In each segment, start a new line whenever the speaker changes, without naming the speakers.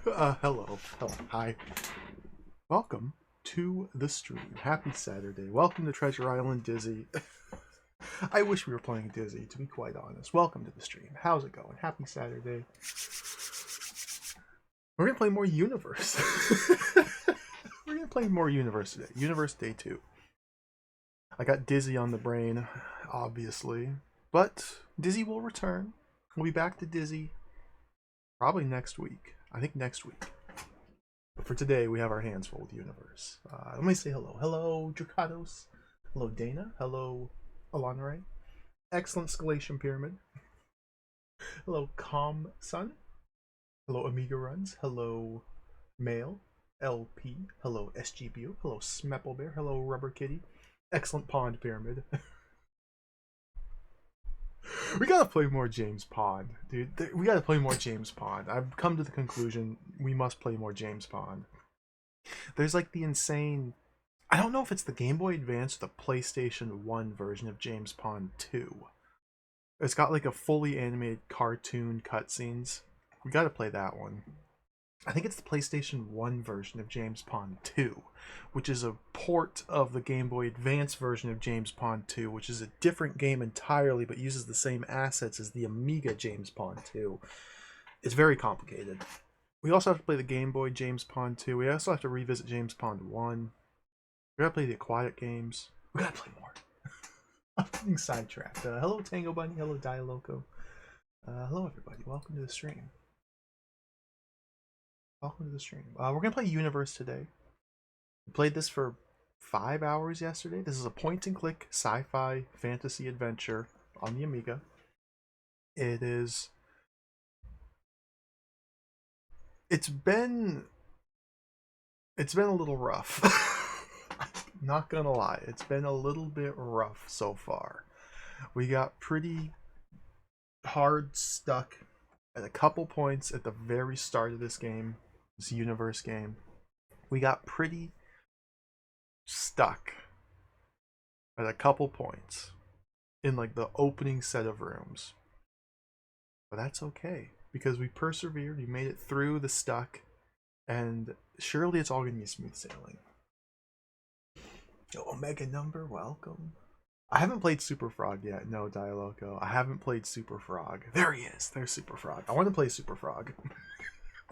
Hello. Hello. Hi. Welcome to the stream. Happy Saturday. Welcome to Treasure Island Dizzy. I wish we were playing Dizzy, to be quite honest. Welcome to the stream. How's it going? Happy Saturday. We're going to play more Universe. We're going to play more Universe today. Universe Day 2. I got Dizzy on the brain, obviously. But Dizzy will return. We'll be back to Dizzy probably next week. I think next week. But for today, we have our hands full with Universe. Let me say hello. Hello, Dracados. Hello, Dana. Hello, Alonre. Excellent Scalation Pyramid. Hello, Calm Sun. Hello, Amiga Runs. Hello, Mail. LP. Hello, SGBU. Hello, Smepplebear. Hello, Rubber Kitty. Excellent Pond Pyramid. We gotta play more James Pond, dude. We gotta play more James Pond. I've come to the conclusion we must play more James Pond. There's like the insane. I don't know if it's the Game Boy Advance or the PlayStation 1 version of James Pond 2. It's got like a fully animated cartoon cutscenes. We gotta play that one. I think it's the PlayStation 1 version of James Pond 2, which is a port of the Game Boy Advance version of James Pond 2, which is a different game entirely but uses the same assets as the Amiga James Pond 2. It's very complicated. We also have to play the Game Boy James Pond 2. We also have to revisit James Pond 1. We gotta play the aquatic games. We gotta play more. I'm getting sidetracked. Hello, Tango Bunny. Hello, Dialoco. Hello, everybody. Welcome to the stream. Welcome to the stream. We're gonna play Universe today. We played this for 5 hours yesterday. This is a point-and-click sci-fi fantasy adventure on the Amiga. It is. It's been a little rough. Not gonna lie, it's been a little bit rough so far. We got pretty hard stuck at a couple points at the very start of this game, this Universe game. We got pretty stuck at a couple points in like the opening set of rooms. But that's okay, because we persevered, we made it through the stuck, and surely it's all gonna be smooth sailing. Yo, Omega Number, welcome. I haven't played Super Frog yet. No, Dialoco. I haven't played Super Frog. There he is. There's Super Frog. I want to play Super Frog.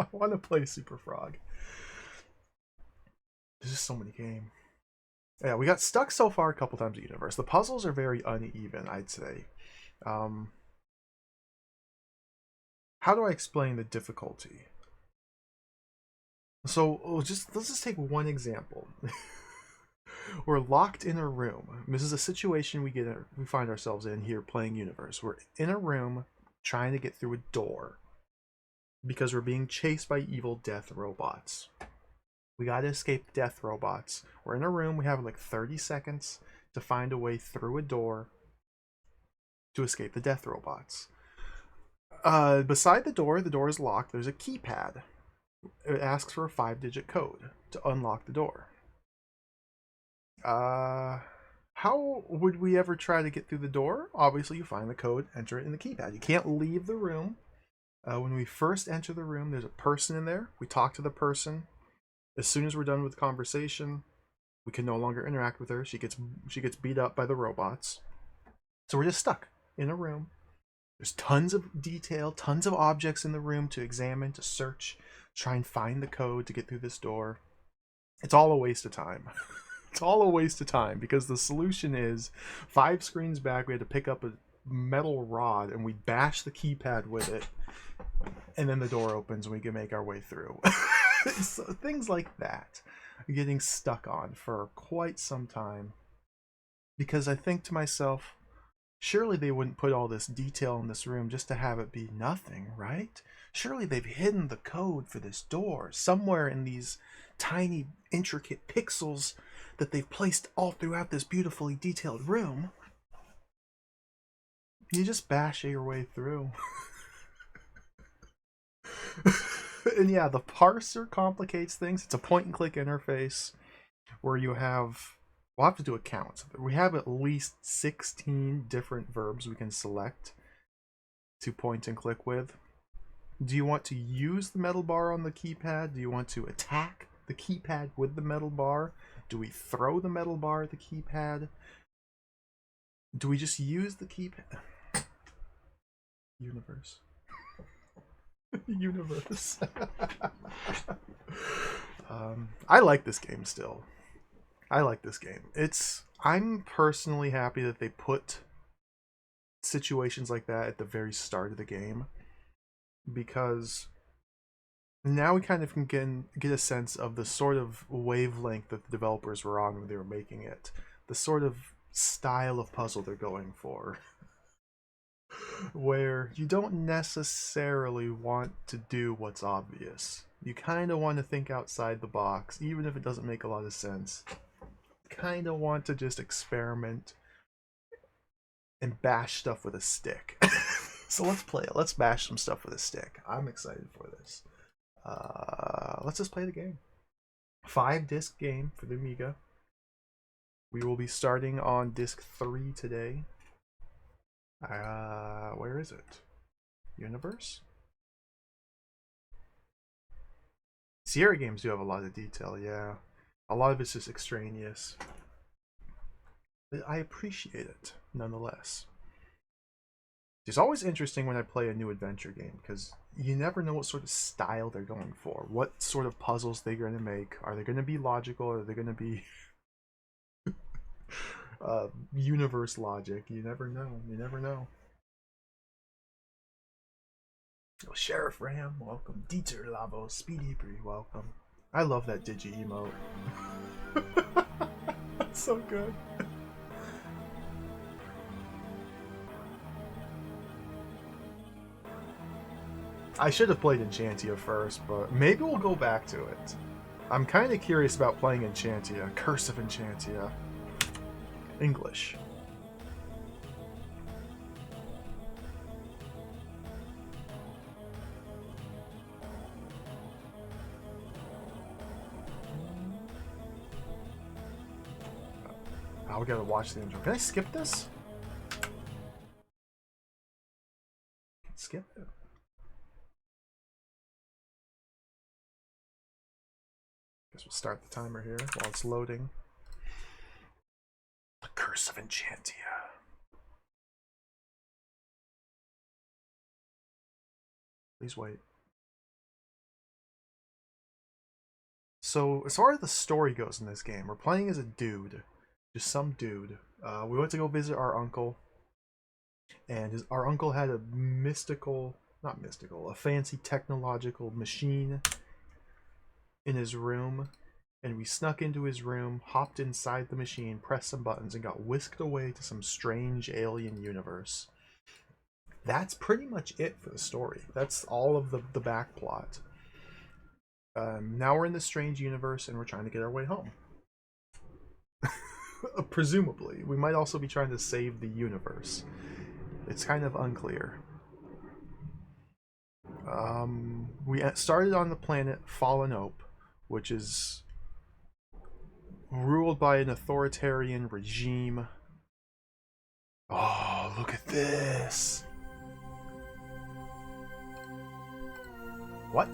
I want to play Super Frog. There's just so many games. Yeah, we got stuck so far a couple times in the Universe. The puzzles are very uneven, I'd say. How do I explain the difficulty? So let's just take one example. We're locked in a room. This is a situation we find ourselves in here playing Universe. We're in a room trying to get through a door because we're being chased by evil death robots. We gotta escape death robots. We're in a room. We have like 30 seconds to find a way through a door to escape the death robots. Beside the door is locked. There's a keypad. It asks for a 5-digit code to unlock the door. How would we ever try to get through the door? Obviously, you find the code, enter it in the keypad. You can't leave the room. When we first enter the room, there's a person in there. We talk to the person. As soon as we're done with the conversation, we can no longer interact with her. She gets beat up by the robots. So we're just stuck in a room. There's tons of detail, tons of objects in the room to examine, to search, try and find the code to get through this door. It's all a waste of time. It's all a waste of time because the solution is 5 screens back, we had to pick up a metal rod and we bash the keypad with it, and then the door opens and we can make our way through. So, things like that are getting stuck on for quite some time because I think to myself, surely they wouldn't put all this detail in this room just to have it be nothing, right? Surely they've hidden the code for this door somewhere in these tiny, intricate pixels that they've placed all throughout this beautifully detailed room. You just bash your way through. And yeah, the parser complicates things. It's a point-and-click interface where you have... We'll have to do a count. We have at least 16 different verbs we can select to point and click with. Do you want to use the metal bar on the keypad? Do you want to attack the keypad with the metal bar? Do we throw the metal bar at the keypad? Do we just use the keypad? Universe. Universe. I like this game still. I like this game. I'm personally happy that they put situations like that at the very start of the game, because now we kind of can get a sense of the sort of wavelength that the developers were on when they were making it, the sort of style of puzzle they're going for, where you don't necessarily want to do what's obvious. You kind of want to think outside the box, even if it doesn't make a lot of sense. Kind of want to just experiment and bash stuff with a stick. So let's play it. Let's bash some stuff with a stick. I'm excited for this. Let's just play the game. 5-disc game for the Amiga. We will be starting on disc 3 today. Where is it? Universe? Sierra games do have a lot of detail, yeah. A lot of it's just extraneous. But I appreciate it, nonetheless. It's always interesting when I play a new adventure game, because you never know what sort of style they're going for. What sort of puzzles they're going to make. Are they going to be logical, or are they going to be universe logic? You never know. You never know. Oh, Sheriff Ram, welcome. Dieter Lavo, Speedy Bree, welcome. I love that Digi emote. That's so good. I should have played Enchantia first, but maybe we'll go back to it. I'm kind of curious about playing Enchantia. Curse of Enchantia. English. Oh, we gotta watch the intro. Can I skip this? Skip it. Guess we'll start the timer here while it's loading. The Curse of Enchantia. Please wait. So, as far as the story goes in this game, we're playing as a dude. Just some dude. We went to go visit our uncle. And our uncle had a a fancy technological machine in his room. And we snuck into his room, hopped inside the machine, pressed some buttons, and got whisked away to some strange alien universe. That's pretty much it for the story. That's all of the back plot. Now we're in this strange universe and we're trying to get our way home. Presumably. We might also be trying to save the universe. It's kind of unclear. We started on the planet Fallen Hope, which is ruled by an authoritarian regime. Oh, look at this! What?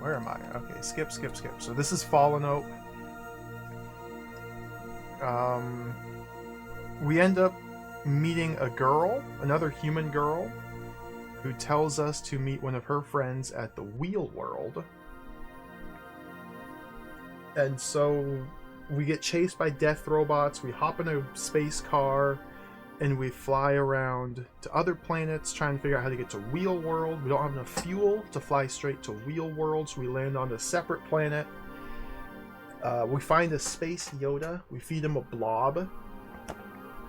Where am I? Okay, skip. So this is Fallen Hope. We end up meeting a girl, another human girl, who tells us to meet one of her friends at the Wheel World. And so we get chased by death robots, we hop in a space car, and we fly around to other planets trying to figure out how to get to Wheel World. We don't have enough fuel to fly straight to Wheel World, so we land on a separate planet. We find a space Yoda, we feed him a blob,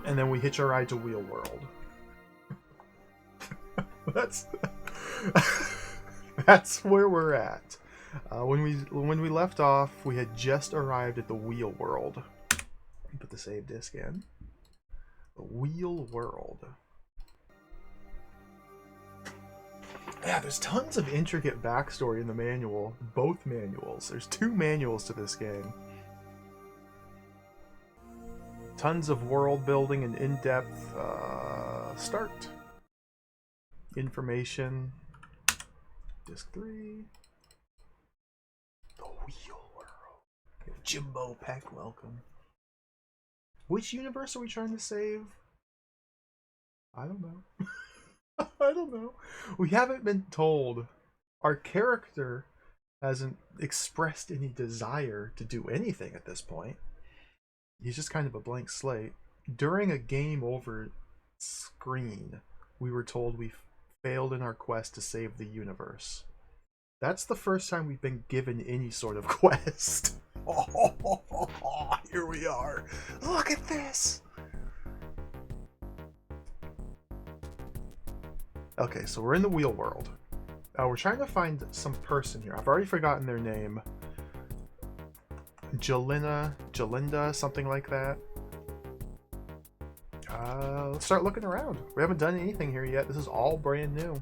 and then we hitch a ride to Wheel World. That's where we're at. When we left off, we had just arrived at the Wheel World. Put the save disc in. The Wheel World. Yeah, there's tons of intricate backstory in the manual. Both manuals. There's 2 manuals to this game. Tons of world building and in-depth start information. Disc 3. The Wheel World. Jimbo Peck, welcome. Which universe are we trying to save? I don't know. I don't know. We haven't been told. Our character hasn't expressed any desire to do anything at this point. He's just kind of a blank slate. During a game over screen, we were told we failed in our quest to save the universe. That's the first time we've been given any sort of quest. Oh, here we are. Look at this. Okay, so we're in the wheel world. We're trying to find some person here. I've already forgotten their name. Jalinda, something like that. Let's start looking around. We haven't done anything here yet. This is all brand new.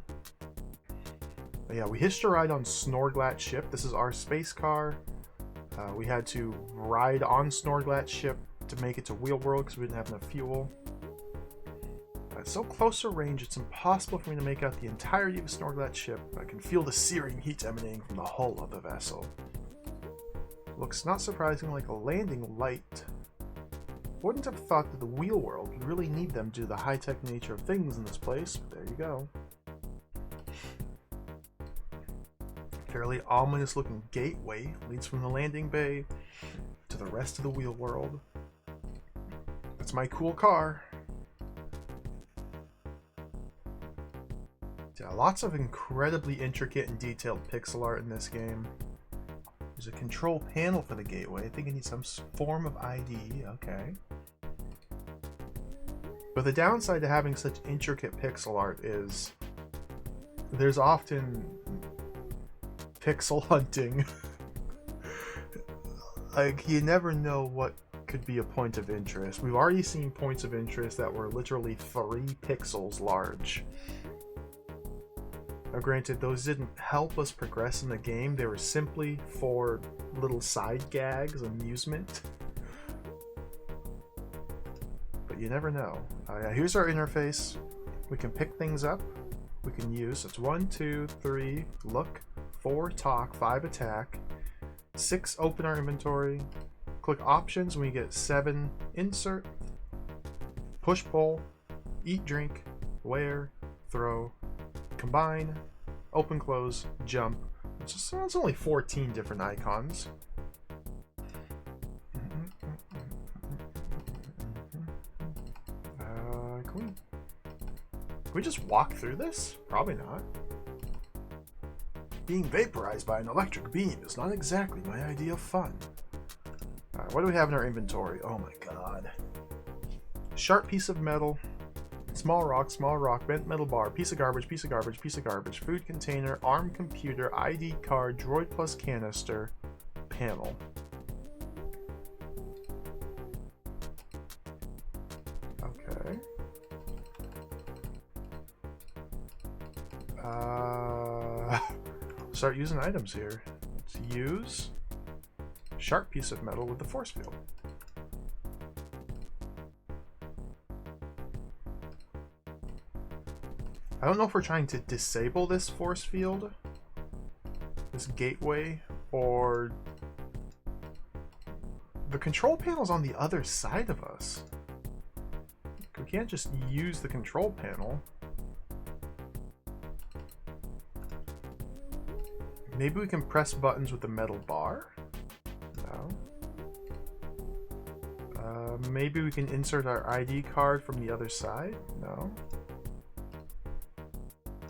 But yeah, we hitched a ride on Snorglat's ship. This is our space car. We had to ride on Snorglat's ship to make it to Wheel World because we didn't have enough fuel. At so close a range, it's impossible for me to make out the entirety of Snorglat's ship. I can feel the searing heat emanating from the hull of the vessel. Looks not surprisingly like a landing light. Wouldn't have thought that the Wheel World would really need them due to the high-tech nature of things in this place, but there you go. Fairly ominous looking gateway leads from the landing bay to the rest of the Wheel World. That's my cool car. Yeah, lots of incredibly intricate and detailed pixel art in this game. There's a control panel for the gateway. I think it needs some form of ID. Okay. But the downside to having such intricate pixel art is there's often pixel hunting. Like, you never know what could be a point of interest. We've already seen points of interest that were literally 3 pixels large. Now, granted, those didn't help us progress in the game. They were simply for little side gags, amusement. But you never know. Yeah, here's our interface. We can pick things up. We can use. It's 1, 2, 3, look, 4, talk, 5, attack, 6, open our inventory. Click options when we get 7, insert, push, pull, eat, drink, wear, throw, combine, open, close, jump. It's only 14 different icons. Can we just walk through this? Probably not. Being vaporized by an electric beam is not exactly my idea of fun. Alright, what do we have in our inventory? Oh my god. Sharp piece of metal. Small rock, bent metal bar, piece of garbage, piece of garbage, piece of garbage, food container, ARM computer, ID card, droid plus canister, panel. Okay. Start using items here. Let's use sharp piece of metal with the force field. I don't know if we're trying to disable this force field, this gateway, or the control panel's on the other side of us. We can't just use the control panel. Maybe we can press buttons with the metal bar? No. Maybe we can insert our ID card from the other side? No.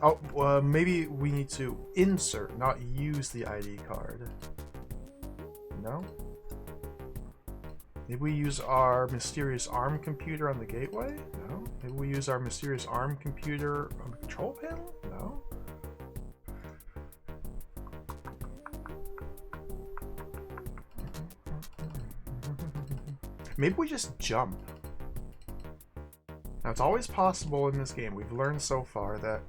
Oh, maybe we need to insert, not use the ID card. No? Maybe we use our mysterious ARM computer on the gateway? No. Maybe we use our mysterious ARM computer on the control panel? No. Maybe we just jump. Now, it's always possible in this game. We've learned so far that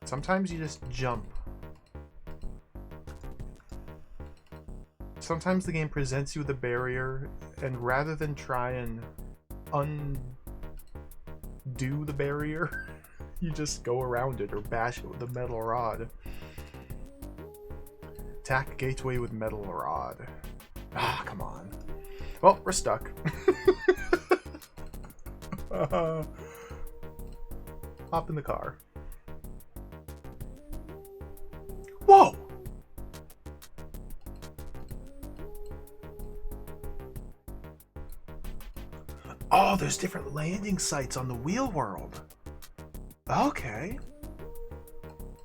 sometimes you just jump. Sometimes the game presents you with a barrier, and rather than try and undo the barrier, You just go around it or bash it with a metal rod. Attack gateway with metal rod. Ah, come on. Well, we're stuck. Hop in the car. Whoa! Oh, there's different landing sites on the wheel world. Okay.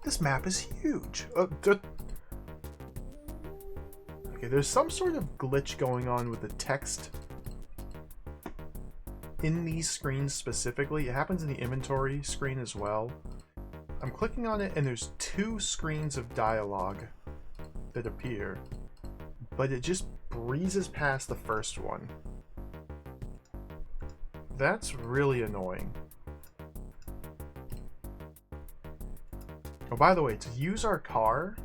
This map is huge. Okay, there's some sort of glitch going on with the text in these screens specifically. It happens in the inventory screen as well. I'm clicking on it and there's 2 screens of dialogue that appear, but it just breezes past the first one. That's really annoying. Oh, by the way, to use our car,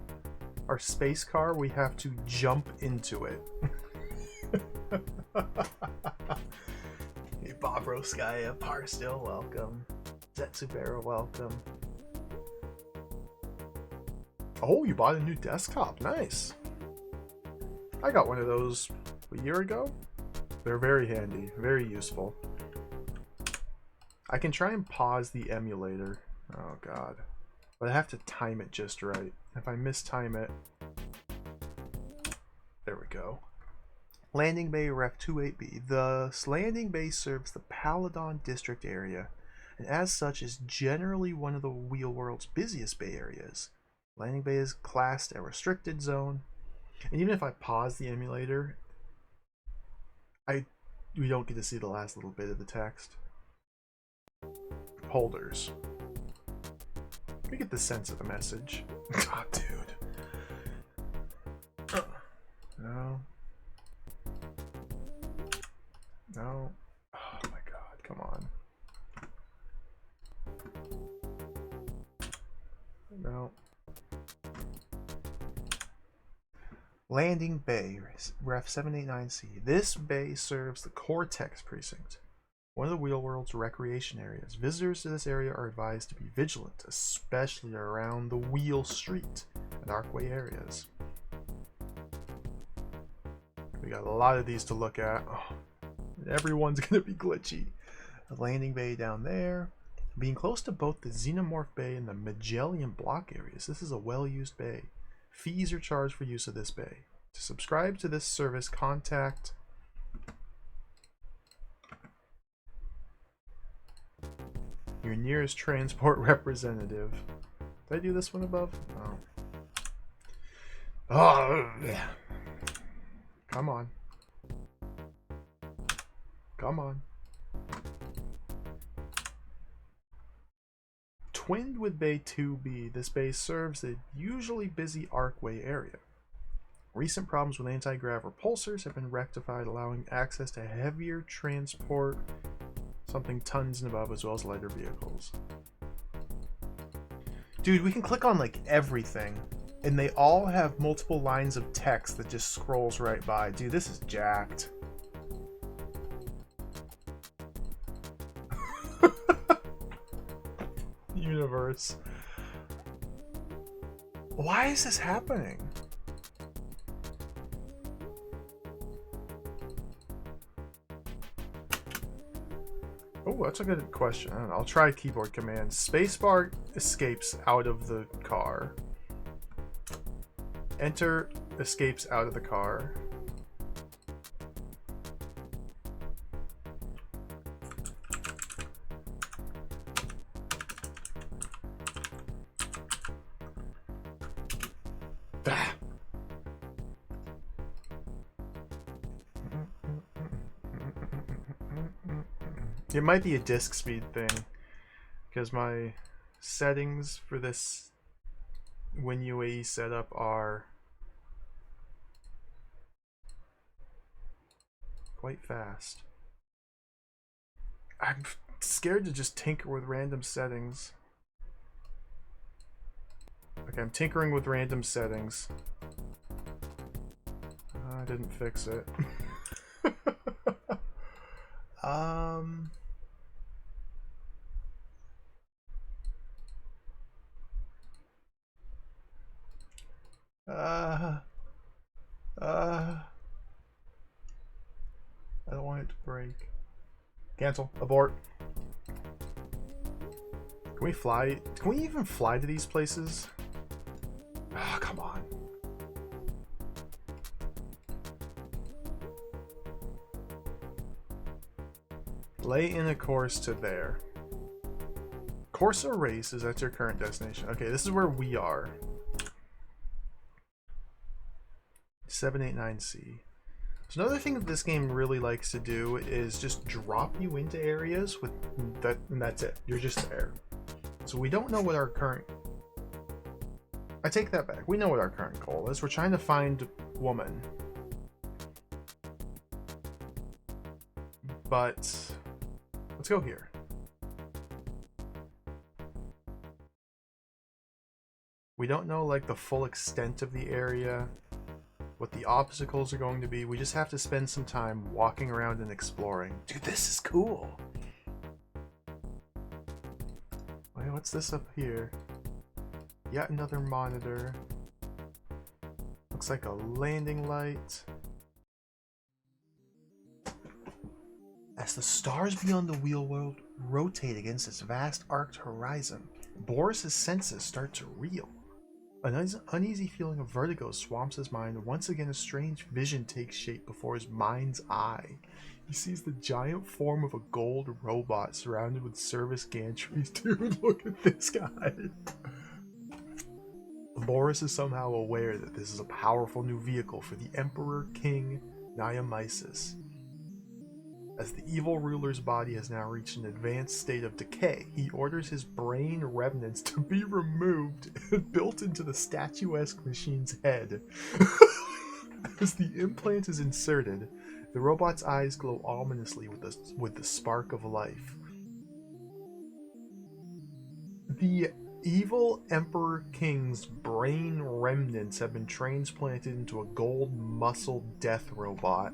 our space car, we have to jump into it. Hey, Bobroskaya, Parstill, welcome. Zetsubera, welcome. Oh, you bought a new desktop. Nice. I got one of those a year ago. They're very handy, very useful. I can try and pause the emulator. Oh god. But I have to time it just right. If I mistime it... There we go. Landing Bay Ref 28B. The landing bay serves the Paladon District area, and as such is generally one of the wheel world's busiest bay areas. Landing Bay is classed a restricted zone, and even if I pause the emulator, we don't get to see the last little bit of the text. Holders. We get the sense of the message. Oh, dude. No. No. Oh my god, come on. No. Landing Bay, Ref 789C. This bay serves the Cortex Precinct, one of the wheel world's recreation areas. Visitors to this area are advised to be vigilant, especially around the Wheel Street and Archway areas. We got a lot of these to look at. Oh, everyone's going to be glitchy. The landing bay down there. Being close to both the Xenomorph Bay and the Magellan Block areas, this is a well-used bay. Fees are charged for use of this bay. To subscribe to this service, contact your nearest transport representative. Did I do this one above? Oh. Oh, yeah. Come on. Come on. Twinned with Bay 2B, this bay serves the usually busy Archway area. Recent problems with anti-grav repulsors have been rectified, allowing access to heavier transport, something tons and above, as well as lighter vehicles. Dude, we can click on like everything, and they all have multiple lines of text that just scrolls right by. Dude, this is jacked. Universe. Why is this happening? Oh, that's a good question. I don't know. I'll try keyboard command. Spacebar escapes out of the car. Enter escapes out of the car. It might be a disk speed thing, because my settings for this WinUAE setup are quite fast. I'm scared to just tinker with random settings. Okay, I'm tinkering with random settings. I didn't fix it. Uh, uh, I don't want it to break. Cancel. Abort. Can we fly? Can we even fly to these places? Oh, come on. Lay in a course to there. Course erase is at your current destination. Okay, this is where we are. 789C. So another thing that this game really likes to do is just drop you into areas with that, and that's it. You're just there. So we don't know what our current... I take that back. We know what our current goal is. We're trying to find woman. But let's go here. We don't know like the full extent of the area, what the obstacles are going to be. We just have to spend some time walking around and exploring. Dude, this is cool. Wait, what's this up here? Yet another monitor. Looks like a landing light. As the stars beyond the wheel world rotate against its vast arced horizon, Boris's senses start to reel. An uneasy feeling of vertigo swamps his mind, and once again a strange vision takes shape before his mind's eye. He sees the giant form of a gold robot surrounded with service gantries. Dude, look at this guy. Boris is somehow aware that this is a powerful new vehicle for the Emperor King Niamysis. As the evil ruler's body has now reached an advanced state of decay, he orders his brain remnants to be removed and built into the statuesque machine's head. As the implant is inserted, the robot's eyes glow ominously with the spark of life. The evil Emperor King's brain remnants have been transplanted into a gold muscle death robot.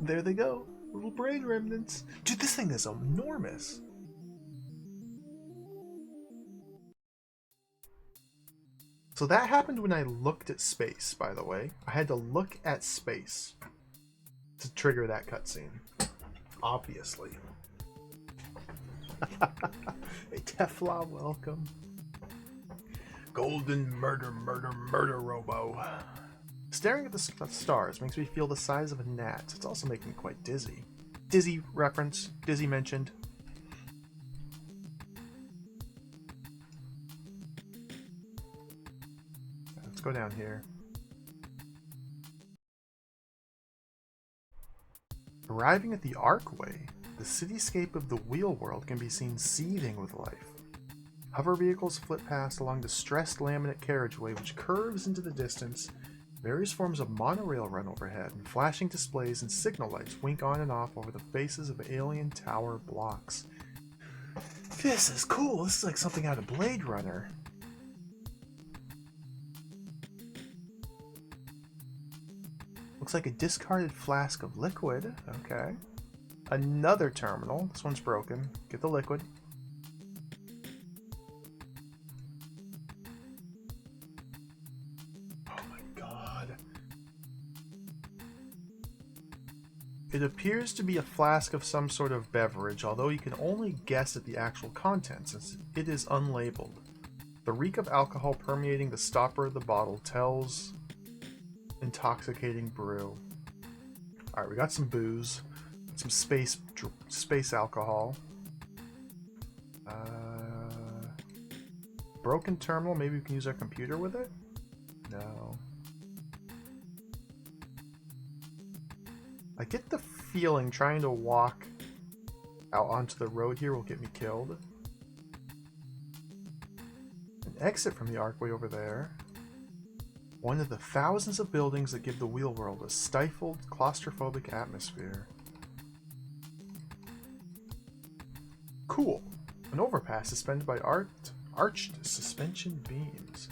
There they go. Little brain remnants. Dude, this thing is enormous. So that happened when I looked at space, by the way. I had to look at space to trigger that cutscene. Obviously. A Teflon welcome. Golden murder robo. Staring at the stars makes me feel the size of a gnat. It's also making me quite dizzy. Dizzy reference. Dizzy mentioned. Let's go down here. Arriving at the Archway, the cityscape of the wheel world can be seen seething with life. Hover vehicles flit past along the stressed laminate carriageway which curves into the distance. Various forms of monorail run overhead, and flashing displays and signal lights wink on and off over the faces of alien tower blocks. This is cool. This is like something out of Blade Runner. Looks like a discarded flask of liquid. Okay. Another terminal. This one's broken. Get the liquid. It appears to be a flask of some sort of beverage, although you can only guess at the actual contents since it is unlabeled. The reek of alcohol permeating the stopper of the bottle tells intoxicating brew. Alright, we got some booze, some space alcohol. Broken terminal, maybe we can use our computer with it? No. I get the feeling trying to walk out onto the road here will get me killed. An exit from the archway over there. One of the thousands of buildings that give the wheel world a stifled, claustrophobic atmosphere. Cool. An overpass suspended by arched suspension beams.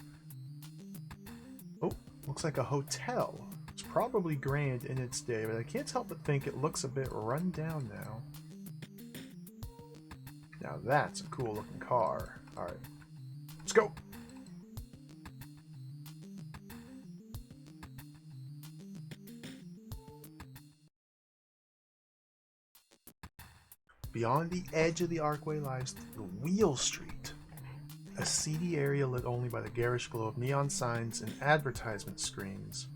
Oh, looks like a hotel. It's probably grand in its day, but I can't help but think it looks a bit run down now. Now that's a cool looking car. Alright. Let's go! Beyond the edge of the archway lies the Wheel Street, a seedy area lit only by the garish glow of neon signs and advertisement screens.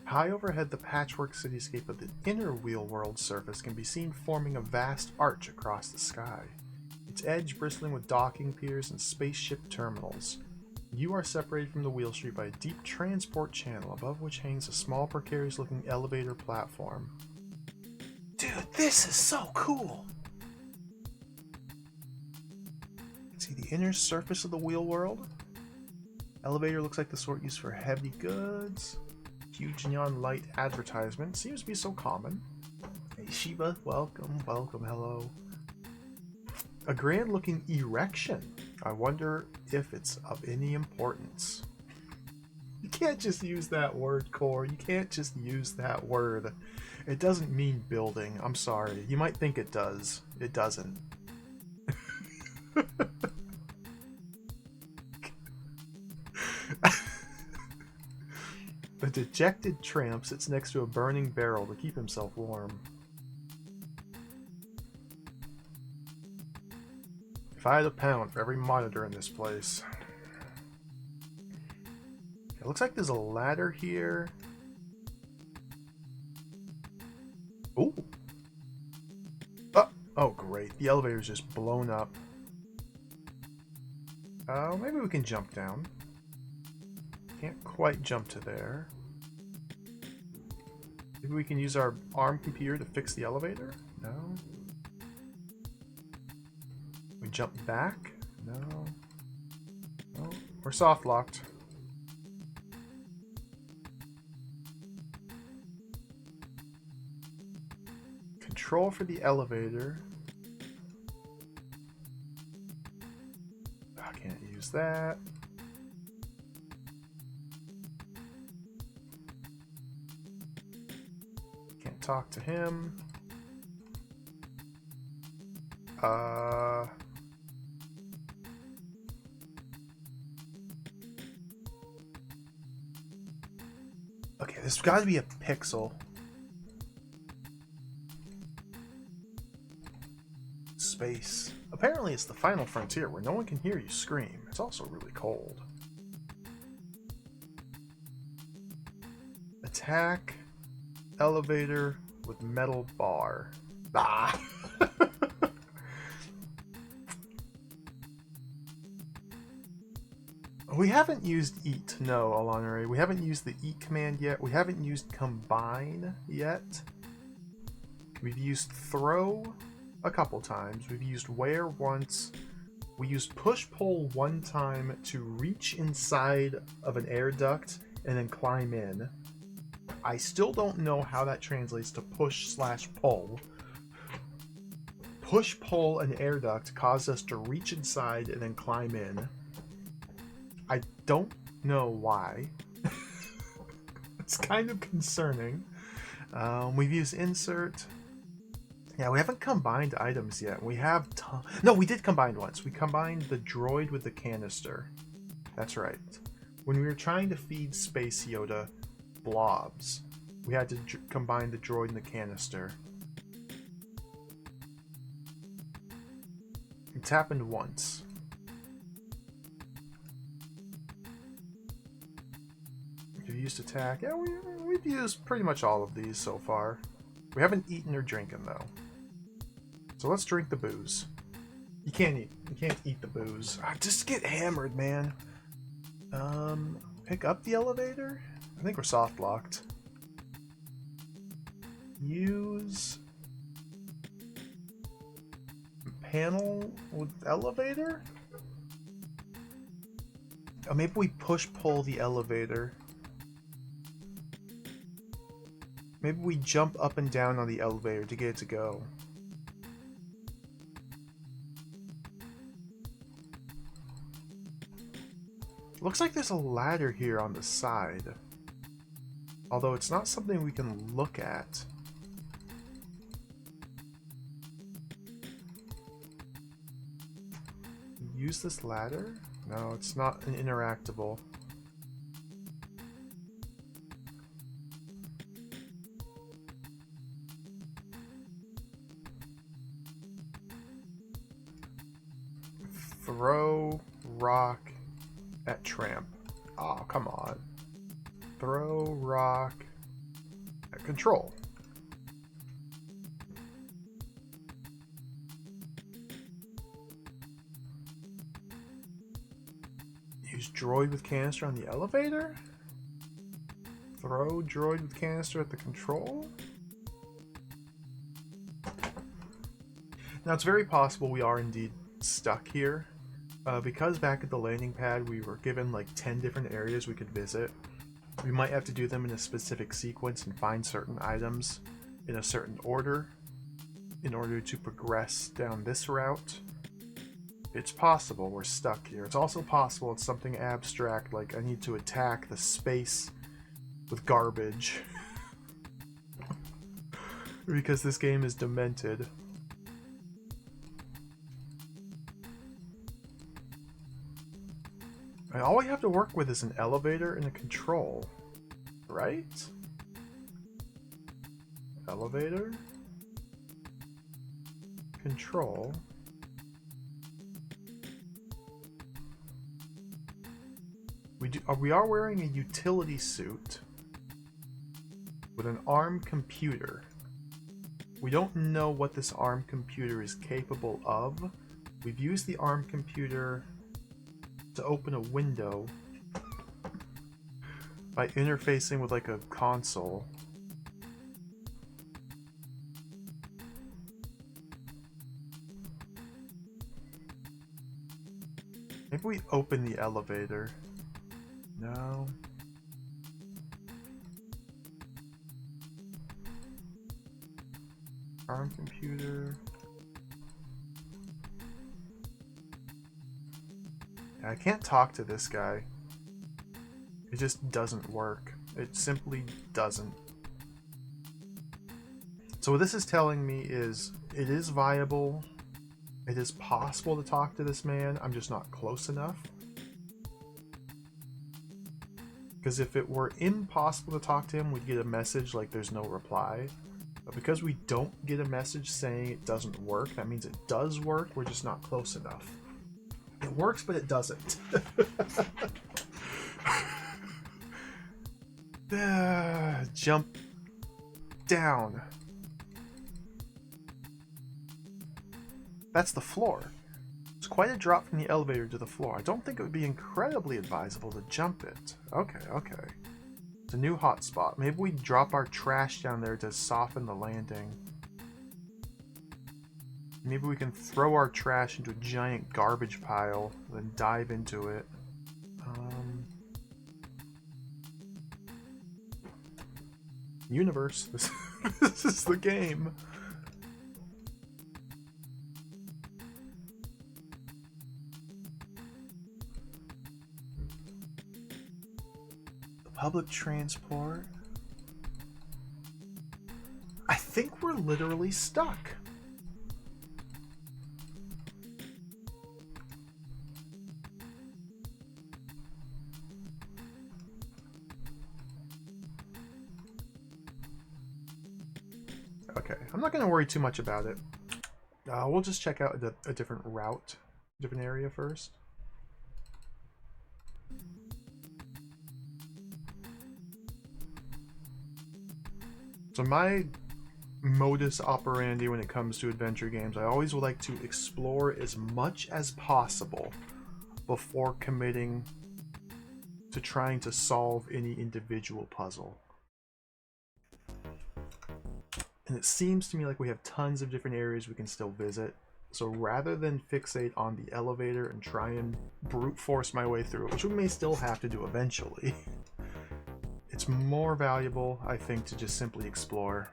High overhead, the patchwork cityscape of the inner wheel world surface can be seen forming a vast arch across the sky, its edge bristling with docking piers and spaceship terminals. You are separated from the Wheel Street by a deep transport channel, above which hangs a small, precarious-looking elevator platform. Dude, this is so cool! See the inner surface of the wheel world? Elevator looks like the sort used for heavy goods. Huge neon light advertisement. Seems to be so common. Hey Shiva, welcome, welcome, hello. A grand looking erection. I wonder if it's of any importance. You can't just use that word, Core. You can't just use that word. It doesn't mean building. I'm sorry. You might think it does. It doesn't. A dejected tramp sits next to a burning barrel to keep himself warm. If I had a pound for every monitor in this place. It looks like there's a ladder here. Ooh. Oh, great. The elevator's just blown up. Maybe we can jump down. Can't quite jump to there. Maybe we can use our ARM computer to fix the elevator? No. We jump back? No. No. We're soft locked. Control for the elevator. I can't use that. Can't talk to him. Okay, there's got to be a pixel. Space. Apparently it's the final frontier where no one can hear you scream. It's also really cold. Attack elevator with metal bar. Ah! We haven't used eat. No, Alanare. We haven't used the eat command yet. We haven't used combine yet. We've used throw a couple times. We've used wear once. We used push pull one time to reach inside of an air duct and then climb in. I still don't know how that translates to push/pull. Push pull an air duct caused us to reach inside and then climb in. I don't know why. It's kind of concerning. We've used insert. Yeah, we haven't combined items yet. We have... No, we did combine once. We combined the droid with the canister. That's right. When we were trying to feed Space Yoda blobs, we had to combine the droid and the canister. It's happened once. We've used attack. Yeah, we've used pretty much all of these so far. We haven't eaten or drinking though. So let's drink the booze. You can't eat the booze. Just get hammered, man. Pick up the elevator? I think we're soft locked. Use panel with elevator? Oh, maybe we push pull the elevator. Maybe we jump up and down on the elevator to get it to go. Looks like there's a ladder here on the side. Although it's not something we can look at. Use this ladder? No, it's not an interactable. Throw rock at tramp. Oh, come on. Throw rock at control. Use droid with canister on the elevator? Throw droid with canister at the control? Now, it's very possible we are indeed stuck here. Because back at the landing pad we were given like 10 different areas we could visit. We might have to do them in a specific sequence and find certain items in a certain order in order to progress down this route. It's possible we're stuck here. It's also possible it's something abstract, like I need to attack the space with garbage. Because this game is demented. All we have to work with is an elevator and a control, right? Elevator, control. We are wearing a utility suit with an ARM computer. We don't know what this ARM computer is capable of. We've used the ARM computer to open a window by interfacing with like a console. Maybe we open the elevator. No. ARM computer. I can't talk to this guy. It just doesn't work. It simply doesn't. So what this is telling me is it is viable. It is possible to talk to this man. I'm just not close enough. Because if it were impossible to talk to him, we'd get a message like there's no reply. But because we don't get a message saying it doesn't work, that means it does work. We're just not close enough. It works, but it doesn't. Jump down. That's the floor. It's quite a drop from the elevator to the floor. I don't think it would be incredibly advisable to jump it. Okay, okay. It's a new hotspot. Maybe we drop our trash down there to soften the landing. Maybe we can throw our trash into a giant garbage pile, then dive into it. Universe. This is the game. The public transport. I think we're literally stuck. Okay, I'm not going to worry too much about it. We'll just check out a different route, different area first. So my modus operandi when it comes to adventure games, I always would like to explore as much as possible before committing to trying to solve any individual puzzle. And it seems to me like we have tons of different areas we can still visit. So rather than fixate on the elevator and try and brute force my way through it, which we may still have to do eventually, it's more valuable, I think, to just simply explore.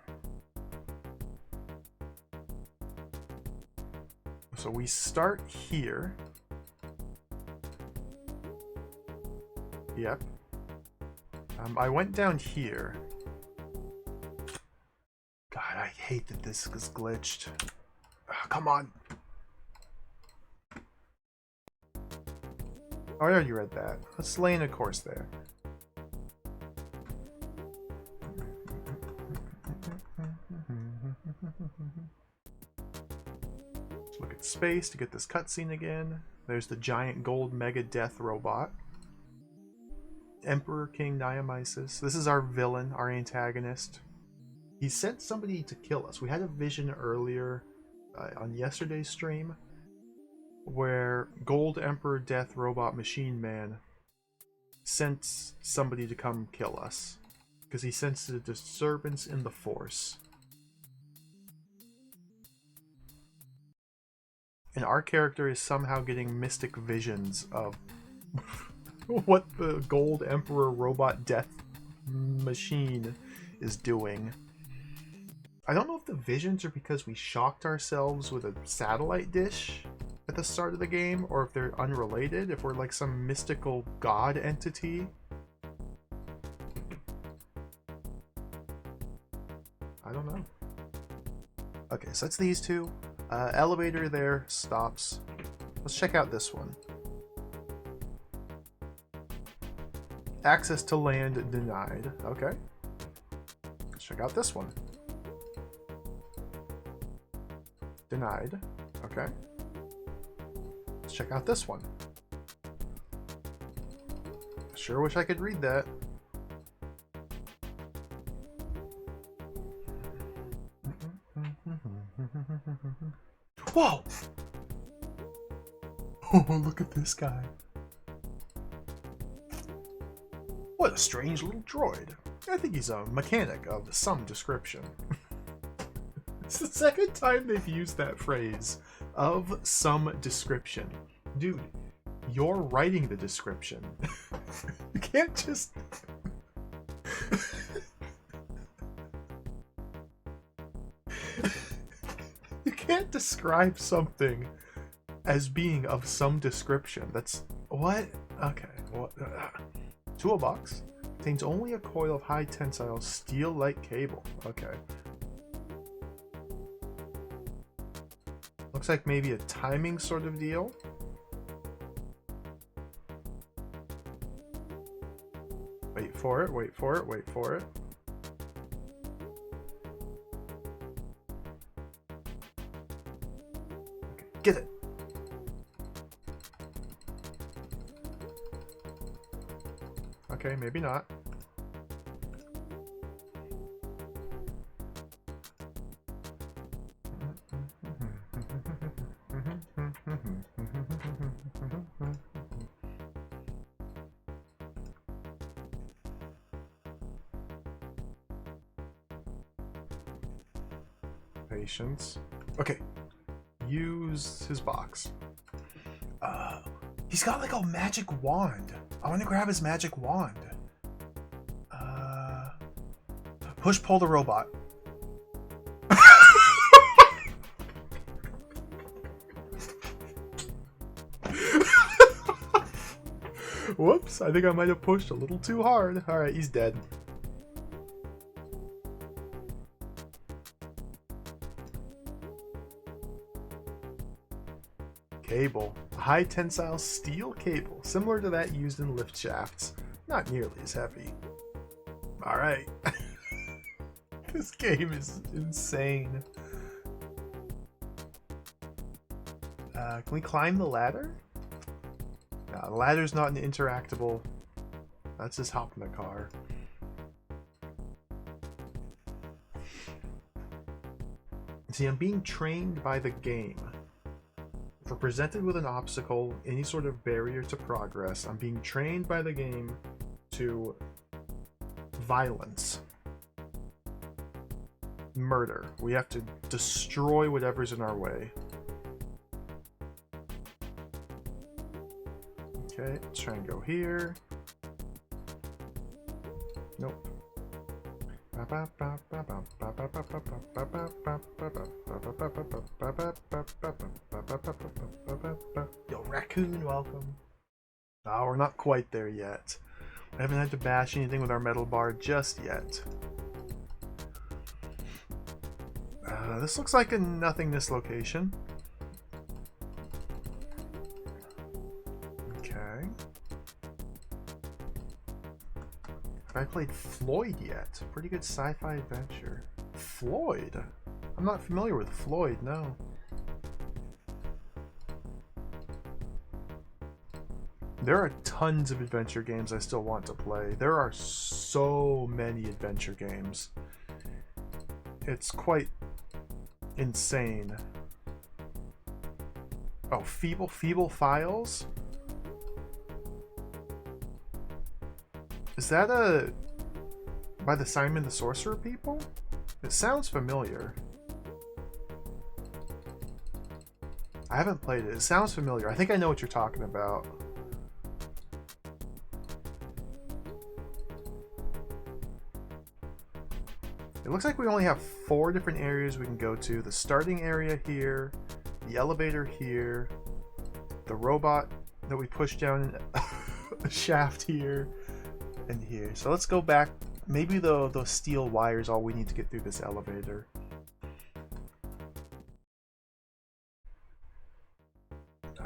So we start here. Yep. I went down here. God, I hate that this is glitched. Oh, come on. Oh, I already read that. Let's lay in a course there. Let's look at space to get this cutscene again. There's the giant gold mega death robot. Emperor King Dionysus. This is our villain, our antagonist. He sent somebody to kill us. We had a vision earlier on yesterday's stream where Gold Emperor Death Robot Machine Man sent somebody to come kill us because he sensed a disturbance in the Force. And our character is somehow getting mystic visions of what the Gold Emperor Robot Death Machine is doing. I don't know if the visions are because we shocked ourselves with a satellite dish at the start of the game, or if they're unrelated, if we're like some mystical god entity. I don't know. Okay, so that's these two. Elevator there stops. Let's check out this one. Access to land denied. Okay. Let's check out this one. Denied. Okay. Let's check out this one. Sure wish I could read that. Whoa! Oh, look at this guy. What a strange little droid. I think he's a mechanic of some description. It's the second time they've used that phrase, of some description. Dude, you're writing the description. You can't just... You can't describe something as being of some description. That's... What? Okay. What? Toolbox contains only a coil of high tensile steel-like cable. Okay. Looks like maybe a timing sort of deal. Wait for it, wait for it, wait for it. Okay, get it! Okay, maybe not. Patience. Okay. Use his box. He's got like a magic wand. I want to grab his magic wand. Push pull the robot. Whoops, I think I might have pushed a little too hard. Alright, he's dead. Cable. A high tensile steel cable, similar to that used in lift shafts. Not nearly as heavy. Alright. This game is insane. Can we climb the ladder? No, the ladder's not an interactable. Let's just hop in the car. See, I'm being trained by the game. If we're presented with an obstacle, any sort of barrier to progress, I'm being trained by the game to violence. Murder. We have to destroy whatever's in our way. Okay, let's try and go here. Nope. Yo, raccoon, welcome. Oh, we're not quite there yet. I haven't had to bash anything with our metal bar just yet. This looks like a nothingness location. Okay. I played Floyd yet. Pretty good sci-fi adventure. Floyd? I'm not familiar with Floyd, no. There are tons of adventure games I still want to play. There are so many adventure games. It's quite insane. Oh, Feeble Files? Is that by the Simon the Sorcerer people? It sounds familiar. I haven't played it. It sounds familiar. I think I know what you're talking about. It looks like we only have 4 different areas we can go to. The starting area here, the elevator here, the robot that we push down a shaft here, and here. So let's go back. Maybe those steel wires all we need to get through this elevator.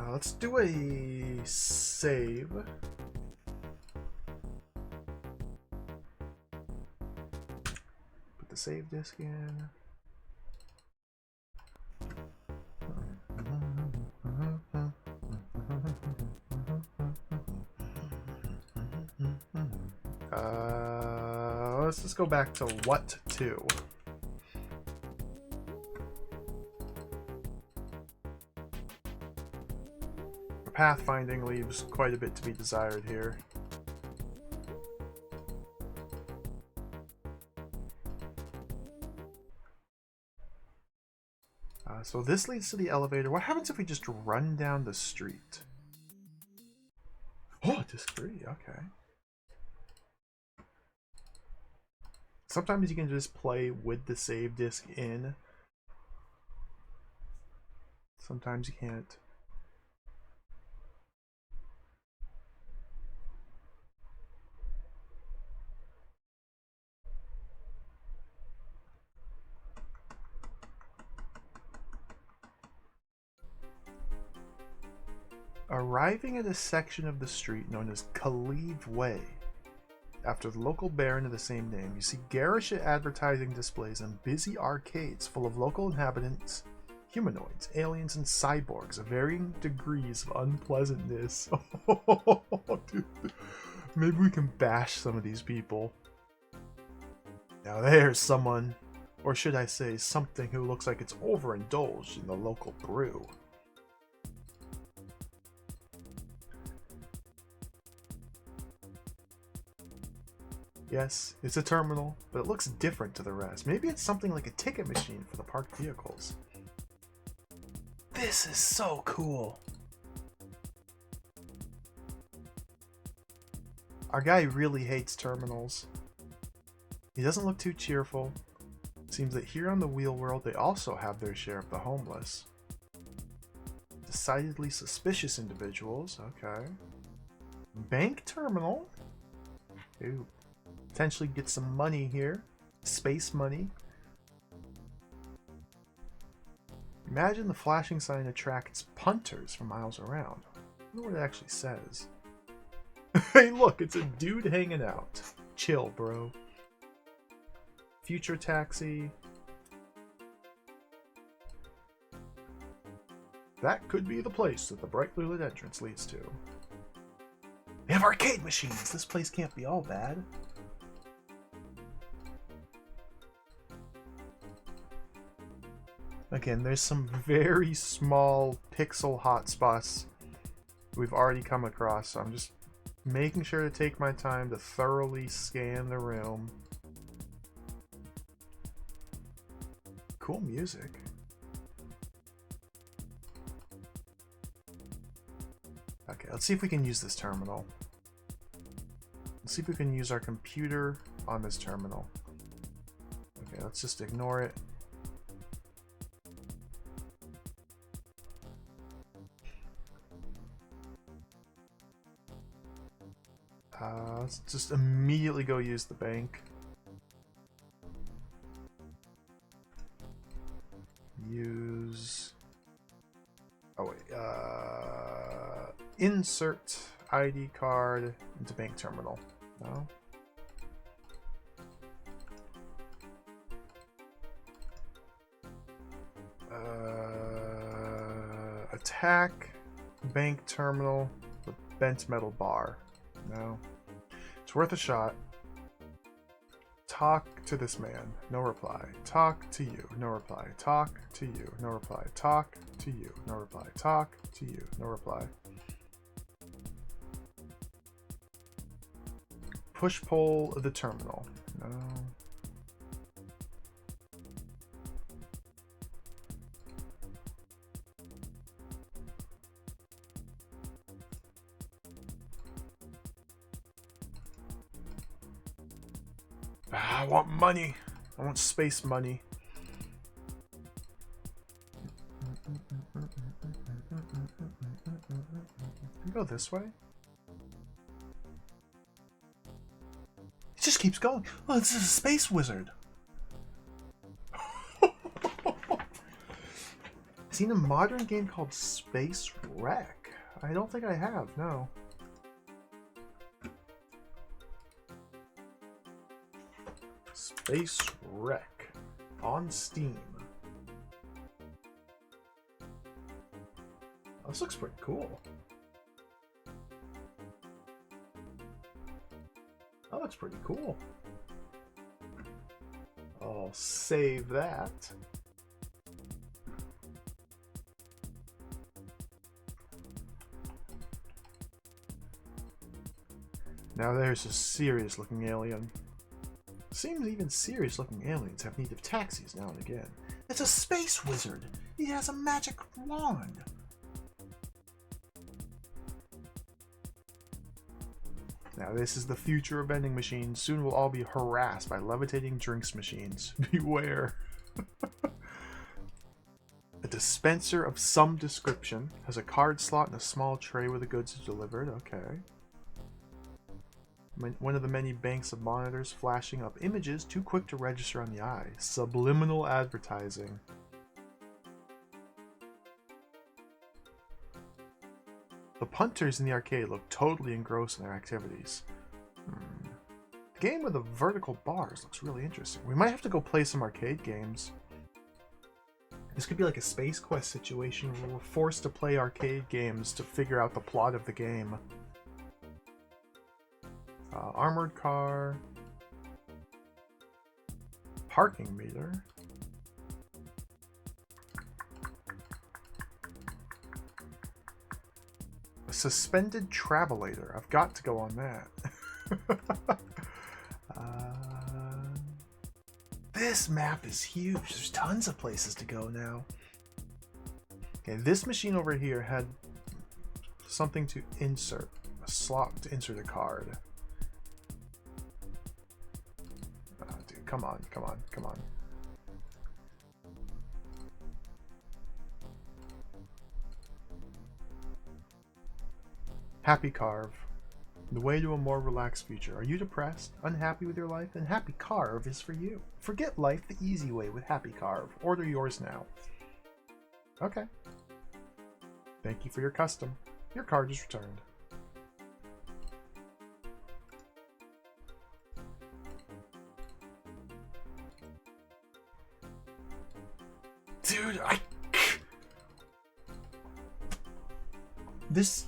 Let's do a save. Put the save disk in. Let's just go back to what to. Pathfinding leaves quite a bit to be desired here. So this leads to the elevator. What happens if we just run down the street? Oh, disc 3, okay. Sometimes you can just play with the save disc in. Sometimes you can't. Arriving at a section of the street known as Khalid Way, after the local baron of the same name, you see garish advertising displays and busy arcades full of local inhabitants, humanoids, aliens, and cyborgs of varying degrees of unpleasantness. Dude. Maybe we can bash some of these people. Now there's someone, or should I say something, who looks like it's overindulged in the local brew. Yes, it's a terminal, but it looks different to the rest. Maybe it's something like a ticket machine for the parked vehicles. This is so cool. Our guy really hates terminals. He doesn't look too cheerful. It seems that here on the Wheel World they also have their share of the homeless. Decidedly suspicious individuals, okay. Bank terminal. Ooh. Potentially get some money here. Space money. Imagine the flashing sign attracts punters from miles around. I wonder what it actually says. Hey look, it's a dude hanging out. Chill, bro. Future taxi. That could be the place that the brightly lit entrance leads to. They have arcade machines! This place can't be all bad. Again, there's some very small pixel hotspots we've already come across, so I'm just making sure to take my time to thoroughly scan the room. Cool music. Okay, let's see if we can use this terminal. Let's see if we can use our computer on this terminal. Okay, let's just ignore it. Let's just immediately go use the bank. Use... Oh wait, insert ID card into bank terminal. No? Attack bank terminal with bent metal bar. No. It's worth a shot. Talk to this man. No reply. Talk to you. No reply. Talk to you. No reply. Talk to you. No reply. Talk to you. No reply. Push pull the terminal. No. I want money. I want space money. Can we go this way? It just keeps going. Oh, this is a space wizard. Seen a modern game called Space Wreck? I don't think I have, no. Space Wreck on Steam. Oh, this looks pretty cool. That looks pretty cool. I'll save that. Now there's a serious looking alien. Seems even serious looking aliens have need of taxis now and again. It's a space wizard! He has a magic wand! Now this is the future of vending machines. Soon we'll all be harassed by levitating drinks machines. Beware. A dispenser of some description has a card slot and a small tray where the goods are delivered. Okay. One of the many banks of monitors flashing up images too quick to register on the eye. Subliminal advertising. The punters in the arcade look totally engrossed in their activities. The game with the vertical bars looks really interesting. We might have to go play some arcade games. This could be like a Space Quest situation where we're forced to play arcade games to figure out the plot of the game. Armored car. Parking meter. A suspended travelator. I've got to go on that. This map is huge. There's tons of places to go now. Okay, this machine over here had something to insert. A slot to insert a card. Dude, come on, come on, come on. Happy Carve. The way to a more relaxed future. Are you depressed? Unhappy with your life? Then Happy Carve is for you. Forget life the easy way with Happy Carve. Order yours now. Okay. Thank you for your custom. Your card is returned. Dude, This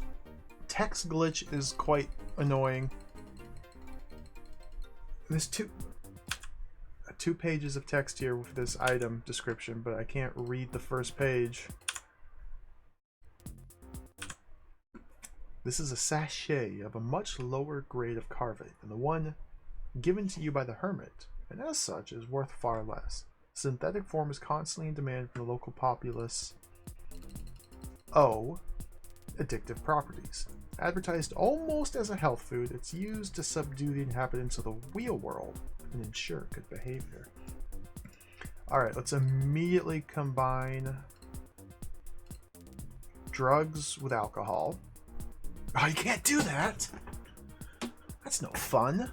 text glitch is quite annoying. There's two pages of text here with this item description, but I can't read the first page. This is a sachet of a much lower grade of carving than the one given to you by the hermit, and as such is worth far less. Synthetic form is constantly in demand from the local populace. O. Addictive properties. Advertised almost as a health food, it's used to subdue the inhabitants of the wheel world and ensure good behavior. Alright, let's immediately combine drugs with alcohol. Oh, you can't do that! That's no fun.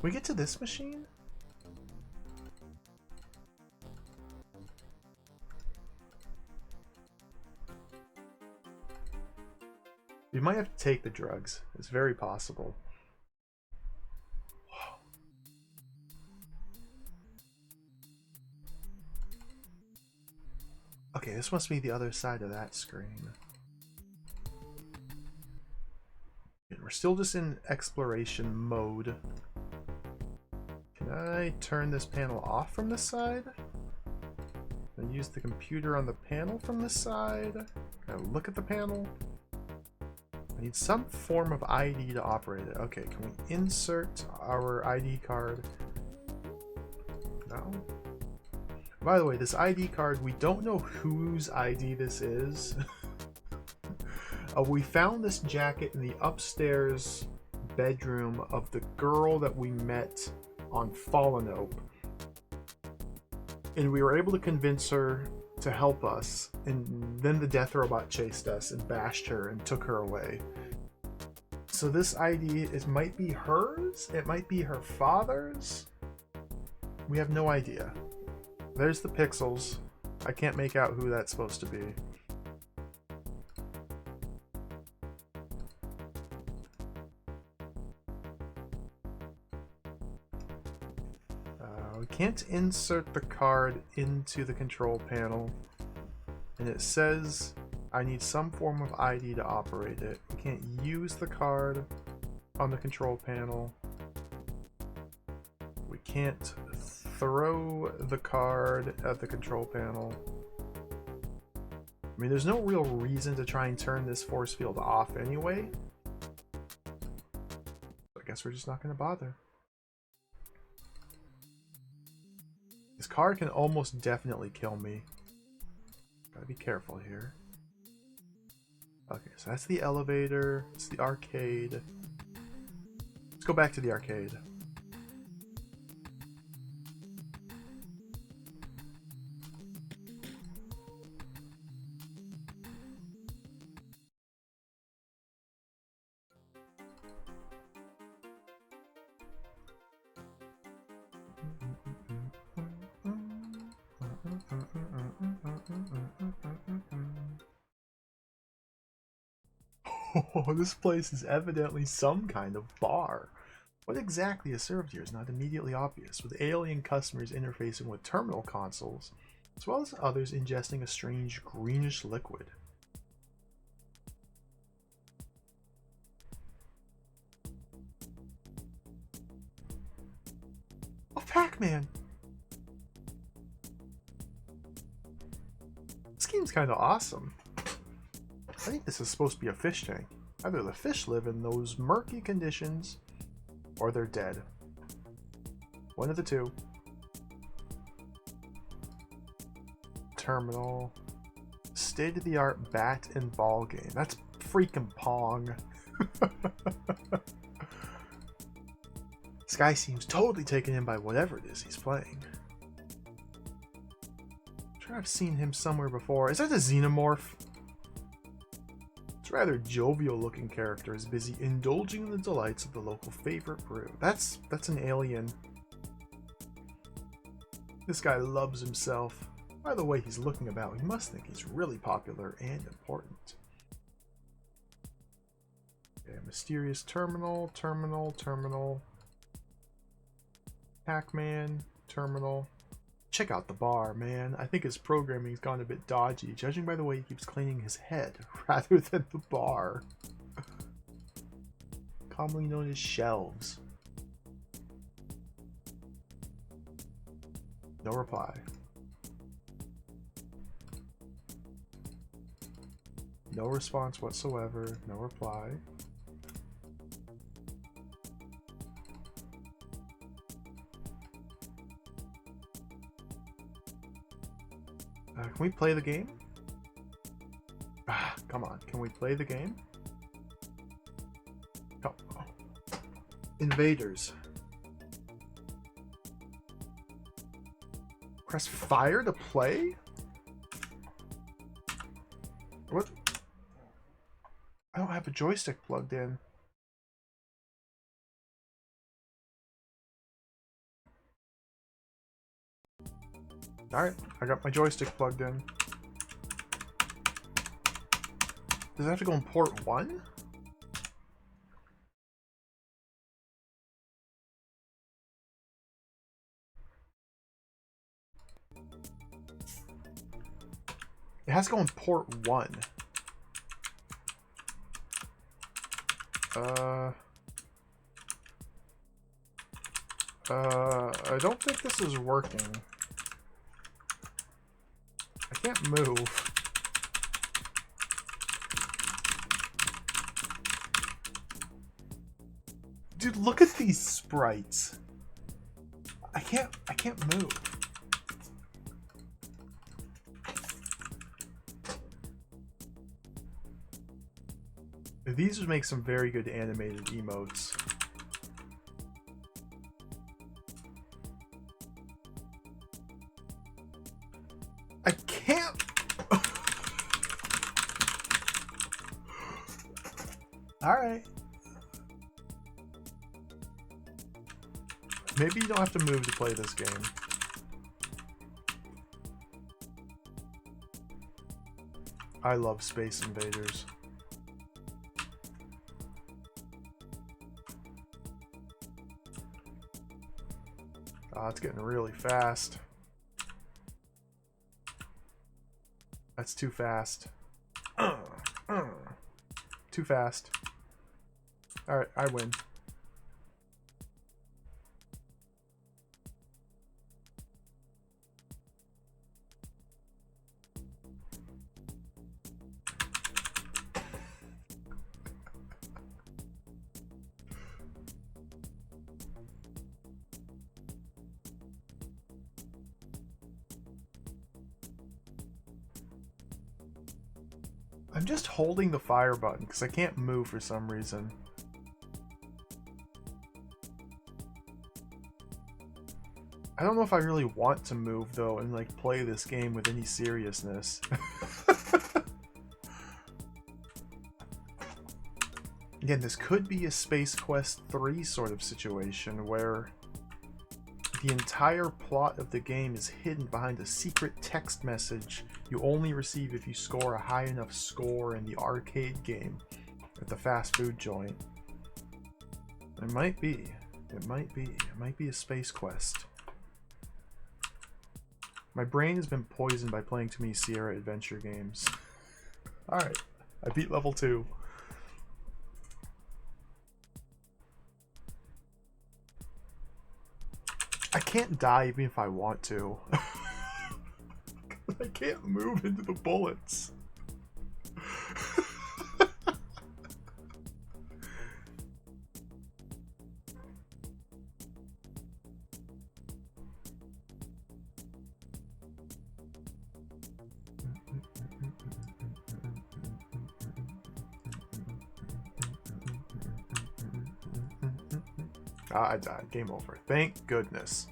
We get to this machine? We might have to take the drugs. It's very possible. Okay, this must be the other side of that screen. And we're still just in exploration mode. Can I turn this panel off from this side? Can I use the computer on the panel from this side? Can I look at the panel? I need some form of ID to operate it. Okay, can we insert our ID card? No. By the way, this ID card, we don't know whose ID this is. We found this jacket in the upstairs bedroom of the girl that we met on Fallen Oak. And we were able to convince her to help us, and then the death robot chased us and bashed her and took her away. So this ID, it might be hers, it might be her father's. We have no idea. There's the pixels. I can't make out who that's supposed to be. We can't insert the card into the control panel. And it says I need some form of ID to operate it. We can't use the card on the control panel. We can't throw the card at the control panel. I mean, there's no real reason to try and turn this force field off anyway. I guess we're just not going to bother. This card can almost definitely kill me. Gotta be careful here. Okay, so that's the elevator. It's the arcade. Let's go back to the arcade. Oh, this place is evidently some kind of bar. What exactly is served here is not immediately obvious, with alien customers interfacing with terminal consoles, as well as others ingesting a strange greenish liquid. Oh, Pac-Man! This game's kind of awesome. I think this is supposed to be a fish tank. Either the fish live in those murky conditions, or they're dead. One of the two. Terminal. State-of-the-art bat and ball game. That's freaking Pong. This guy seems totally taken in by whatever it is he's playing. I'm sure I've seen him somewhere before. Is that a xenomorph? This rather jovial looking character is busy indulging in the delights of the local favorite brew. That's an alien. This guy loves himself. By the way he's looking about, he must think he's really popular and important. Okay, mysterious terminal, terminal. Pac-Man, terminal. Check out the bar, man. I think his programming's gone a bit dodgy, judging by the way he keeps cleaning his head rather than the bar. Commonly known as shelves. No reply. No response whatsoever. No reply. Can we play the game? Ah, come on. Can we play the game? Oh. Invaders. Press fire to play? What? I don't have a joystick plugged in. Alright, I got my joystick plugged in. Does it have to go in port 1? It has to go on port 1. I don't think this is working. I can't move. Dude, look at these sprites. I can't move. These would make some very good animated emotes. I can't. All right. Maybe you don't have to move to play this game. I love Space Invaders. Oh, it's getting really fast. That's too fast. Too fast. Alright, I win. I'm just holding the fire button because I can't move for some reason. I don't know if I really want to move though and like play this game with any seriousness. Again, this could be a Space Quest 3 sort of situation where the entire plot of the game is hidden behind a secret text message you only receive if you score a high enough score in the arcade game at the fast food joint. It might be. It might be. It might be a Space Quest. My brain has been poisoned by playing too many Sierra adventure games. Alright. I beat level 2. I can't die even if I want to. I can't move into the bullets. Ah, I died. Game over. Thank goodness.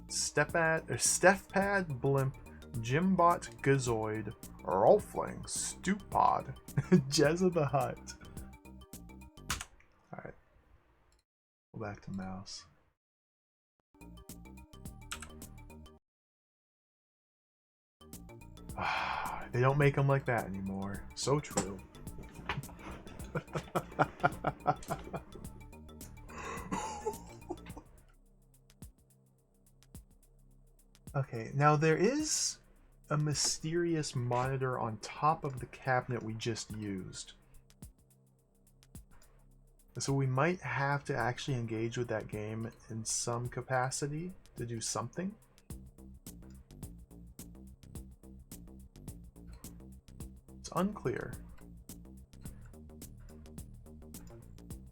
Stephpad, Blimp, Jimbot, Gazoid, Rolfling, Stupod, Jezza the Hutt. Alright. Go back to mouse. They don't make them like that anymore. So true. Okay, now there is a mysterious monitor on top of the cabinet we just used. So we might have to actually engage with that game in some capacity to do something. It's unclear.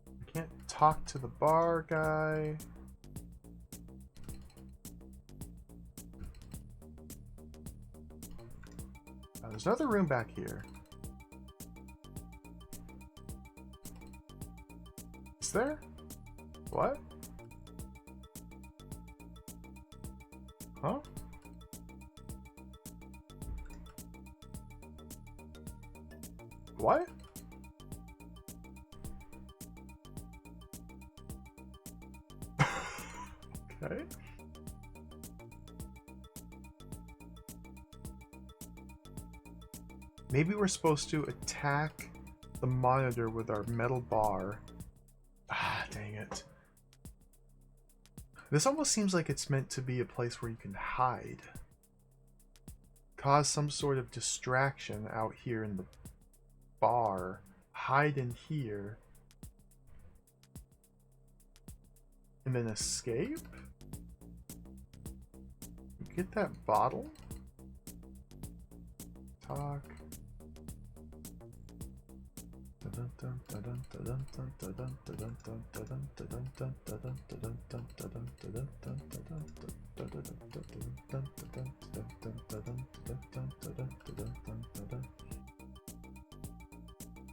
I can't talk to the bar guy. There's another room back here. Is there? What? Huh? What? Okay. Maybe we're supposed to attack the monitor with our metal bar. Ah, dang it. This almost seems like it's meant to be a place where you can hide. Cause some sort of distraction out here in the bar. Hide in here. And then escape? Get that bottle? Talk. I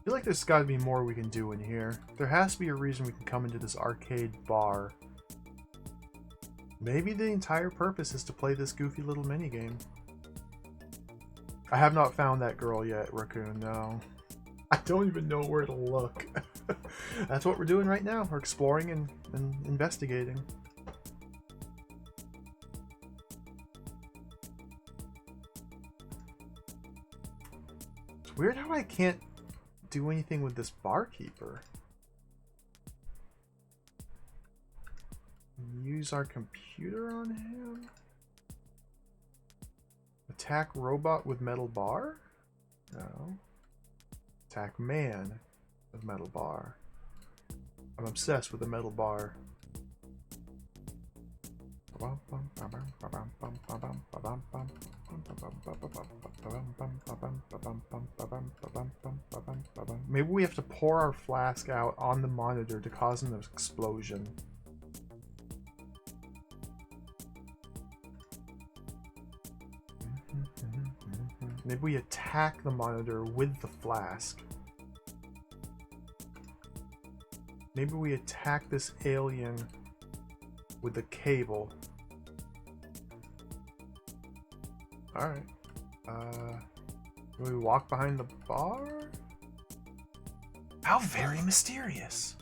feel like there's got to be more we can do in here. There has to be a reason we can come into this arcade bar. Maybe the entire purpose is to play this goofy little minigame. I have not found that girl yet, Raccoon, no. I don't even know where to look. That's what we're doing right now. We're exploring and investigating. It's weird how I can't do anything with this barkeeper. Use our computer on him? Attack robot with metal bar? No. Attack man with metal bar. I'm obsessed with the metal bar. Maybe we have to pour our flask out on the monitor to cause an explosion. Maybe we attack the monitor with the flask. Maybe we attack this alien with the cable. Alright. Do we walk behind the bar? How very mysterious.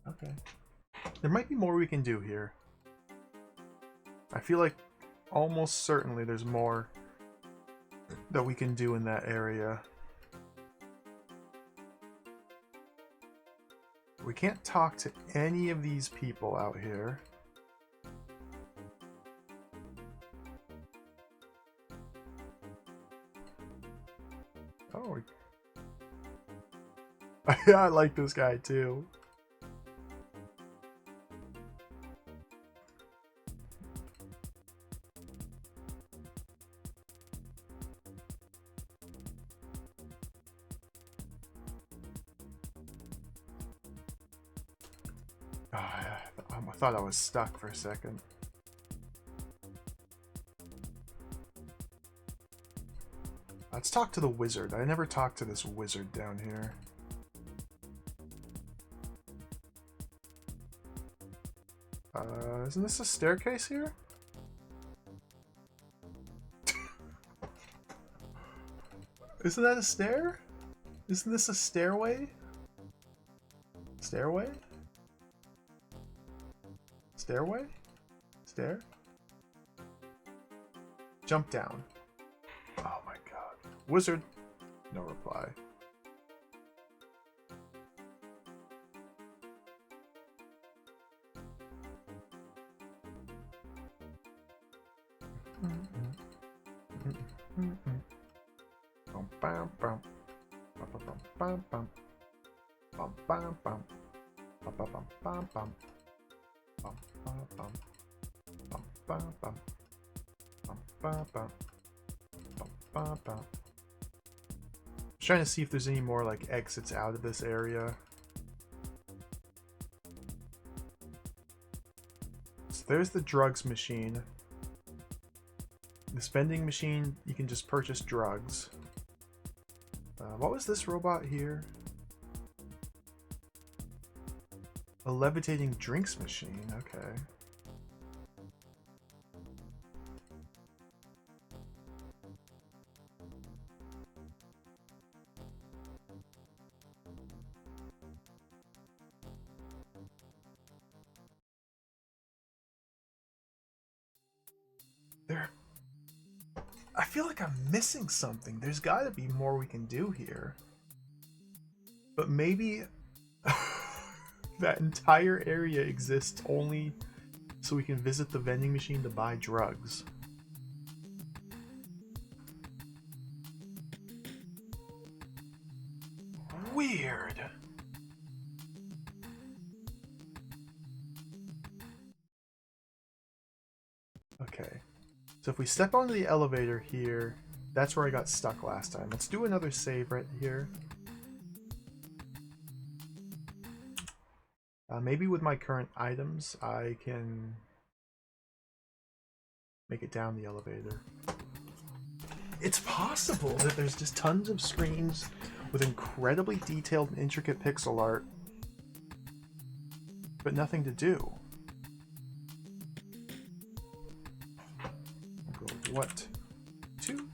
Okay. There might be more we can do here. I feel like almost certainly there's more that we can do in that area. We can't talk to any of these people out here. Oh. Yeah, I like this guy too. Oh, I thought I was stuck for a second. Let's talk to the wizard. I never talked to this wizard down here. Isn't this a staircase here? Isn't that a stair? Isn't this a stairway? Stairway? Stairway? Stair? Jump down. Oh my god. Wizard. No reply. Trying to see if there's any more like exits out of this area. So there's the drugs machine. The vending machine, you can just purchase drugs. What was this robot here? A levitating drinks machine, okay. I feel like I'm missing something. There's got to be more we can do here. But maybe that entire area exists only so we can visit the vending machine to buy drugs. Weird. Okay. So if we step onto the elevator here, that's where I got stuck last time. Let's do another save right here. Maybe with my current items, I can make it down the elevator. It's possible that there's just tons of screens with incredibly detailed and intricate pixel art, but nothing to do. I'll go, what? 2?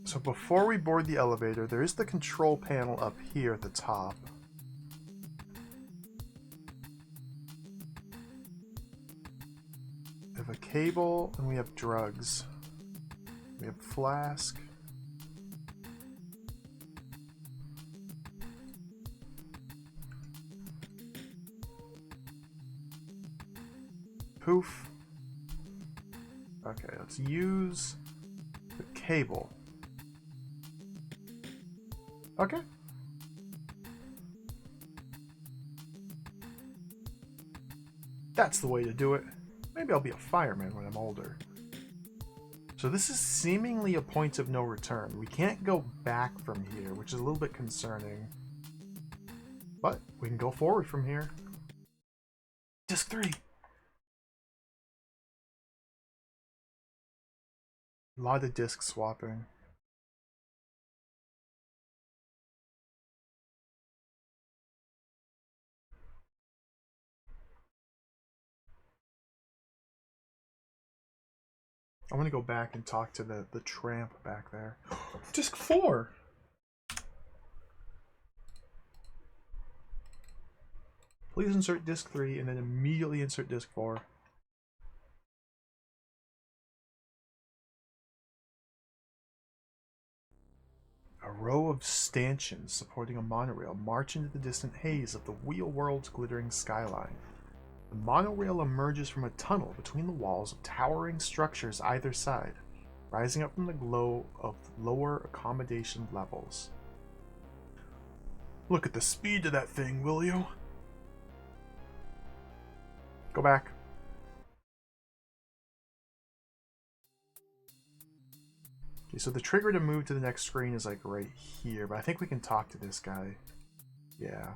So before we board the elevator, there is the control panel up here at the top. We have a cable, and we have drugs. We have flask. Poof. Okay, let's use the cable. Okay. That's the way to do it. Maybe I'll be a fireman when I'm older. So this is seemingly a point of no return. We can't go back from here, which is a little bit concerning. But we can go forward from here. Disc 3. A lot of disc swapping. I want to go back and talk to the tramp back there. Disc 4! Please insert disc 3 and then immediately insert disc 4. A row of stanchions supporting a monorail march into the distant haze of the wheel world's glittering skyline. The monorail emerges from a tunnel between the walls of towering structures either side, rising up from the glow of lower accommodation levels. Look at the speed of that thing, will you? Go back. Okay, so the trigger to move to the next screen is like right here, but I think we can talk to this guy. Yeah.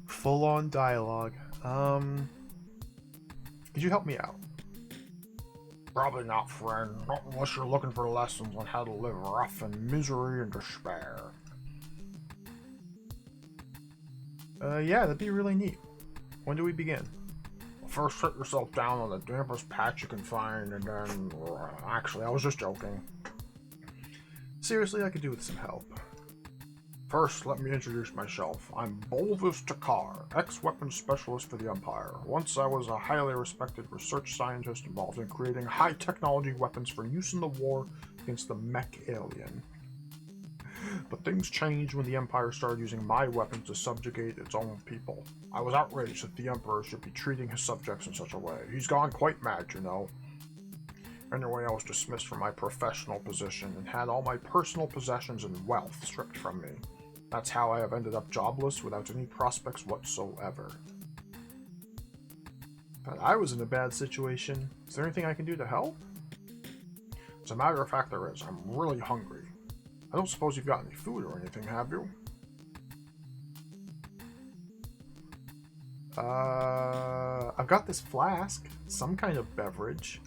Full-on dialogue. Could you help me out? Probably not, friend. Not unless you're looking for lessons on how to live rough in misery and despair. Yeah, that'd be really neat. When do we begin? First, sit yourself down on the dampest patch you can find, and then... Actually, I was just joking. Seriously, I could do with some help. First, let me introduce myself. I'm Bolvis Takar, ex-weapons specialist for the Empire. Once I was a highly respected research scientist involved in creating high-technology weapons for use in the war against the mech alien. But things changed when the Empire started using my weapons to subjugate its own people. I was outraged that the Emperor should be treating his subjects in such a way. He's gone quite mad, you know. Anyway, I was dismissed from my professional position and had all my personal possessions and wealth stripped from me. That's how I have ended up jobless without any prospects whatsoever. But I was in a bad situation. Is there anything I can do to help? As a matter of fact, there is. I'm really hungry. I don't suppose you've got any food or anything, have you? I've got this flask. Some kind of beverage.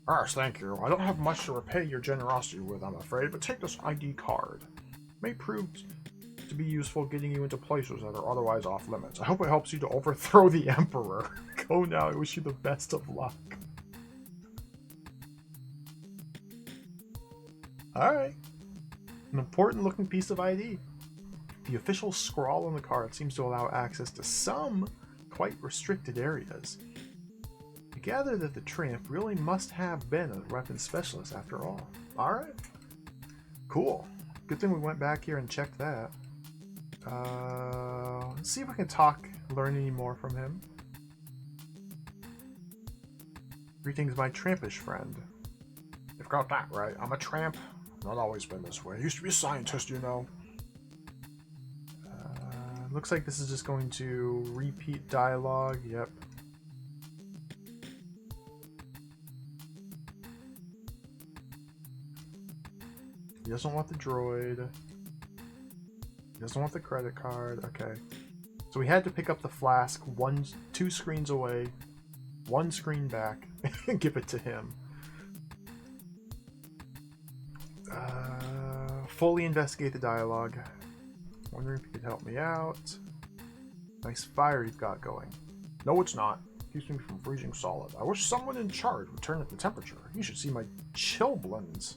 Yes, thank you. I don't have much to repay your generosity with, I'm afraid, but take this ID card. It may prove to be useful getting you into places that are otherwise off limits. I hope it helps you to overthrow the Emperor. Go now, I wish you the best of luck. Alright. An important looking piece of ID. The official scrawl on the card seems to allow access to some quite restricted areas. I gather that the tramp really must have been a weapons specialist after all. Alright. Cool. Good thing we went back here and checked that. Let's see if we can learn any more from him. Greetings, my trampish friend. You've got that right. I'm a tramp. Not always been this way. I used to be a scientist, you know. Looks like this is just going to repeat dialogue. Yep. He doesn't want the droid. He doesn't want the credit card. Okay. So we had to pick up the flask 2 screens away, 1 screen back, and give it to him. Fully investigate the dialogue. Wondering if you could help me out. Nice fire you've got going. No, it's not. Keeps me from freezing solid. I wish someone in charge would turn up the temperature. You should see my chilblains.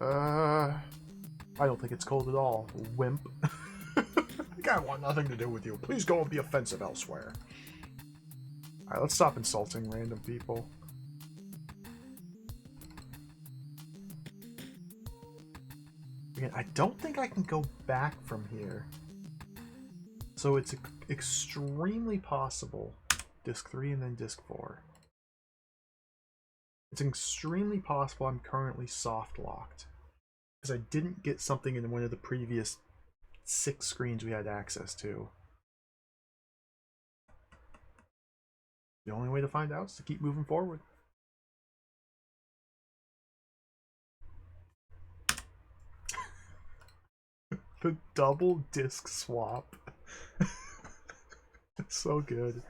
I don't think it's cold at all, wimp. I want nothing to do with you. Please go and be offensive elsewhere. Alright, let's stop insulting random people. Again, I don't think I can go back from here. So it's extremely possible. Disc 3 and then Disc 4. It's extremely possible I'm currently soft locked. Because I didn't get something in one of the previous 6 screens we had access to. The only way to find out is to keep moving forward. The double disc swap. It's so good.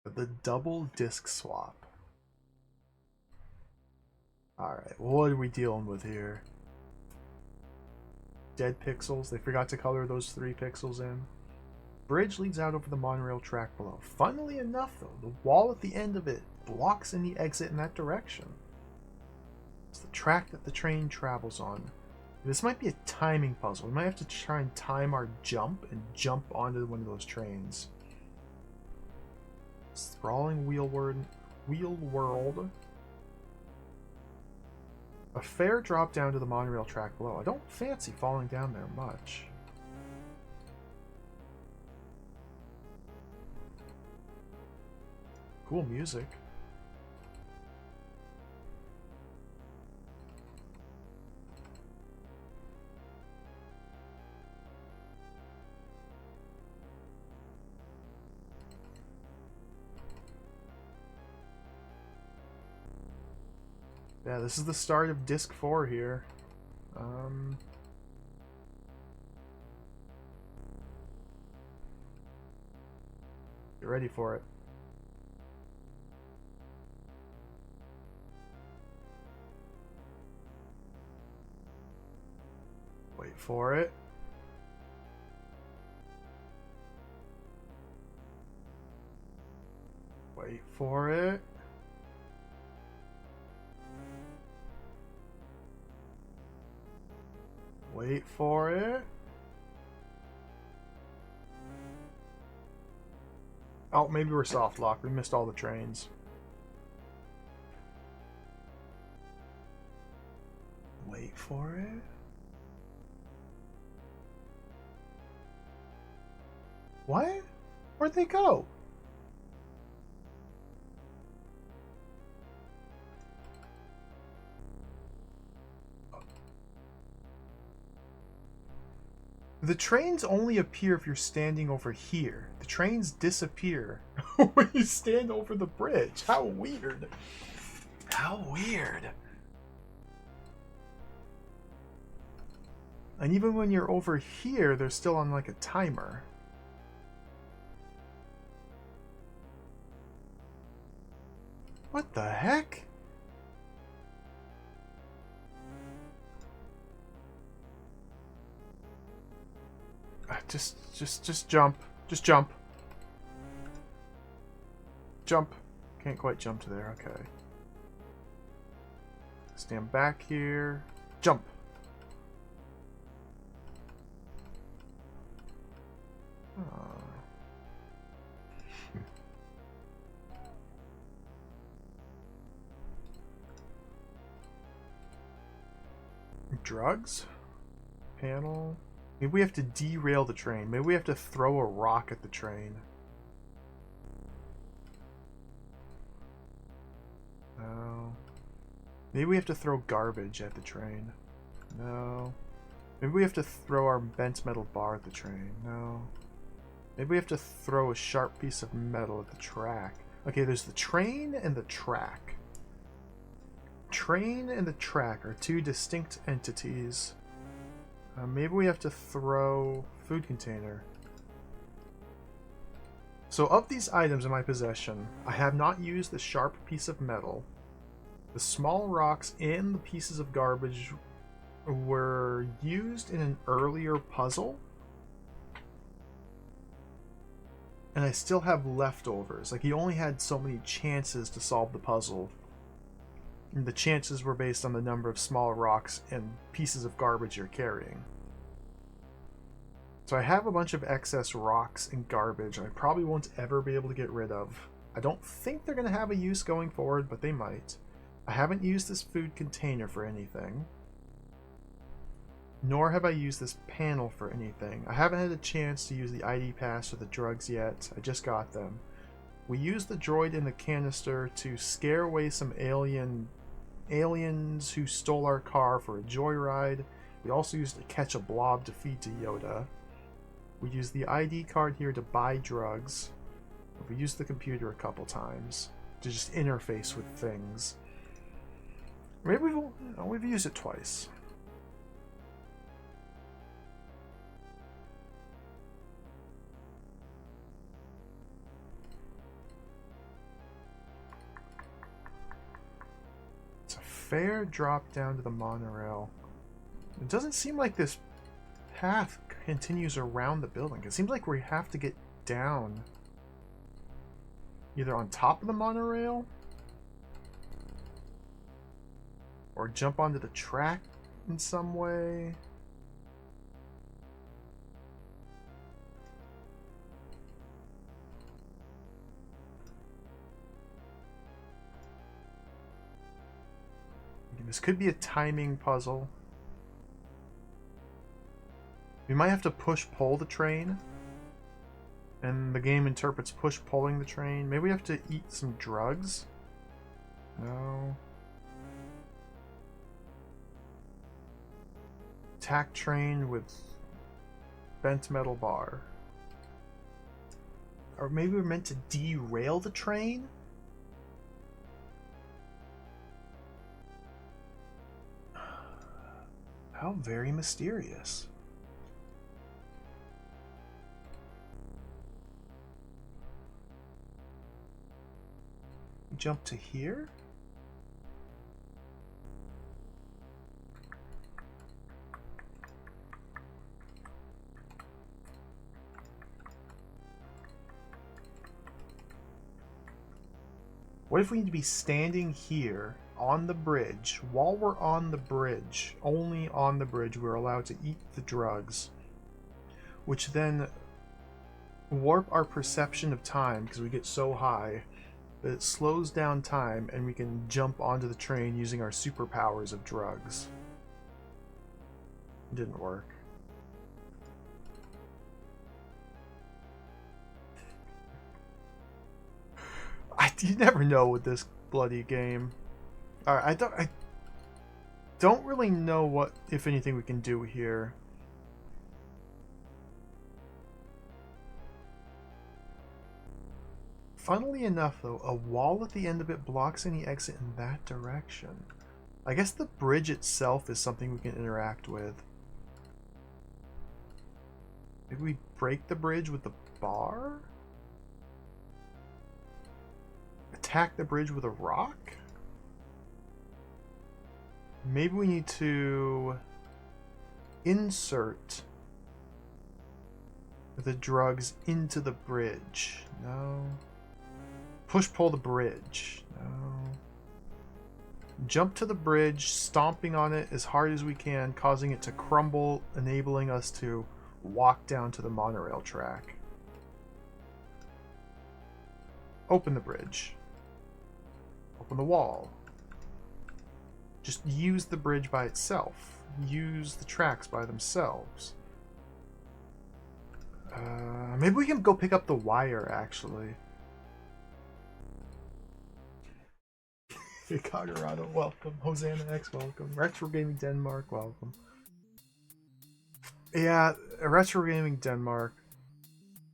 The double disc swap. Alright, what are we dealing with here? Dead pixels. They forgot to color those 3 pixels in. Bridge leads out over the monorail track below. Funnily enough, though, the wall at the end of it blocks any exit in that direction. It's the track that the train travels on. This might be a timing puzzle. We might have to try and time our jump and jump onto one of those trains. Sprawling wheel world. A fair drop down to the monorail track below. I don't fancy falling down there much. Cool music. Yeah, this is the start of Disc 4 here. Get ready for it. Wait for it. Wait for it. Wait for it. Oh, maybe we're soft locked. We missed all the trains. Wait for it. What? Where'd they go? The trains only appear if you're standing over here. The trains disappear when you stand over the bridge. How weird. How weird. And even when you're over here, they're still on like a timer. What the heck? Just jump. Just jump. Jump. Can't quite jump to there, okay. Stand back here. Jump. Drugs? Panel? Maybe we have to derail the train. Maybe we have to throw a rock at the train. No. Maybe we have to throw garbage at the train. No. Maybe we have to throw our bent metal bar at the train. No. Maybe we have to throw a sharp piece of metal at the track. Okay, there's the train and the track. Train and the track are two distinct entities. Maybe we have to throw food container. So of these items in my possession, I have not used the sharp piece of metal. The small rocks and the pieces of garbage were used in an earlier puzzle. And I still have leftovers. Like, you only had so many chances to solve the puzzle. And the chances were based on the number of small rocks and pieces of garbage you're carrying. So I have a bunch of excess rocks and garbage I probably won't ever be able to get rid of. I don't think they're going to have a use going forward, but they might. I haven't used this food container for anything. Nor have I used this panel for anything. I haven't had a chance to use the ID pass or the drugs yet. I just got them. We used the droid in the canister to scare away some aliens who stole our car for a joyride. We also used to catch a blob to feed to Yoda. We used the ID card here to buy drugs. We used the computer a couple times to just interface with things. Maybe we've used it twice. It's a fair drop down to the monorail. It doesn't seem like this path continues around the building. It seems like we have to get down either on top of the monorail or jump onto the track in some way. This could be a timing puzzle. We might have to push-pull the train, and the game interprets push-pulling the train. Maybe we have to eat some drugs? No. Attack train with bent metal bar. Or maybe we're meant to derail the train? How very mysterious. Jump to here? What if we need to be standing here on the bridge? While we're on the bridge, only on the bridge, we're allowed to eat the drugs, which then warp our perception of time because we get so high that it slows down time and we can jump onto the train using our superpowers of drugs. It didn't work. You never know with this bloody game. Alright, I don't really know what, if anything, we can do here. Funnily enough, though, a wall at the end of it blocks any exit in that direction. I guess the bridge itself is something we can interact with. Maybe we break the bridge with the bar? Attack the bridge with a rock? Maybe we need to insert the drugs into the bridge. No. Push-pull the bridge. No. jump to the bridge, stomping on it as hard as we can, causing it to crumble, enabling us to walk down to the monorail track. Open the bridge. Open the wall. Just use the bridge by itself. Use the tracks by themselves. Maybe we can go pick up the wire, actually. Kagarado, welcome. Hosanna X, welcome. Retro Gaming Denmark, welcome. Yeah, Retro Gaming Denmark.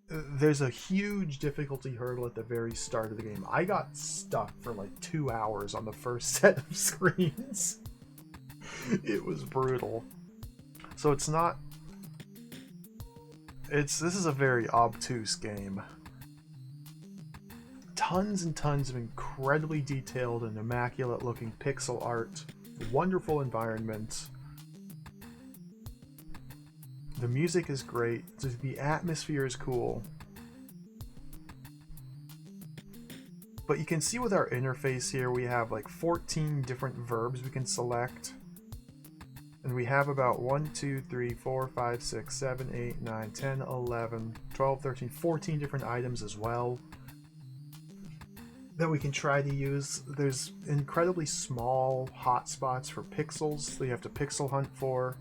There's a huge difficulty hurdle at the very start of the game. I got stuck for like 2 hours on the first set of screens. It was brutal. So it's not... This is a very obtuse game. Tons and tons of incredibly detailed and immaculate looking pixel art. Wonderful environment. The music is great. The atmosphere is cool. But you can see with our interface here, we have like 14 different verbs we can select. And we have about 1, 2, 3, 4, 5, 6, 7, 8, 9, 10, 11, 12, 13, 14 different items as well that we can try to use. There's incredibly small hotspots for pixels that you have to pixel hunt for,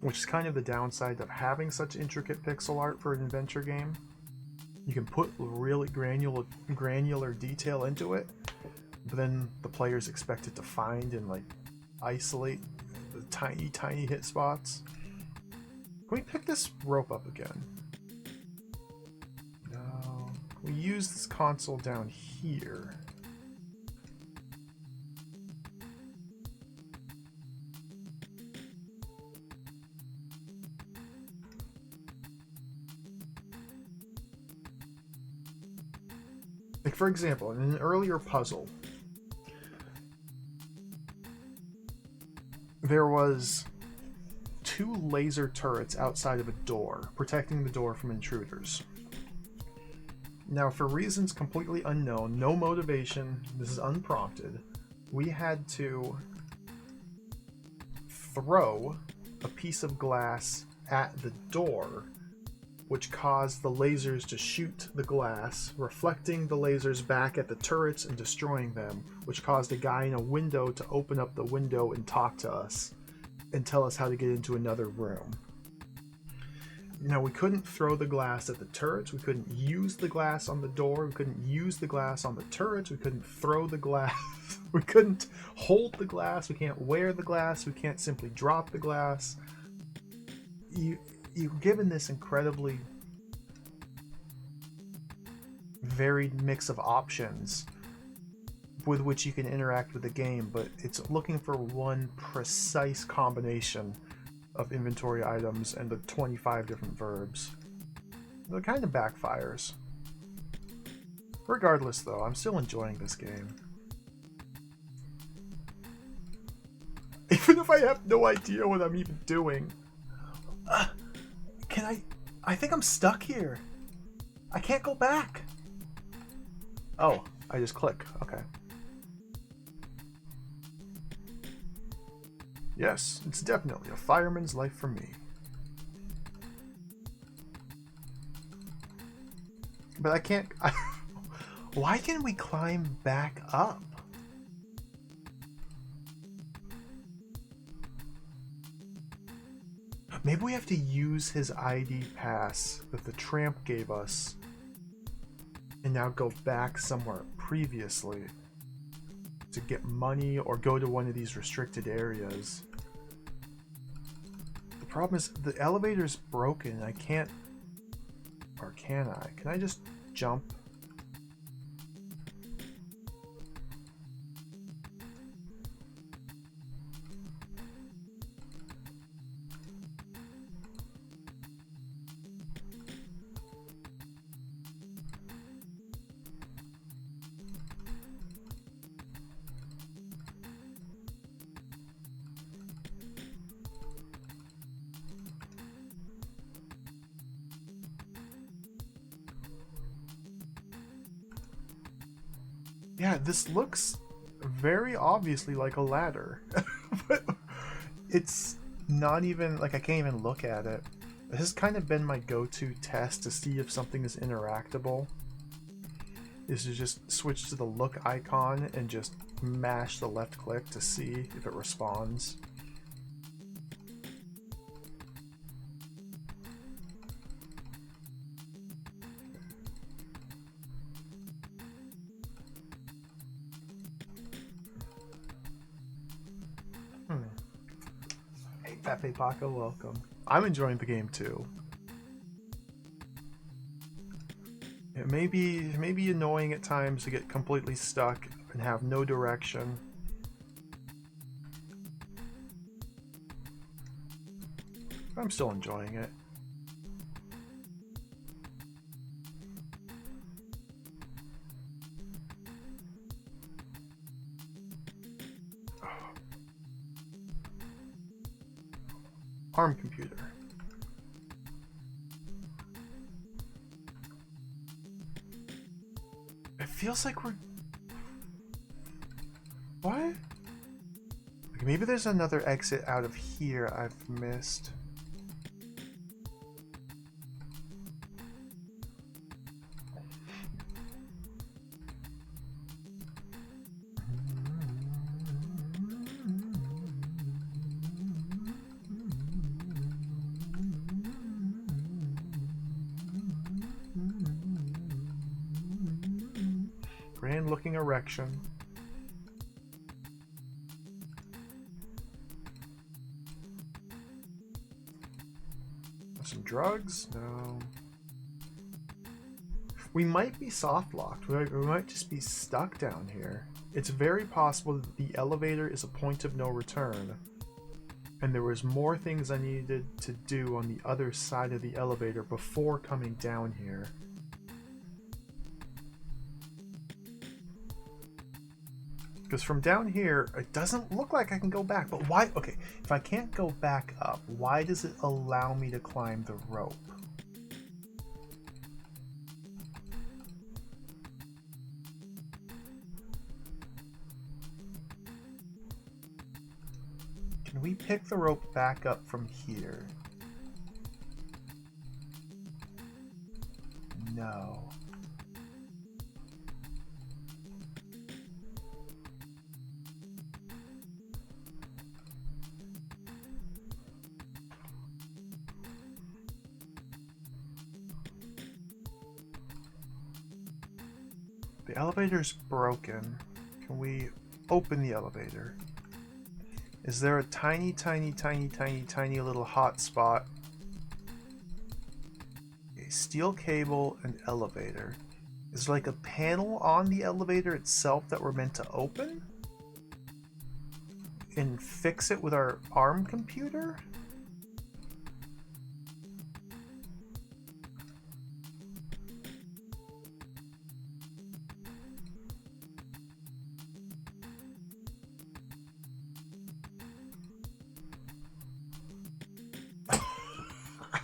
which is kind of the downside of having such intricate pixel art for an adventure game. You can put really granular detail into it, but then the players expect it to find and like isolate the tiny hit spots. Can we pick this rope up again? No. We use this console down here. Like, for example, in an earlier puzzle, there was 2 laser turrets outside of a door, protecting the door from intruders. Now, for reasons completely unknown, no motivation, this is unprompted, we had to throw a piece of glass at the door, which caused the lasers to shoot the glass, reflecting the lasers back at the turrets and destroying them, which caused a guy in a window to open up the window and talk to us and tell us how to get into another room. Now, we couldn't throw the glass at the turrets, we couldn't use the glass on the door, we couldn't use the glass on the turrets, we couldn't throw the glass, we couldn't hold the glass, we can't wear the glass, we can't simply drop the glass. You're given this incredibly varied mix of options with which you can interact with the game, but it's looking for one precise combination of inventory items and the 25 different verbs. It kind of backfires. Regardless, though, I'm still enjoying this game. Even if I have no idea what I'm even doing. I think I'm stuck here. I can't go back. Oh, I just click. Okay. Yes, it's definitely a fireman's life for me. But I can't... Why can't we climb back up? Maybe we have to use his ID pass that the tramp gave us and now go back somewhere previously to get money or go to one of these restricted areas. The problem is the elevator's broken. I can't... Or can I? Can I just jump? Yeah, this looks very obviously like a ladder. But it's not even, like, I can't even look at it. This has kind of been my go-to test to see if something is interactable. Is to just switch to the look icon and just mash the left click to see if it responds. Hey, Pepe Paco, welcome. I'm enjoying the game too. It may be annoying at times to get completely stuck and have no direction. I'm still enjoying it. ARM computer. It feels like we're... What? Like maybe there's another exit out of here I've missed. Grand looking erection. Some drugs? No. We might be soft locked. We might just be stuck down here. It's very possible that the elevator is a point of no return. And there was more things I needed to do on the other side of the elevator before coming down here. Because from down here, it doesn't look like I can go back. But why? Okay, if I can't go back up, why does it allow me to climb the rope? Can we pick the rope back up from here? No. The elevator's broken. Can we open the elevator? Is there a tiny little hot spot? A steel cable and elevator. Is there like a panel on the elevator itself that we're meant to open? And fix it with our ARM computer?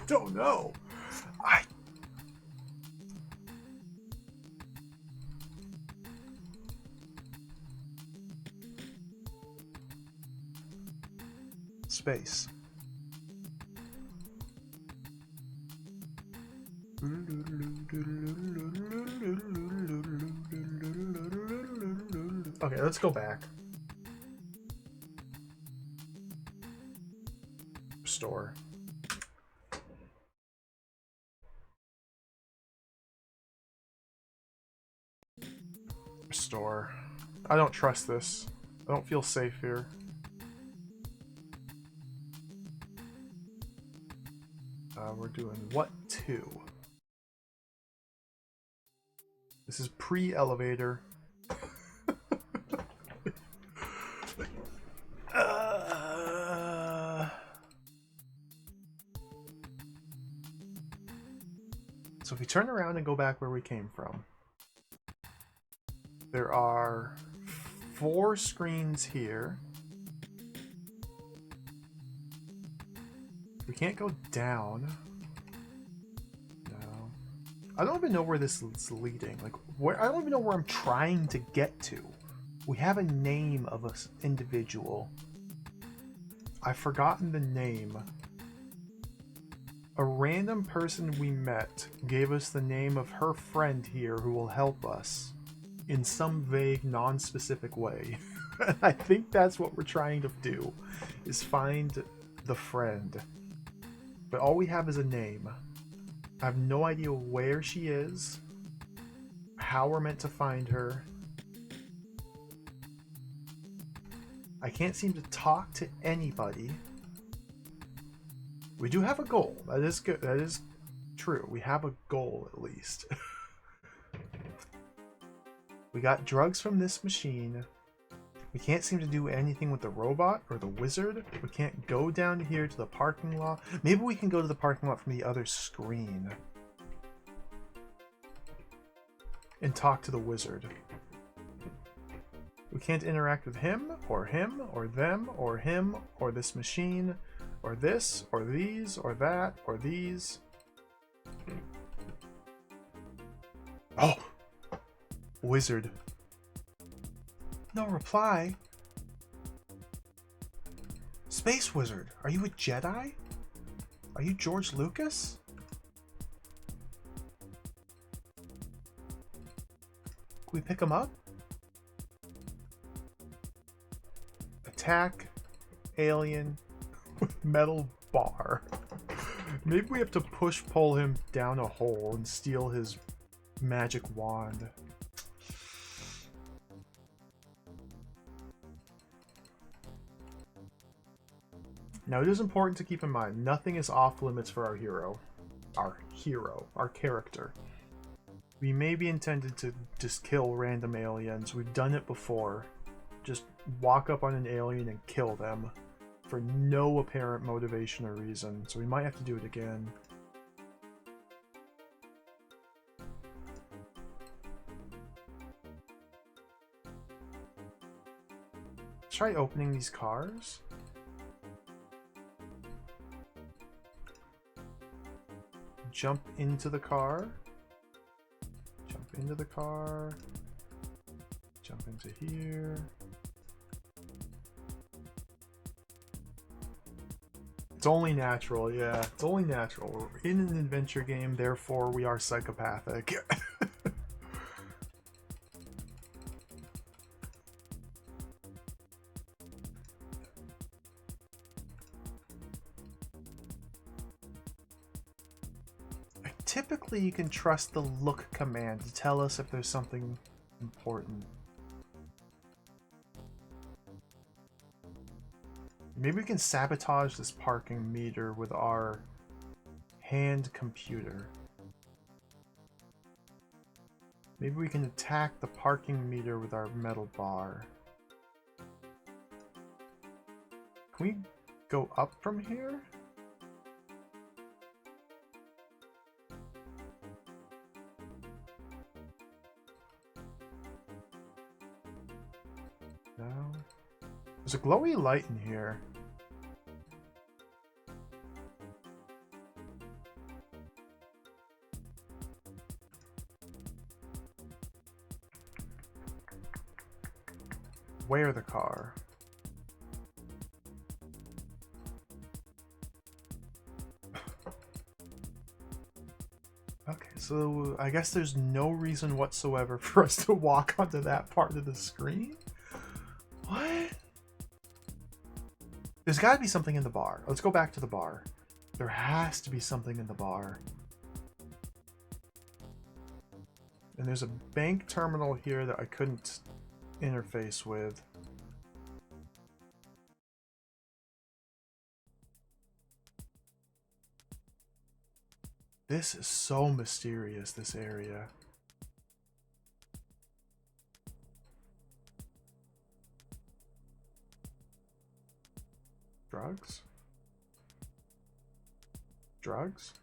Don't know. Space. Okay, let's go back. Restore. Restore. I don't trust this. I don't feel safe here. We're doing what to? This is pre-elevator. So if we turn around and go back where we came from, there are 4 screens here. We can't go down. No. I don't even know where this is leading. Like, where? I don't even know where I'm trying to get to. We have a name of an individual. I've forgotten the name. A random person we met gave us the name of her friend here who will help us in some vague, non-specific way. I think that's what we're trying to do, is find the friend. But all we have is a name. I have no idea where she is, how we're meant to find her. I can't seem to talk to anybody. We do have a goal. That is good. That is true. We have a goal, at least. We got drugs from this machine. We can't seem to do anything with the robot or the wizard. We can't go down here to the parking lot. Maybe we can go to the parking lot from the other screen and talk to the wizard. We can't interact with him or them or him or this machine or this or these or that or these. Oh! Wizard. No reply. Space Wizard, are you a Jedi? Are you George Lucas? Can we pick him up? Attack alien with metal bar. Maybe we have to pull him down a hole and steal his magic wand. Now, it is important to keep in mind, nothing is off limits for our hero. Our character. We may be intended to just kill random aliens. We've done it before. Just walk up on an alien and kill them for no apparent motivation or reason. So we might have to do it again. Let's try opening these cars. Jump into the car. Jump into the car. Jump into here. It's only natural, yeah. It's only natural. We're in an adventure game, therefore we are psychopathic. Typically, you can trust the look command to tell us if there's something important. Maybe we can sabotage this parking meter with our hand computer. Maybe we can attack the parking meter with our metal bar. Can we go up from here? No. There's a glowy light in here. Where the car? Okay, so I guess there's no reason whatsoever for us to walk onto that part of the screen? What? There's got to be something in the bar. Let's go back to the bar. There has to be something in the bar. And there's a bank terminal here that I couldn't interface with. This is so mysterious, this area. Drugs? Drugs?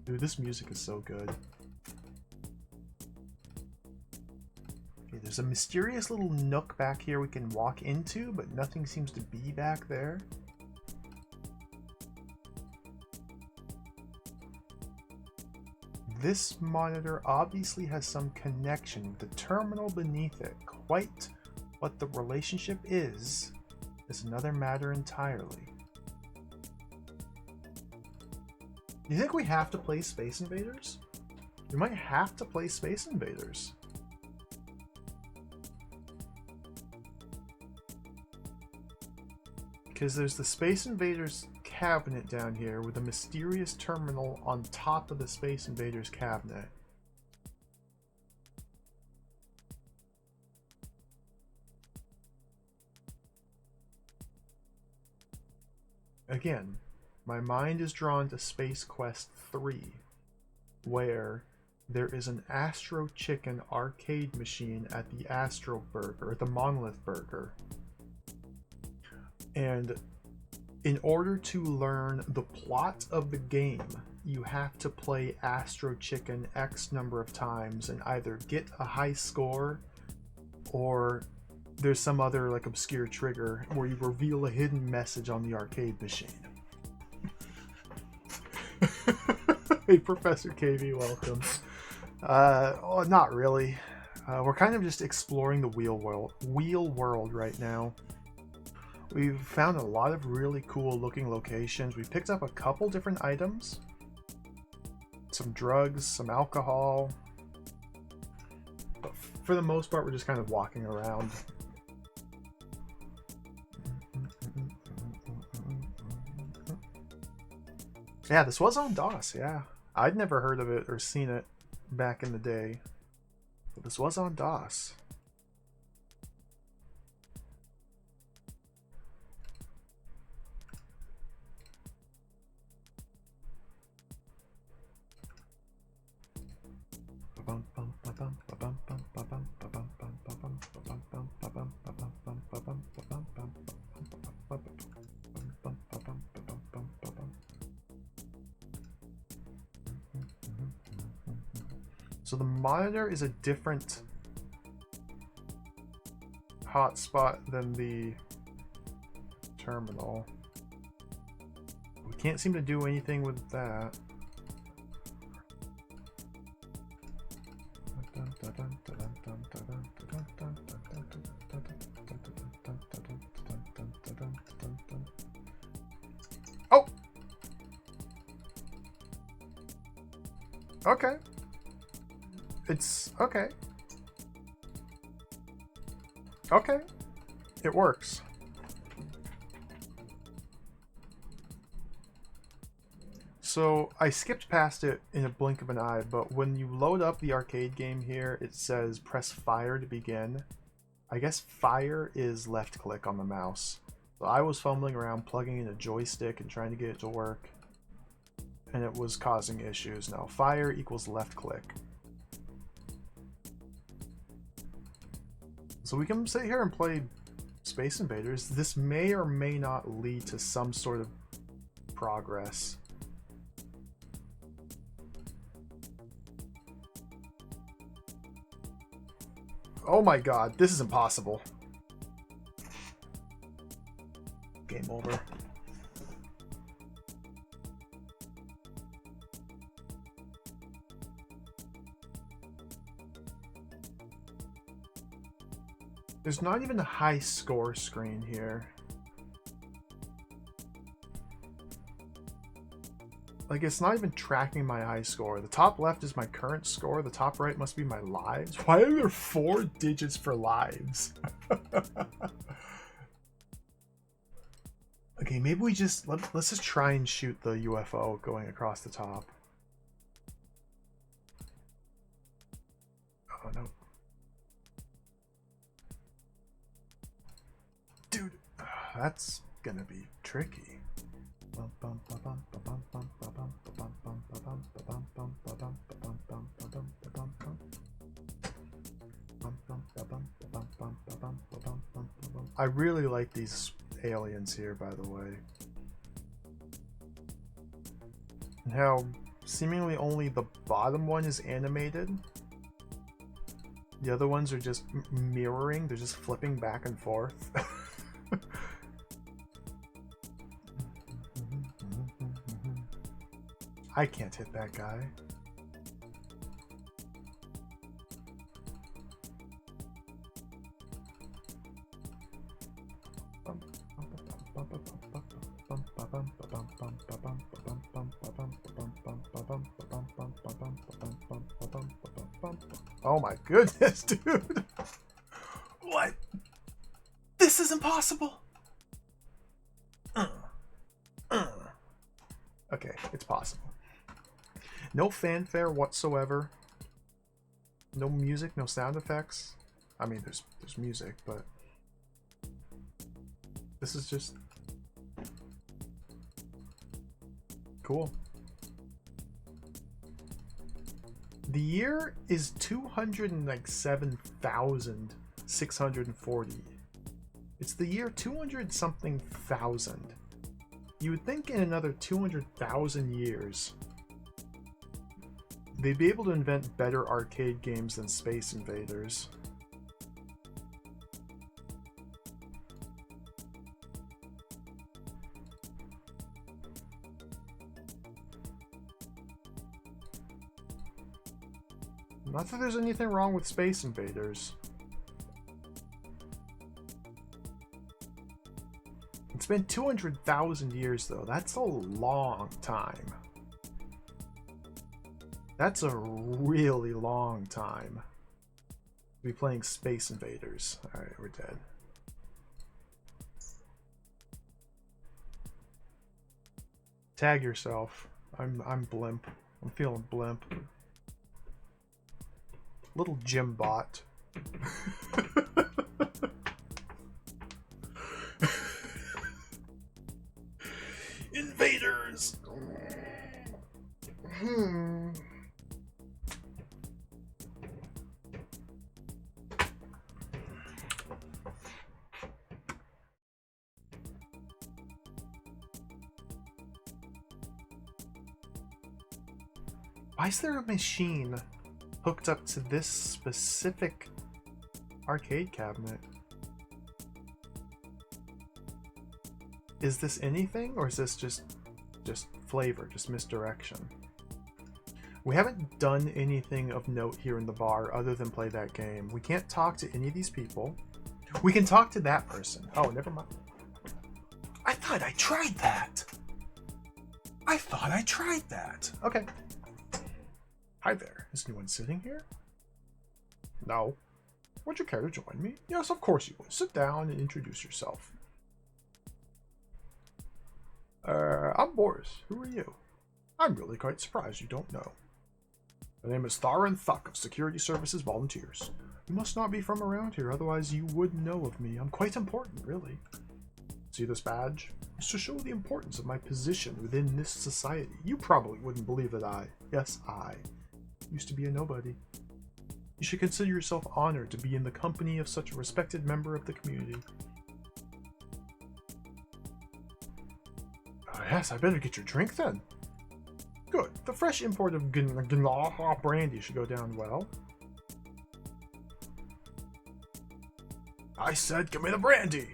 Dude, this music is so good. Okay, there's a mysterious little nook back here we can walk into, but nothing seems to be back there. this monitor obviously has some connection with the terminal beneath it. Quite what the relationship is another matter entirely. You think we have to play Space Invaders? We might have to play Space Invaders. Because there's the Space Invaders cabinet down here with a mysterious terminal on top of the Space Invaders cabinet. Again, my mind is drawn to Space Quest 3, where there is an Astro Chicken arcade machine at the Astro Burger, at the Monolith Burger. And in order to learn the plot of the game, you have to play Astro Chicken X number of times and either get a high score, or there's some other like obscure trigger where you reveal a hidden message on the arcade machine. Hey, Professor KV, welcome. Oh, not really. We're kind of just exploring the wheel world right now. We've found a lot of really cool looking locations. We picked up a couple different items. Some drugs, some alcohol. But for the most part, we're just kind of walking around. Yeah, this was on DOS, yeah. I'd never heard of it or seen it back in the day. But this was on DOS. So the monitor is a different hotspot than the terminal. We can't seem to do anything with that. Oh! Okay. It's okay. Okay. It works. So I skipped past it in a blink of an eye, but when you load up the arcade game here, it says press fire to begin. I guess fire is left click on the mouse. So I was fumbling around plugging in a joystick and trying to get it to work, and it was causing issues. Now fire equals left click. So we can sit here and play Space Invaders. This may or may not lead to some sort of progress. Oh my god, this is impossible. Game over. There's not even a high score screen here. Like, it's not even tracking my high score. The top left is my current score. The top right must be my lives. Why are there 4 digits for lives? Okay, maybe we just... Let's just try and shoot the UFO going across the top. Oh, no. Dude, that's gonna be tricky. I really like these aliens here, by the way. And how seemingly only the bottom one is animated. The other ones are just mirroring, they're just flipping back and forth. I can't hit that guy. Oh my goodness, dude. What? This is impossible. Okay, it's possible. No fanfare whatsoever. No music, no sound effects. I mean, there's music, but this is just cool. The year is 207,640. It's the year 200 something thousand. You would think in another 200,000 years they'd be able to invent better arcade games than Space Invaders. Not that there's anything wrong with Space Invaders. It's been 200,000 years though. That's a long time. That's a really long time to be playing Space Invaders. Alright, we're dead. Tag yourself. I'm blimp. I'm feeling blimp. Little gym bot. Invaders! Why is there a machine hooked up to this specific arcade cabinet? Is this anything, or is this just flavor, just misdirection? We haven't done anything of note here in the bar other than play that game. We can't talk to any of these people. We can talk to that person. Oh, never mind. I thought I tried that. Okay. Hi there. Is anyone sitting here? No. Would you care to join me? Yes, of course you would. Sit down and introduce yourself. I'm Boris. Who are you? I'm really quite surprised you don't know. My name is Tharan Thuck of Security Services Volunteers. You must not be from around here, otherwise you would know of me. I'm quite important, really. See this badge? It's to show the importance of my position within this society. You probably wouldn't believe that I used to be a nobody. You should consider yourself honored to be in the company of such a respected member of the community. Yes, I better get your drink then. Good. The fresh import of Gnaha brandy should go down well. I said, give me the brandy!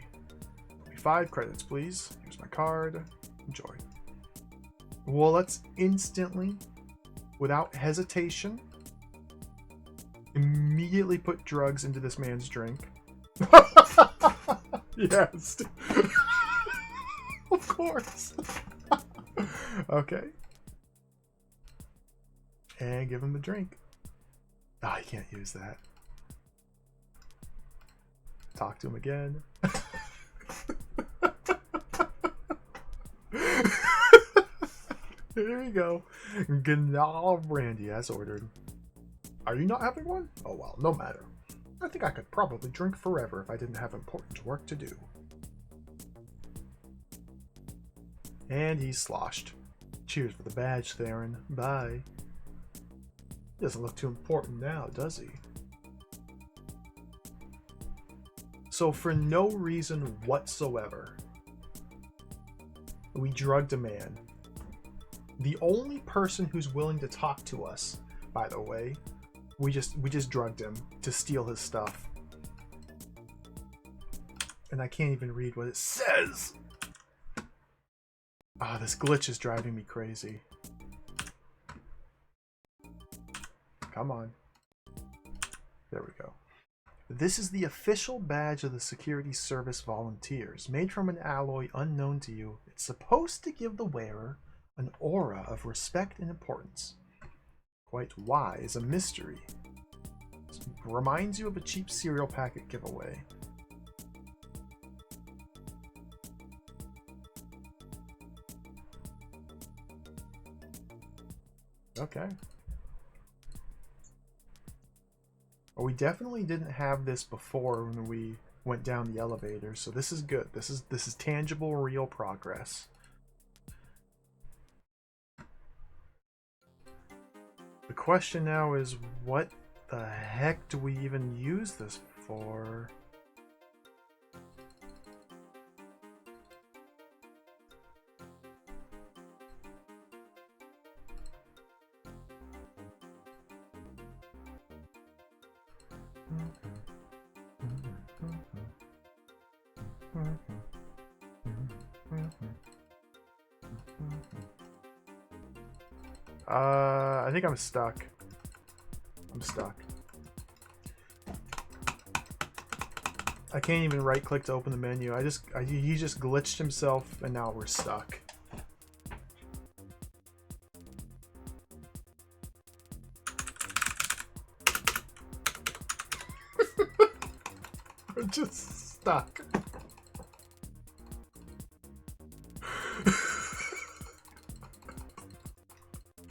5 credits, please. Here's my card. Enjoy. Well, let's instantly, without hesitation, immediately put drugs into this man's drink. Yes. Of course. Okay. And give him the drink. Oh, you can't use that. Talk to him again. Here we go. Gnaha brandy as ordered. Are you not having one? Oh well, no matter. I think I could probably drink forever if I didn't have important work to do. And he's sloshed. Cheers for the badge, Theron. Bye. He doesn't look too important now, does he? So for no reason whatsoever, we drugged a man. The only person who's willing to talk to us, by the way, we just drugged him to steal his stuff. And I can't even read what it says. Ah, this glitch is driving me crazy. Come on. There we go. This is the official badge of the Security Service Volunteers. Made from an alloy unknown to you, it's supposed to give the wearer an aura of respect and importance. Quite why is a mystery. It reminds you of a cheap cereal packet giveaway. Okay. Well, we definitely didn't have this before when we went down the elevator, so this is good. This is tangible, real progress. The question now is, what the heck do we even use this for? I think I'm stuck. I'm stuck. I can't even right click to open the menu. He just glitched himself and now we're stuck. We're just stuck.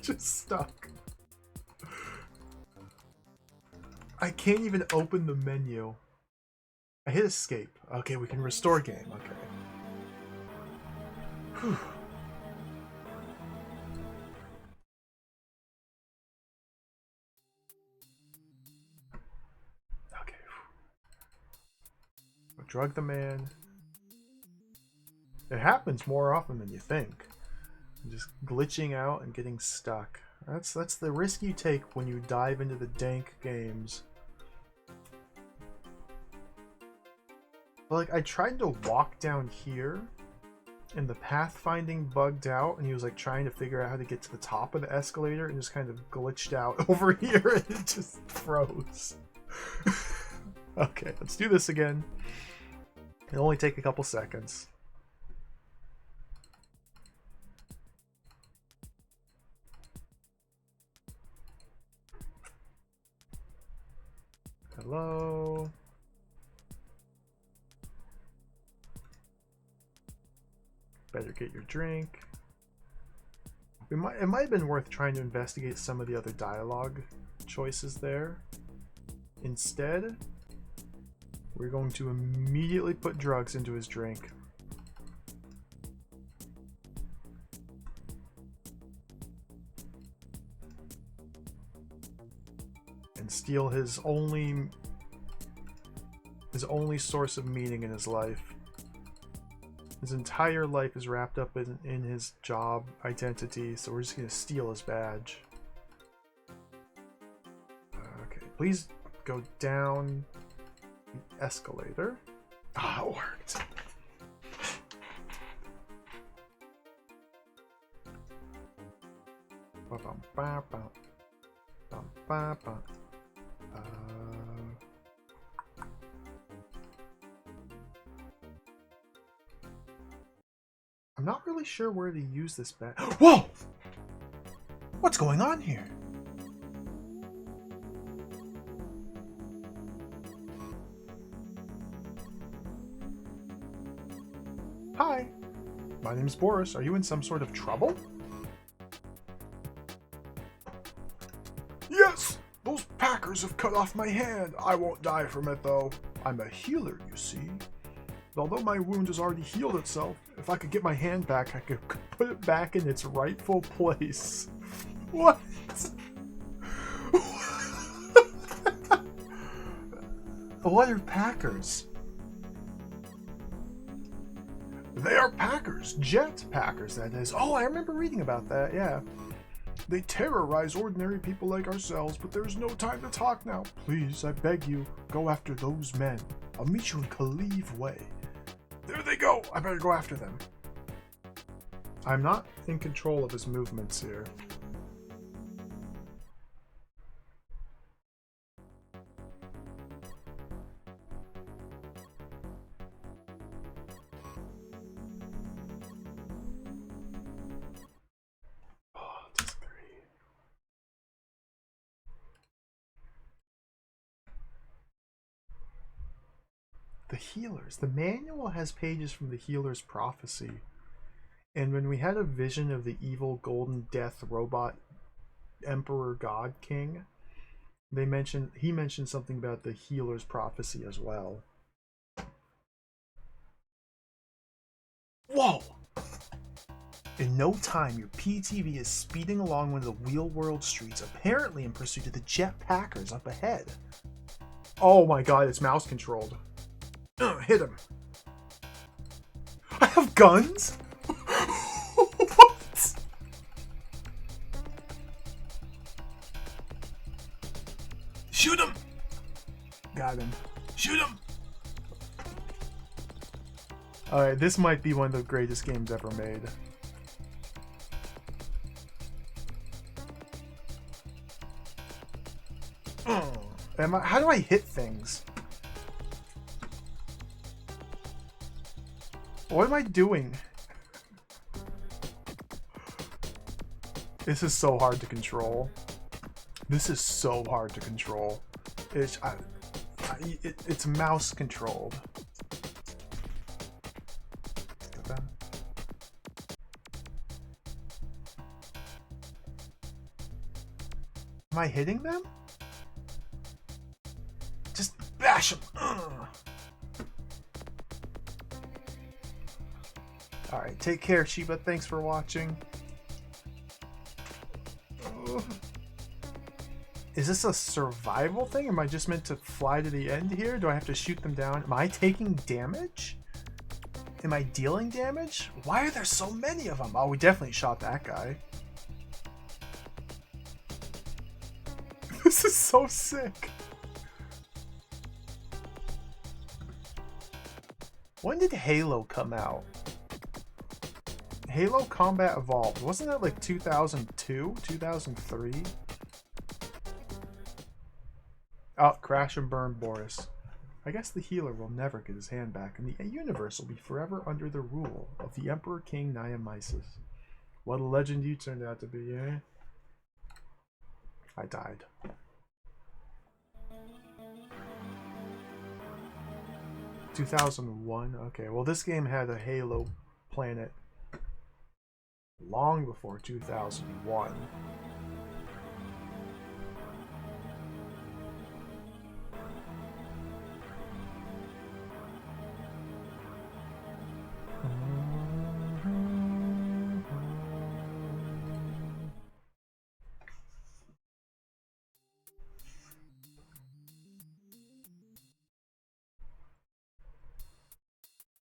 Just stuck. I can't even open the menu. I hit escape. Okay, we can restore game. Okay. Whew. Okay. We'll drug the man. It happens more often than you think. Just glitching out and getting stuck. That's the risk you take when you dive into the dank games. But like, I tried to walk down here and the pathfinding bugged out and he was like trying to figure out how to get to the top of the escalator and just kind of glitched out over here and it just froze. Okay, let's do this again. It'll only take a couple seconds. Hello. Better get your drink. It might have been worth trying to investigate some of the other dialogue choices there. Instead, we're going to immediately put drugs into his drink. And steal his only source of meaning in his life. His entire life is wrapped up in his job identity, so we're just gonna steal his badge. Okay, please go down the escalator. Ah, it worked. I'm not really sure where to use this badge. Whoa! What's going on here? Hi, my name's Boris. Are you in some sort of trouble? Yes! Those packers have cut off my hand. I won't die from it, though. I'm a healer, you see. Although my wound has already healed itself, if I could get my hand back, I could put it back in its rightful place. What? What are packers? They are packers. Jet packers, that is. Oh, I remember reading about that, yeah. They terrorize ordinary people like ourselves, but there's no time to talk now. Please, I beg you, go after those men. I'll meet you in Kaliv Way. There they go! I better go after them. I'm not in control of his movements here. The healers. The manual has pages from the healer's prophecy. And when we had a vision of the evil golden death robot emperor god king, he mentioned something about the healer's prophecy as well. Whoa! In no time, your PTV is speeding along one of the wheel world streets, apparently in pursuit of the jet packers up ahead. Oh my god, it's mouse controlled. Hit him. I have guns? What? Shoot him! Got him. Shoot him! Alright, this might be one of the greatest games ever made. How do I hit things? What am I doing? This is so hard to control. This is so hard to control. It's mouse controlled. Am I hitting them? Just bash them. Alright, take care, Sheba. Thanks for watching. Is this a survival thing? Am I just meant to fly to the end here? Do I have to shoot them down? Am I taking damage? Am I dealing damage? Why are there so many of them? Oh, we definitely shot that guy. This is so sick. When did Halo come out? Halo Combat Evolved. Wasn't that like 2002? 2003? Oh, crash and burn, Boris. I guess the healer will never get his hand back, and the universe will be forever under the rule of the Emperor King Niamisis. What a legend you turned out to be, eh? I died. (2001). Okay, well this game had a Halo planet long before 2001.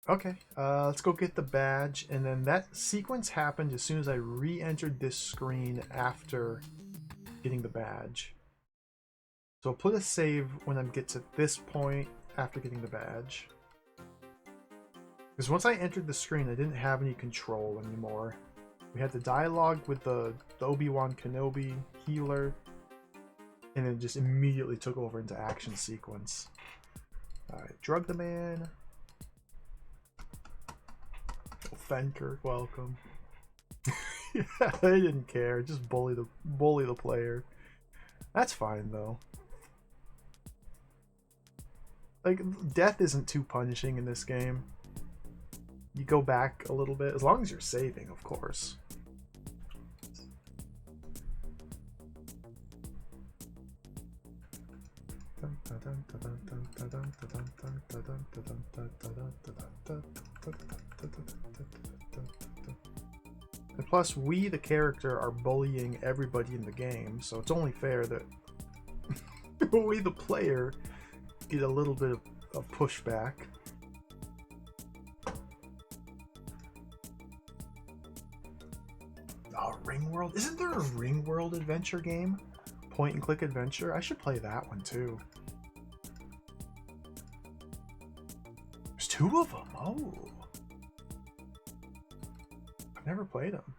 Okay, let's go get the badge, and then that sequence happened as soon as I re-entered this screen after getting the badge. So I'll put a save when I get to this point after getting the badge. Because once I entered the screen, I didn't have any control anymore. We had the dialogue with the Obi-Wan Kenobi healer, and then just immediately took over into action sequence. Alright, drug the man. Fenkirk, welcome. Yeah, they didn't care. Just bully the player. That's fine though. Like, death isn't too punishing in this game. You go back a little bit, as long as you're saving, of course. And plus, we, the character, are bullying everybody in the game, so it's only fair that we, the player, get a little bit of pushback. Oh, Ring World? Isn't there a Ring World adventure game? Point and click adventure? I should play that one too. There's two of them. Oh. I've never played them.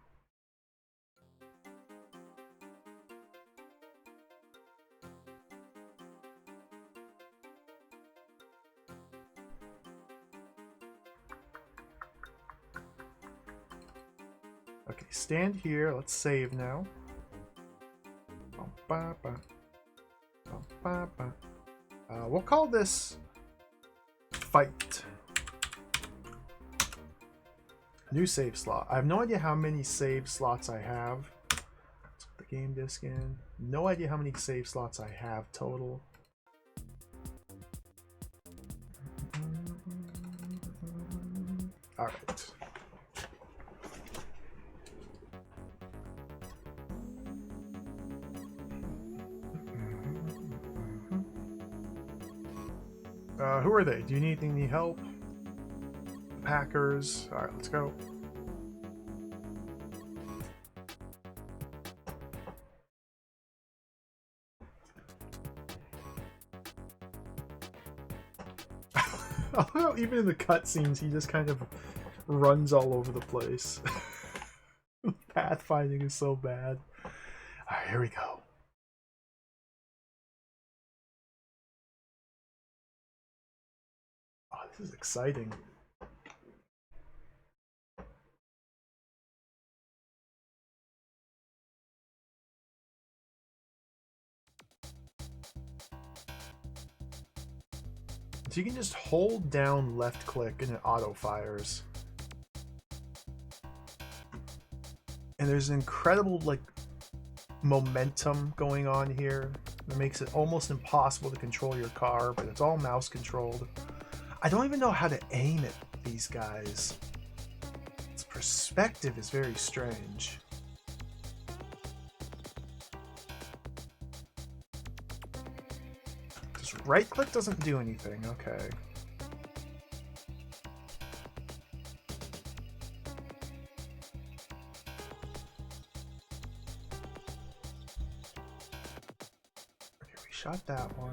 Okay, stand here. Let's save now. We'll call this fight. New save slot. I have no idea how many save slots I have. Let's put the game disc in. No idea how many save slots I have total. All right. Who are they? Do you need any help? Packers. All right, let's go. Although even in the cutscenes, he just kind of runs all over the place. Pathfinding is so bad. All right, here we go. Oh, this is exciting. So you can just hold down left click and it auto fires. And there's an incredible like momentum going on here that makes it almost impossible to control your car, but it's all mouse controlled. I don't even know how to aim at these guys. Its perspective is very strange. Just right click doesn't do anything. Okay. Okay, we shot that one.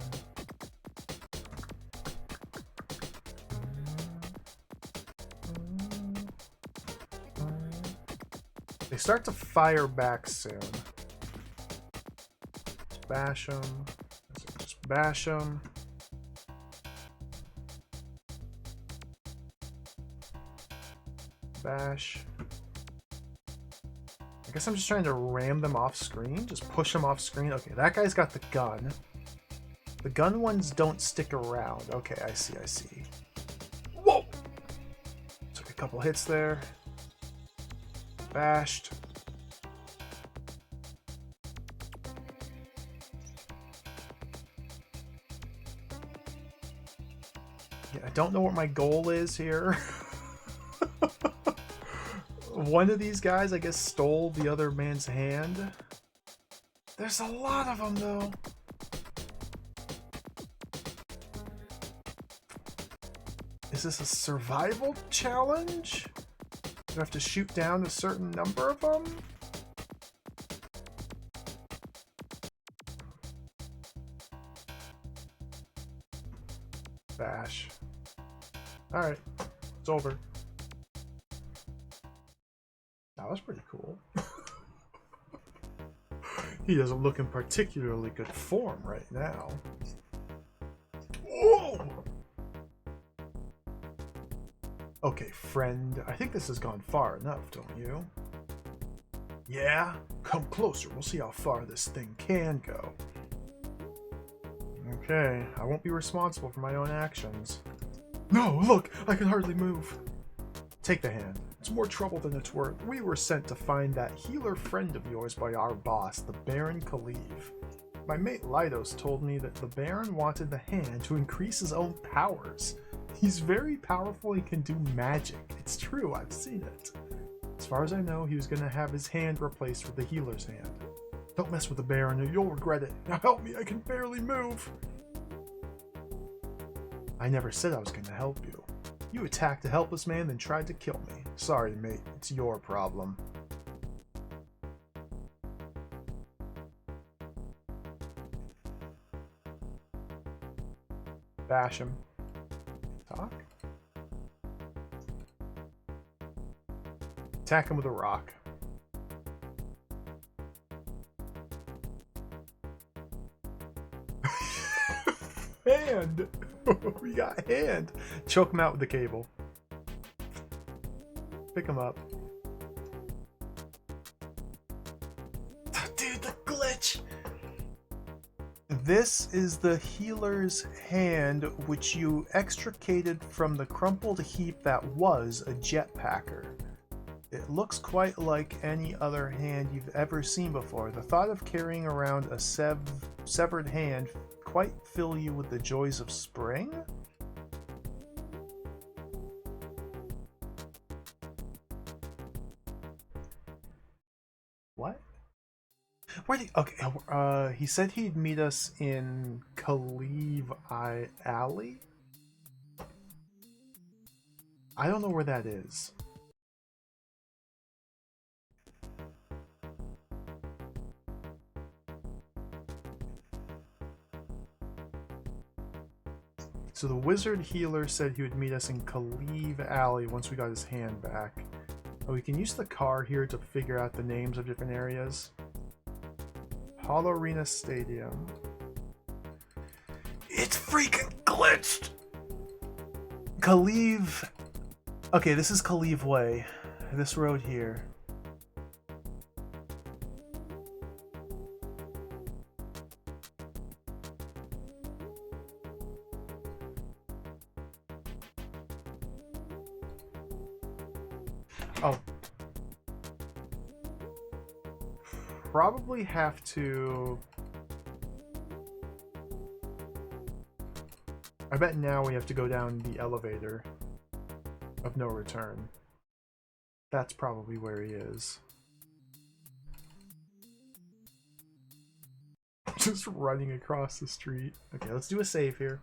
They start to fire back soon. Just bash them. Just bash them. Bash. I guess I'm just trying to ram them off screen. Just push them off screen. Okay, that guy's got the gun. The gun ones don't stick around. Okay, I see, I see. Whoa! Took a couple hits there. Bashed. Yeah, I don't know what my goal is here. One of these guys, I guess, stole the other man's hand. There's a lot of them, though. Is this a survival challenge? Do I have to shoot down a certain number of them? Bash. Alright. It's over. That was pretty cool. He doesn't look in particularly good form right now. Whoa! Okay, friend. I think this has gone far enough, don't you? Yeah? Come closer. We'll see how far this thing can go. Okay, I won't be responsible for my own actions. No, look! I can hardly move. Take the hand. It's more trouble than it's worth. We were sent to find that healer friend of yours by our boss, the Baron Khalif. My mate Lydos told me that the Baron wanted the hand to increase his own powers. He's very powerful and can do magic. It's true, I've seen it. As far as I know, he was going to have his hand replaced with the healer's hand. Don't mess with the Baron or you'll regret it. Now help me, I can barely move. I never said I was going to help you. You attacked a helpless man, then tried to kill me. Sorry, mate. It's your problem. Bash him. Talk. Attack him with a rock. Hand! We got hand! Choke him out with the cable. Pick him up. Dude, the glitch! This is the healer's hand, which you extricated from the crumpled heap that was a jetpacker. It looks quite like any other hand you've ever seen before. The thought of carrying around a severed hand quite fill you with the joys of spring? What? Where did okay, he said he'd meet us in Alley? I don't know where that is. So the wizard healer said he would meet us in Alley once we got his hand back. Oh, we can use the car here to figure out the names of different areas. Hollow Arena Stadium. It's freaking glitched! Kaliv. Okay, this is Kaliv Way. This road here. Oh. Probably have to... I bet now we have to go down the elevator of no return. That's probably where he is. Just running across the street. Okay, let's do a save here.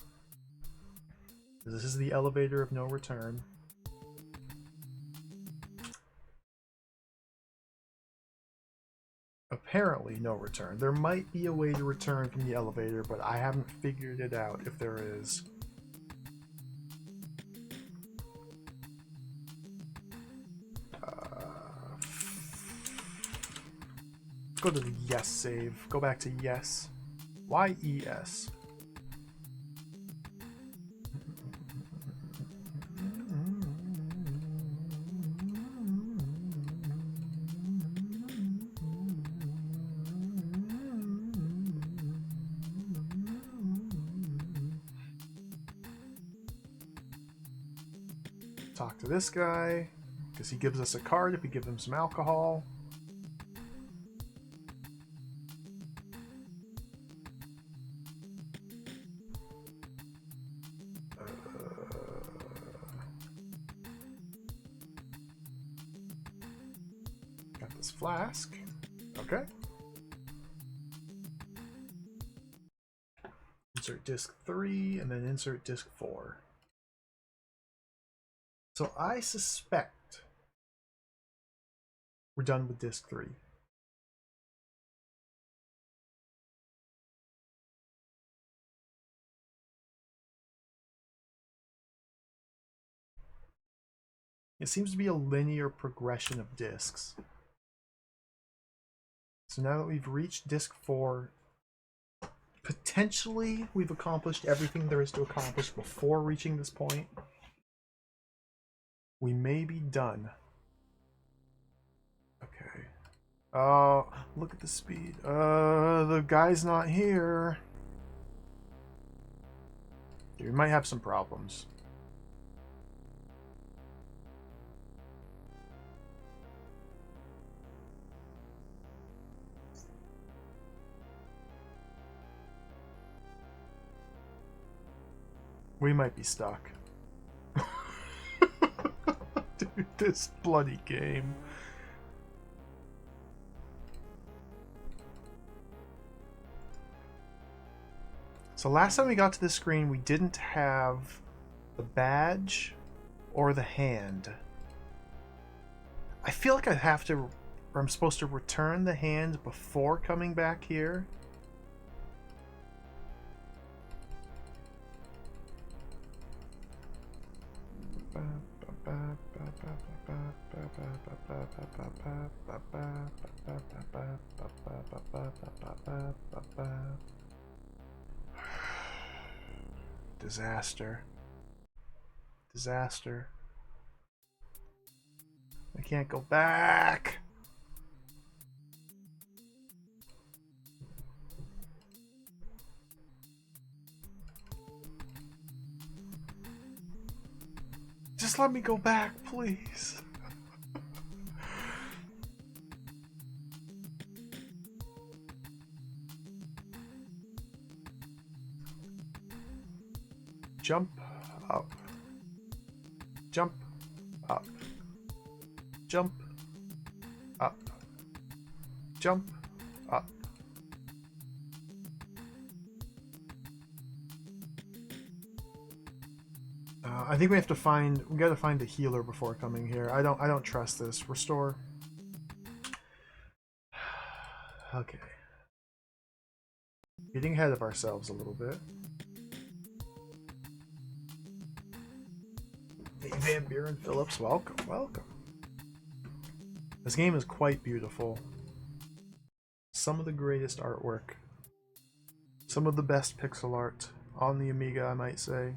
This is the elevator of no return. Apparently no return. There might be a way to return from the elevator, but I haven't figured it out if there is. Let's go to the yes save. Go back to yes. Y-E-S. Talk to this guy, because he gives us a card if we give him some alcohol. Got this flask. Okay. Insert disc 3 and then insert disc 4. So I suspect we're done with disc 3. It seems to be a linear progression of discs. So now that we've reached disc 4, potentially we've accomplished everything there is to accomplish before reaching this point. We may be done. Okay. Oh, look at the speed. The guy's not here. We might have some problems. We might be stuck. Dude, this bloody game. So last time we got to this screen, we didn't have the badge or the hand. I feel like I have to, or I'm supposed to return the hand before coming back here. Disaster. Disaster. I can't go back. Just let me go back, please. Jump up. Jump up. Jump up. Jump up. I think we have to find. We gotta find the healer before coming here. I don't trust this. Restore. Okay. Getting ahead of ourselves a little bit. Hey, Van Buren Phillips, welcome, welcome. This game is quite beautiful. Some of the greatest artwork. Some of the best pixel art on the Amiga, I might say.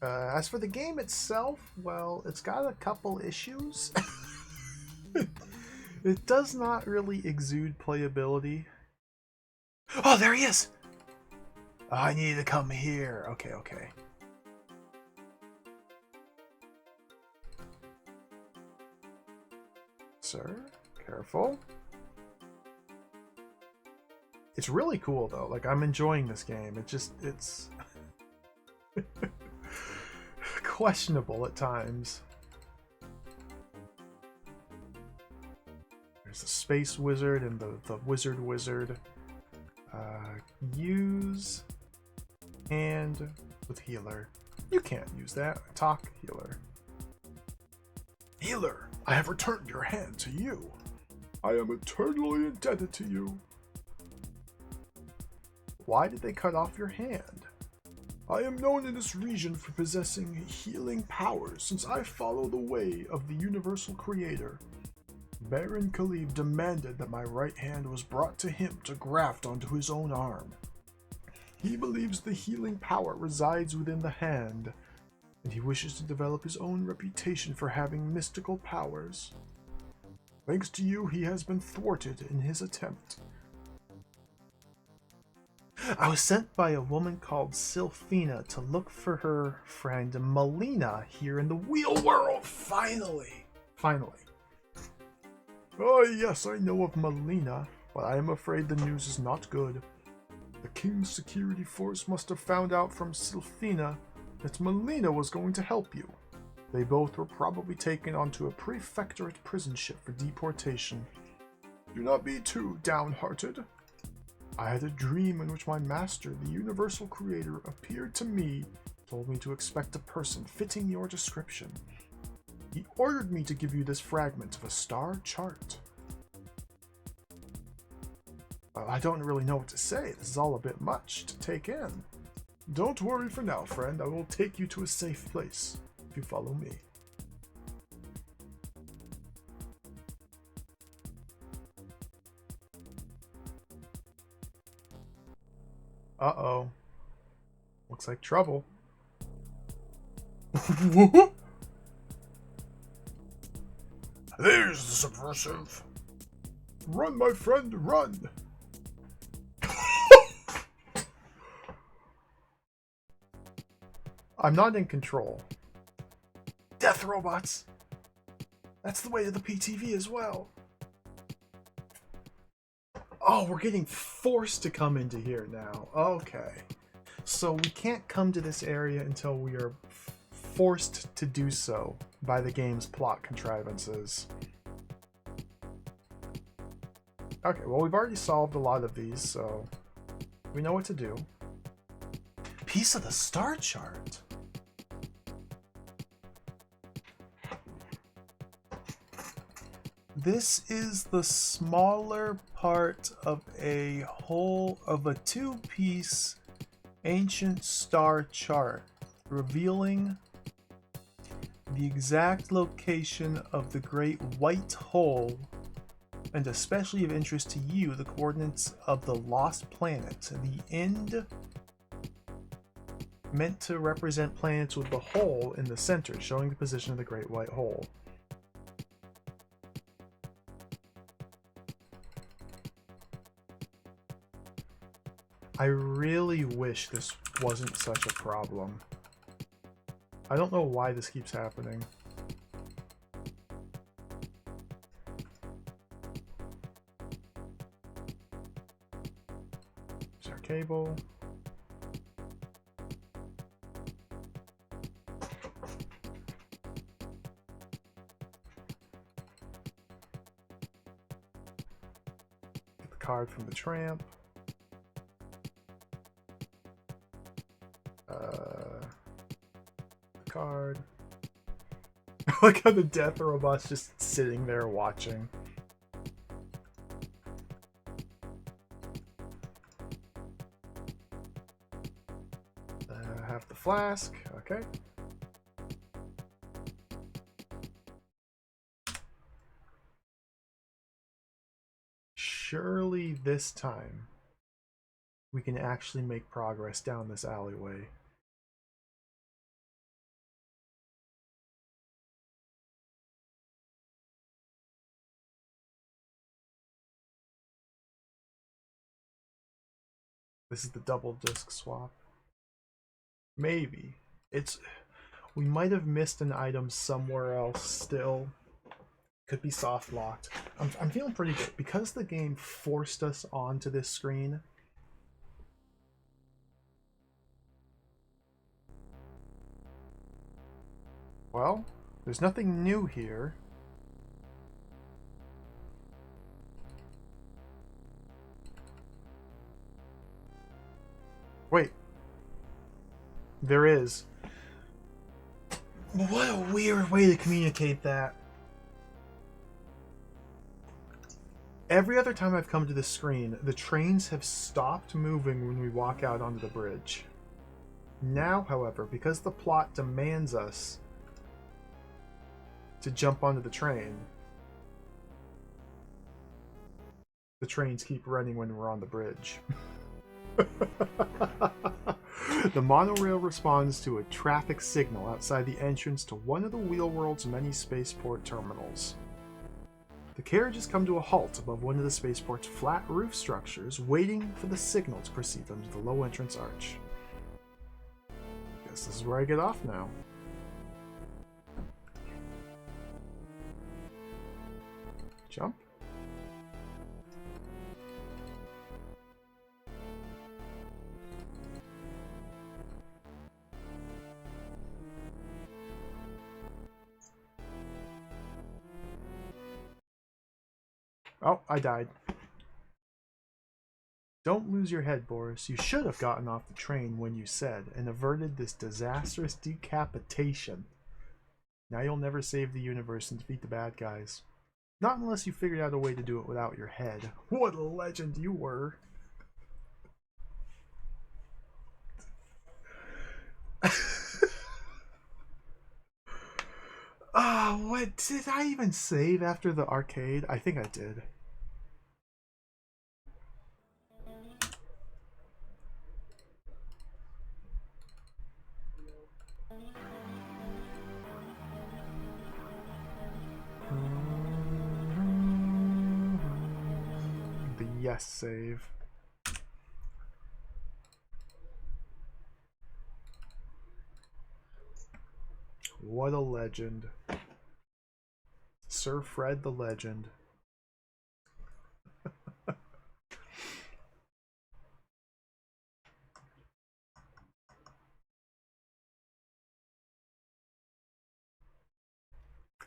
As for the game itself, well, it's got a couple issues. It does not really exude playability. Oh, there he is! Oh, I need to come here. Okay, okay. Sir, careful. It's really cool, though. Like, I'm enjoying this game. It's... questionable at times. There's the Space Wizard and the Wizard. Use hand with healer. You can't use that. Talk healer. Healer, I have returned your hand to you. I am eternally indebted to you. Why did they cut off your hand? I am known in this region for possessing healing powers since I follow the way of the Universal Creator. Baron Khalib demanded that my right hand was brought to him to graft onto his own arm. He believes the healing power resides within the hand, and he wishes to develop his own reputation for having mystical powers. Thanks to you, he has been thwarted in his attempt. I was sent by a woman called Sylphina to look for her friend Melina here in the real world. Finally! Oh yes, I know of Melina, but I am afraid the news is not good. The King's security force must have found out from Sylphina that Melina was going to help you. They both were probably taken onto a prefectorate prison ship for deportation. Do not be too downhearted. I had a dream in which my master, the Universal Creator, appeared to me, told me to expect a person fitting your description. He ordered me to give you this fragment of a star chart. I don't really know what to say. This is all a bit much to take in. Don't worry for now, friend. I will take you to a safe place if you follow me. Uh-oh. Looks like trouble. There's the subversive. Run, my friend, run! I'm not in control. Death robots! That's the way to the PTV as well. Oh, we're getting forced to come into here now. Okay. So we can't come to this area until we are forced to do so by the game's plot contrivances. Okay, well, we've already solved a lot of these, so we know what to do. Piece of the star chart. This is the smaller part of a whole of a two-piece ancient star chart, revealing the exact location of the Great White Hole, and especially of interest to you, the coordinates of the Lost Planet. The end meant to represent planets with the hole in the center, showing the position of the Great White Hole. I really wish this wasn't such a problem. I don't know why this keeps happening. There's our cable. Get the card from the tramp. Card. Like how the death robot's just sitting there watching. Have the flask. Okay. Surely this time we can actually make progress down this alleyway. This is the double disc swap. Maybe. We might have missed an item somewhere else still. Could be soft locked. I'm feeling pretty good. Because the game forced us onto this screen. Well, there's nothing new here. Wait. There is. What a weird way to communicate that. Every other time I've come to this screen, the trains have stopped moving when we walk out onto the bridge. Now, however, because the plot demands us to jump onto the trains keep running when we're on the bridge. The monorail responds to a traffic signal outside the entrance to one of the Wheelworld's many spaceport terminals. The carriages come to a halt above one of the spaceport's flat roof structures, waiting for the signal to proceed them to the low entrance arch. Guess this is where I get off now. Jump. Oh, I died. Don't lose your head, Boris. You should have gotten off the train when you said and averted this disastrous decapitation. Now you'll never save the universe and defeat the bad guys. Not unless you figured out a way to do it without your head. What a legend you were. What did I even save after the arcade? I think I did. The yes save. What a legend. Sir Fred the Legend.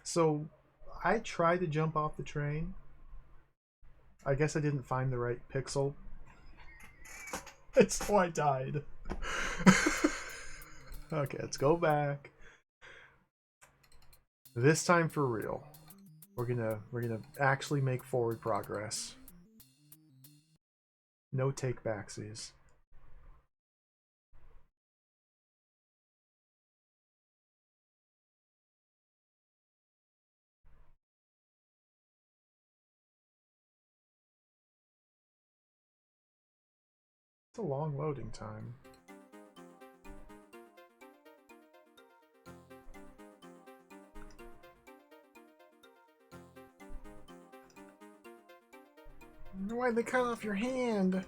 So, I tried to jump off the train. I guess I didn't find the right pixel. And so I died. Okay, let's go back. This time for real. We're gonna actually make forward progress. No take backsies. It's a long loading time. Why'd they cut off your hand?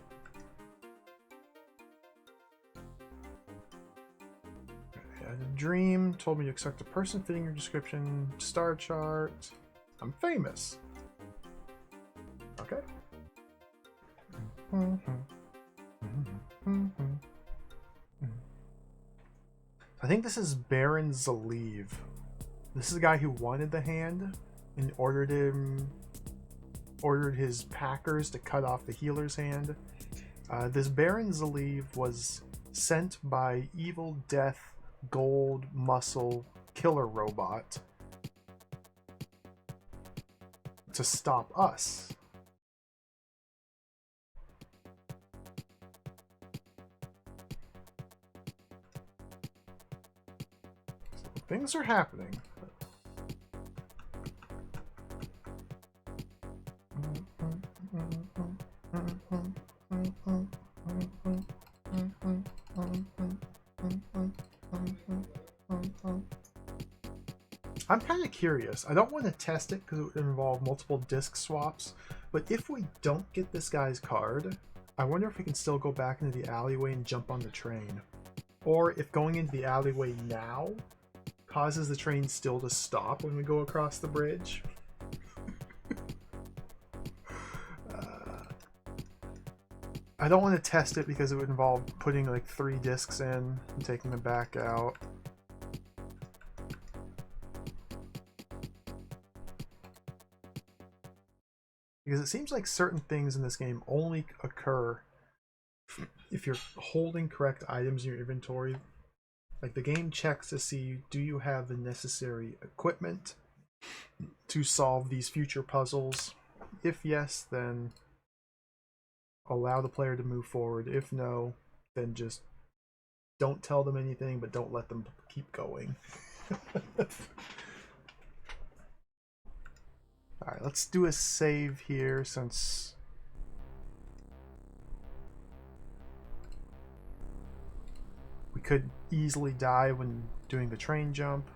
dream told me to expect a person fitting your description. Star chart. I'm famous. Okay. I think this is Baron Zaliv. This is the guy who wanted the hand and ordered his packers to cut off the healer's hand. This Baron Zaliv was sent by Evil Death Gold Muscle Killer Robot to stop us. So things are happening. I'm kind of curious. I don't want to test it because it would involve multiple disc swaps, but if we don't get this guy's card, I wonder if we can still go back into the alleyway and jump on the train. Or if going into the alleyway now causes the train still to stop when we go across the bridge. I don't want to test it because it would involve putting like 3 discs in and taking them back out. Because it seems like certain things in this game only occur if you're holding correct items in your inventory. Like the game checks to see, do you have the necessary equipment to solve these future puzzles? If yes, then allow the player to move forward. If no, then just don't tell them anything, but don't let them keep going. Alright, let's do a save here since we could easily die when doing the train jump.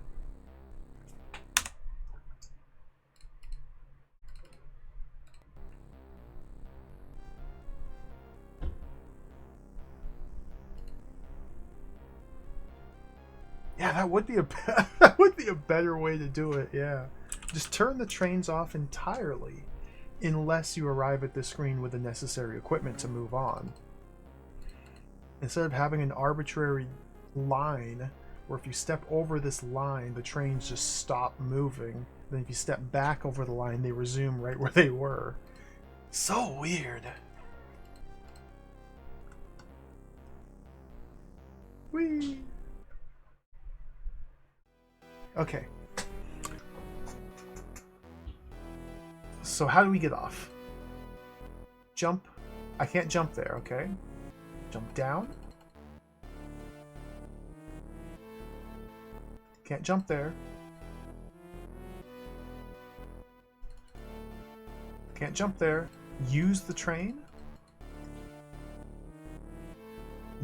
Yeah, that would be a better way to do it. Yeah. Just turn the trains off entirely unless you arrive at the screen with the necessary equipment to move on. Instead of having an arbitrary line where if you step over this line, the trains just stop moving. Then if you step back over the line, they resume right where they were. So weird. Whee! Okay. So how do we get off? Jump. I can't jump there, okay? Jump down. Can't jump there. Can't jump there. Use the train.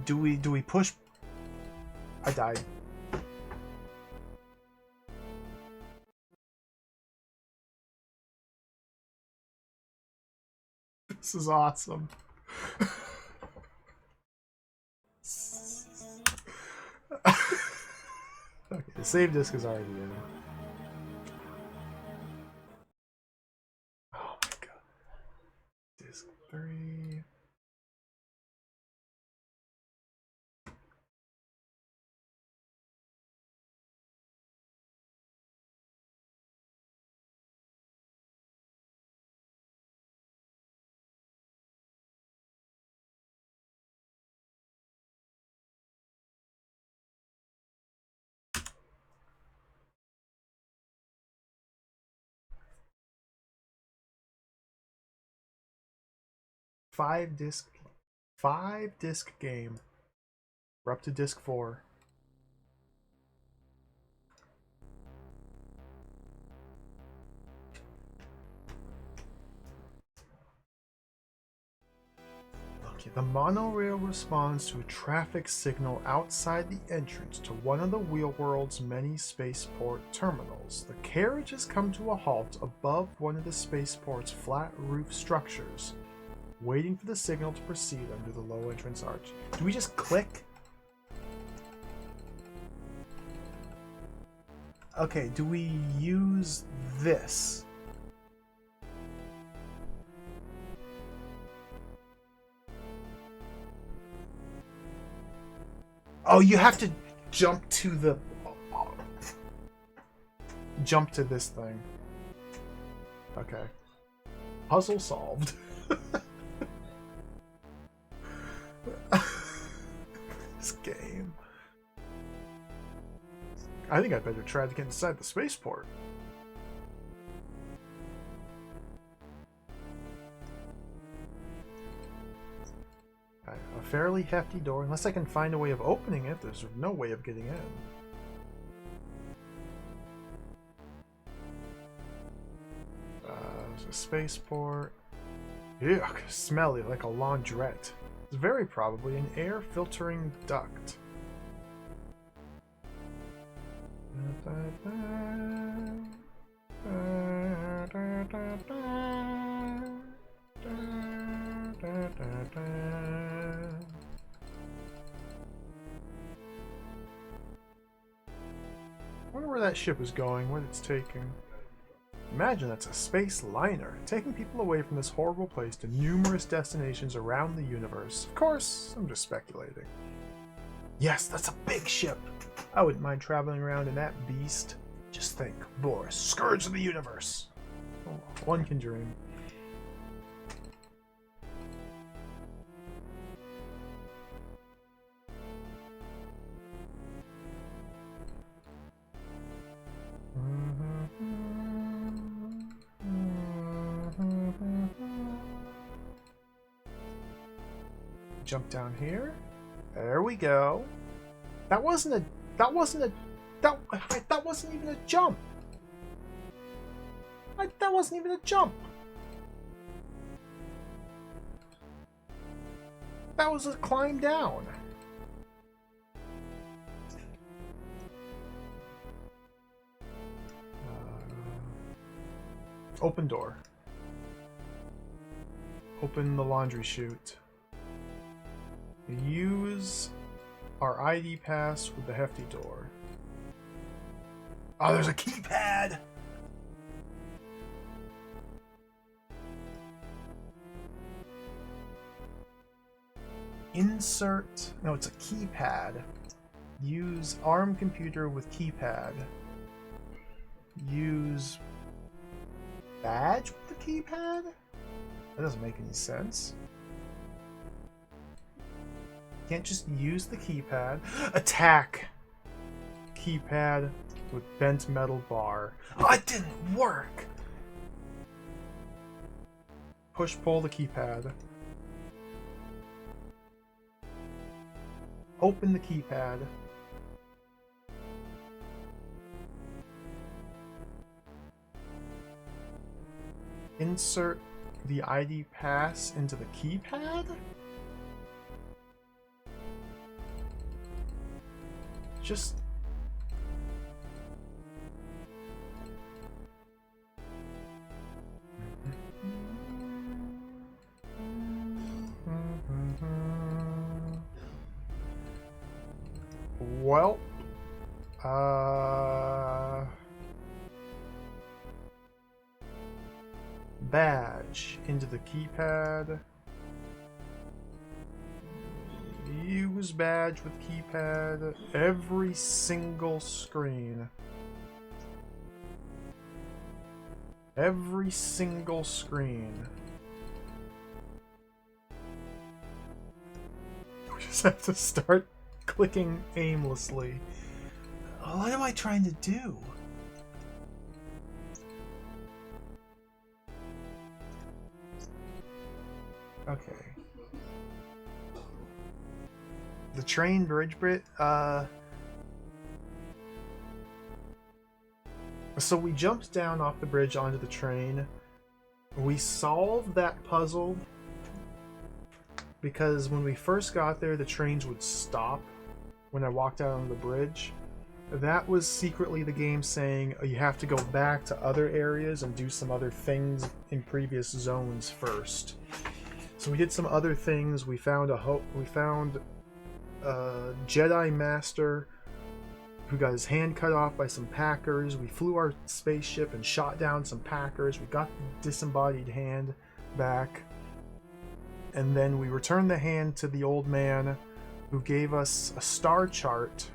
Do we push? I died. This is awesome. Okay, the save disk is already in. Oh my god. Disk 3. Five disc game. We're up to disc 4. Okay, the monorail responds to a traffic signal outside the entrance to one of the Wheelworld's many spaceport terminals. The carriage has come to a halt above one of the spaceport's flat roof structures, waiting for the signal to proceed under the low entrance arch. Do we just click? Okay, do we use this? Oh, you have to jump to the... Jump to this thing. Okay. Puzzle solved. This game. I think I better try to get inside the spaceport. Okay, a fairly hefty door. Unless I can find a way of opening it, there's no way of getting in. There's a spaceport. Yuck, smelly like a laundrette. It's very probably an air filtering duct. I wonder where that ship is going, what it's taking. Imagine that's a space liner, taking people away from this horrible place to numerous destinations around the universe. Of course, I'm just speculating. Yes, that's a big ship. I wouldn't mind traveling around in that beast. Just think, Boris, scourge of the universe. Oh, one can dream. Jump down here. There we go. That wasn't even a jump. That wasn't even a jump. That was a climb down. Open door. Open the laundry chute. Use our ID pass with the hefty door. Oh, there's a keypad! Insert... No, it's a keypad. Use ARM computer with keypad. Use... badge with the keypad? That doesn't make any sense. Can't just use the keypad. Attack! Keypad with bent metal bar. Oh, it didn't work! Push pull the keypad. Open the keypad. Insert the ID pass into the keypad? Just... Well... Badge into the keypad. Use badge with keypad. Every single screen. Every single screen. We just have to start clicking aimlessly. What am I trying to do? Okay. The train bridge bit, so we jumped down off the bridge onto the train. We solved that puzzle because when we first got there, the trains would stop when I walked out on the bridge. That was secretly the game saying you have to go back to other areas and do some other things in previous zones first. So we did some other things. We found a Jedi Master who got his hand cut off by some Packers. We flew our spaceship and shot down some Packers. We got the disembodied hand back. And then we returned the hand to the old man who gave us a star chart.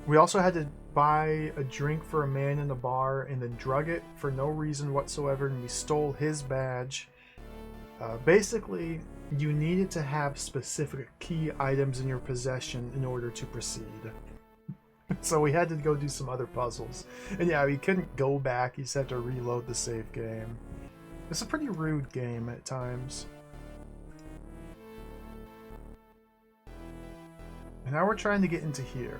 We also had to buy a drink for a man in a bar and then drug it for no reason whatsoever, and we stole his badge. Basically, you needed to have specific key items in your possession in order to proceed. So we had to go do some other puzzles. And yeah, we couldn't go back, you just had to reload the save game. It's a pretty rude game at times. And now we're trying to get into here.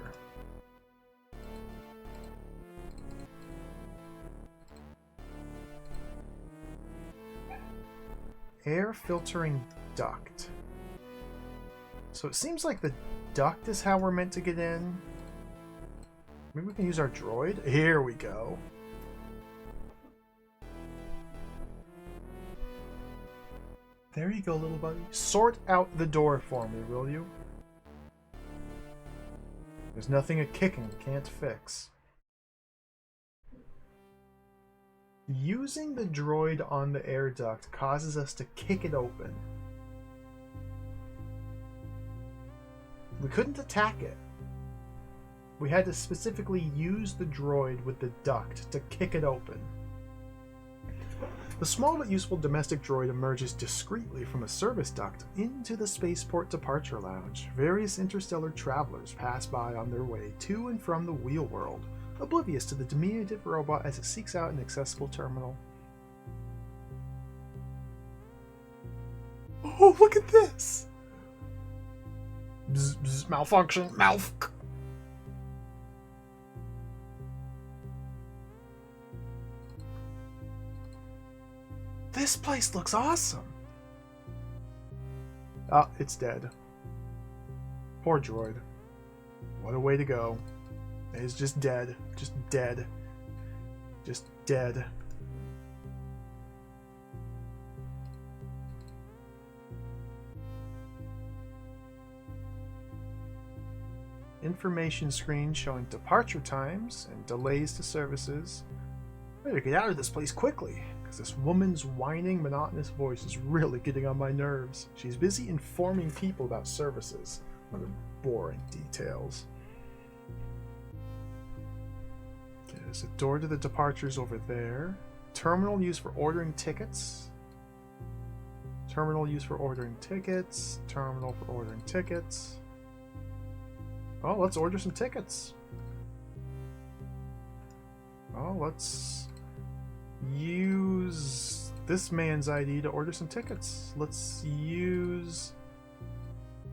Air filtering duct. So it seems like the duct is how we're meant to get in. Maybe we can use our droid? Here we go. There you go, little buddy. Sort out the door for me, will you? There's nothing a kicking can't fix. Using the droid on the air duct causes us to kick it open. We couldn't attack it. We had to specifically use the droid with the duct to kick it open. The small but useful domestic droid emerges discreetly from a service duct into the spaceport departure lounge. Various interstellar travelers pass by on their way to and from the wheel world, oblivious to the diminutive robot as it seeks out an accessible terminal. Oh, look at this! Bzz, bzz, malfunction, mouth. This place looks awesome! Ah, it's dead. Poor droid. What a way to go. It's just dead. Just dead. Just dead. Information screen showing departure times and delays to services. Better get out of this place quickly, because this woman's whining, monotonous voice is really getting on my nerves. She's busy informing people about services. What a boring details. Okay, there's a door to the departures over there. Terminal used for ordering tickets. Terminal used for ordering tickets. Terminal for ordering tickets. Oh, let's order some tickets. Oh, let's use this man's ID to order some tickets. Let's use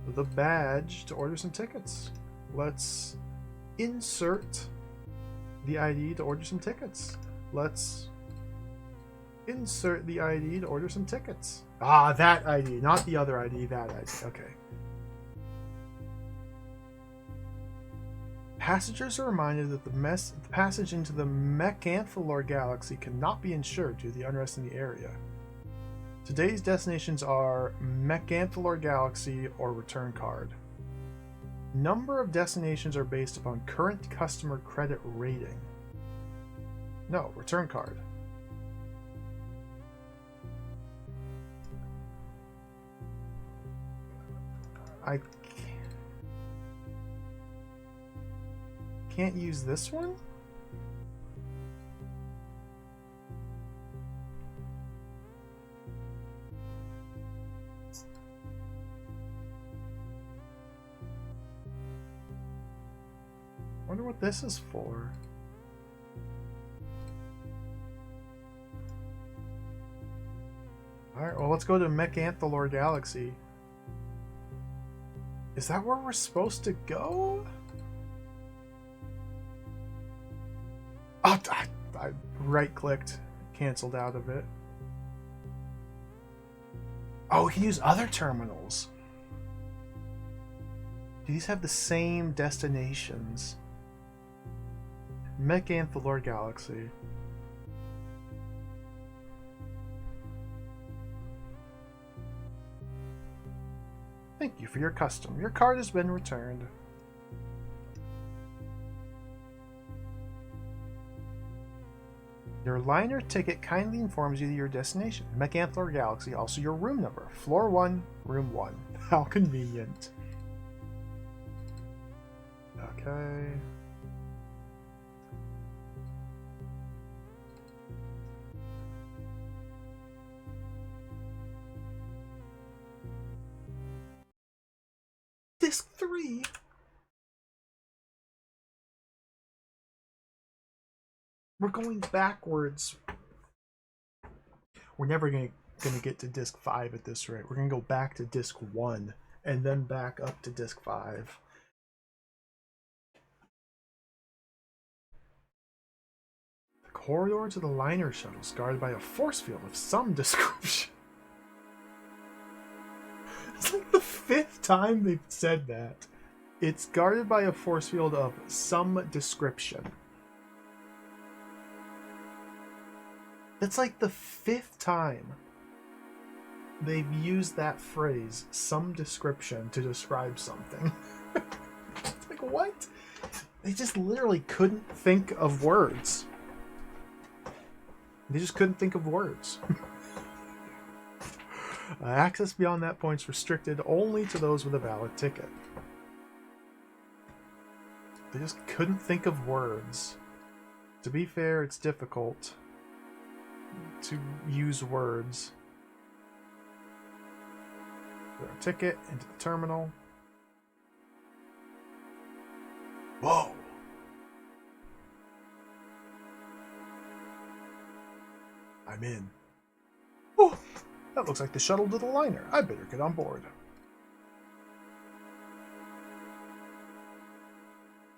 the badge to order some tickets. Let's insert the ID to order some tickets. Let's insert the ID to order some tickets. Ah, that ID, not the other ID, that ID. Okay. Passengers are reminded that the passage into the Mechanthalor galaxy cannot be insured due to the unrest in the area. Today's destinations are Mechanthalor Galaxy or Return Card. Number of destinations are based upon current customer credit rating. No, Return Card. I can't use this one? Wonder what this is for. Alright, well, let's go to Mechanthalor Galaxy. Is that where we're supposed to go? Oh, I right-clicked, canceled out of it. Oh, we can use other terminals. Do these have the same destinations? Mechanthalor Galaxy. Thank you for your custom. Your card has been returned. Your liner ticket kindly informs you of your destination, Mechanthlor Galaxy, also your room number, floor 1, room 1. How convenient. Okay. Disc 3? We're going backwards. We're never gonna get to disc 5 at this rate. We're gonna go back to disc 1 and then back up to disc 5. The corridor to the liner shuttle is guarded by a force field of some description. It's like the 5th time they've said that. It's guarded by a force field of some description. That's like the 5th time they've used that phrase, some description, to describe something. It's like, what? They just literally couldn't think of words. They just couldn't think of words. Access beyond that point is restricted only to those with a valid ticket. They just couldn't think of words. To be fair, it's difficult to use words. Put our ticket into the terminal. Whoa! I'm in. Oh, that looks like the shuttle to the liner. I better get on board.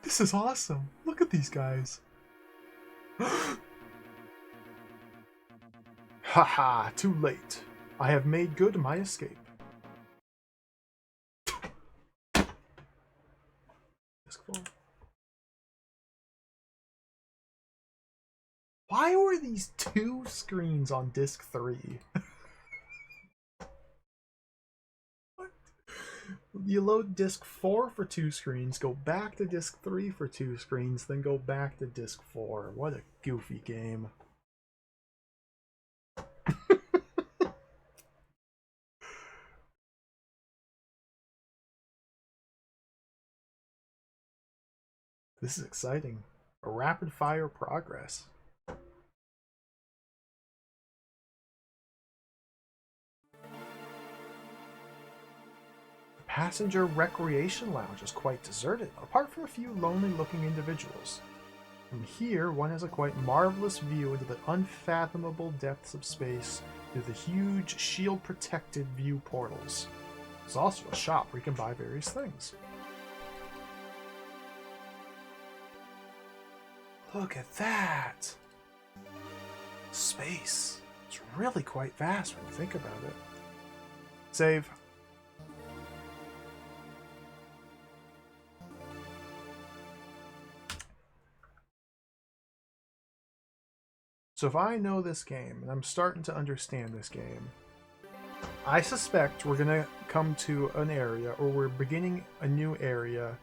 This is awesome. Look at these guys. Haha, too late. I have made good my escape. Disc 4. Why were these 2 screens on disc 3? What? You load disc 4 for 2 screens, go back to disc 3 for 2 screens, then go back to disc 4. What a goofy game. This is exciting. A rapid fire progress. The passenger recreation lounge is quite deserted, apart from a few lonely-looking individuals. From here, one has a quite marvelous view into the unfathomable depths of space through the huge shield-protected view portals. There's also a shop where you can buy various things. Look at that! Space. It's really quite vast when you think about it. Save. So if I know this game, and I'm starting to understand this game, I suspect we're going to come to an area, or we're beginning a new area,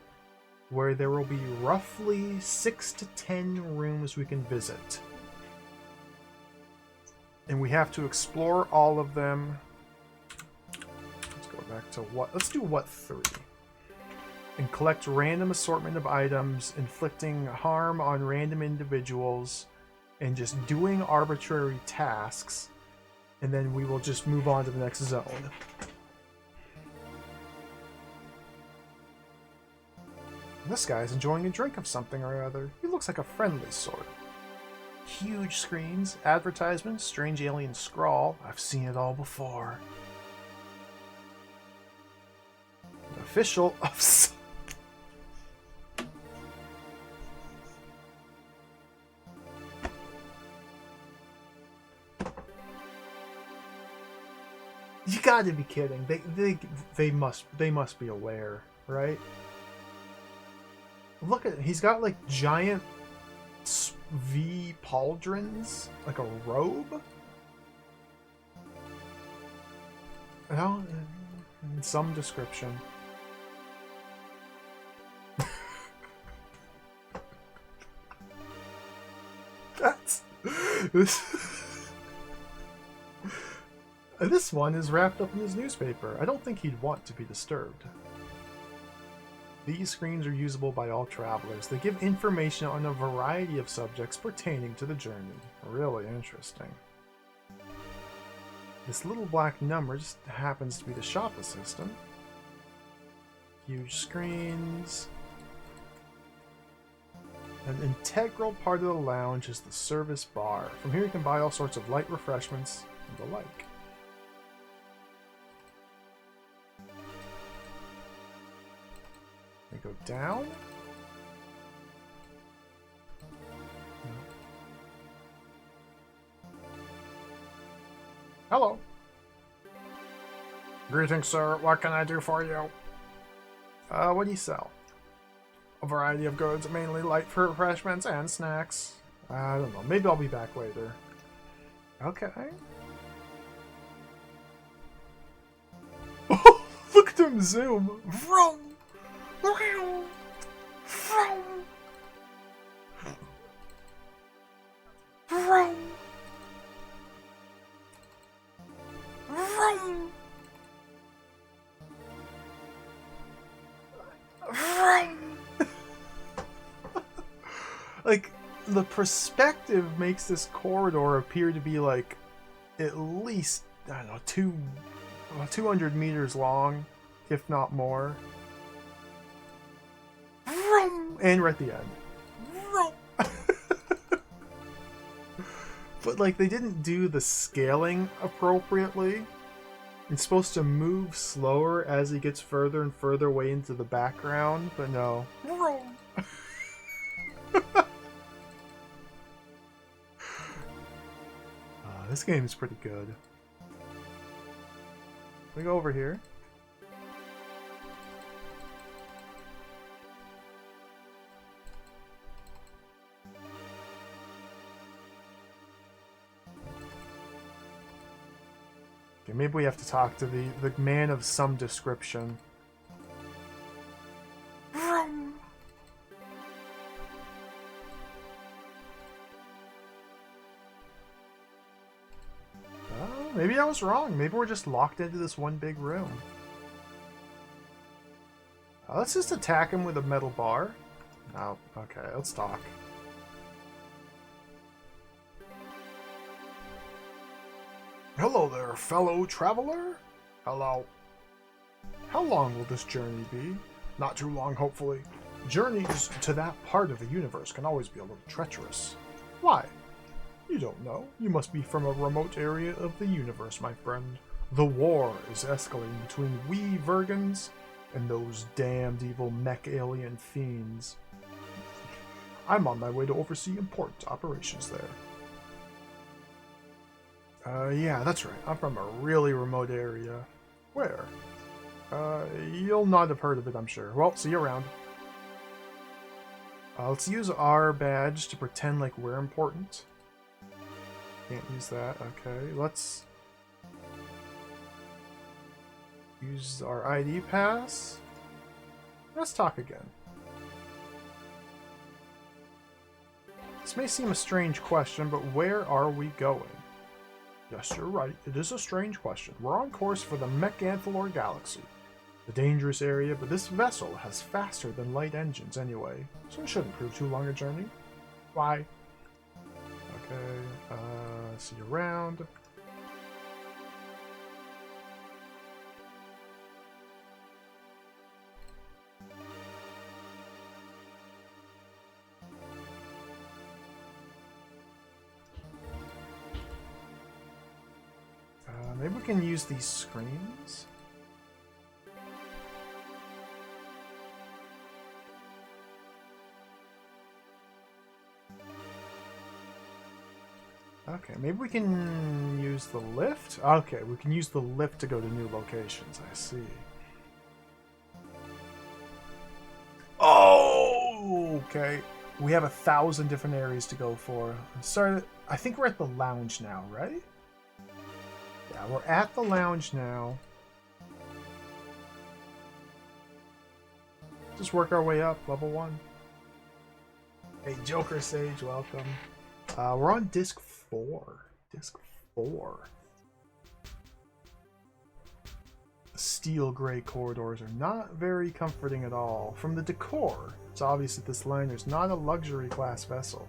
where there will be roughly 6 to 10 rooms we can visit. And we have to explore all of them. Let's go back to what? Let's do what 3. And collect random assortment of items, inflicting harm on random individuals, and just doing arbitrary tasks. And then we will just move on to the next zone. This guy's enjoying a drink of something or other. He looks like a friendly sort. Huge screens, advertisements, strange alien scrawl. I've seen it all before. An official of... You gotta be kidding. They must be aware, right? Look at, he's got like giant V pauldrons, like a robe. Well, in some description. This one is wrapped up in his newspaper. I don't think he'd want to be disturbed. These screens are usable by all travelers. They give information on a variety of subjects pertaining to the journey. Really interesting. This little black number just happens to be the shop assistant. Huge screens. An integral part of the lounge is the service bar. From here you can buy all sorts of light refreshments and the like. We go down. Hello. Greetings, sir. What can I do for you? What do you sell? A variety of goods, mainly light refreshments and snacks. I don't know. Maybe I'll be back later. Okay. Look at him zoom. Vroom. Vroom. Vroom. Vroom. Vroom. Vroom. Like, the perspective makes this corridor appear to be like at least, I don't know, 200 meters long, if not more. And we're at the end. But like, they didn't do the scaling appropriately. It's supposed to move slower as he gets further and further away into the background, but no. This game is pretty good. We go over here. Okay, maybe we have to talk to the man of some description. Maybe I was wrong. Maybe we're just locked into this one big room. Let's just attack him with a metal bar. Oh, okay, let's talk. Hello there, fellow traveler. Hello. How long will this journey be? Not too long, hopefully. Journeys to that part of the universe can always be a little treacherous. Why? You don't know. You must be from a remote area of the universe, my friend. The war is escalating between we Vergans and those damned evil mech alien fiends. I'm on my way to oversee important operations there. Yeah, that's right. I'm from a really remote area. Where? You'll not have heard of it, I'm sure. Well, see you around. Let's use our badge to pretend like we're important. Can't use that. Okay, let's use our ID pass. Let's talk again. This may seem a strange question, but where are we going? Yes, you're right. It is a strange question. We're on course for the Mechanthalor Galaxy. A dangerous area, but this vessel has faster than light engines anyway, so it shouldn't prove too long a journey. Why? Okay, see you around. Maybe we can use these screens. Okay, maybe we can use the lift? Okay, we can use the lift to go to new locations, I see. Oh, okay. We have 1,000 different areas to go for. Sorry, I think we're at the lounge now, right? Yeah, we're at the lounge now. Just work our way up, level 1. Hey, Joker Sage, welcome. We're on disc 4. Disc 4. The steel gray corridors are not very comforting at all. From the decor, it's obvious that this liner is not a luxury class vessel.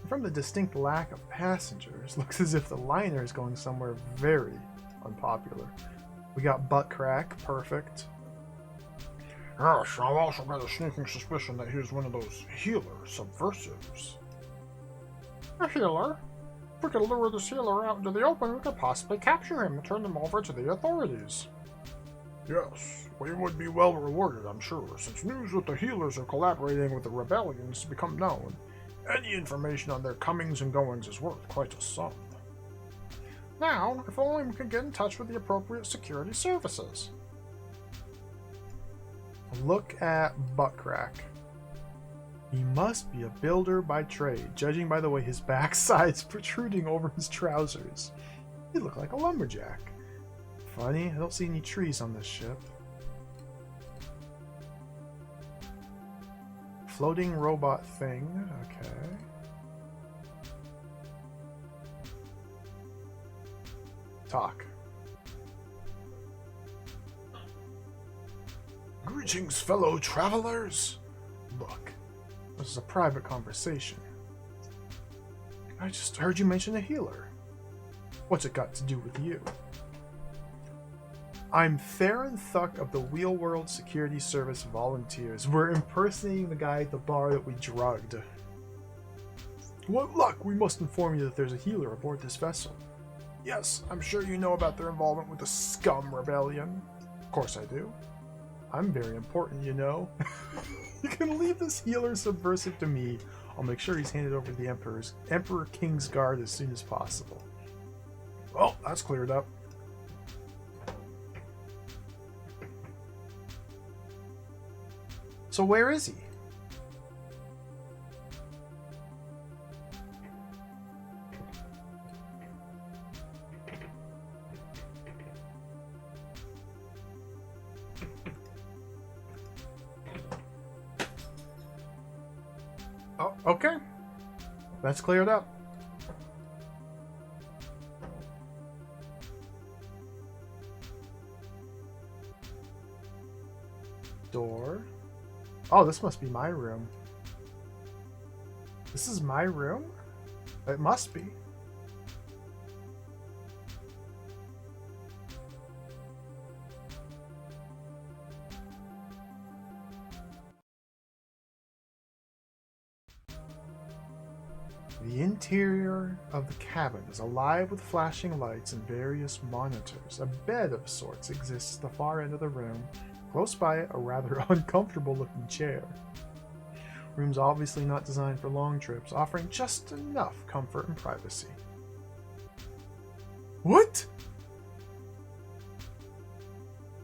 And from the distinct lack of passengers, looks as if the liner is going somewhere very unpopular. We got butt crack, perfect. Yes, I've also got a sneaking suspicion that he's one of those healer subversives. A healer? If we could lure this healer out into the open, we could possibly capture him and turn him over to the authorities. Yes, we would be well rewarded, I'm sure, since news that the healers are collaborating with the rebellions to become known. Any information on their comings and goings is worth quite a sum. Now, if only we could get in touch with the appropriate security services. Look at Buttcrack. He must be a builder by trade, judging by the way his backside's protruding over his trousers. He looked like a lumberjack. Funny, I don't see any trees on this ship. Floating robot thing, okay. Talk. Greetings, fellow travelers. Look, this is a private conversation. I just heard you mention a healer. What's it got to do with you? I'm Theron Thuck of the Wheel World Security Service Volunteers. We're impersonating the guy at the bar that we drugged. What luck! We must inform you that there's a healer aboard this vessel. Yes, I'm sure you know about their involvement with the Scum Rebellion. Of course I do. I'm very important, you know. You can leave this healer subversive to me. I'll make sure he's handed over to the Emperor King's Guard as soon as possible. Well, that's cleared up. So where is he? Oh, okay. That's cleared up. Door. Oh, this must be my room. This is my room? It must be. The interior of the cabin is alive with flashing lights and various monitors. A bed of sorts exists at the far end of the room. Close by it, a rather uncomfortable looking chair. Room's obviously not designed for long trips, offering just enough comfort and privacy. What?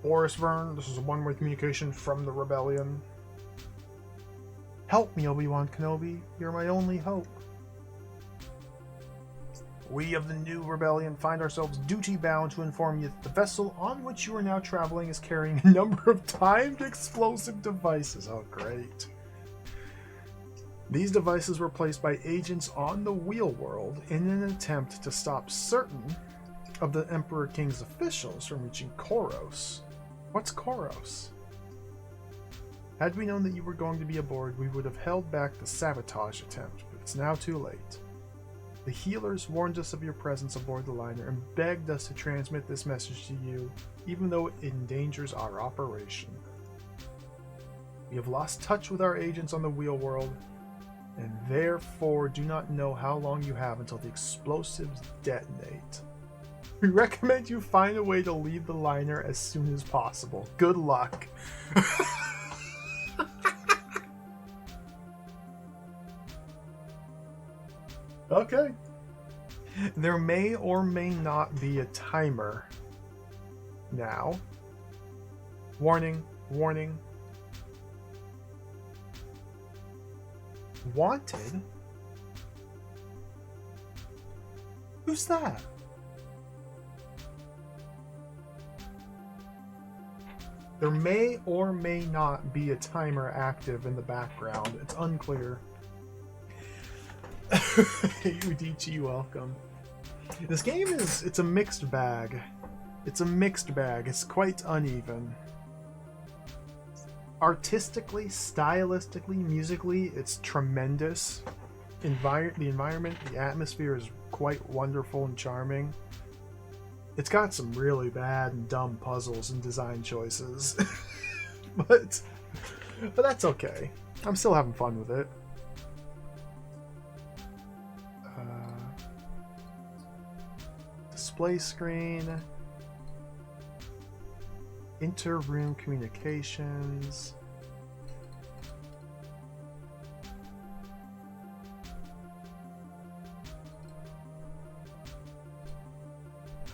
Boris Vern, this is a one-way communication from the Rebellion. Help me, Obi-Wan Kenobi. You're my only hope. We of the new rebellion find ourselves duty-bound to inform you that the vessel on which you are now traveling is carrying a number of timed explosive devices. Oh, great. These devices were placed by agents on the Wheel World in an attempt to stop certain of the Emperor King's officials from reaching Koros. What's Koros? Had we known that you were going to be aboard, we would have held back the sabotage attempt, but it's now too late. The healers warned us of your presence aboard the liner and begged us to transmit this message to you, even though it endangers our operation. We have lost touch with our agents on the Wheel World, and therefore do not know how long you have until the explosives detonate. We recommend you find a way to leave the liner as soon as possible. Good luck. Okay. There may or may not be a timer now. Warning, warning. Wanted? Who's that? There may or may not be a timer active in the background. It's unclear. Udici, welcome. This game it's a mixed bag. It's a mixed bag. It's quite uneven. Artistically, stylistically, musically, it's tremendous. The environment, the atmosphere is quite wonderful and charming. It's got some really bad and dumb puzzles and design choices. but that's okay. I'm still having fun with it. Display screen. Inter-room communications.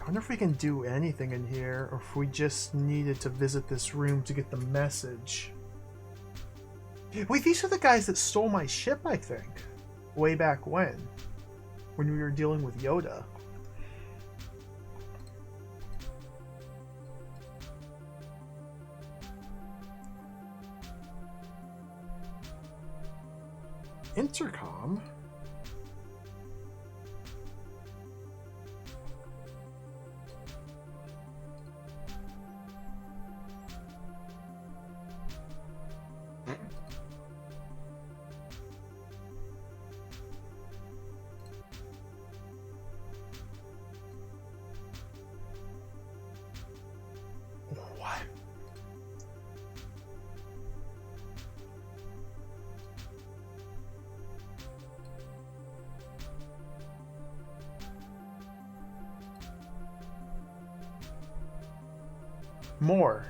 I wonder if we can do anything in here, or if we just needed to visit this room to get the message. Wait, these are the guys that stole my ship, I think. Way back when we were dealing with Yoda. Intercom? What? More.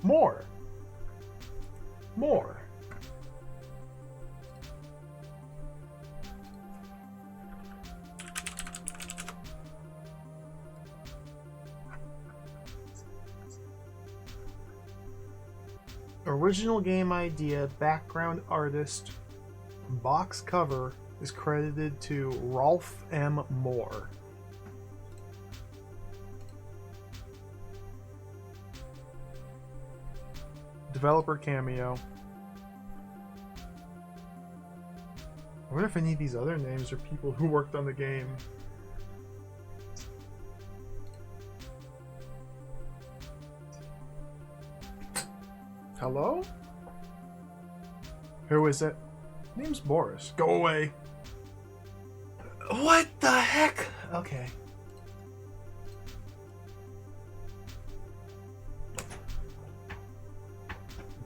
More. More. Original game idea, background artist, box cover is credited to Rolf M. Moore. Developer cameo. I wonder if any of these other names are people who worked on the game. Hello? Who is it? Name's Boris. Go away. What the heck? Okay.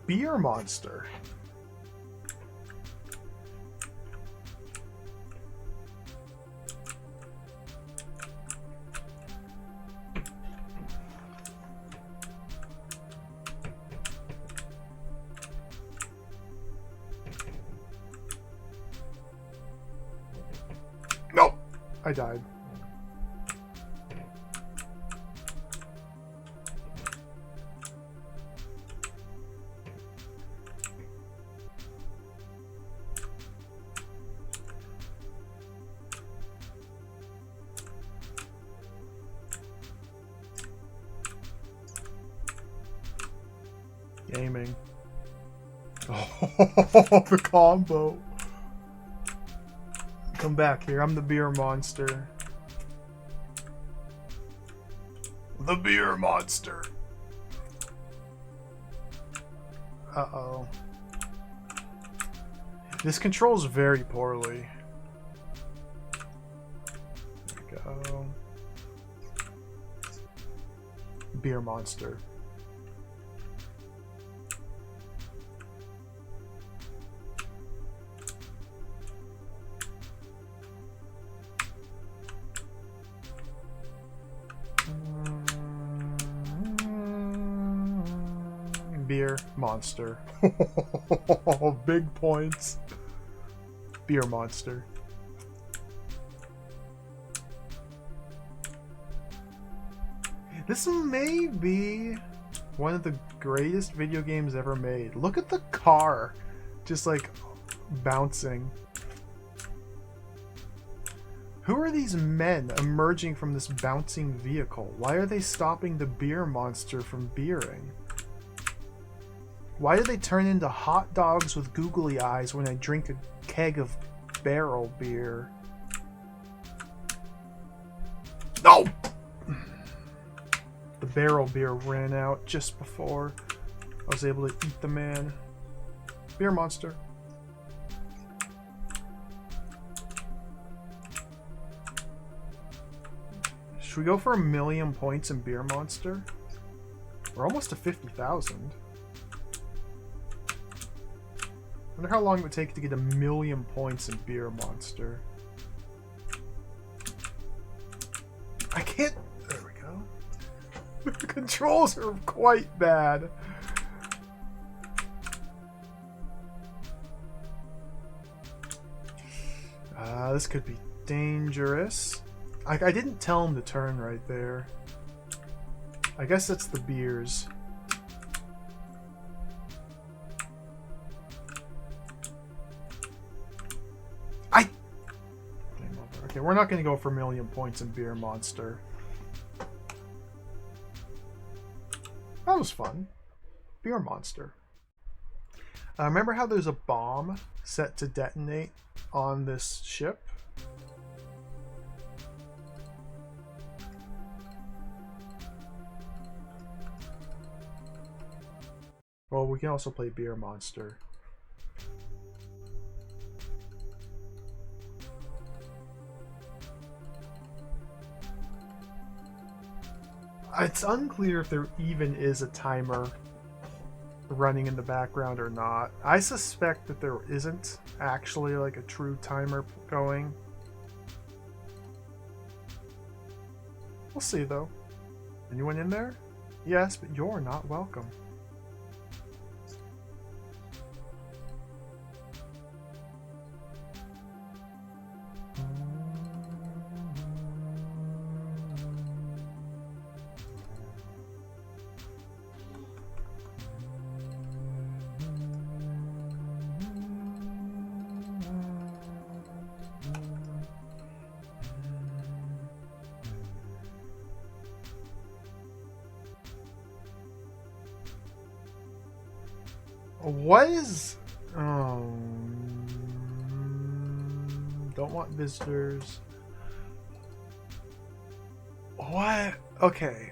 Beer monster. Nope. I died. Gaming. Oh, the combo. Come back here. I'm the beer monster. The beer monster. Uh-oh. This controls very poorly. There we go. Beer monster. Beer monster. Big points. Beer monster. This may be one of the greatest video games ever made. Look at the car just like bouncing. Who are these men emerging from this bouncing vehicle? Why are they stopping the beer monster from beering? Why do they turn into hot dogs with googly eyes when I drink a keg of barrel beer. No! The barrel beer ran out just before I was able to eat the man. Beer monster. Should we go for 1,000,000 points in beer monster? We're almost to 50,000. Wonder how long it would take to get 1,000,000 points in beer monster. I can't. There we go. The controls are quite bad. This could be dangerous. I didn't tell him to turn right there. I guess that's the beers. Okay, we're not going to go for 1,000,000 points in beer monster. That was fun. Beer monster. Remember how there's a bomb set to detonate on this ship? Well, we can also play beer monster. It's unclear if there even is a timer running in the background or not. I suspect that there isn't actually like a true timer going. We'll see though. Anyone in there? Yes, but you're not welcome. What is... Oh... Don't want visitors. What? Okay.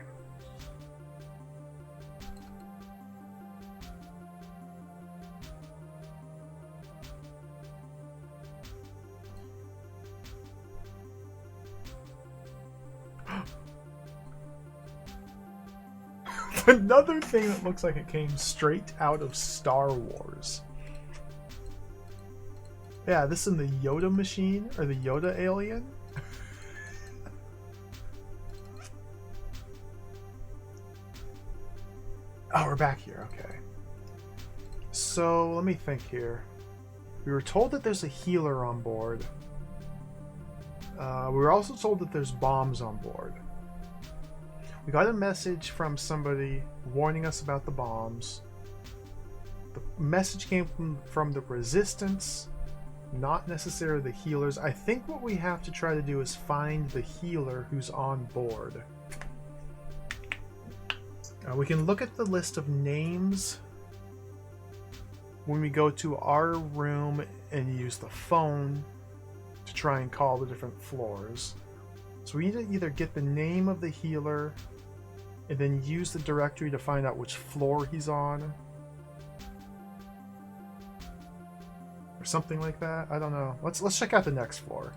Another thing that looks like it came straight out of Star Wars. Yeah, this is the Yoda machine, or the Yoda alien. Oh, we're back here, okay. So, let me think here. We were told that there's a healer on board. We were also told that there's bombs on board. We got a message from somebody warning us about the bombs. The message came from the Resistance, not necessarily the healers. I think what we have to try to do is find the healer who's on board. We can look at the list of names when we go to our room and use the phone to try and call the different floors. So we need to either get the name of the healer and then use the directory to find out which floor he's on. Or something like that. I don't know. Let's check out the next floor.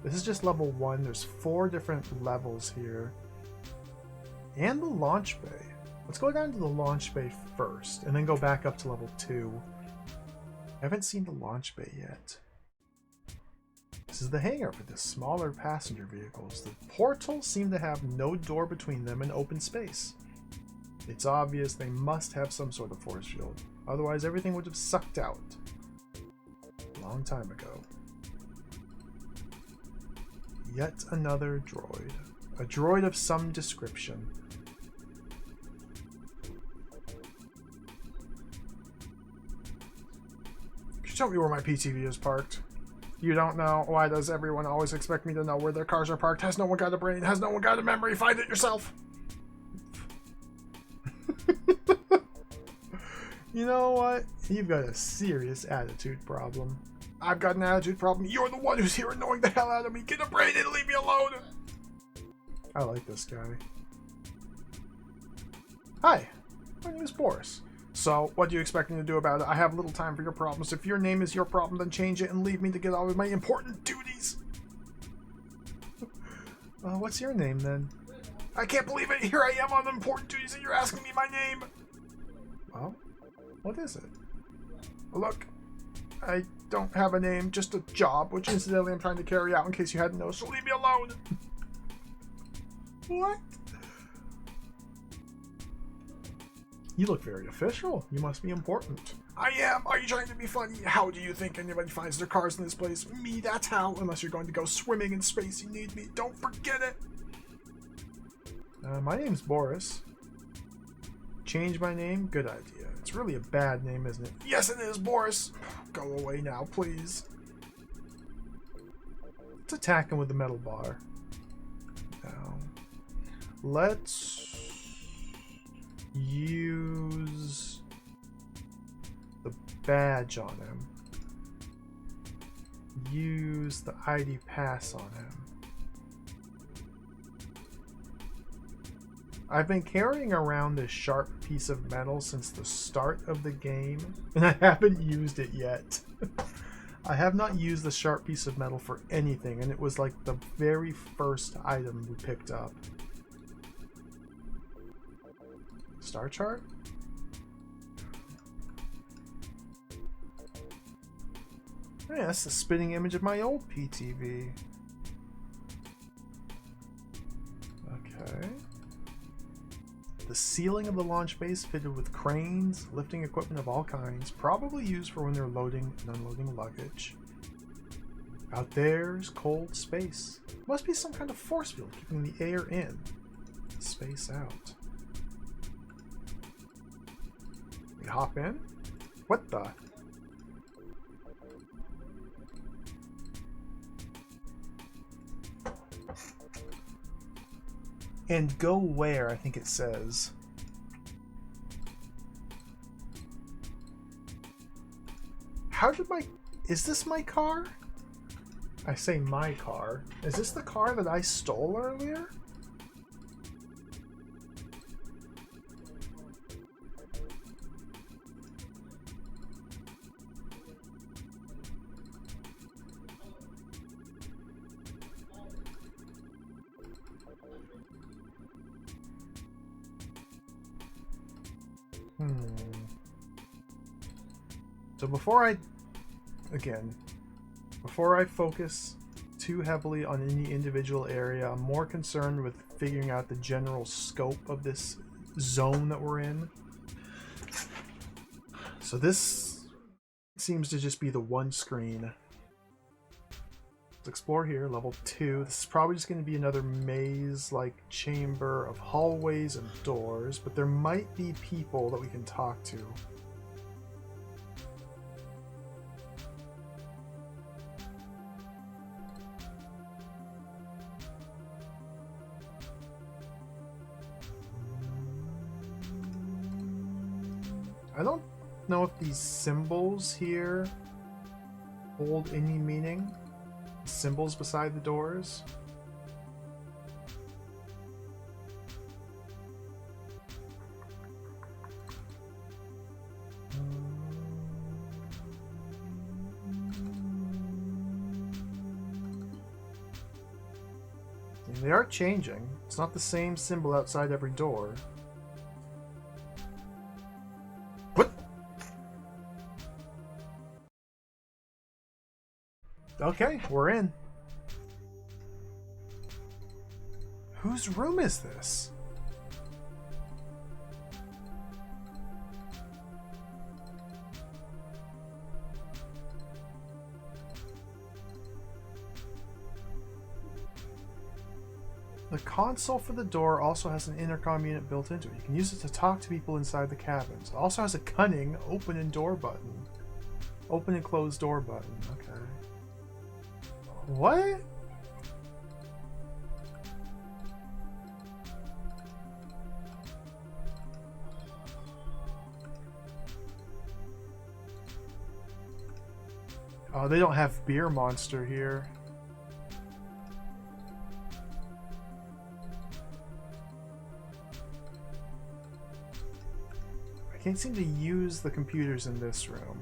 This is just level 1. There's 4 different levels here. And the launch bay. Let's go down to the launch bay first, and then go back up to level 2. I haven't seen the launch bay yet. This is the hangar for the smaller passenger vehicles. The portals seem to have no door between them and open space. It's obvious they must have some sort of force field. Otherwise, everything would have sucked out a long time ago. Yet another droid. A droid of some description. Could you tell me where my PTV is parked? You don't know? Why does everyone always expect me to know where their cars are parked? Has no one got a brain? Has no one got a memory? Find it yourself! You know what? You've got a serious attitude problem. I've got an attitude problem. You're the one who's here annoying the hell out of me. Get a brain and leave me alone. I like this guy. Hi, my name is Boris. So, what do you expect me to do about it? I have little time for your problems. If your name is your problem, then change it and leave me to get on with my important duties. What's your name, then? I can't believe it. Here I am on important duties and you're asking me my name. Well, what is it? Look, I don't have a name, just a job, which incidentally I'm trying to carry out in case you hadn't noticed, so leave me alone. What? You look very official. You must be important. I am. Are you trying to be funny? How do you think anybody finds their cars in this place? Me, that's how. Unless you're going to go swimming in space, you need me. Don't forget it. My name's Boris. Change my name? Good idea. It's really a bad name, isn't it? Yes, it is, Boris. Go away now, please. Let's attack him with the metal bar. Now, let's use the badge on him. Use the ID pass on him. I've been carrying around this sharp piece of metal since the start of the game, and I haven't used it yet. I have not used the sharp piece of metal for anything, and it was like the very first item we picked up. Star chart? Yeah, that's the spinning image of my old PTV. Okay. The ceiling of the launch base fitted with cranes, lifting equipment of all kinds, probably used for when they're loading and unloading luggage. Out there's cold space. Must be some kind of force field keeping the air in, space out. We hop in? What the? And go where, I think it says. How did my... Is this my car? I say my car. Is this the car that I stole earlier? So before I focus too heavily on any individual area, I'm more concerned with figuring out the general scope of this zone that we're in. So this seems to just be the one screen. Let's explore here, level 2. This is probably just going to be another maze-like chamber of hallways and doors, but there might be people that we can talk to. I don't know if these symbols here hold any meaning. Symbols beside the doors. And they are changing. It's not the same symbol outside every door. Okay, we're in. Whose room is this? The console for the door also has an intercom unit built into it. You can use it to talk to people inside the cabins. It also has a cunning open and door button. Open and close door button. Okay. What? Oh, they don't have Beer Monster here. I can't seem to use the computers in this room.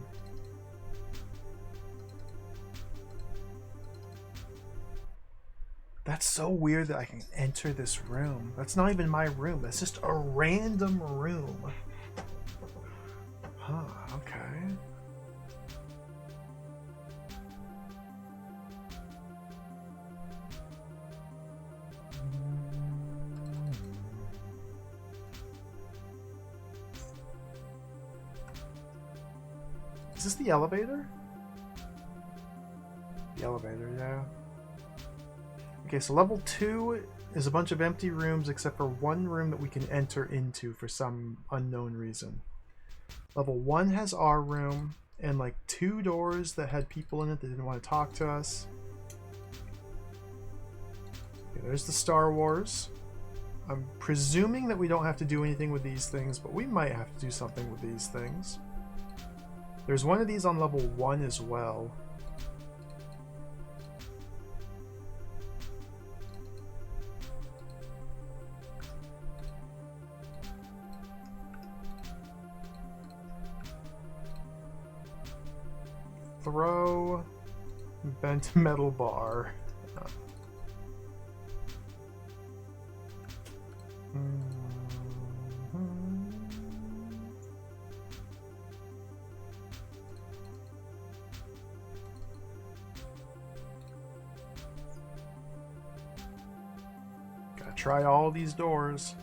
That's so weird that I can enter this room. That's not even my room. That's just a random room. Huh, okay. Is this the elevator? The elevator, yeah. Okay, so level 2 is a bunch of empty rooms except for one room that we can enter into for some unknown reason. Level 1 has our room and like 2 doors that had people in it that didn't want to talk to us. Okay, there's the Star Wars. I'm presuming that we don't have to do anything with these things, but we might have to do something with these things. There's one of these on level 1 as well. Throw bent metal bar. Gotta try all these doors.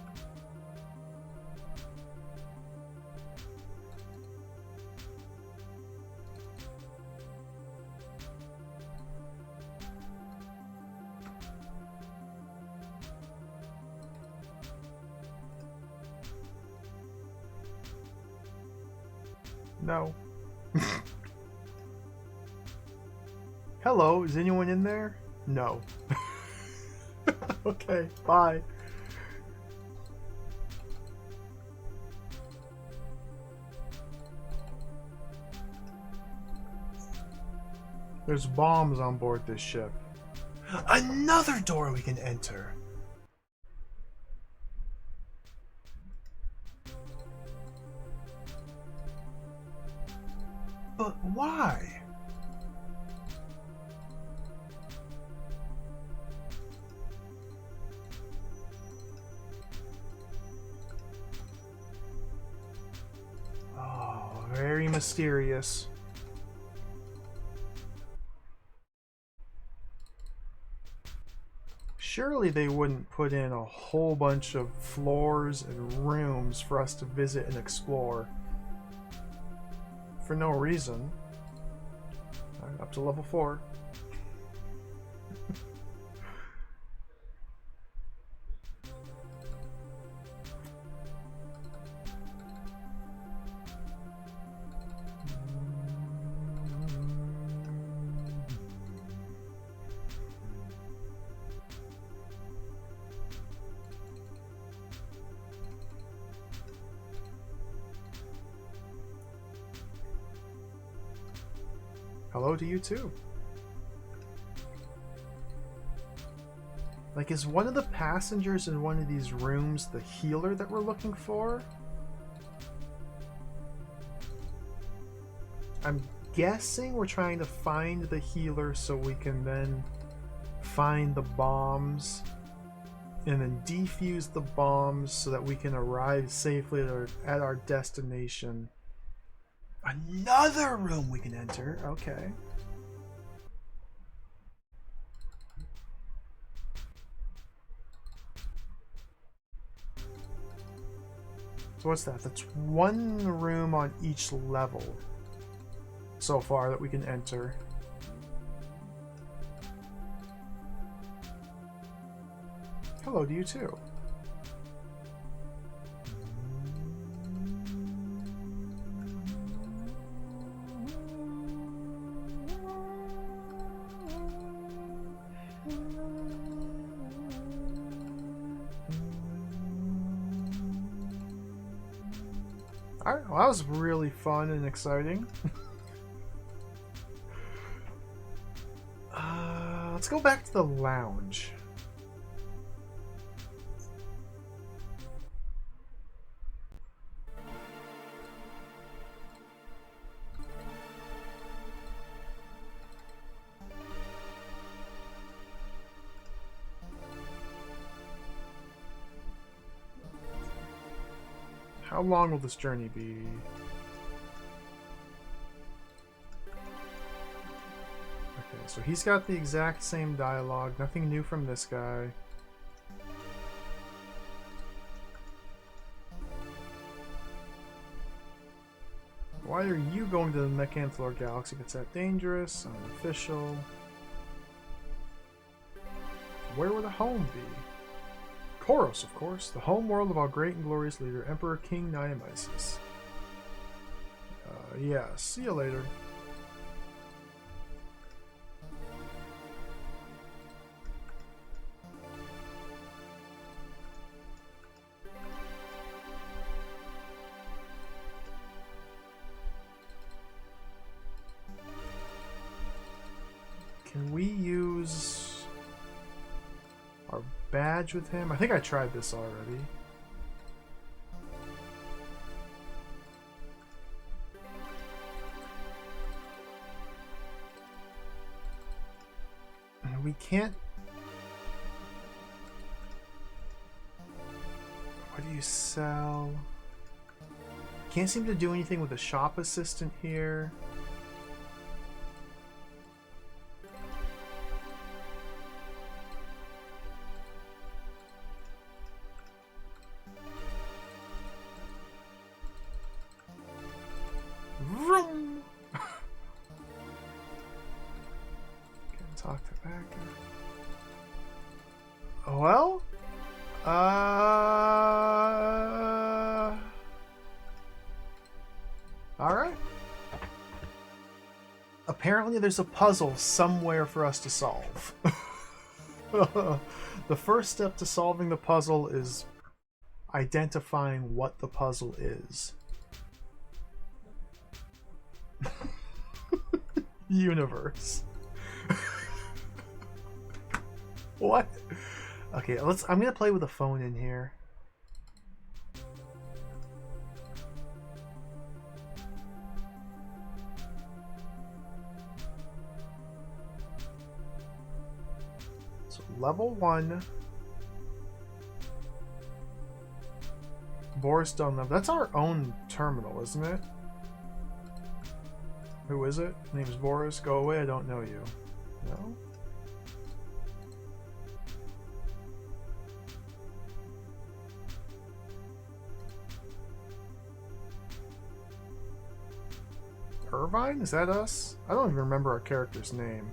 No. Hello, is anyone in there? No. Okay, bye. There's bombs on board this ship. Another door we can enter. But why? Oh, very mysterious. Surely they wouldn't put in a whole bunch of floors and rooms for us to visit and explore. For no reason. Right, up to level 4. Hello to you too. Like, is one of the passengers in one of these rooms the healer that we're looking for? I'm guessing we're trying to find the healer so we can then find the bombs and then defuse the bombs so that we can arrive safely at our destination. Another room we can enter. Okay. So what's that? That's one room on each level so far that we can enter. Hello to you too. Alright, well, that was really fun and exciting. Let's go back to the lounge. How long will this journey be? Okay, so he's got the exact same dialogue. Nothing new from this guy. Why are you going to the Mechanthlar Galaxy if it's that dangerous? Unofficial. Where would a home be? Koros, of course, the home world of our great and glorious leader, Emperor King Niamisis. Yeah, see you later. Can we use our badge with him? I think I tried this already. We can't... What do you sell? Can't seem to do anything with the shop assistant here. Vroom! Can't talk to back. Well, alright. Apparently there's a puzzle somewhere for us to solve. The first step to solving the puzzle is identifying what the puzzle is. Universe. What? Okay, I'm gonna play with the phone in here. So level 1. Boris Dunlap. That's our own terminal, isn't it? Who is it? Name's Boris. Go away, I don't know you. No? Irvine? Is that us? I don't even remember our character's name.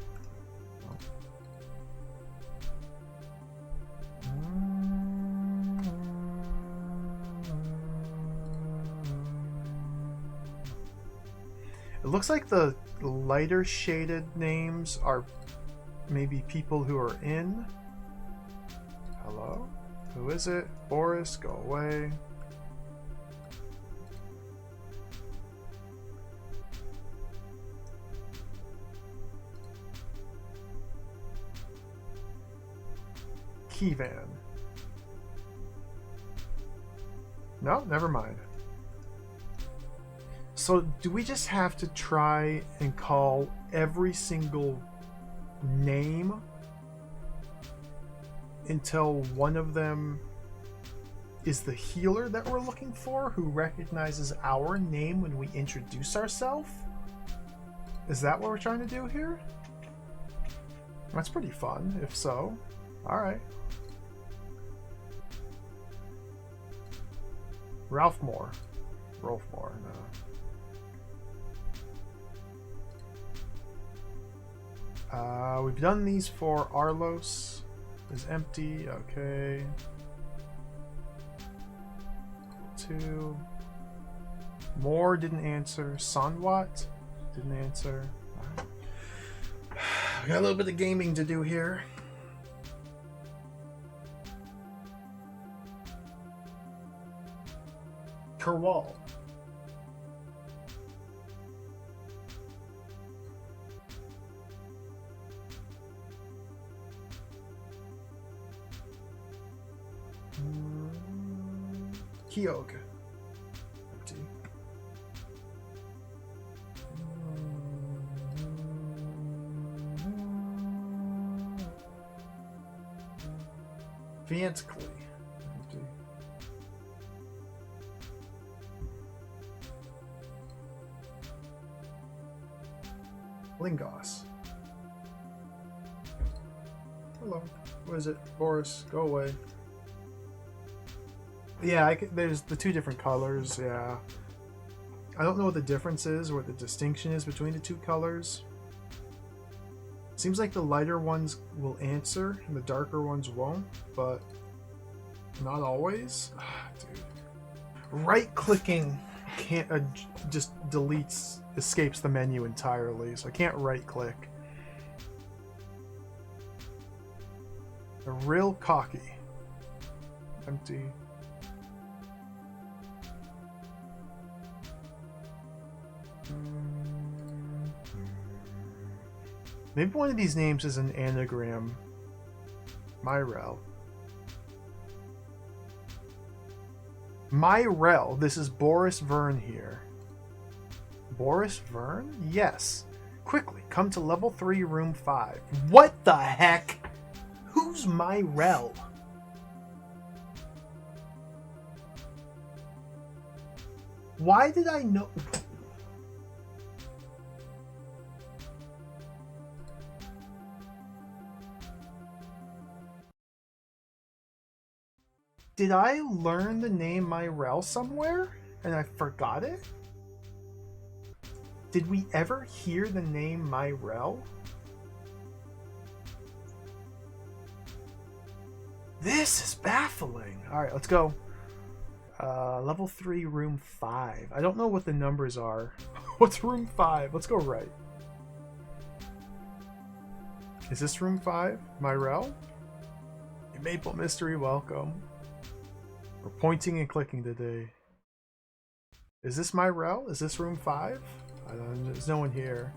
It looks like the lighter shaded names are maybe people who are in. Hello? Who is it? Boris, go away. Keyvan. No, never mind. So do we just have to try and call every single name until one of them is the healer that we're looking for, who recognizes our name when we introduce ourselves? Is that what we're trying to do here? That's pretty fun, if so. Alright. Ralph Moore. Rolf Moore, no. We've done these for Arlos. Is empty, okay. 2. Moore didn't answer. Sanwat didn't answer. Alright. We got a little bit of gaming to do here. Kerwal. Kyog. Empty. Vantically. Empty. Lingos. Hello. What is it? Boris, go away. Yeah, there's the two different colors, yeah. I don't know what the difference is, or what the distinction is between the two colors. Seems like the lighter ones will answer, and the darker ones won't, but not always. Dude. Right-clicking can't just escapes the menu entirely, so I can't right-click. They're real cocky. Empty. Maybe one of these names is an anagram. Myrel. Myrel. This is Boris Vern here. Boris Vern? Yes. Quickly, come to level 3, room 5. What the heck? Who's Myrel? Why did I know? Did I learn the name Myrel somewhere and I forgot it? Did we ever hear the name Myrel? This is baffling. Alright, let's go. Level 3, room 5. I don't know what the numbers are. What's room 5? Let's go right. Is this room 5? Myrel? Maple Mystery, welcome. We're pointing and clicking today. Is this Myrel? Is this room 5? I don't know. There's no one here.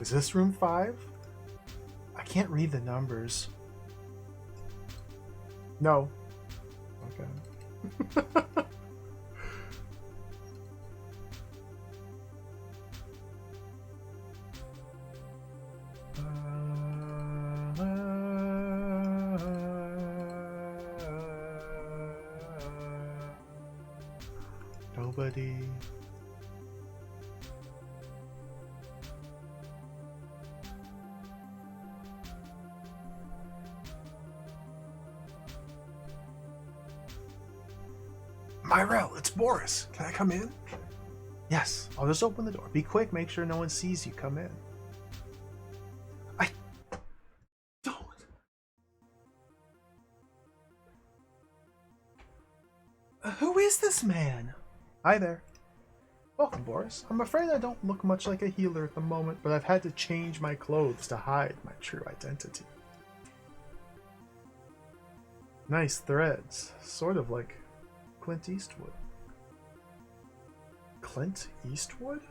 Is this room 5? I can't read the numbers. No. Okay. Nobody. Myrel, it's Boris. Can I come in? Yes, I'll just open the door. Be quick, make sure no one sees you come in. I don't. Who is this man? Hi there. Welcome, Boris. I'm afraid I don't look much like a healer at the moment, but I've had to change my clothes to hide my true identity. Nice threads. Sort of like Clint Eastwood. Clint Eastwood?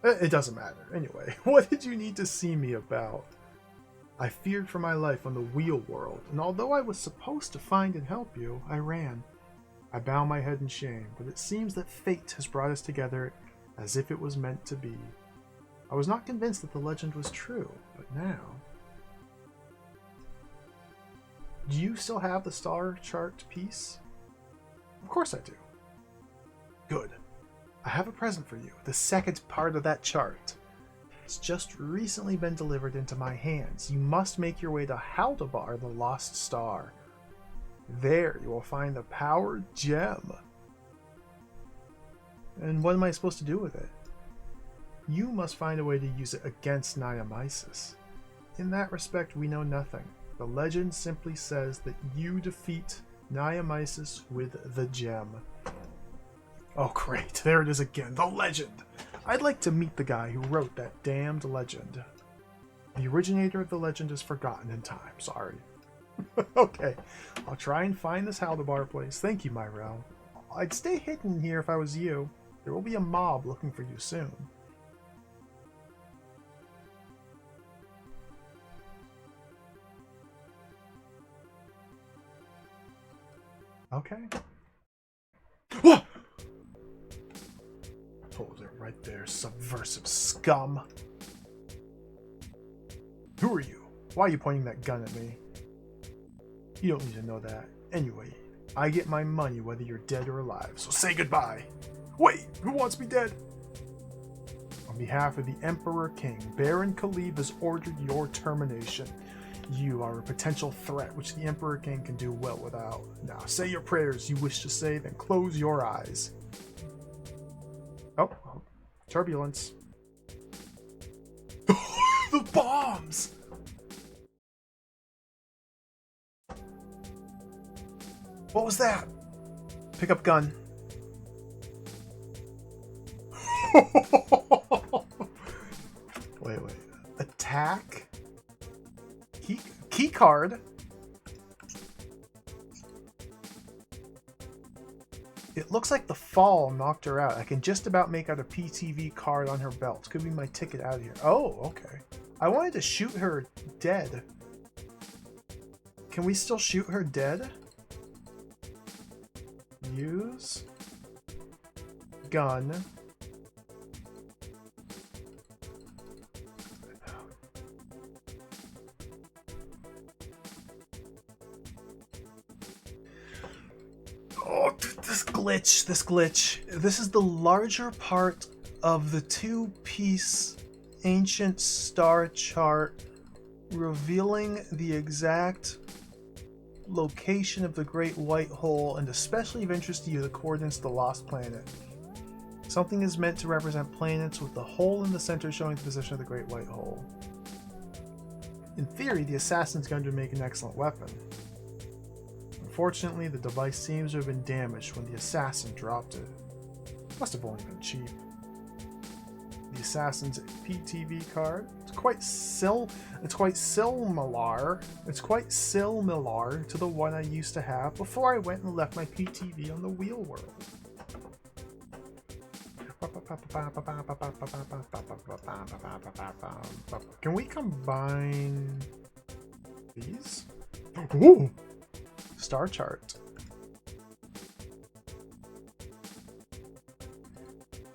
It doesn't matter. Anyway, what did you need to see me about? I feared for my life on the wheel world, and although I was supposed to find and help you, I ran. I bow my head in shame, but it seems that fate has brought us together as if it was meant to be. I was not convinced that the legend was true, but now... Do you still have the star chart piece? Of course I do. Good. I have a present for you, the second part of that chart. It's just recently been delivered into my hands. You must make your way to Haldabar, the Lost Star. There you will find the power gem. And what am I supposed to do with it? You must find a way to use it against Niamysis. In that respect, we know nothing. The legend simply says that you defeat Niamysis with the gem. Oh great, there it is again, the legend! I'd like to meet the guy who wrote that damned legend. The originator of the legend is forgotten in time, sorry. Okay, I'll try and find this Haldabar place. Thank you, Myrel. I'd stay hidden here if I was you. There will be a mob looking for you soon. Okay. What? Hold it right there, subversive scum. Who are you? Why are you pointing that gun at me? You don't need to know that. Anyway, I get my money whether you're dead or alive, so say goodbye. Wait, who wants me dead? On behalf of the Emperor King, Baron Khalib has ordered your termination. You are a potential threat which the Emperor King can do well without. Now say your prayers you wish to say, then close your eyes. Oh, turbulence. The bombs! What was that? Pick up gun. Wait. Attack? Key card? It looks like the fall knocked her out. I can just about make out a PTV card on her belt. Could be my ticket out of here. Oh, okay. I wanted to shoot her dead. Can we still shoot her dead? Use gun. Oh, this glitch. This is the larger part of the two-piece ancient star chart revealing the exact location of the Great White Hole, and especially of interest to you, the coordinates of the Lost Planet. Something is meant to represent planets with the hole in the center showing the position of the Great White Hole. In theory, the assassin's gun would make an excellent weapon. Unfortunately, the device seems to have been damaged when the assassin dropped it. Must have only been cheap. The assassin's PTV card. It's quite similar to the one I used to have before I went and left my PTV on the wheel world. Can we combine these? Ooh! Star chart.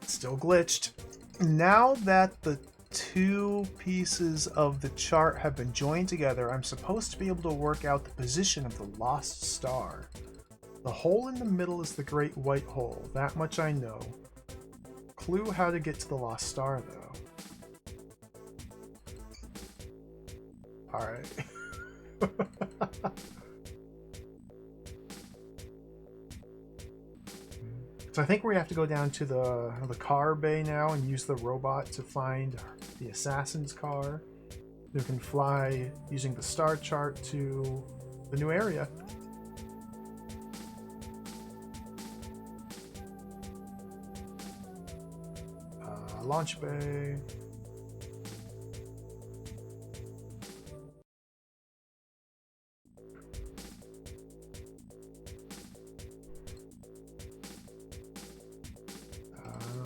Still glitched. Now that the two pieces of the chart have been joined together, I'm supposed to be able to work out the position of the lost star. The hole in the middle is the Great White Hole, that much I know. Clue how to get to the lost star, though. Alright. So I think we have to go down to the car bay now and use the robot to find the assassin's car. We can fly using the star chart to the new area. Launch bay.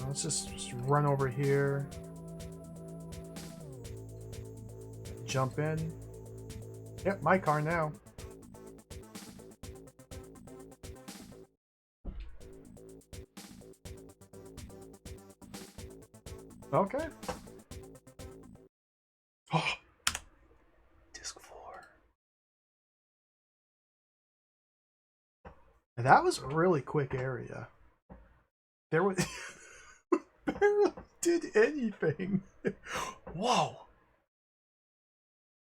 Let's just run over here. Jump in. Yep, my car now. Okay. Oh, disc 4. That was a really quick area. There was barely did anything. Whoa.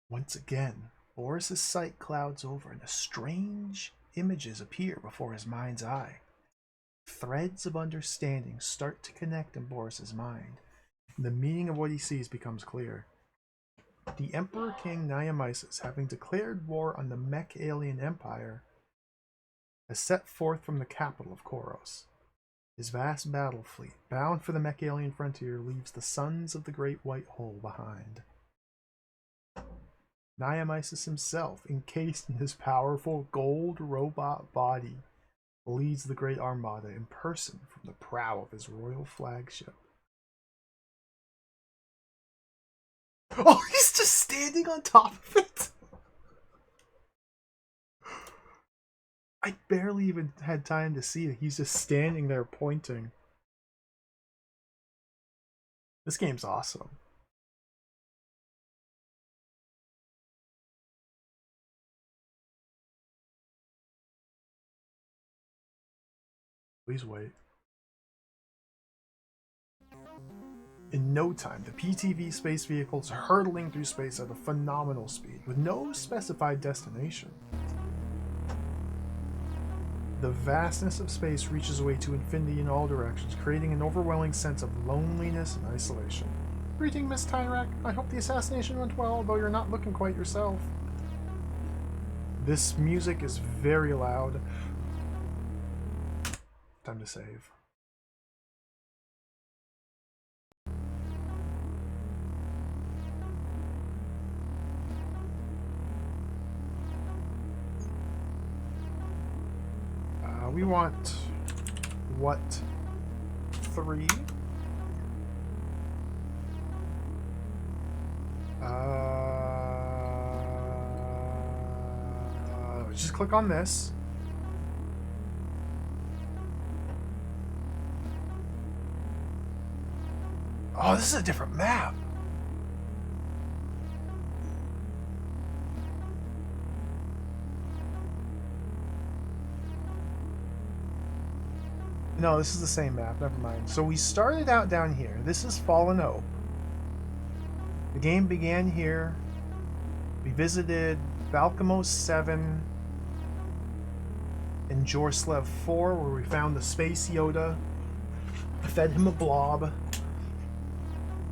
Once again, Boris's sight clouds over and strange images appear before his mind's eye. Threads of understanding start to connect in Boris's mind. The meaning of what he sees becomes clear. The Emperor King Niamisis, having declared war on the Mech Alien Empire, has set forth from the capital of Koros. His vast battle fleet, bound for the Mech Alien frontier, leaves the sons of the Great White Hole behind. Niamisis himself, encased in his powerful gold robot body, leads the Great Armada in person from the prow of his royal flagship. Oh, he's just standing on top of it! I barely even had time to see it. He's just standing there pointing. This game's awesome. Please wait. In no time, the PTV space vehicles hurtling through space at a phenomenal speed, with no specified destination. The vastness of space reaches away to infinity in all directions, creating an overwhelming sense of loneliness and isolation. Greeting, Miss Tyrek. I hope the assassination went well, although you're not looking quite yourself. This music is very loud. Time to save. We want what 3? Just click on this. Oh, this is a different map. No, this is the same map. Never mind. So we started out down here. This is Fallen Hope. The game began here. We visited Balkamos 7 and Jorslev 4, where we found the Space Yoda. Fed him a blob.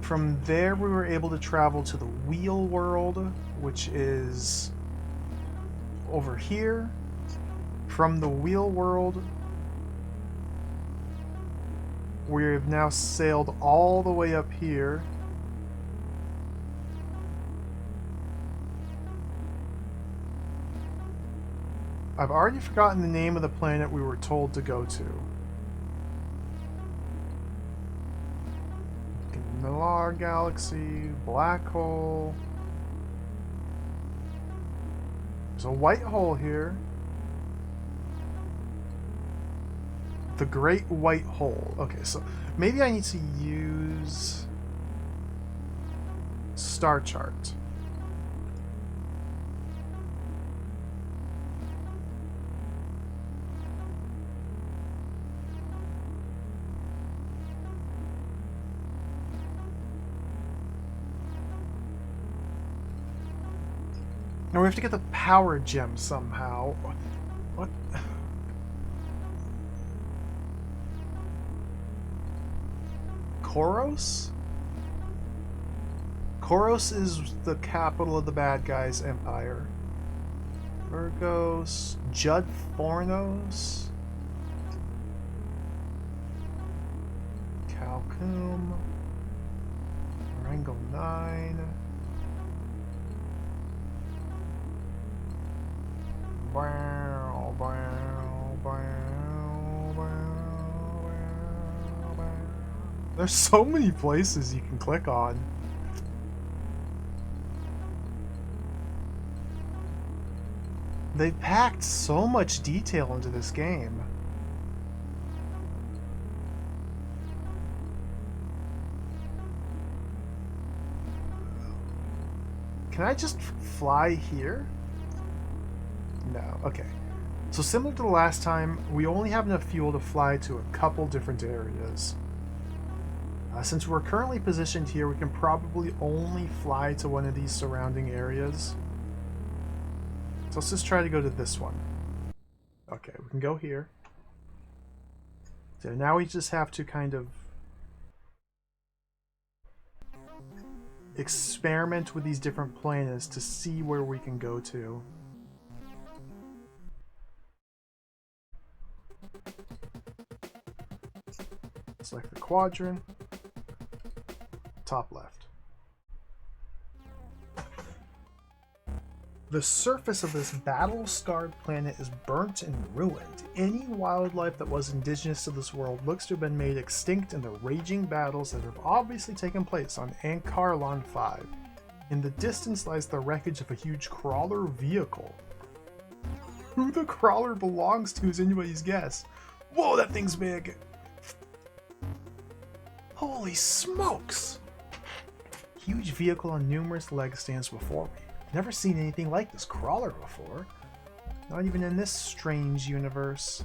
From there, we were able to travel to the Wheel World, which is over here. From the Wheel World, we've now sailed all the way up here. I've already forgotten the name of the planet we were told to go to. Millar Galaxy, Black Hole. There's a white hole here. The Great White Hole. Okay, so maybe I need to use Star Chart. Now we have to get the power gem somehow. What? Koros? Koros is the capital of the bad guys' empire. Virgos, Judd Fornos, Calcum, Rango 9. There's so many places you can click on. They've packed so much detail into this game. Can I just fly here? No, okay. So similar to the last time, we only have enough fuel to fly to a couple different areas. Since we're currently positioned here, we can probably only fly to one of these surrounding areas. So let's just try to go to this one. Okay, we can go here. So now we just have to kind of experiment with these different planets to see where we can go to. Select the quadrant. Top left. The surface of this battle-scarred planet is burnt and ruined. Any wildlife that was indigenous to this world looks to have been made extinct in the raging battles that have obviously taken place on Ankarlon 5. In the distance lies the wreckage of a huge crawler vehicle. Who the crawler belongs to is anybody's guess. Whoa, that thing's big! Holy smokes! Huge vehicle on numerous legs stands before me. Never seen anything like this crawler before. Not even in this strange universe.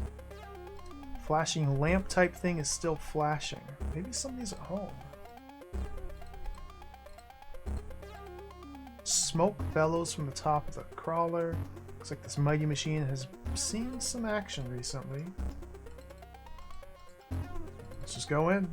Flashing lamp type thing is still flashing. Maybe somebody's at home. Smoke bellows from the top of the crawler. Looks like this mighty machine has seen some action recently. Let's just go in.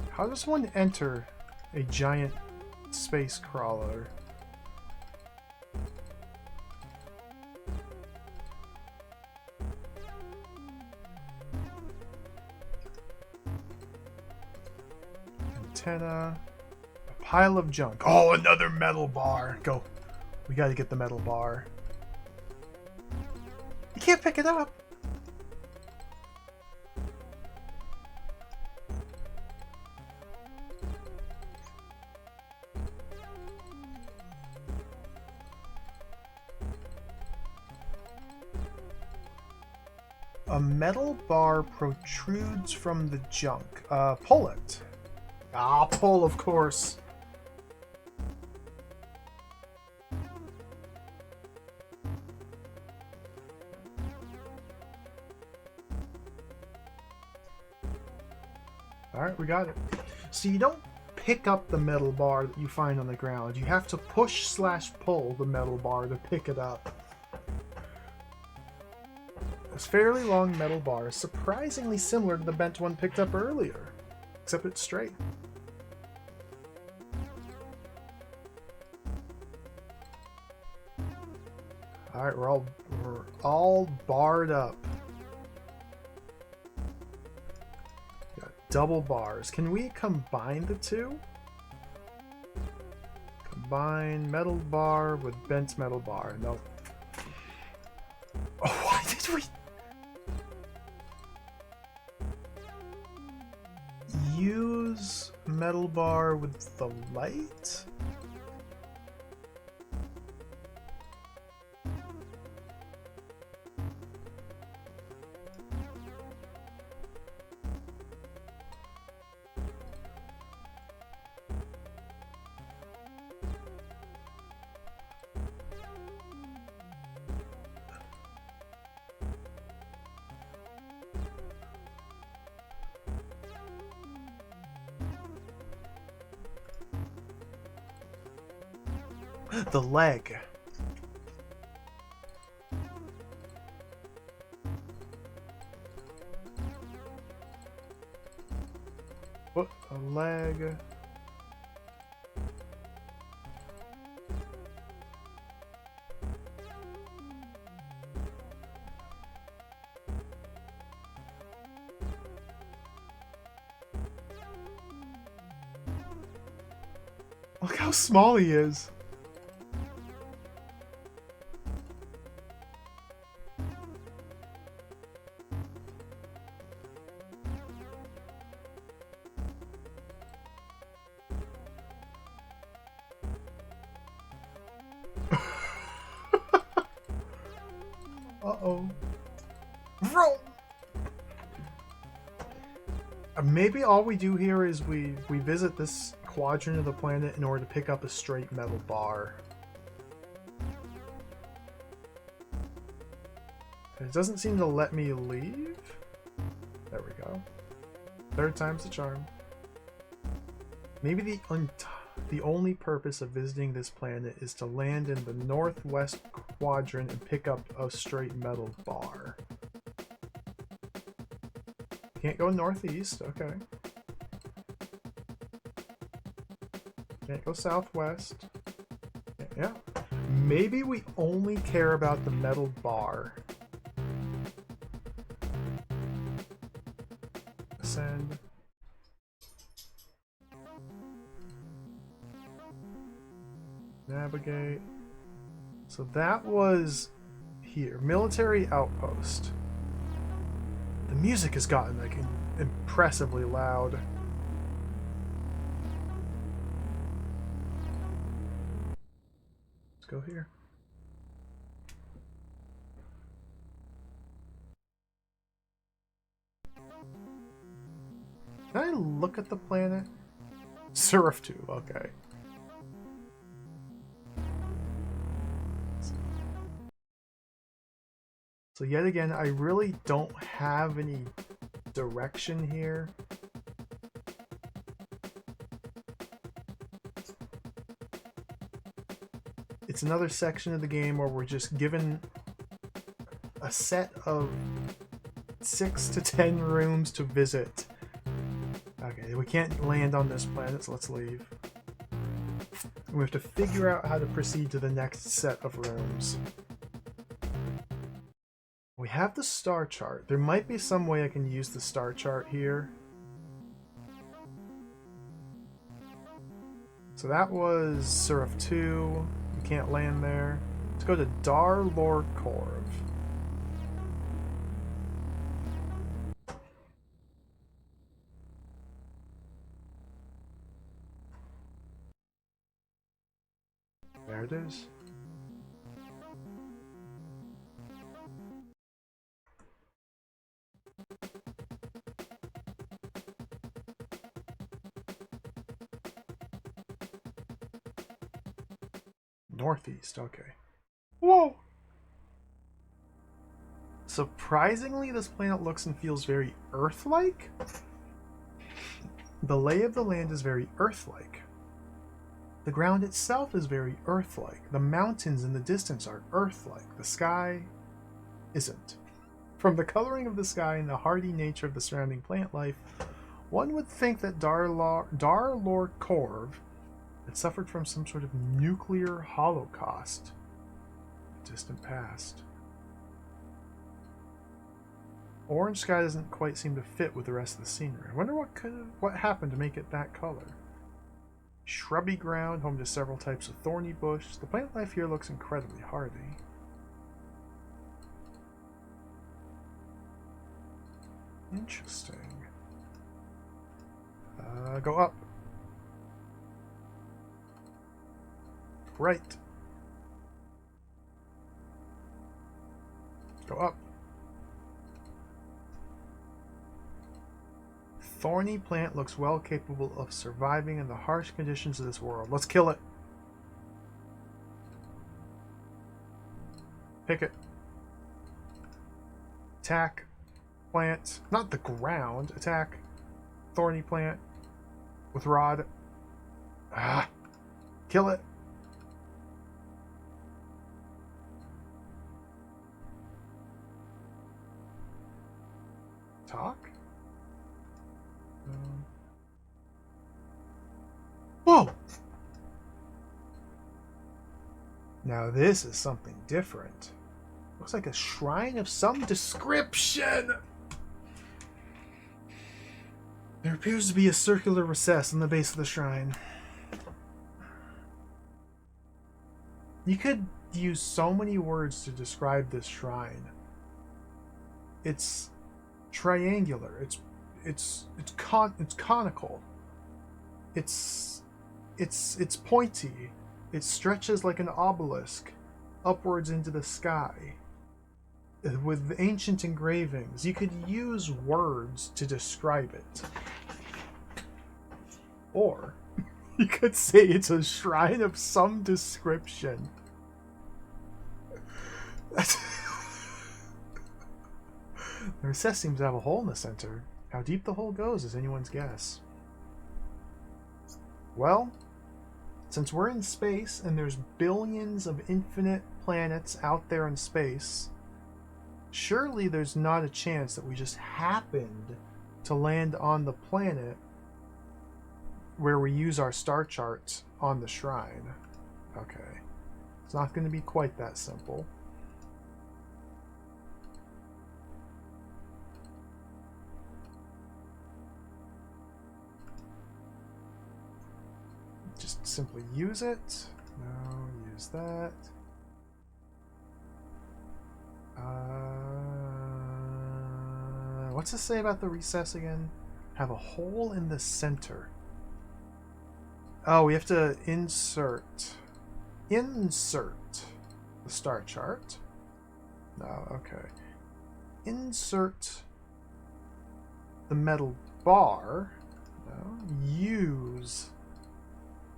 How does one enter a giant space crawler? Antenna. A pile of junk. Oh, another metal bar. Go. We gotta get the metal bar. You can't pick it up. A metal bar protrudes from the junk. Pull it. Ah, pull, of course. Alright, we got it. So you don't pick up the metal bar that you find on the ground. You have to push/pull the metal bar to pick it up. This fairly long metal bar is surprisingly similar to the bent one picked up earlier, except it's straight. Alright, we're all barred up. Got double bars. Can we combine the two? Combine metal bar with bent metal bar. No. Oh, why did we... Use metal bar with the light? The leg. What? A leg. Look how small he is. Uh-oh. Vroom! Maybe all we do here is we visit this quadrant of the planet in order to pick up a straight metal bar. It doesn't seem to let me leave. There we go. Third time's the charm. Maybe the only purpose of visiting this planet is to land in the northwest quadrant and pick up a straight metal bar. Can't go northeast, okay. Can't go southwest. Yeah. Maybe we only care about the metal bar. ascend. Navigate. So that was here. Military outpost. The music has gotten like impressively loud. Let's go here. Can I look at the planet? Surf 2, okay. So yet again, I really don't have any direction here. It's another section of the game where we're just given a set of 6 to 10 rooms to visit. Okay, we can't land on this planet, so let's leave. We have to figure out how to proceed to the next set of rooms. We have the star chart. There might be some way I can use the star chart here. So that was Surf 2. We can't land there. Let's go to Dar Lor Korv. There it is. Northeast, okay. Whoa! Surprisingly, this planet looks and feels very Earth-like. The lay of the land is very Earth-like. The ground itself is very Earth-like. The mountains in the distance are Earth-like. The sky isn't. From the coloring of the sky and the hardy nature of the surrounding plant life, one would think that Dar Lor Korv had suffered from some sort of nuclear holocaust in the distant past. Orange sky doesn't quite seem to fit with the rest of the scenery. I wonder what happened to make it that color. Shrubby ground, home to several types of thorny bush. The plant life here looks incredibly hardy. Interesting. Go up. Right. Go up. Thorny plant looks well capable of surviving in the harsh conditions of this world. Let's kill it. Pick it. Attack. Plant. Not the ground. Attack. Thorny plant. With rod. Ah. Kill it. Talk? Whoa! Now this is something different. Looks like a shrine of some description! There appears to be a circular recess in the base of the shrine. You could use so many words to describe this shrine. It's triangular. It's conical. It's pointy. It stretches like an obelisk upwards into the sky. With ancient engravings, you could use words to describe it. Or you could say it's a shrine of some description. The recess seems to have a hole in the center. How deep the hole goes is anyone's guess. Well, since we're in space and there's billions of infinite planets out there in space, surely there's not a chance that we just happened to land on the planet where we use our star charts on the shrine. Okay. It's not going to be quite that simple. simply use it. No, use that. What's this say about the recess again? Have a hole in the center. Oh, we have to insert the star chart. No, okay. Insert the metal bar. No. Use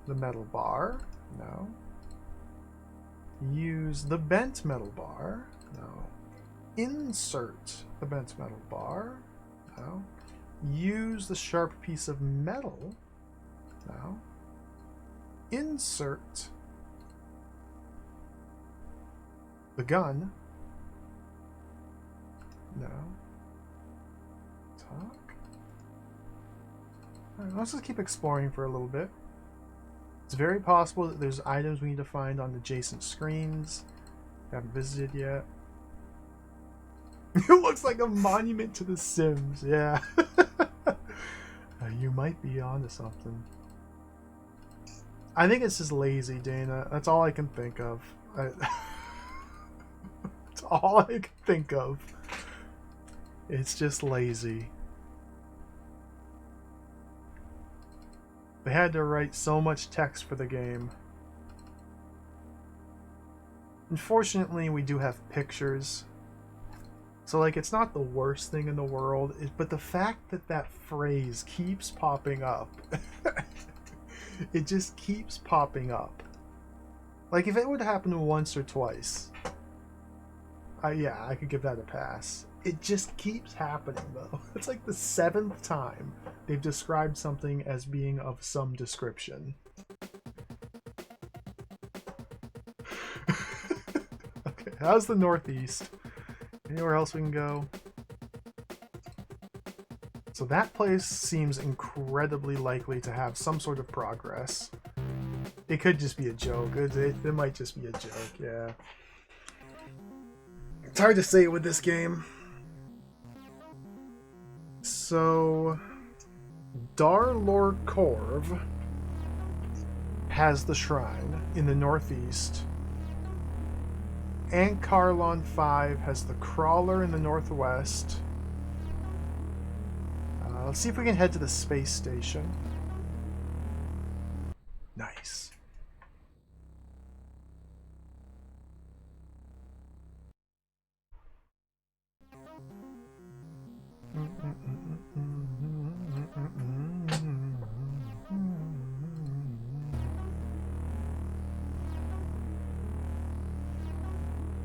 the metal bar. No. Use the bent metal bar. No. Insert the bent metal bar. No. Use the sharp piece of metal. No. Insert the gun. No. Talk. Alright, let's just keep exploring for a little bit. It's very possible that there's items we need to find on adjacent screens we haven't visited yet. It looks like a monument to The Sims, yeah. You might be onto something. I think it's just lazy, Dana. That's all I can think of. That's all I can think of. It's just lazy. They had to write so much text for the game. Unfortunately, we do have pictures. So, like, it's not the worst thing in the world, but the fact that that phrase keeps popping up, it just keeps popping up. Like, if it would happen once or twice, yeah, I could give that a pass. It just keeps happening, though. It's like the 7th time they've described something as being of some description. Okay, how's the Northeast? Anywhere else we can go? So that place seems incredibly likely to have some sort of progress. It could just be a joke. It might just be a joke, yeah. It's hard to say with this game. So, Darlor Corv has the shrine in the northeast. Ankarlon 5 has the crawler in the northwest. Let's see if we can head to the space station. Nice.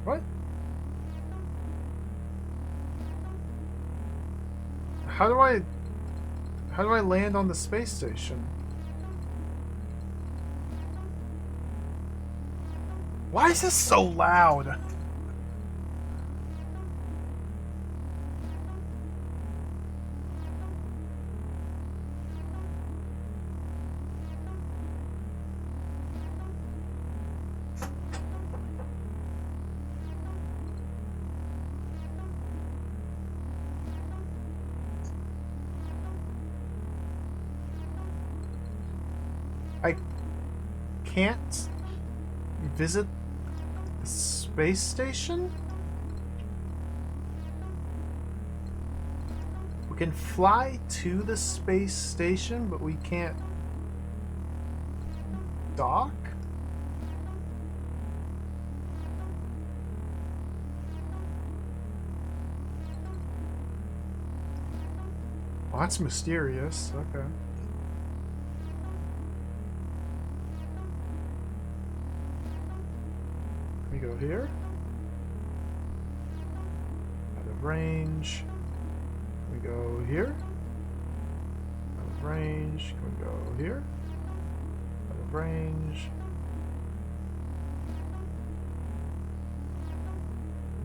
What? How do I land on the space station? Why is this so loud? I can't visit the space station? We can fly to the space station, but we can't dock? Well, that's mysterious. Okay. We go here. Out of range. We go here. Out of range. Can we go here? Out of range.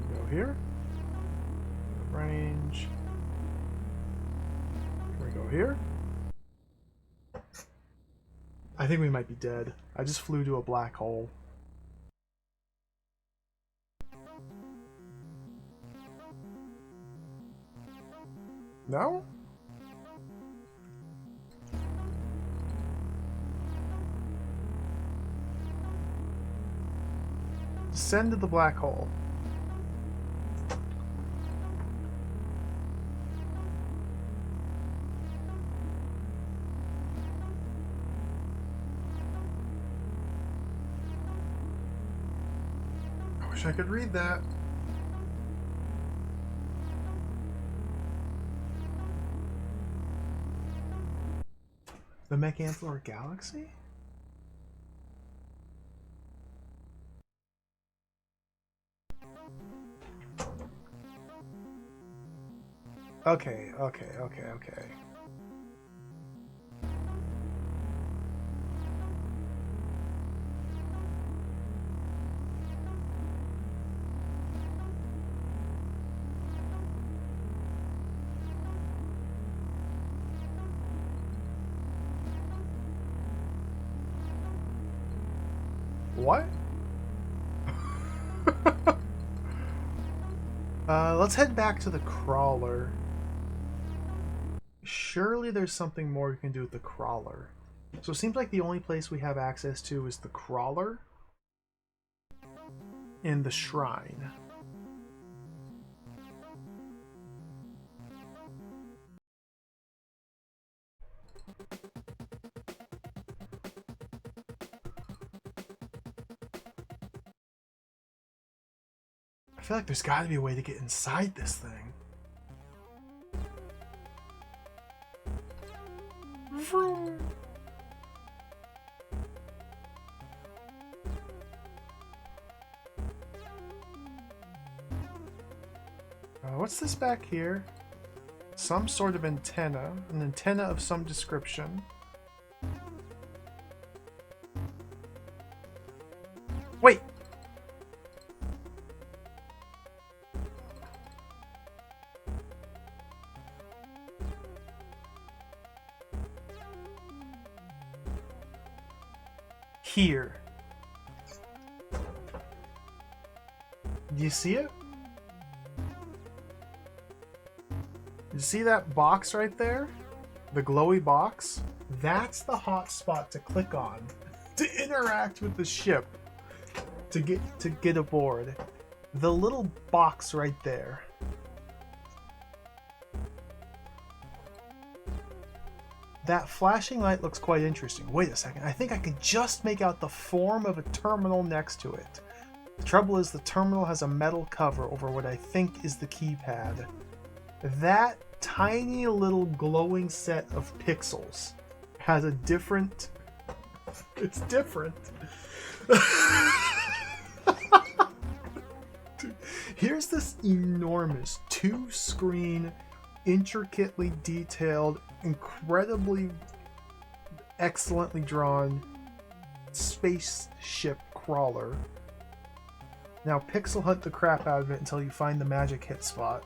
We go here. Out of range. Can we go here? I think we might be dead. I just flew to a black hole. No? Descend to the black hole. I wish I could read that. The Mechanthlar Galaxy? Okay. What? Let's head back to the crawler. Surely there's something more we can do with the crawler. So it seems like the only place we have access to is the crawler and the shrine. I feel like there's got to be a way to get inside this thing. Vroom. What's this back here? Some sort of antenna. An antenna of some description. Wait! Here. Do you see it? You see that box right there? The glowy box? That's the hot spot to click on to interact with the ship to get aboard. The little box right there. That flashing light looks quite interesting. Wait a second, I think I can just make out the form of a terminal next to it. The trouble is the terminal has a metal cover over what I think is the keypad. That tiny little glowing set of pixels has a different... It's different. Dude, here's this enormous 2-screen, intricately detailed, incredibly excellently drawn spaceship crawler. Now pixel hunt the crap out of it until you find the magic hit spot.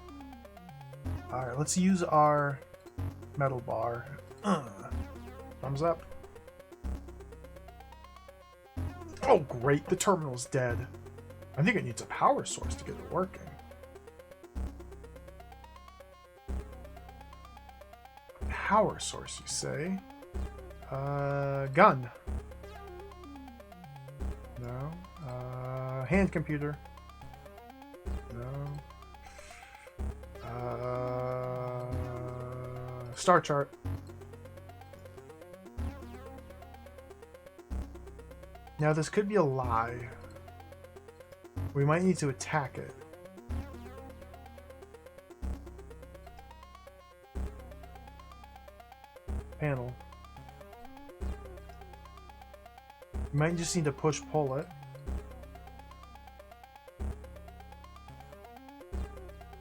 Alright, let's use our metal bar. Thumbs up. Oh great, the terminal's dead. I think it needs a power source to get it working. Power source, you say? Gun. No. Hand computer. No. Star chart. Now this could be a lie. We might need to attack it. Panel. You might just need to push-pull it.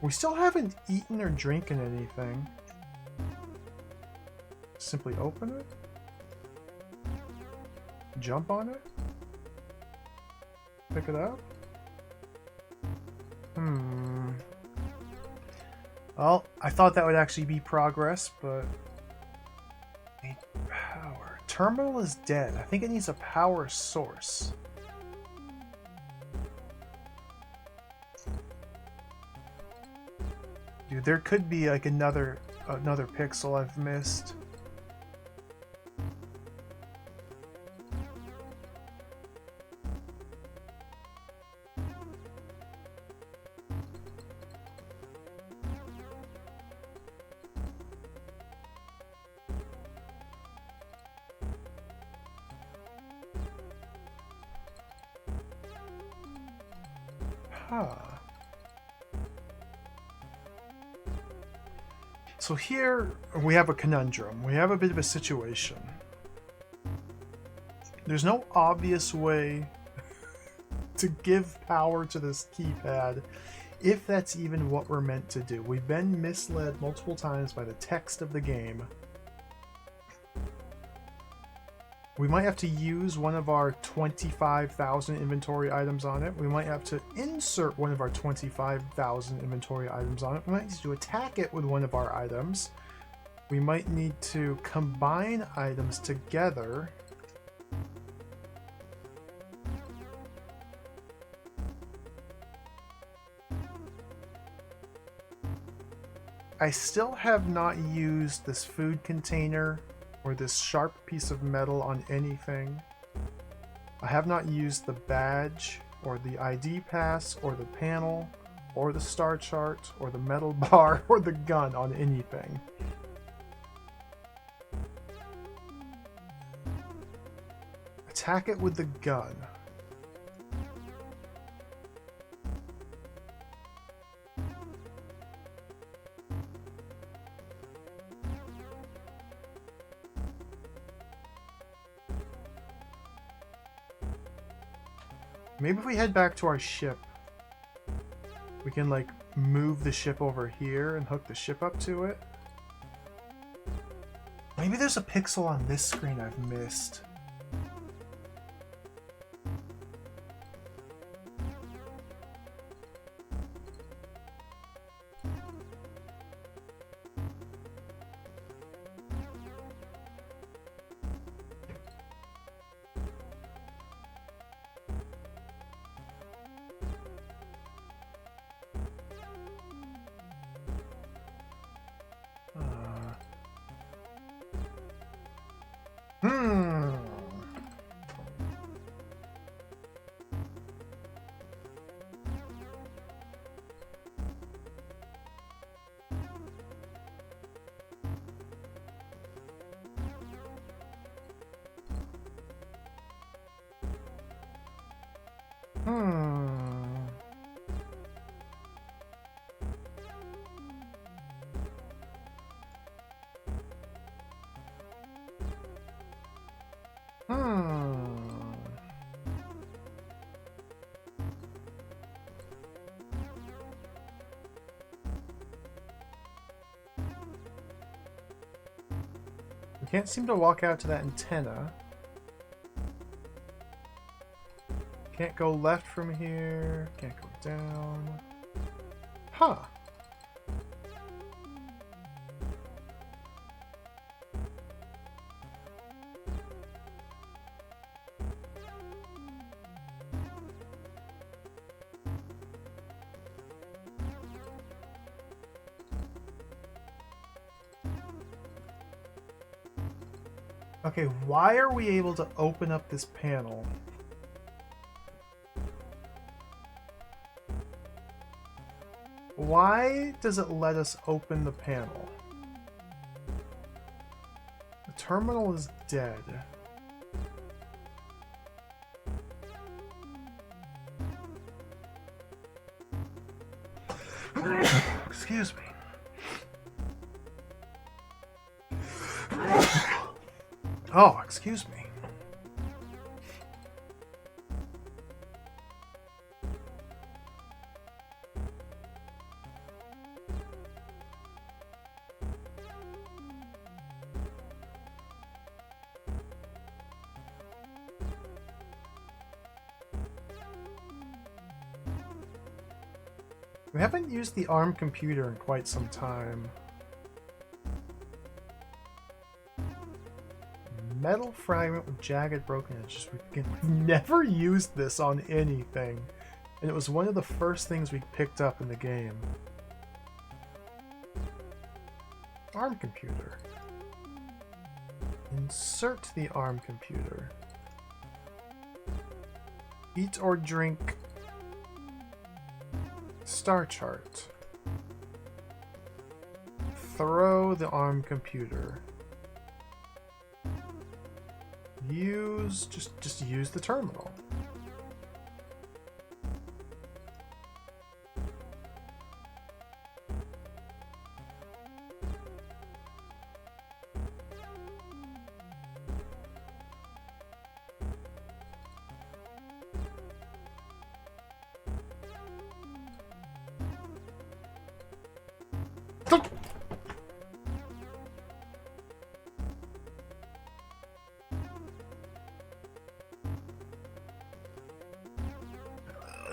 We still haven't eaten or drinking anything. Simply open it. Jump on it. Pick it up. Well, I thought that would actually be progress, but... Power. Terminal is dead. I think it needs a power source. Dude, there could be like another pixel I've missed. Huh. So here we have a conundrum. We have a bit of a situation. There's no obvious way to give power to this keypad, if that's even what we're meant to do. We've been misled multiple times by the text of the game. We might have to use one of our 25,000 inventory items on it. We might have to insert one of our 25,000 inventory items on it. We might need to attack it with one of our items. We might need to combine items together. I still have not used this food container or this sharp piece of metal on anything. I have not used the badge or the ID pass or the panel or the star chart or the metal bar or the gun on anything. Attack it with the gun. Maybe if we head back to our ship, we can like move the ship over here and hook the ship up to it. Maybe there's a pixel on this screen I've missed. We can't seem to walk out to that antenna. Can't go left from here. Can't go down. Huh. Okay, why are we able to open up this panel? Why does it let us open the panel? The terminal is dead. Excuse me. Oh, excuse me. We haven't used the ARM computer in quite some time. Metal fragment with jagged broken edges. We've never used this on anything, and it was one of the first things we picked up in the game. ARM computer. Insert the ARM computer. Eat or drink. Star chart. Throw the ARM computer. Just use the terminal.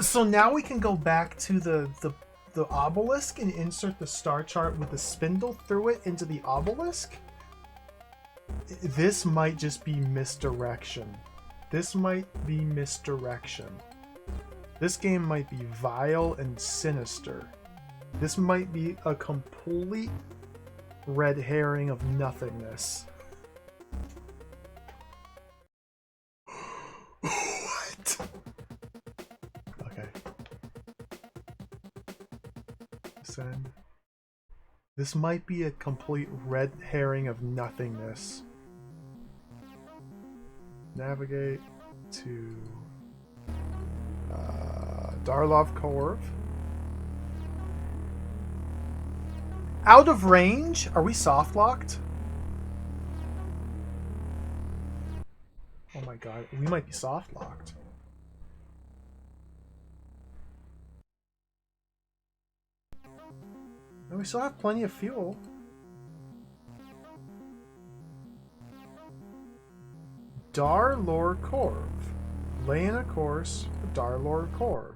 So now we can go back to the obelisk and insert the star chart with the spindle through it into the obelisk. This might just be misdirection. This might be misdirection. This game might be vile and sinister. This might be a complete red herring of nothingness. What? Okay. Send. This might be a complete red herring of nothingness. Navigate to Darlov Korv. Out of range? Are we soft locked? Oh my god, we might be soft locked. And we still have plenty of fuel. Darlor Korv. Lay in a course for Darlor Korv.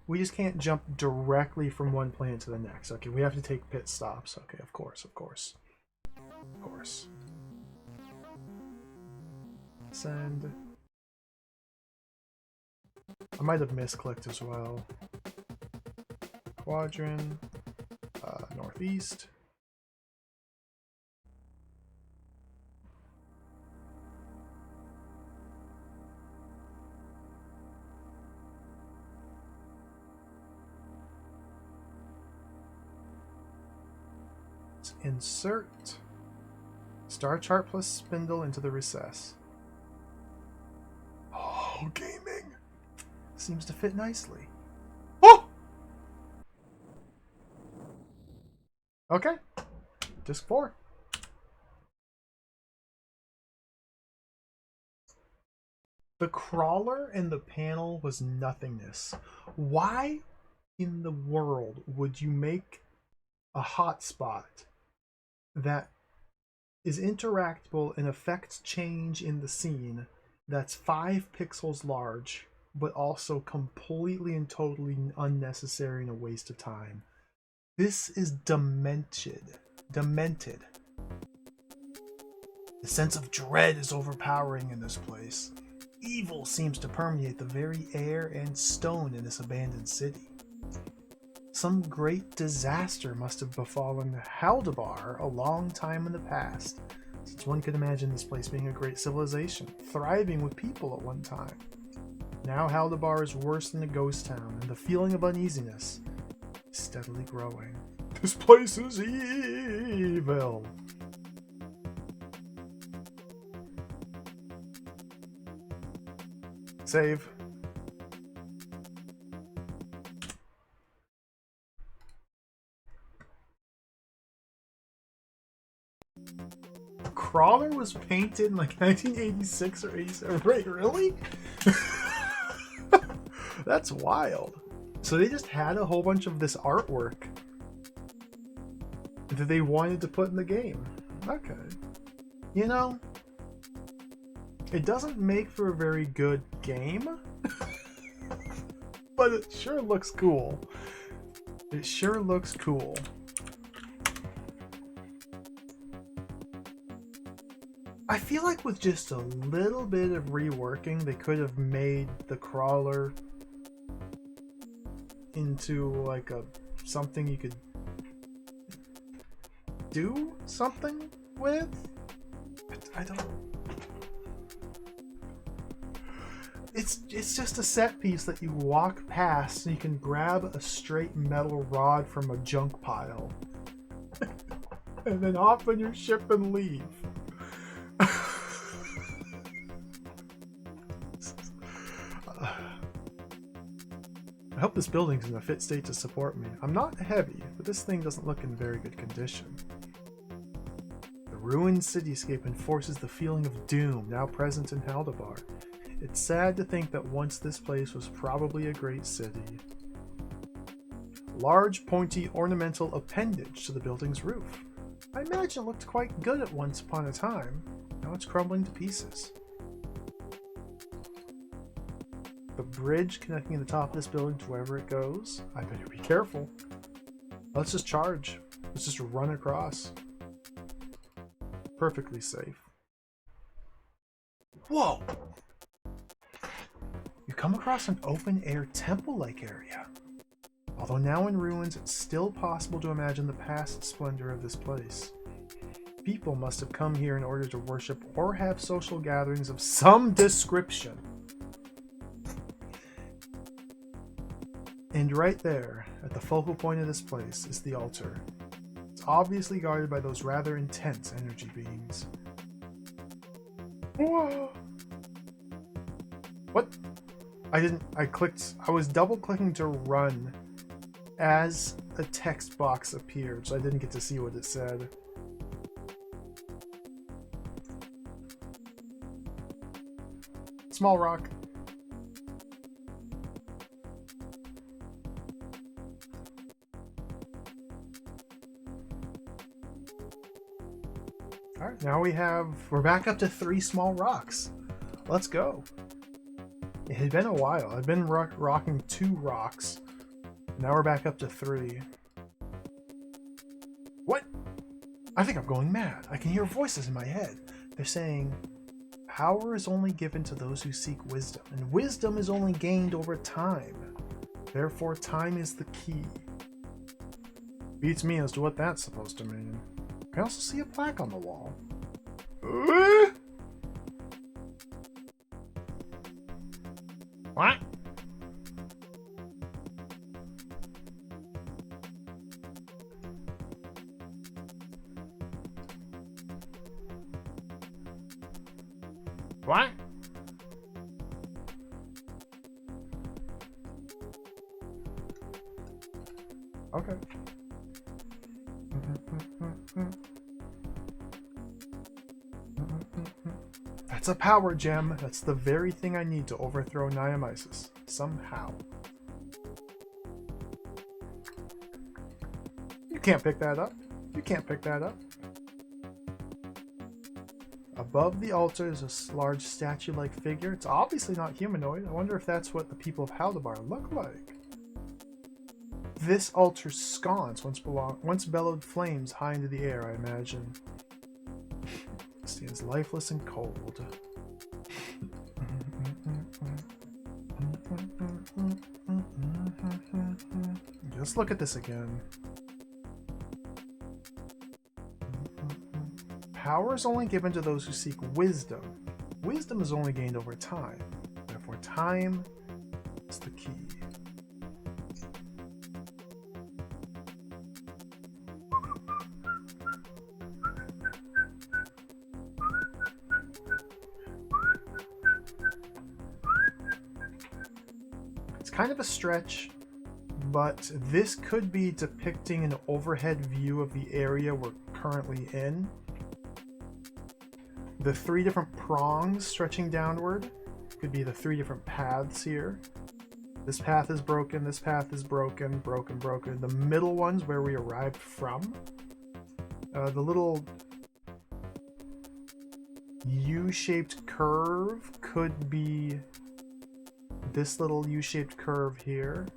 We just can't jump directly from one planet to the next. Okay, we have to take pit stops. Okay, of course, of course. Of course. Send. I might have misclicked as well. Quadrant. Northeast. Insert star chart plus spindle into the recess. Oh, gaming seems to fit nicely. Oh! Okay. Disc 4. The crawler in the panel was nothingness. Why in the world would you make a hotspot that is interactable and affects change in the scene that's 5 pixels large, but also completely and totally unnecessary and a waste of time? This is demented. Demented. The sense of dread is overpowering in this place. Evil seems to permeate the very air and stone in this abandoned city. Some great disaster must have befallen Haldabar a long time in the past, since one could imagine this place being a great civilization, thriving with people at one time. Now Haldabar is worse than a ghost town, and the feeling of uneasiness is steadily growing. This place is evil. Save. Crawler was painted in like 1986 or 87. Right, really? That's wild. So they just had a whole bunch of this artwork that they wanted to put in the game. Okay. You know, it doesn't make for a very good game, but it sure looks cool. It sure looks cool. I feel like with just a little bit of reworking, they could have made the crawler into like something you could do something with. I don't. It's just a set piece that you walk past, so you can grab a straight metal rod from a junk pile, and then hop on your ship and leave. I hope this building's in a fit state to support me. I'm not heavy, but this thing doesn't look in very good condition. The ruined cityscape enforces the feeling of doom now present in Haldabar. It's sad to think that once this place was probably a great city. Large, pointy, ornamental appendage to the building's roof. I imagine it looked quite good at once upon a time. Now it's crumbling to pieces. The bridge connecting the top of this building to wherever it goes. I better be careful. Let's just charge. Let's just run across. Perfectly safe. Whoa! You come across an open-air temple-like area. Although now in ruins, it's still possible to imagine the past splendor of this place. People must have come here in order to worship or have social gatherings of some description. And right there, at the focal point of this place, is the altar. It's obviously guarded by those rather intense energy beings. Whoa! What? I was double clicking to run as a text box appeared, so I didn't get to see what it said. Small rock. Alright, now we're back up to 3 small rocks. Let's go. It had been a while. I've been rocking 2 rocks. Now we're back up to 3. What? I think I'm going mad. I can hear voices in my head. They're saying, power is only given to those who seek wisdom, and wisdom is only gained over time. Therefore, time is the key. Beats me as to what that's supposed to mean. I also see a plaque on the wall. What? What? Okay. That's a power gem. That's the very thing I need to overthrow Nemesis. Somehow. You can't pick that up. You can't pick that up. Above the altar is a large statue-like figure. It's obviously not humanoid. I wonder if that's what the people of Haldabar look like. This altar's sconce once bellowed flames high into the air, I imagine. It stands lifeless and cold. Just look at this again. Power is only given to those who seek wisdom. Wisdom is only gained over time. Therefore, time is the key. It's kind of a stretch, but this could be depicting an overhead view of the area we're currently in. The 3 different prongs stretching downward could be the 3 different paths here. This path is broken, this path is broken, broken, broken. The middle one's where we arrived from. The little U-shaped curve could be this little U-shaped curve here.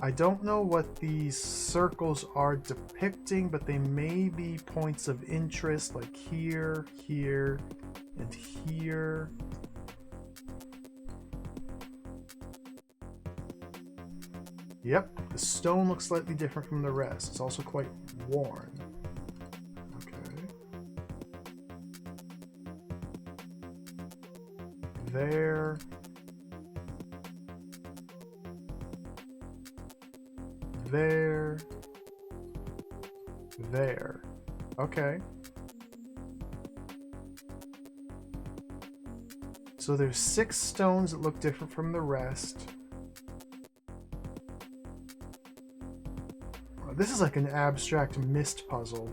I don't know what these circles are depicting, but they may be points of interest, like here, here, and here. Yep, the stone looks slightly different from the rest. It's also quite worn. Okay. There. There. There. Okay. So there's 6 stones that look different from the rest. This is like an abstract mist puzzle.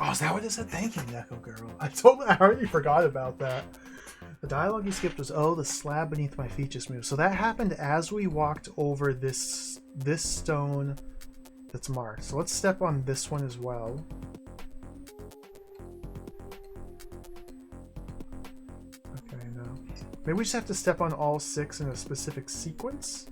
Oh, is that what it said? Thank you, Neko Girl. I already forgot about that. The dialogue you skipped was, oh, the slab beneath my feet just moved. So that happened as we walked over this stone that's marked. So let's step on this one as well. Maybe we just have to step on all 6 in a specific sequence?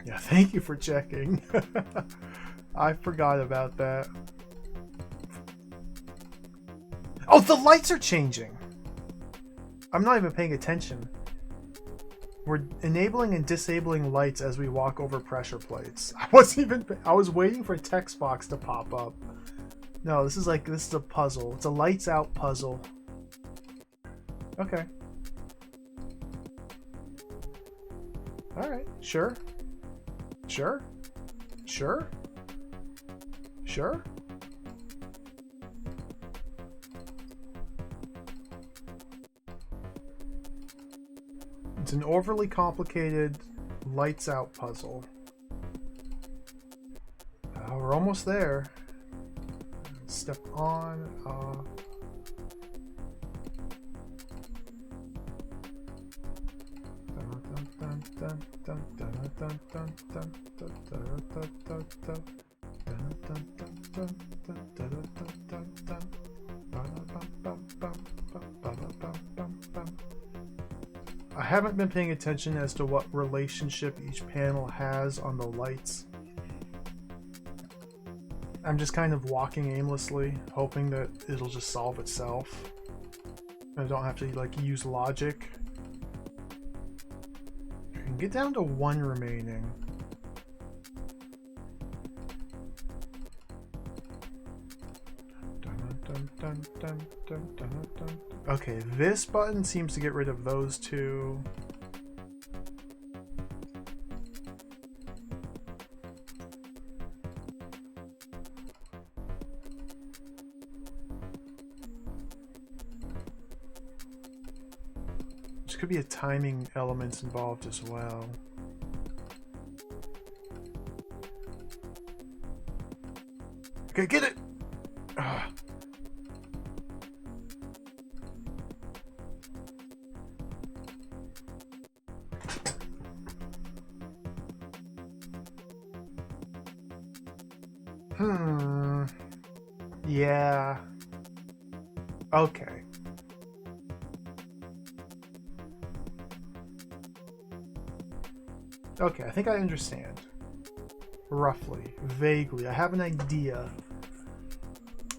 Yeah, thank you for checking. I forgot about that. Oh, the lights are changing! I'm not even paying attention. We're enabling and disabling lights as we walk over pressure plates. I was waiting for a text box to pop up. No, this is a puzzle. It's a lights out puzzle. Okay. Alright, sure. Sure. Sure. Sure. It's an overly complicated lights out puzzle. We're almost there. Step on. I haven't been paying attention as to what relationship each panel has on the lights. I'm just kind of walking aimlessly, hoping that it'll just solve itself. I don't have to like use logic. I can get down to 1 remaining. Okay, this button seems to get rid of those 2. There could be a timing element involved as well. Okay, get it! Ugh. Yeah. Okay. Okay, I think I understand. Roughly. Vaguely. I have an idea.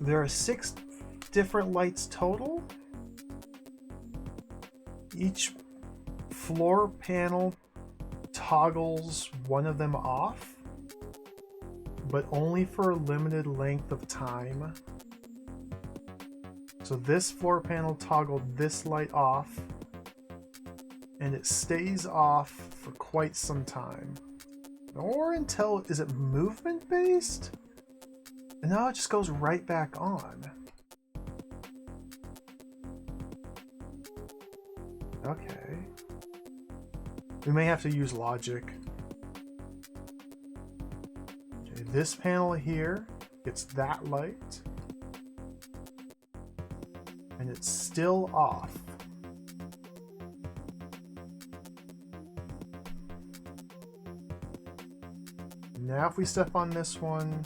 There are 6 different lights total. Each floor panel toggles one of them off, but only for a limited length of time. So this floor panel toggled this light off, and it stays off for quite some time. Or until, is it movement based? And now it just goes right back on. Okay. We may have to use logic. Okay, this panel here gets that light. And it's still off. Now if we step on this one,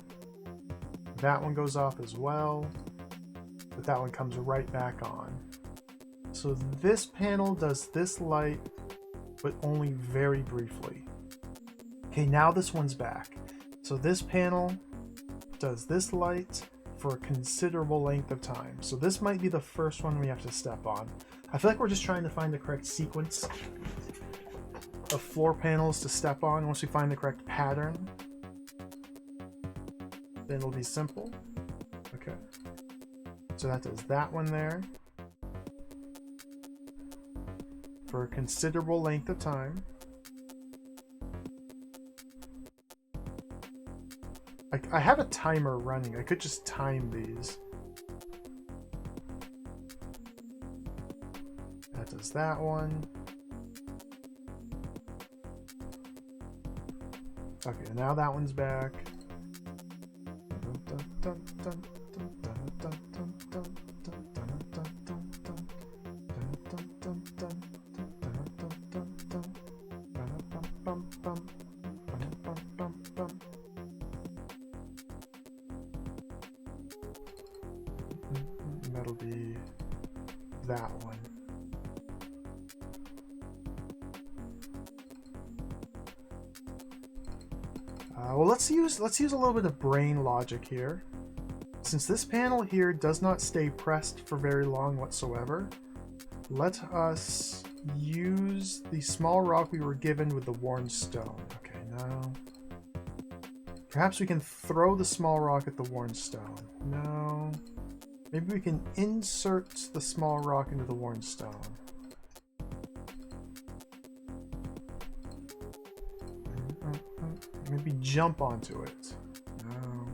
that one goes off as well, but that one comes right back on. So this panel does this light, but only very briefly. Okay, now this one's back. So this panel does this light for a considerable length of time. So this might be the first one we have to step on. I feel like we're just trying to find the correct sequence of floor panels to step on. Once we find the correct pattern, then it'll be simple. Okay. So that does that one there for a considerable length of time. I have a timer running. I could just time these. That does that one. Okay, now that one's back. it'll be that one. Well, let's use a little bit of brain logic here. Since this panel here does not stay pressed for very long whatsoever, let us use the small rock we were given with the worn stone. Okay, now perhaps we can throw the small rock at the worn stone. No. Maybe we can insert the small rock into the worn stone. Maybe jump onto it. No.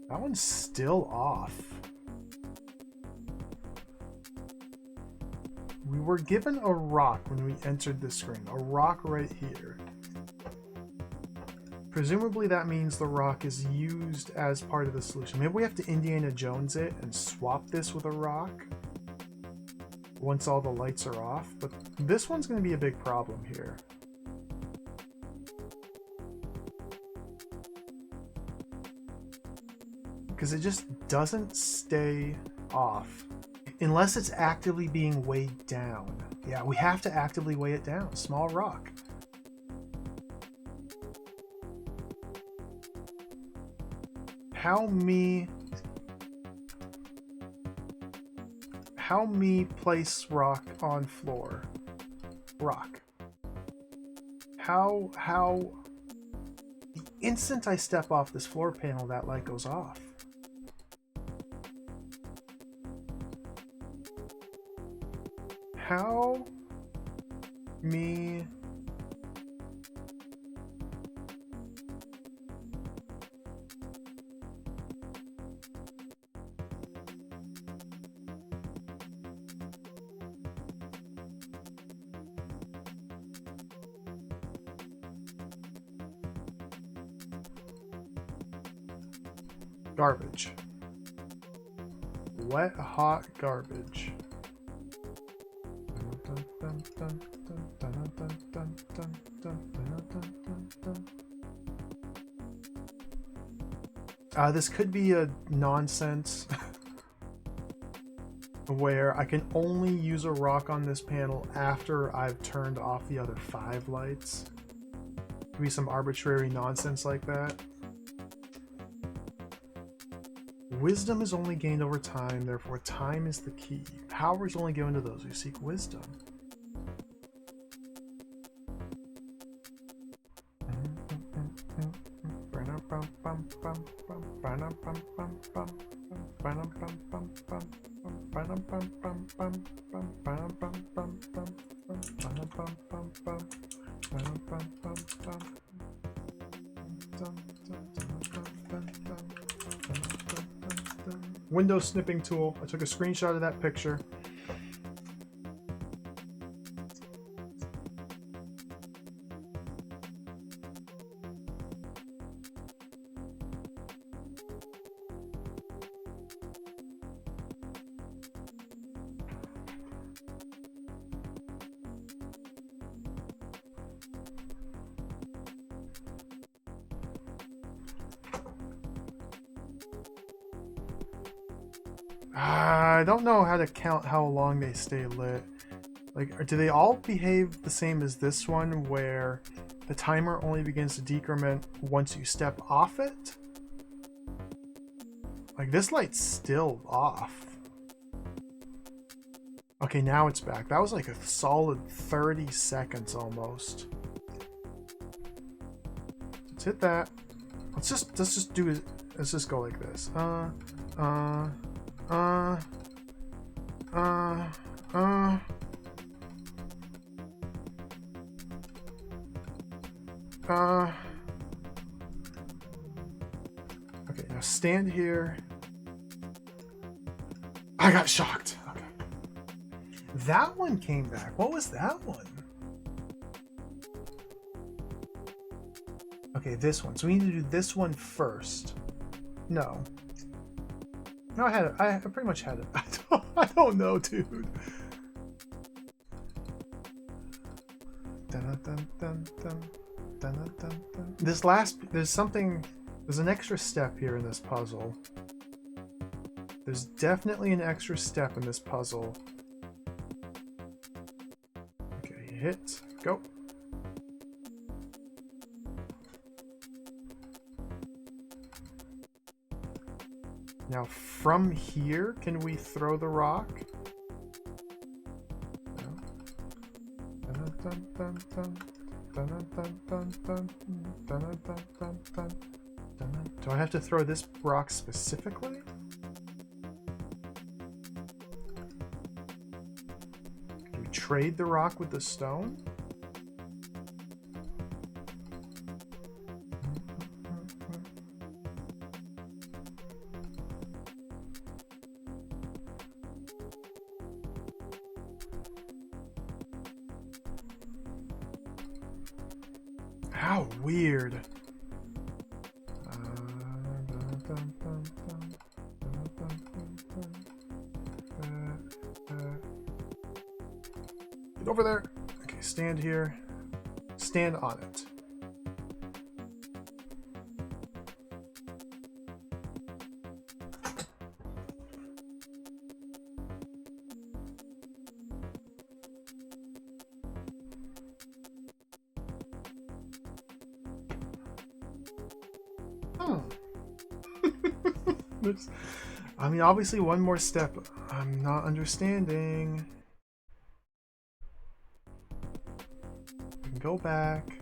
That one's still off. We were given a rock when we entered the screen. A rock right here. Presumably that means the rock is used as part of the solution. Maybe we have to Indiana Jones it and swap this with a rock once all the lights are off. But this one's going to be a big problem here. Because it just doesn't stay off unless it's actively being weighed down. Yeah, we have to actively weigh it down. Small rock. How me place rock on floor? Rock. How the instant I step off this floor panel, that light goes off. How me garbage. Wet, hot garbage. This could be a nonsense where I can only use a rock on this panel after I've turned off the other 5 lights. Could be some arbitrary nonsense like that. Wisdom is only gained over time, therefore time is the key. Power is only given to those who seek wisdom. Window snipping tool. I took a screenshot of that picture. I don't know how to count how long they stay lit. Like, do they all behave the same as this one, where the timer only begins to decrement once you step off it? Like, this light's still off. Okay, now it's back. That was like a solid 30 seconds almost. Let's hit that. Let's just do it. Let's just go like this. Okay, now stand here. I got shocked. Okay. That one came back. What was that one? Okay, this one. So we need to do this one first. No. No, I had it. I pretty much had it. I don't know, dude. This last, there's an extra step here in this puzzle. There's definitely an extra step in this puzzle. Okay, hit, go. Now from here, can we throw the rock? Do I have to throw this rock specifically? Do we trade the rock with the stone? How weird. Get over there. Okay, stand here. Stand on it. I mean, obviously one more step. I'm not understanding. We can go back.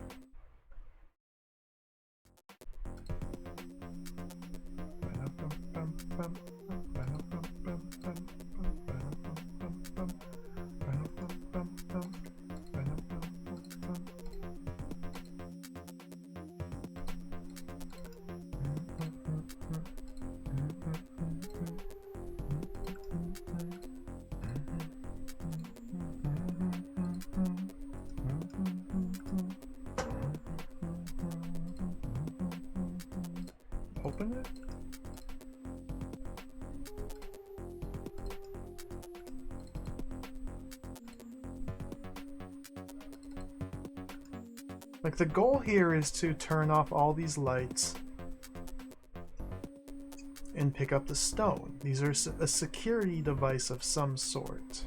Open it? Like, the goal here is to turn off all these lights and pick up the stone. These are a security device of some sort.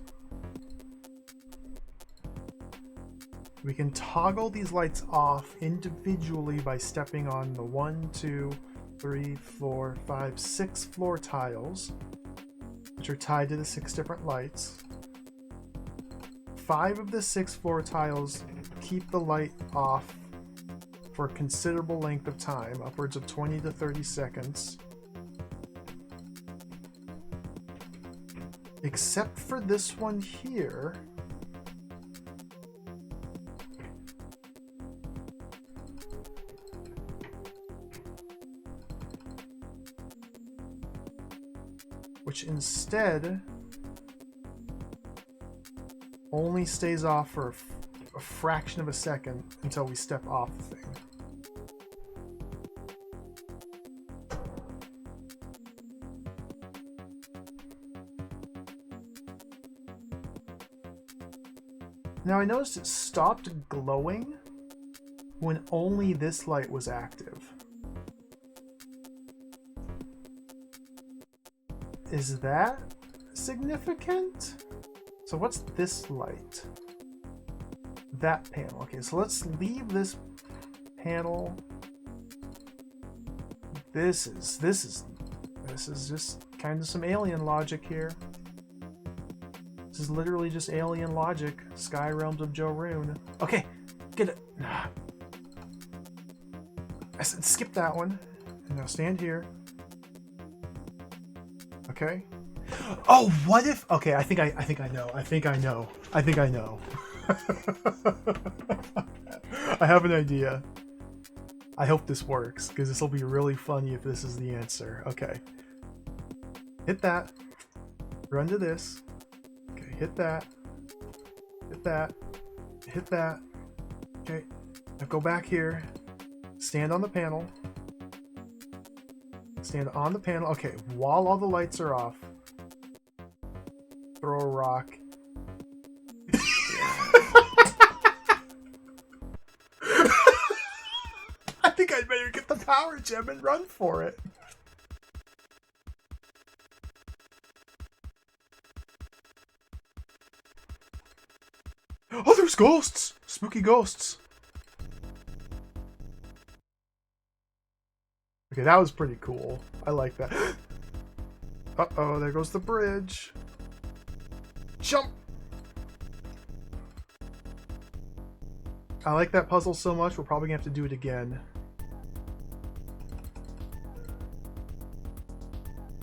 We can toggle these lights off individually by stepping on the 1, 2, 3, 4, 5, 6 floor tiles, which are tied to the 6 different lights. 5 of the 6 floor tiles keep the light off for a considerable length of time, upwards of 20 to 30 seconds. Except for this one here. Which instead only stays off for a fraction of a second until we step off the thing. Now I noticed it stopped glowing when only this light was active. Is that significant? So what's this light? That panel. Okay, so let's leave this panel. This is just kind of some alien logic here. This is literally just alien logic. Sky Realms of Jorune. Okay, get it. I said skip that one. And now stand here. Okay. Oh, what if? Okay, I think I know. I think I know. I have an idea. I hope this works, because this will be really funny if this is the answer. Okay. Hit that. Run to this. Okay, hit that. Hit that. Hit that. Okay. Now go back here. Stand on the panel. Stand on the panel. Okay, while all the lights are off, throw a rock. I think I'd better get the power gem and run for it. There's ghosts! Spooky ghosts. Okay, that was pretty cool. I like that. Uh-oh, there goes the bridge. Jump! I like that puzzle so much, we're probably gonna have to do it again.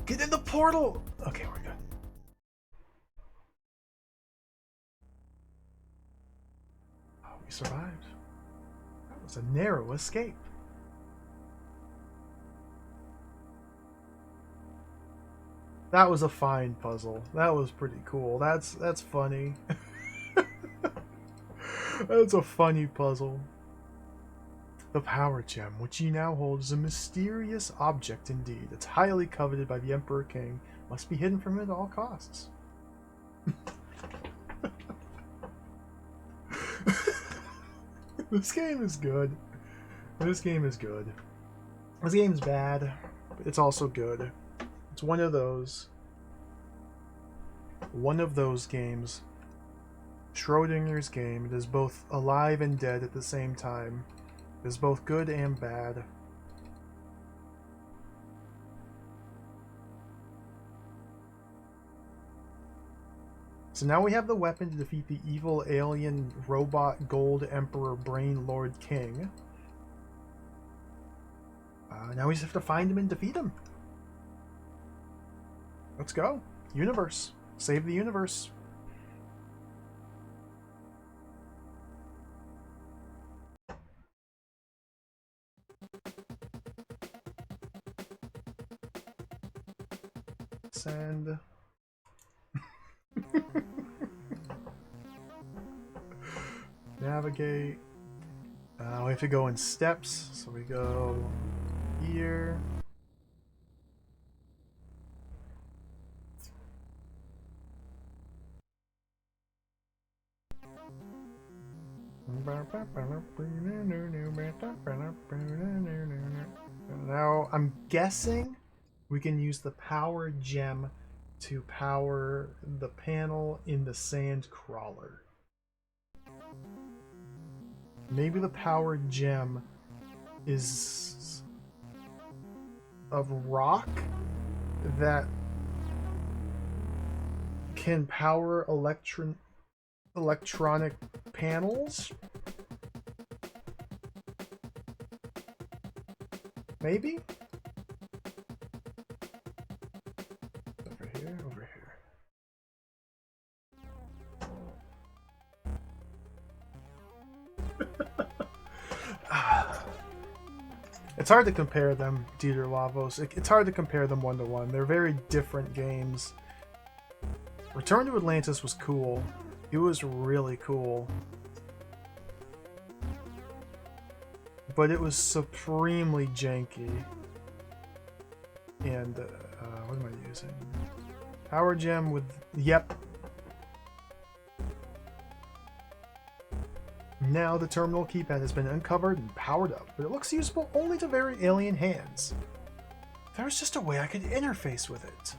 Get in the portal! Okay, we're good. Oh, we survived. That was a narrow escape. That was a fine puzzle. That was pretty cool. That's funny. That's a funny puzzle. The power gem, which you now hold, is a mysterious object indeed. It's highly coveted by the Emperor King. Must be hidden from him at all costs. This game is good. This game is good. This game's bad, but it's also good. It's one of those games. Schrodinger's game. It is both alive and dead at the same time. It is both good and bad. So now we have the weapon to defeat the evil alien robot gold emperor brain lord king. Now we just have to find him and defeat him. Let's go. Universe. Save the universe. Send. Navigate. We have to go in steps, so we go here. Now, I'm guessing we can use the power gem to power the panel in the sand crawler. Maybe the power gem is of rock that can power electronic panels? Maybe? Over here, over here. It's hard to compare them, Dieter Lavos. It's hard to compare them one-to-one. They're very different games. Return to Atlantis was cool. It was really cool. But it was supremely janky. And, what am I using? Power gem with... Yep. Now the terminal keypad has been uncovered and powered up, but it looks usable only to very alien hands. There's just a way I could interface with it.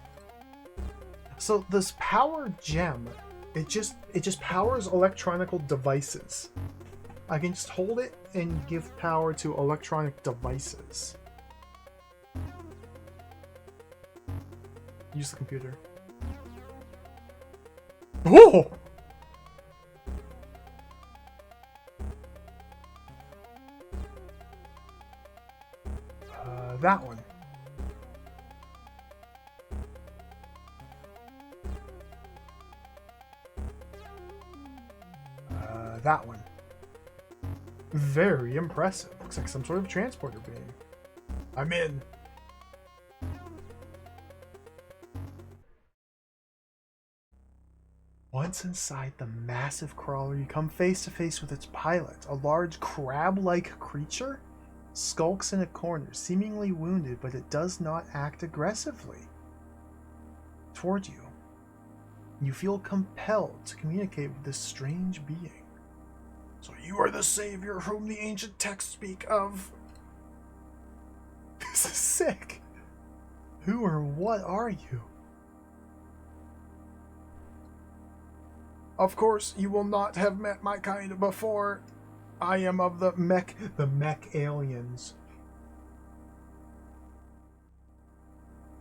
So this power gem, it just powers electronic devices. I can just hold it and give power to electronic devices. Use the computer. Whoa! That one. That one. Very impressive. Looks like some sort of transporter beam. I'm in. Once inside the massive crawler, you come face to face with its pilot, a large crab-like creature. Skulks in a corner, seemingly wounded, but it does not act aggressively toward you. You feel compelled to communicate with this strange being. So you are the savior whom the ancient texts speak of. This is sick. Who or what are you? Of course, you will not have met my kind before. I am of the mech aliens.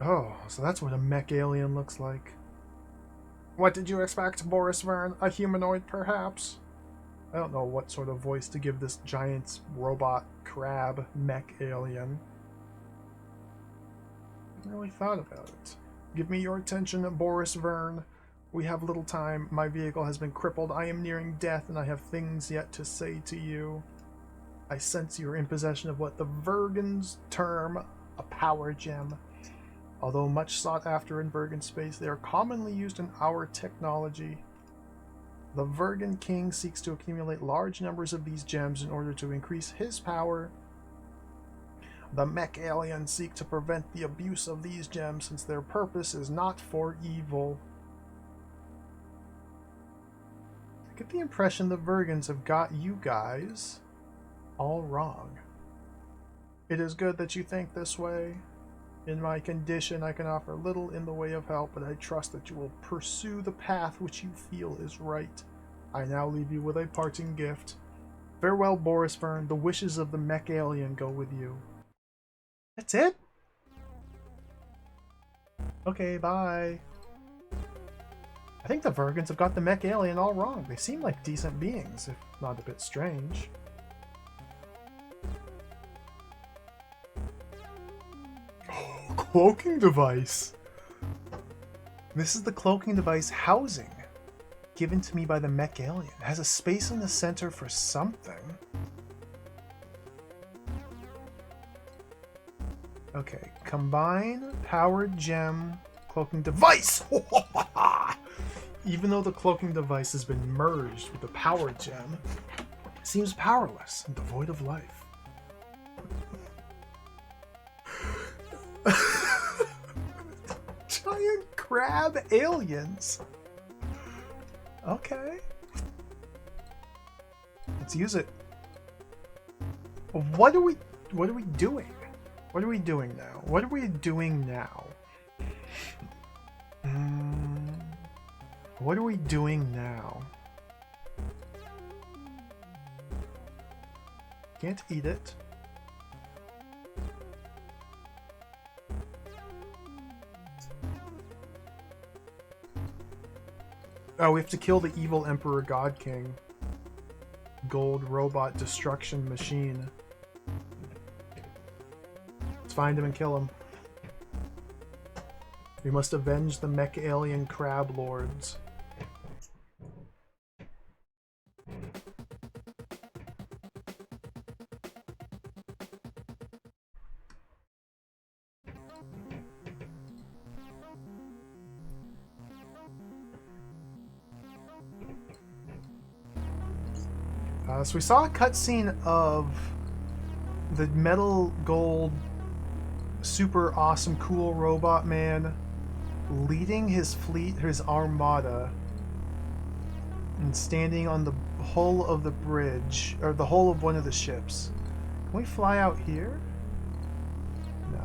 Oh, so that's what a mech alien looks like. What did you expect, Boris Vern? A humanoid, perhaps? I don't know what sort of voice to give this giant robot crab mech alien. I haven't really thought about it. Give me your attention, Boris Vern. We have little time. My vehicle has been crippled. I am nearing death, and I have things yet to say to you. I sense you're in possession of what the Vergans term a power gem. Although much sought after in Vergan space, they are commonly used in our technology. The Vergan King seeks to accumulate large numbers of these gems in order to increase his power. The mech aliens seek to prevent the abuse of these gems since their purpose is not for evil. I get the impression the Vergans have got you guys all wrong. It is good that you think this way. In my condition, I can offer little in the way of help, but I trust that you will pursue the path which you feel is right. I now leave you with a parting gift. Farewell, Boris Vern. The wishes of the mech alien go with you. That's it? Okay, bye. I think the Vergans have got the mech alien all wrong. They seem like decent beings, if not a bit strange. Oh, cloaking device! This is the cloaking device housing given to me by the mech alien. It has a space in the center for something. Okay, combine powered gem cloaking device! Even though the cloaking device has been merged with the powered gem, it seems powerless and devoid of life. Giant crab aliens! Okay. Let's use it. What are we doing? What are we doing now? What are we doing now? What are we doing now? Can't eat it. Oh, we have to kill the evil Emperor God King. Gold robot destruction machine. Let's find him and kill him. We must avenge the mech alien crab lords. So we saw a cutscene of the metal gold super awesome cool robot man leading his fleet, his armada, and standing on the hull of the bridge, or the hull of one of the ships. Can we fly out here? No.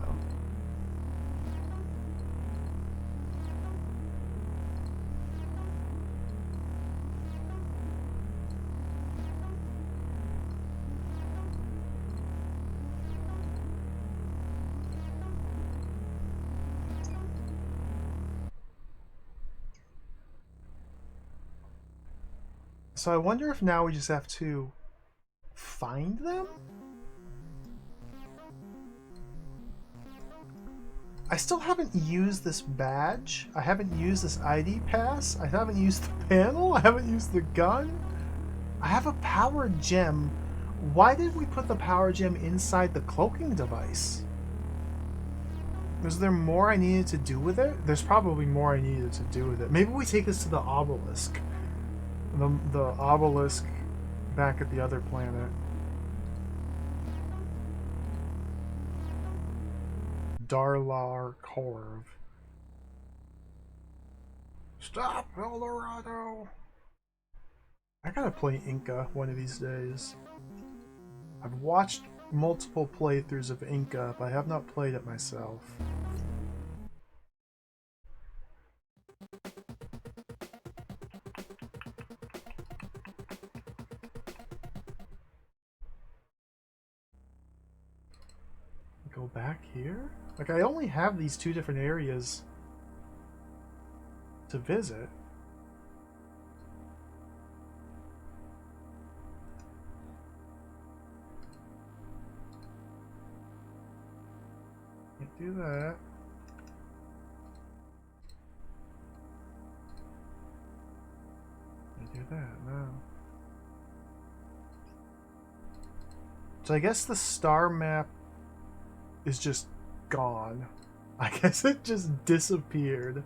So I wonder if now we just have to find them? I still haven't used this badge. I haven't used this ID pass. I haven't used the panel. I haven't used the gun. I have a power gem. Why did we put the power gem inside the cloaking device? Was there more I needed to do with it? There's probably more I needed to do with it. Maybe we take this to the obelisk. The obelisk back at the other planet. Darlar Corv. Stop, Eldorado! I gotta play Inca one of these days. I've watched multiple playthroughs of Inca, but I have not played it myself. Go back here? Like, I only have these two different areas to visit. Can't do that. Can't do that, no. So I guess the star map is just gone. I guess it just disappeared.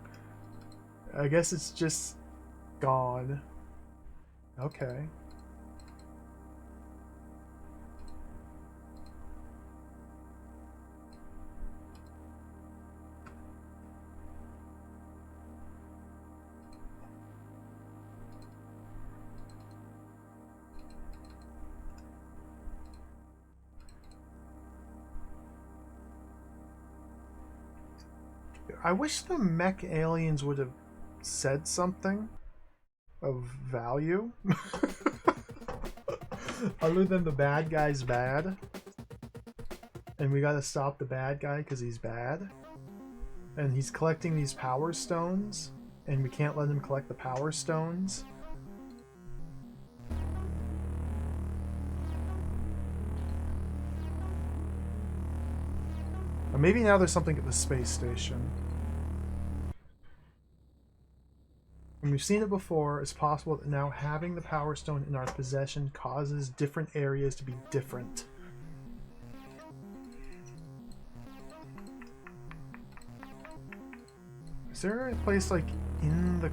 I guess it's just gone. Okay. I wish the mech aliens would have said something of value. Other than the bad guy's bad. And we gotta stop the bad guy because he's bad. And he's collecting these power stones. And we can't let him collect the power stones. Or maybe now there's something at the space station. And we've seen it before, it's possible that now having the power stone in our possession causes different areas to be different. Is there a place like in the...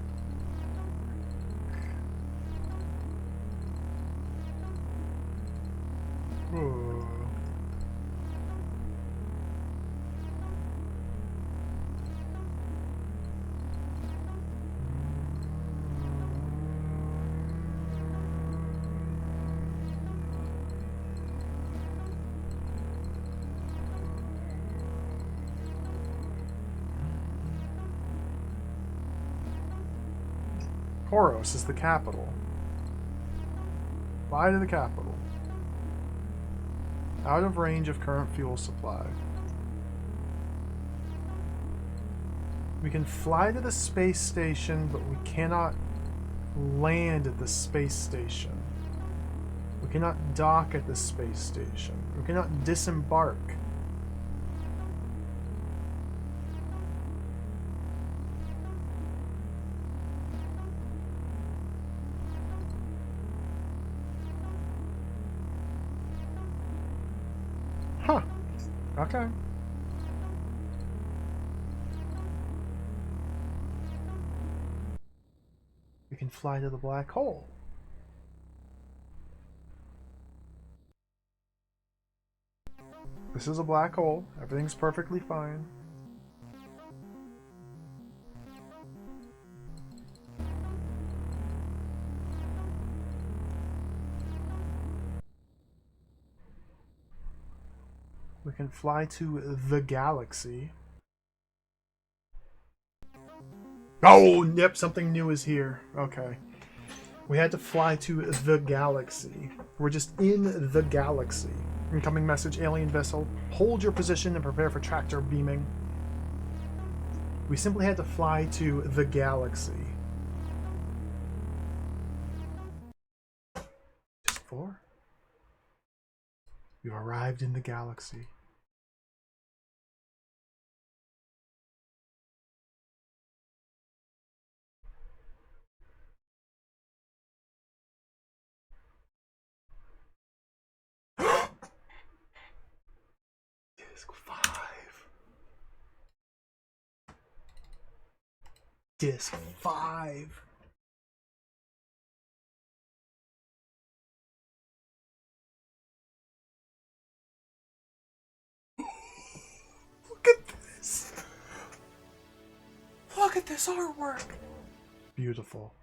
Whoa. Koros is the capital. Fly to the capital. Out of range of current fuel supply. We can fly to the space station, but we cannot land at the space station. We cannot dock at the space station. We cannot disembark. Huh. Okay. We can fly to the black hole. This is a black hole. Everything's perfectly fine. We can fly to the galaxy. Oh, yep, something new is here. Okay. We had to fly to the galaxy. We're just in the galaxy. Incoming message, alien vessel. Hold your position and prepare for tractor beaming. We simply had to fly to the galaxy. Just 4? We've arrived in the galaxy. Disc 5. Disc 5. Look at this. Look at this artwork. Beautiful.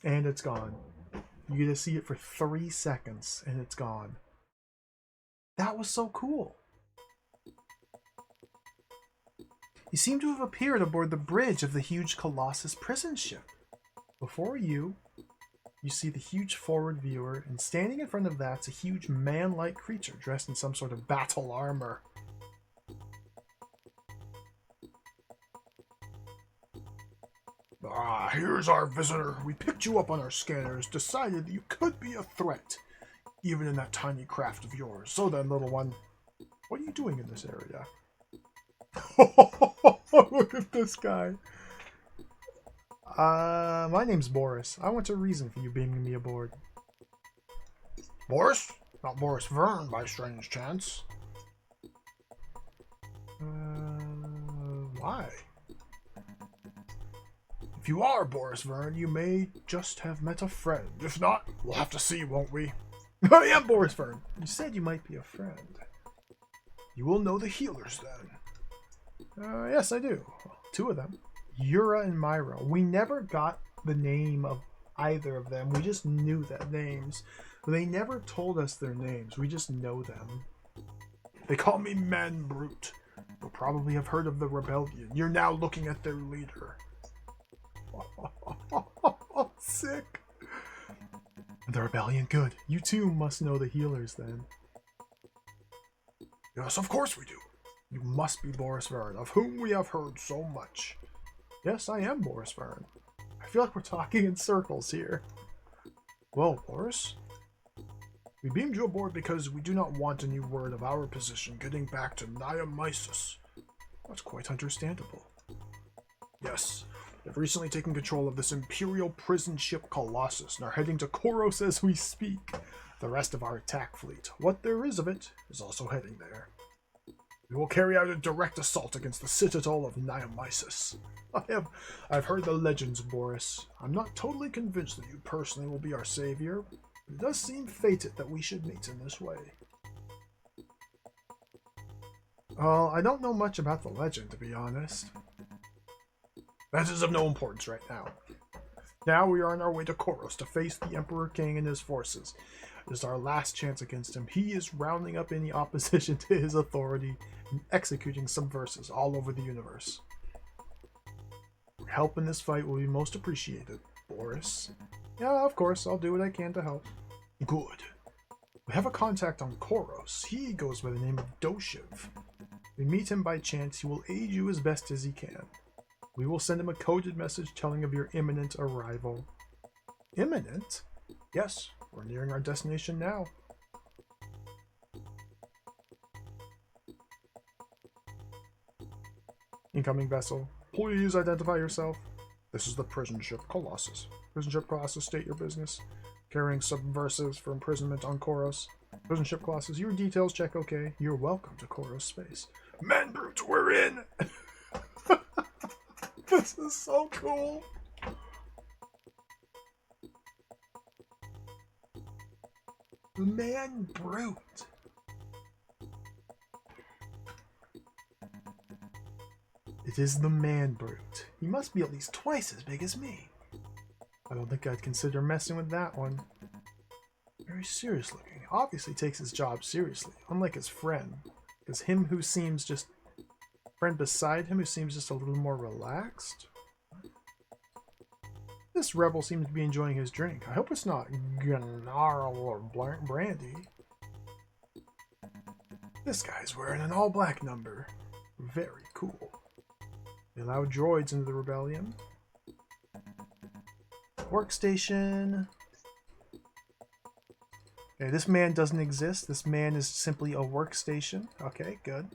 And it's gone. You get to see it for 3 seconds and it's gone. That was so cool. You seem to have appeared aboard the bridge of the huge Colossus prison ship. Before you, you see the huge forward viewer, and standing in front of that's a huge man-like creature dressed in some sort of battle armor. Ah, here's our visitor. We picked you up on our scanners, decided that you could be a threat, even in that tiny craft of yours. So then, little one, what are you doing in this area? Look at this guy. My name's Boris. I want a reason for you bringing me aboard. Boris? Not Boris Vern, by strange chance. Why? If you are Boris Vern, you may just have met a friend. If not, we'll have to see, won't we? I am Boris Vern. You said you might be a friend. You will know the healers, then. Yes, I do. Two of them. Yura and Myra. We never got the name of either of them. We just knew their names. They never told us their names. We just know them. They call me Man Brute. You'll probably have heard of the rebellion. You're now looking at their leader. Sick. The rebellion, good. You too must know the healers then. Yes, of course we do. You must be Boris Vern, of whom we have heard so much. Yes, I am Boris Vern. I feel like we're talking in circles here. Well, Boris, we beamed you aboard because we do not want any word of our position getting back to Niamysis. That's quite understandable. Yes, they've recently taken control of this Imperial prison ship Colossus and are heading to Koros as we speak. The rest of our attack fleet, what there is of it, is also heading there. We will carry out a direct assault against the citadel of Niamysis. I've heard the legends, Boris. I'm not totally convinced that you personally will be our savior, but it does seem fated that we should meet in this way. Well, I don't know much about the legend, to be honest. That is of no importance right now. Now we are on our way to Koros to face the Emperor King and his forces. It is our last chance against him. He is rounding up any opposition to his authority and executing subversives all over the universe. Your help in this fight will be most appreciated, Boris. Yeah, of course, I'll do what I can to help. Good. We have a contact on Koros. He goes by the name of Doshiv. We meet him by chance. He will aid you as best as he can. We will send him a coded message telling of your imminent arrival. Imminent? Yes, we're nearing our destination now. Incoming vessel. Please identify yourself. This is the prison ship Colossus. Prison ship Colossus, state your business. Carrying subversives for imprisonment on Koros. Prison ship Colossus, your details check okay. You're welcome to Koros space. Man Brute, we're in! This is so cool. Man Brute. It is the Man Brute. He must be at least twice as big as me. I don't think I'd consider messing with that one. Very serious looking. Obviously takes his job seriously, unlike his friend. Because him who seems just... friend beside him who seems just a little more relaxed. This rebel seems to be enjoying his drink. I hope it's not Gnarl or brandy. This guy's wearing an all-black number. Very cool. They allow droids into the rebellion. Workstation. Okay, this man doesn't exist. This man is simply a workstation. Okay, good.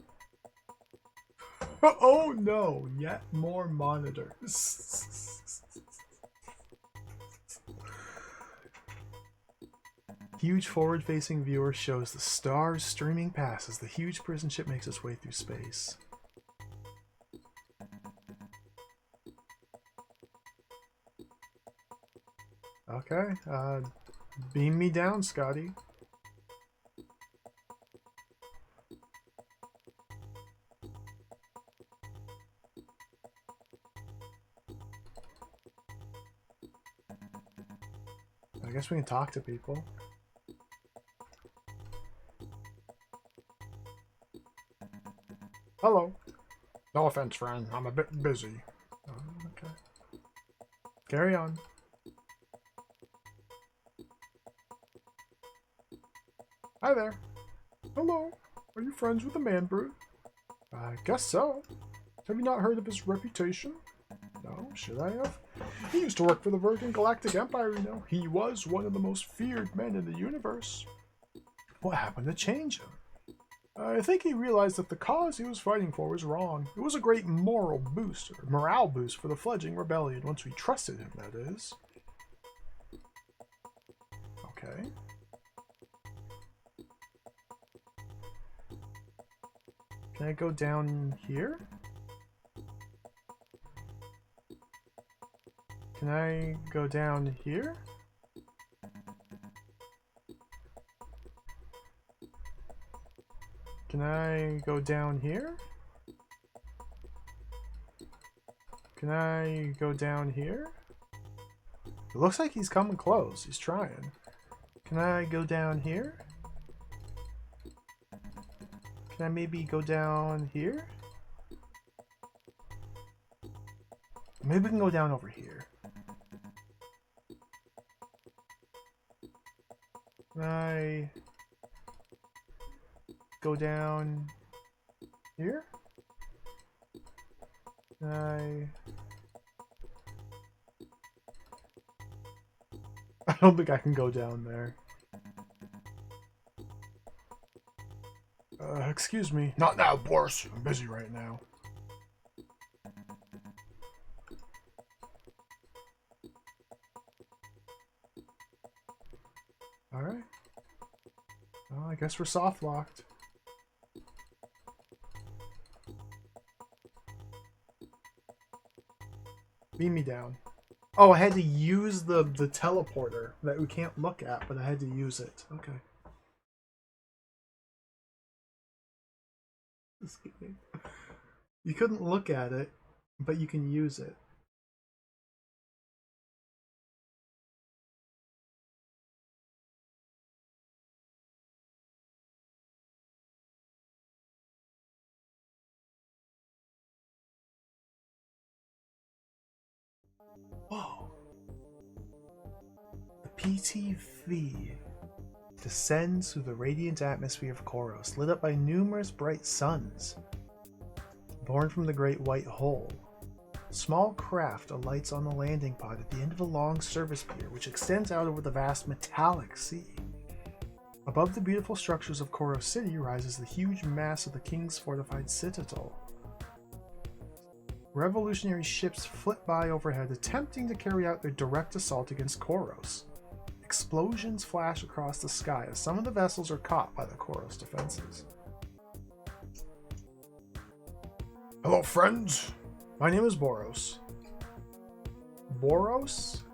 Oh no, yet more monitors. Huge forward-facing viewer shows the stars streaming past as the huge prison ship makes its way through space. Okay, beam me down, Scotty. I guess we can talk to people. Hello. No offense, friend. I'm a bit busy. Oh, okay. Carry on. Hi there. Hello. Are you friends with the Man Brute? I guess so. Have you not heard of his reputation? No? Should I have? He used to work for the Virgin Galactic Empire, you know. He was one of the most feared men in the universe. What happened to change him? I think he realized that the cause he was fighting for was wrong. It was a great morale boost for the fledgling rebellion, once we trusted him, that is. Okay. Can I go down here? Can I go down here? Can I go down here? Can I go down here? It looks like he's coming close. He's trying. Can I go down here? Can I maybe go down here? Maybe we can go down over here. Can I go down here? Can I don't think I can go down there. Excuse me. Not now, Boris. I'm busy right now. Alright. Well, I guess we're soft locked. Beam me down. Oh, I had to use the teleporter that we can't look at, but I had to use it. Okay. You couldn't look at it, but you can use it. Whoa. The PTV descends through the radiant atmosphere of Koros, lit up by numerous bright suns. Born from the Great White Hole, a small craft alights on the landing pod at the end of a long service pier which extends out over the vast metallic sea. Above the beautiful structures of Koros City rises the huge mass of the King's fortified citadel. Revolutionary ships flit by overhead, attempting to carry out their direct assault against Koros. Explosions flash across the sky as some of the vessels are caught by the Koros defenses. Hello, friends. My name is Boros. Boros?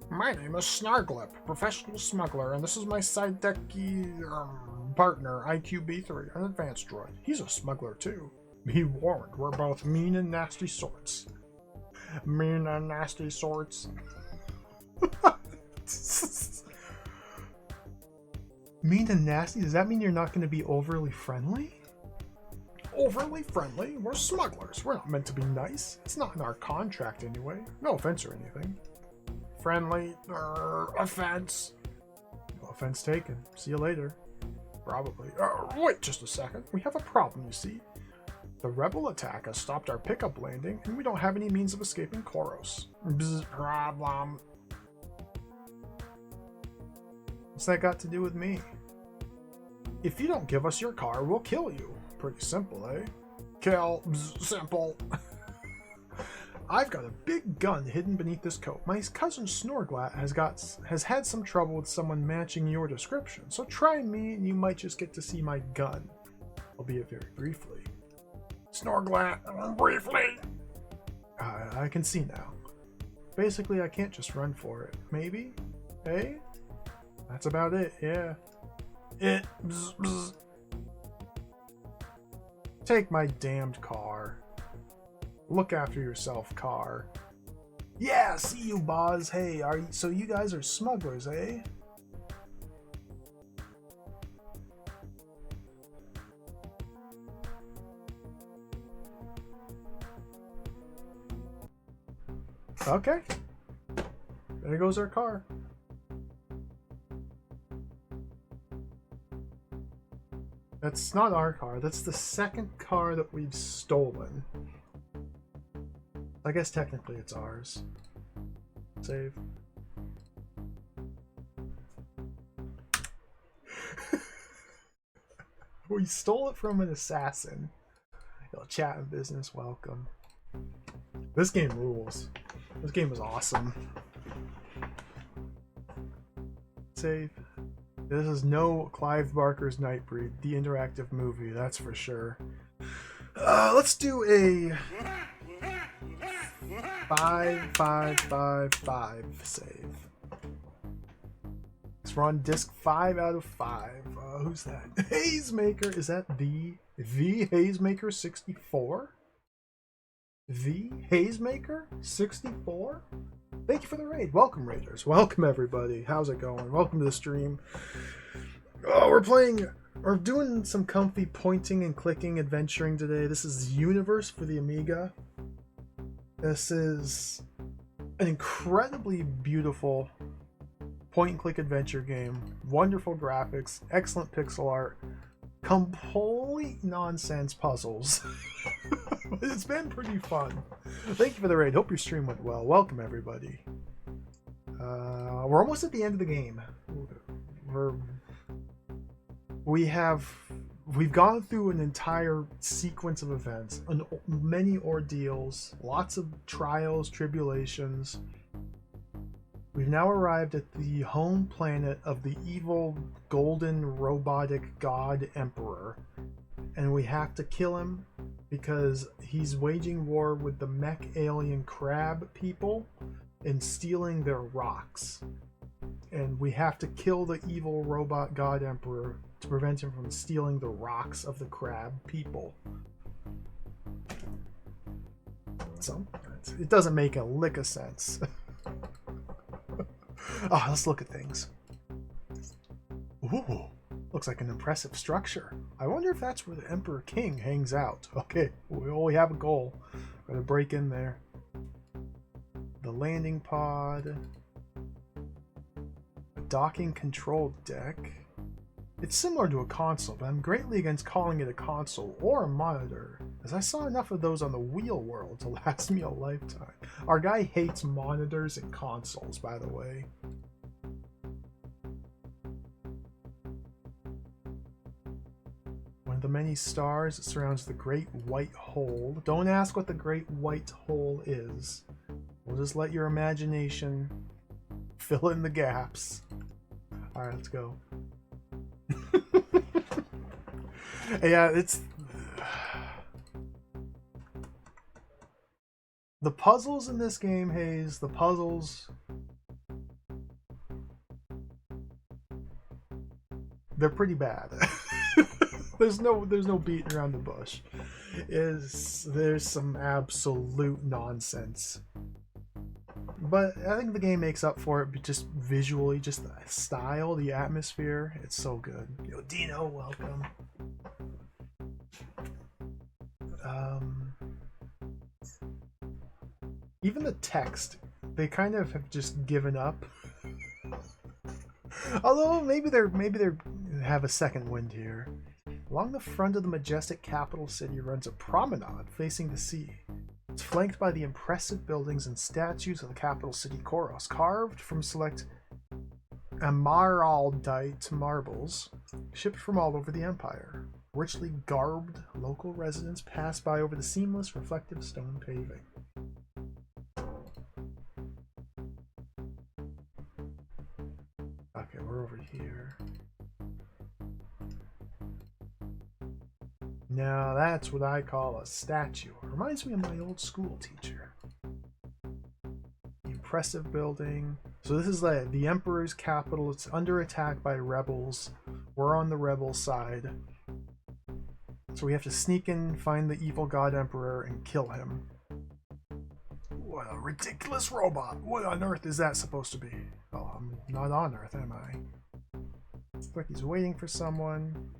My name is Snarglip, professional smuggler, and this is my side decky partner, IQB3, an advanced droid. He's a smuggler too. Be warned, we're both mean and nasty sorts. Mean and nasty sorts. Mean and nasty? Does that mean you're not going to be overly friendly? Overly friendly? We're smugglers. We're not meant to be nice. It's not in our contract anyway. No offense or anything. Friendly? Offense. No offense taken. See you later. Probably. Wait just a second. We have a problem, you see. The rebel attack has stopped our pickup landing, and we don't have any means of escaping Koros. Bzz, problem. What's that got to do with me? If you don't give us your car, we'll kill you. Pretty simple, eh? Kill. Bzz, simple. I've got a big gun hidden beneath this coat. My cousin Snorglat has had some trouble with someone matching your description, so try me and you might just get to see my gun. Albeit very briefly. Snorglat, briefly! I can see now. Basically, I can't just run for it. Maybe? Hey? That's about it, yeah. Bzz, bzz. Take my damned car. Look after yourself, car. Yeah, see you, Boz. Hey, so you guys are smugglers, eh? Okay. There goes our car. That's not our car. That's the second car that we've stolen. I guess technically it's ours. Save. We stole it from an assassin. Yo, chat and business, welcome. This game rules. This game is awesome. Save. This is no Clive Barker's Nightbreed, the interactive movie, that's for sure. Let's do a 5-5-5-5 save. So we're on disc 5 out of 5. Who's that? Hazemaker. Is that the Hazemaker 64? The Hazemaker 64? Thank you for the raid. Welcome, raiders. Welcome, everybody. How's it going? Welcome to the stream. Oh, we're doing some comfy pointing and clicking adventuring today. This is Universe for the Amiga. This is an incredibly beautiful point and click adventure game. Wonderful graphics, excellent pixel art, complete nonsense puzzles. It's been pretty fun. Thank you for the raid. Hope your stream went well. Welcome, everybody. We're almost at the end of the game. We've gone through an entire sequence of events, many ordeals, lots of trials, tribulations. We've now arrived at the home planet of the evil golden robotic god emperor, and we have to kill him because he's waging war with the mech alien crab people and stealing their rocks. And we have to kill the evil robot god emperor to prevent him from stealing the rocks of the crab people. So, it doesn't make a lick of sense. Oh, let's look at things. Ooh, looks like an impressive structure. I wonder if that's where the Emperor King hangs out. Okay, we have a goal. Gotta break in there. The landing pod. A docking control deck. It's similar to a console, but I'm greatly against calling it a console or a monitor, as I saw enough of those on the Wheel World to last me a lifetime. Our guy hates monitors and consoles, by the way. One of the many stars that surrounds the Great White Hole. Don't ask what the Great White Hole is. We'll just let your imagination fill in the gaps. Alright, let's go. Yeah, it's... The puzzles in this game, Hayes, the puzzles... They're pretty bad. There's no beating around the bush. There's some absolute nonsense. But I think the game makes up for it just visually, just the style, the atmosphere. It's so good. Yo, Dino, welcome. Even the text, they kind of have just given up. Although maybe they have a second wind here. Along the front of the majestic capital city runs a promenade facing the sea. It's flanked by the impressive buildings and statues of the capital city Koros, carved from select emeraldite marbles shipped from all over the empire. Richly garbed local residents pass by over the seamless, reflective stone paving. Okay, we're over here. Now that's what I call a statue. It reminds me of my old school teacher. Impressive building. So this is the Emperor's capital. It's under attack by rebels. We're on the rebel side. So we have to sneak in, find the evil god Emperor, and kill him. What a ridiculous robot. What on earth is that supposed to be? Oh, I'm not on Earth, am I? Looks like he's waiting for someone.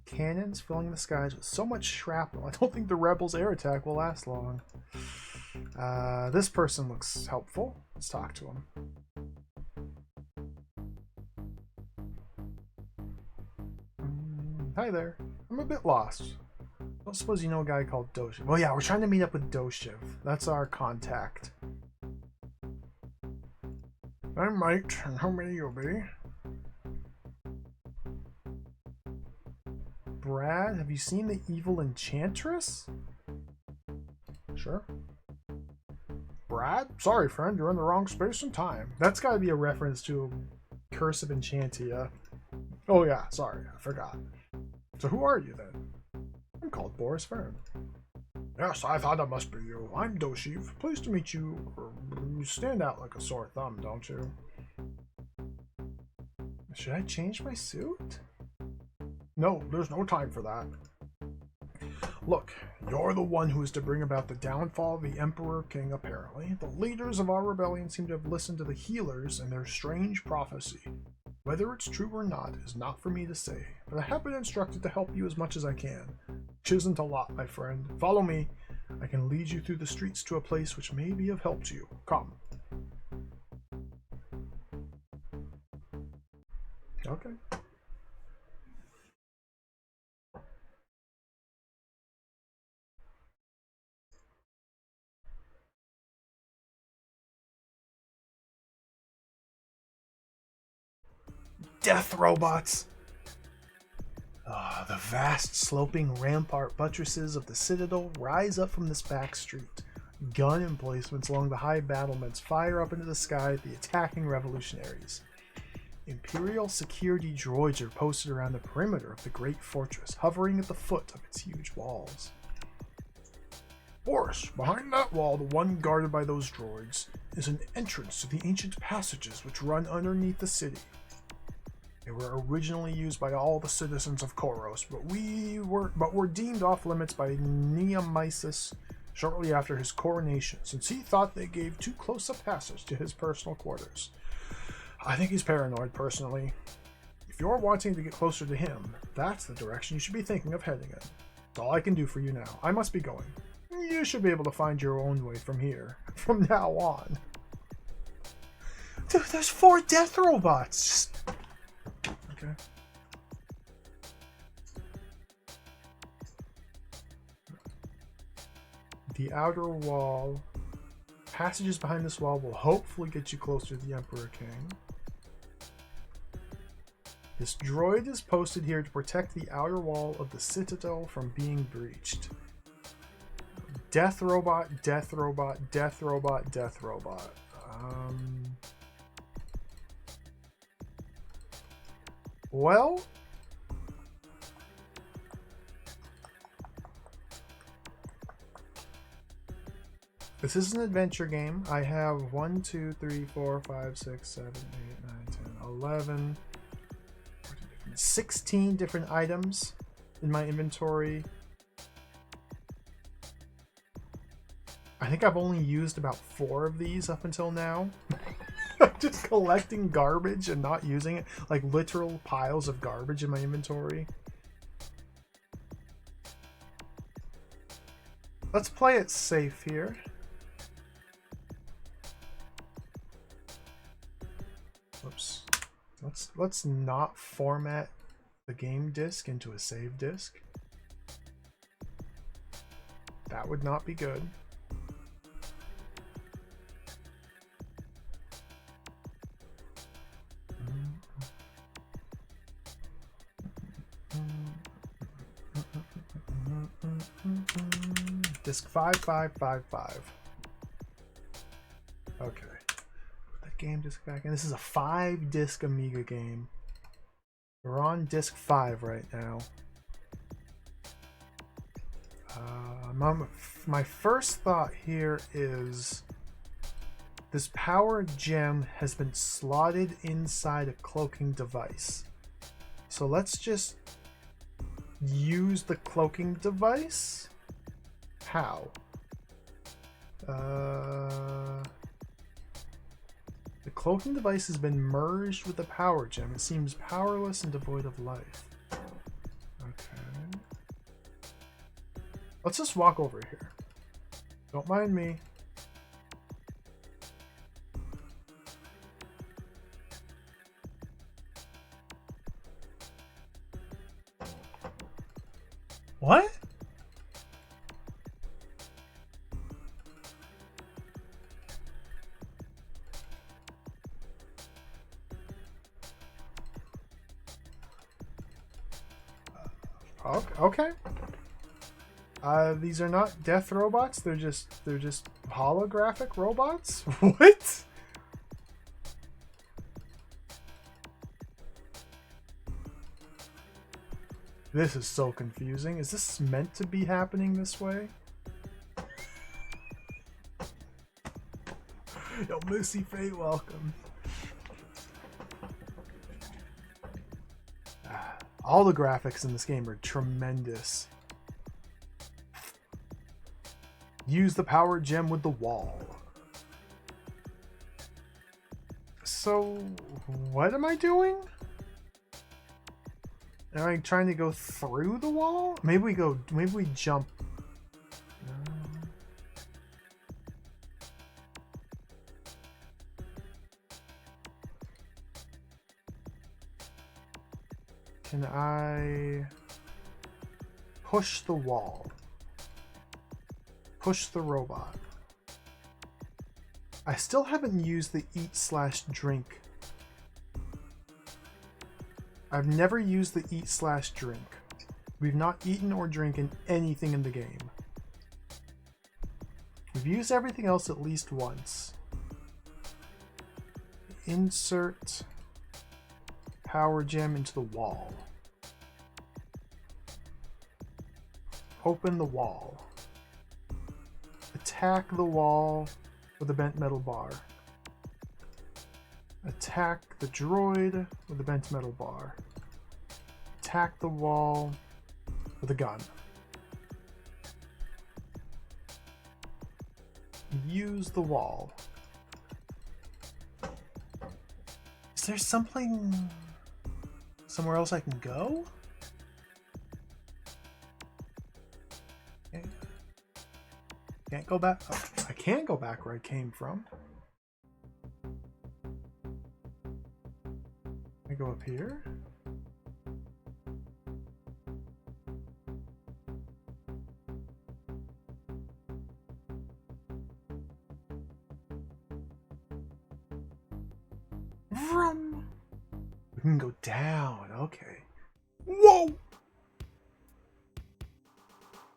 Cannons filling the skies with so much shrapnel. I don't think the rebels' air attack will last long. This person looks helpful. Let's talk to him. Hi there. I'm a bit lost. I don't suppose you know a guy called Doshiv. Well, yeah, we're trying to meet up with Doshiv. That's our contact. I'm Mike, and how may you be? Brad, have you seen the evil enchantress? Sure. Brad? Sorry, friend, you're in the wrong space and time. That's gotta be a reference to Curse of Enchantia. Oh yeah, sorry, I forgot. So who are you then? I'm called Boris Fern. Yes, I thought that must be you. I'm Doshiv. Pleased to meet you. You stand out like a sore thumb, don't you? Should I change my suit? No, there's no time for that. Look, you're the one who is to bring about the downfall of the Emperor King, apparently. The leaders of our rebellion seem to have listened to the healers and their strange prophecy. Whether it's true or not is not for me to say, but I have been instructed to help you as much as I can. Which isn't a lot, my friend. Follow me. I can lead you through the streets to a place which may be of help to you. Come. Okay. Death robots! The vast sloping rampart buttresses of the citadel rise up from this back street. Gun emplacements along the high battlements fire up into the sky at the attacking revolutionaries. Imperial security droids are posted around the perimeter of the great fortress, hovering at the foot of its huge walls. Boris, behind that wall, the one guarded by those droids, is an entrance to the ancient passages which run underneath the city. They were originally used by all the citizens of Koros, but were deemed off limits by Nemesis shortly after his coronation, since he thought they gave too close a passage to his personal quarters. I think he's paranoid, personally. If you're wanting to get closer to him, that's the direction you should be thinking of heading in. That's all I can do for you now. I must be going. You should be able to find your own way from here, from now on. Dude, there's 4 death robots! Okay. The outer wall. Passages behind this wall will hopefully get you closer to the Emperor King. This droid is posted here to protect the outer wall of the citadel from being breached. Death robot, death robot, death robot, death robot. Well, this is an adventure game. I have 1, 2, 3, 4, 5, 6, 7, 8, 9, 10, 11, 16 different items in my inventory. I think I've only used about 4 of these up until now. Just collecting garbage and not using it, like literal piles of garbage in my inventory. Let's play it safe here. Whoops. Let's not format the game disk into a save disk. That would not be good. Disk 5555. Okay. Put that game disk back in. This is a 5-disc Amiga game. We're on disc 5 right now. My first thought here is this power gem has been slotted inside a cloaking device. So let's just use the cloaking device. How? The cloaking device has been merged with the power gem. It seems powerless and devoid of life. Okay. Let's just walk over here. Don't mind me. What? Okay. These are not death robots. They're just holographic robots. What? This is so confusing. Is this meant to be happening this way? Yo, Missy Fate, welcome. All the graphics in this game are tremendous. Use the power gem with the wall. So, what am I doing? Am I trying to go through the wall? Maybe we jump. Can I push the wall? Push the robot. I still haven't used the eat/drink. I've never used the eat/drink. We've not eaten or drinking anything in the game. We've used everything else at least once. Insert power gem into the wall. Open the wall. Attack the wall with a bent metal bar. Attack the droid with a bent metal bar. Attack the wall with a gun. Use the wall. Is there somewhere else I can go? Okay. Can't go back. Oh, I can go back where I came from. I go up here. Vroom. We can go down. Okay. Whoa!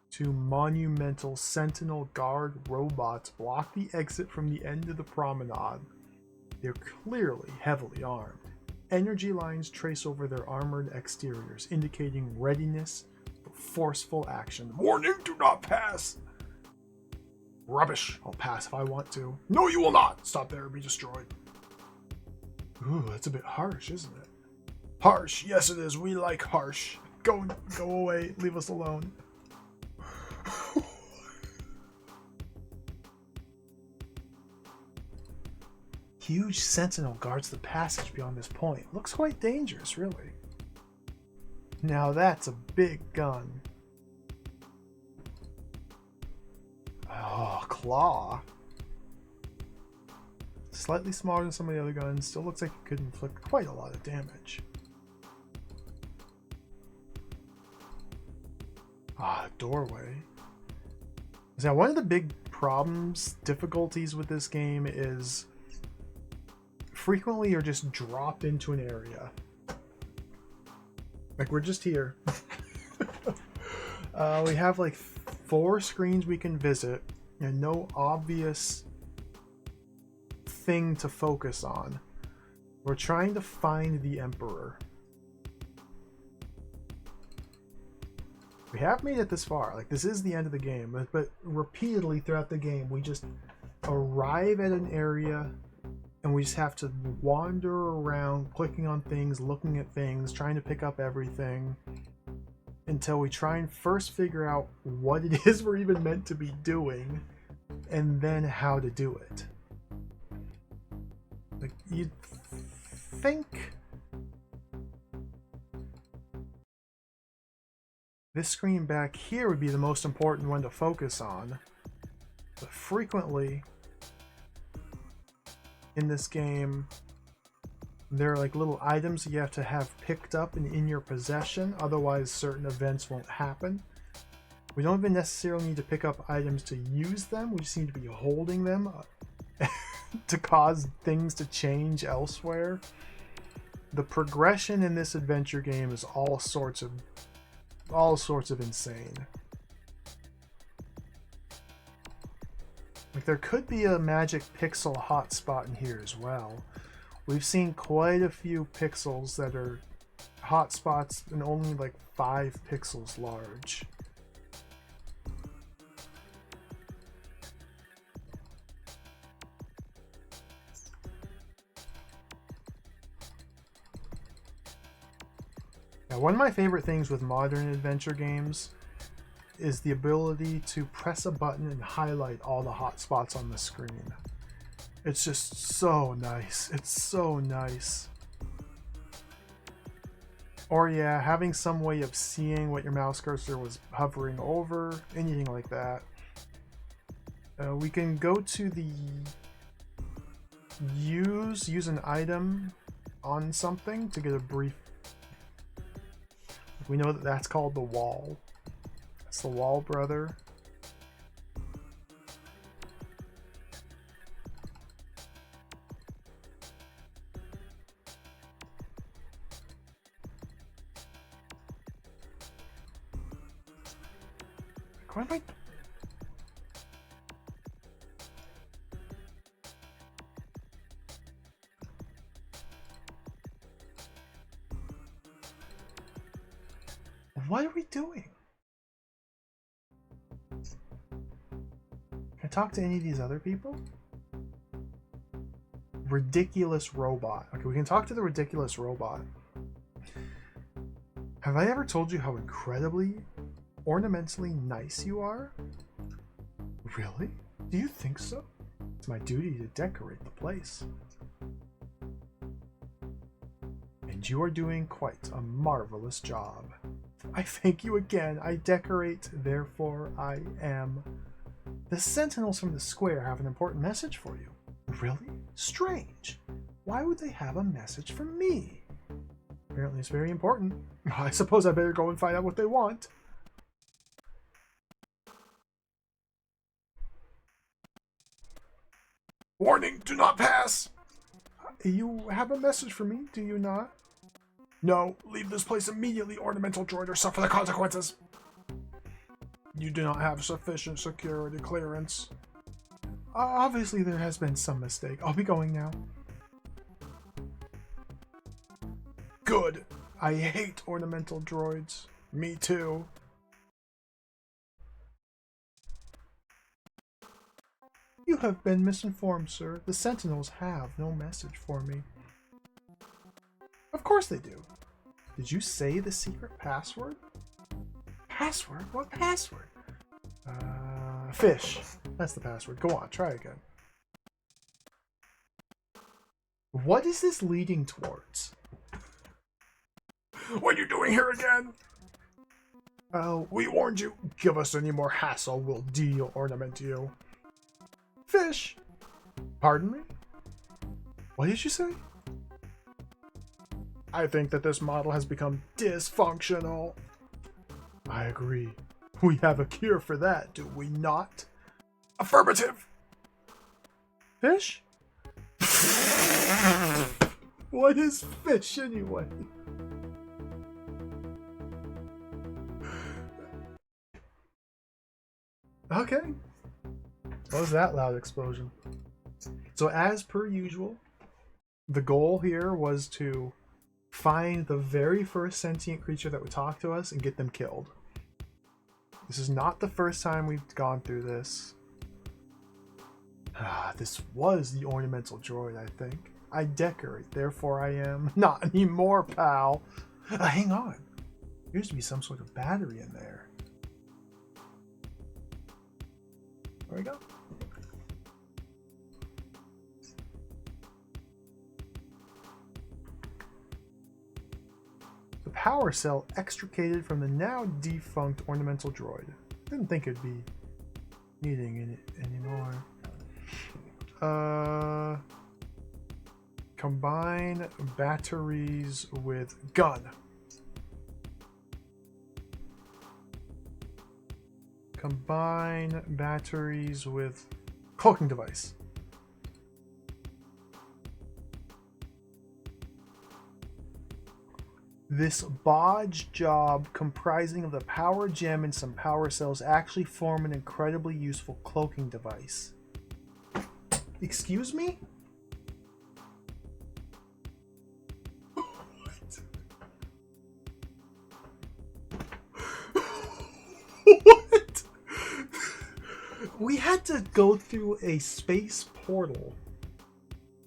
Two monumental Sentinel Guard robots block the exit from the end of the promenade. They're clearly heavily armed. Energy lines trace over their armored exteriors, indicating readiness for forceful action. Warning, do not pass! Rubbish. I'll pass if I want to. No, you will not! Stop there and be destroyed. Ooh, that's a bit harsh, isn't it? Harsh. Yes, it is. We like harsh. Go away. Leave us alone. Huge sentinel guards the passage beyond this point. Looks quite dangerous, really. Now that's a big gun. Oh, claw. Slightly smaller than some of the other guns. Still looks like it could inflict quite a lot of damage. Ah, doorway. Now, one of the big problems, difficulties with this game is frequently you're just dropped into an area. Like, we're just here. We have like 4 screens we can visit and no obvious thing to focus on. We're trying to find the Emperor. We have made it this far. Like, this is the end of the game, but repeatedly throughout the game we just arrive at an area and we just have to wander around, clicking on things, looking at things, trying to pick up everything until we try and first figure out what it is we're even meant to be doing and then how to do it. Like, you'd think this screen back here would be the most important one to focus on, but frequently in this game there are like little items you have to have picked up and in your possession, otherwise certain events won't happen. We don't even necessarily need to pick up items to use them. We just need to be holding them to cause things to change elsewhere. The progression in this adventure game is all sorts of insane. Like, there could be a magic pixel hotspot in here as well. We've seen quite a few pixels that are hotspots and only like 5 pixels large. Now, one of my favorite things with modern adventure games is the ability to press a button and highlight all the hotspots on the screen. It's just so nice. It's so nice. Or yeah, having some way of seeing what your mouse cursor was hovering over, anything like that. We can go to the use an item on something to get a brief. We know that that's called the wall. That's the wall, brother. What am I? What are we doing? Can I talk to any of these other people? Ridiculous robot. Okay, we can talk to the ridiculous robot. Have I ever told you how incredibly ornamentally nice you are? Really? Do you think so? It's my duty to decorate the place. And you are doing quite a marvelous job. I thank you again. I decorate, therefore I am. The sentinels from the square have an important message for you. Really? Strange. Why would they have a message for me? Apparently it's very important. I suppose I better go and find out what they want. Warning, do not pass! You have a message for me, do you not? No, leave this place immediately, ornamental droid, or suffer the consequences. You do not have sufficient security clearance. Obviously there has been some mistake. I'll be going now. Good. I hate ornamental droids. Me too. You have been misinformed, sir. The Sentinels have no message for me. Of course they do. Did you say the secret password? Password? What password? Fish. That's the password. Go on, try again. What is this leading towards? What are you doing here again? We warned you. Give us any more hassle, we'll de-ornament you. Fish. Pardon me? What did you say? I think that this model has become dysfunctional. I agree. We have a cure for that, do we not? Affirmative. Fish? What is fish anyway? Okay. What was that loud explosion? So as per usual, the goal here was to find the very first sentient creature that would talk to us and get them killed. This is not the first time we've gone through this. This was the ornamental droid, I think. I decorate, therefore I am. Not anymore, pal. Hang on. There appears to be some sort of battery in there. There we go. The power cell extricated from the now defunct ornamental droid. Didn't think it'd be needing it anymore. Combine batteries with gun. Combine batteries with cloaking device. This bodge job comprising of the power gem and some power cells actually form an incredibly useful cloaking device. Excuse me? What? What? We had to go through a space portal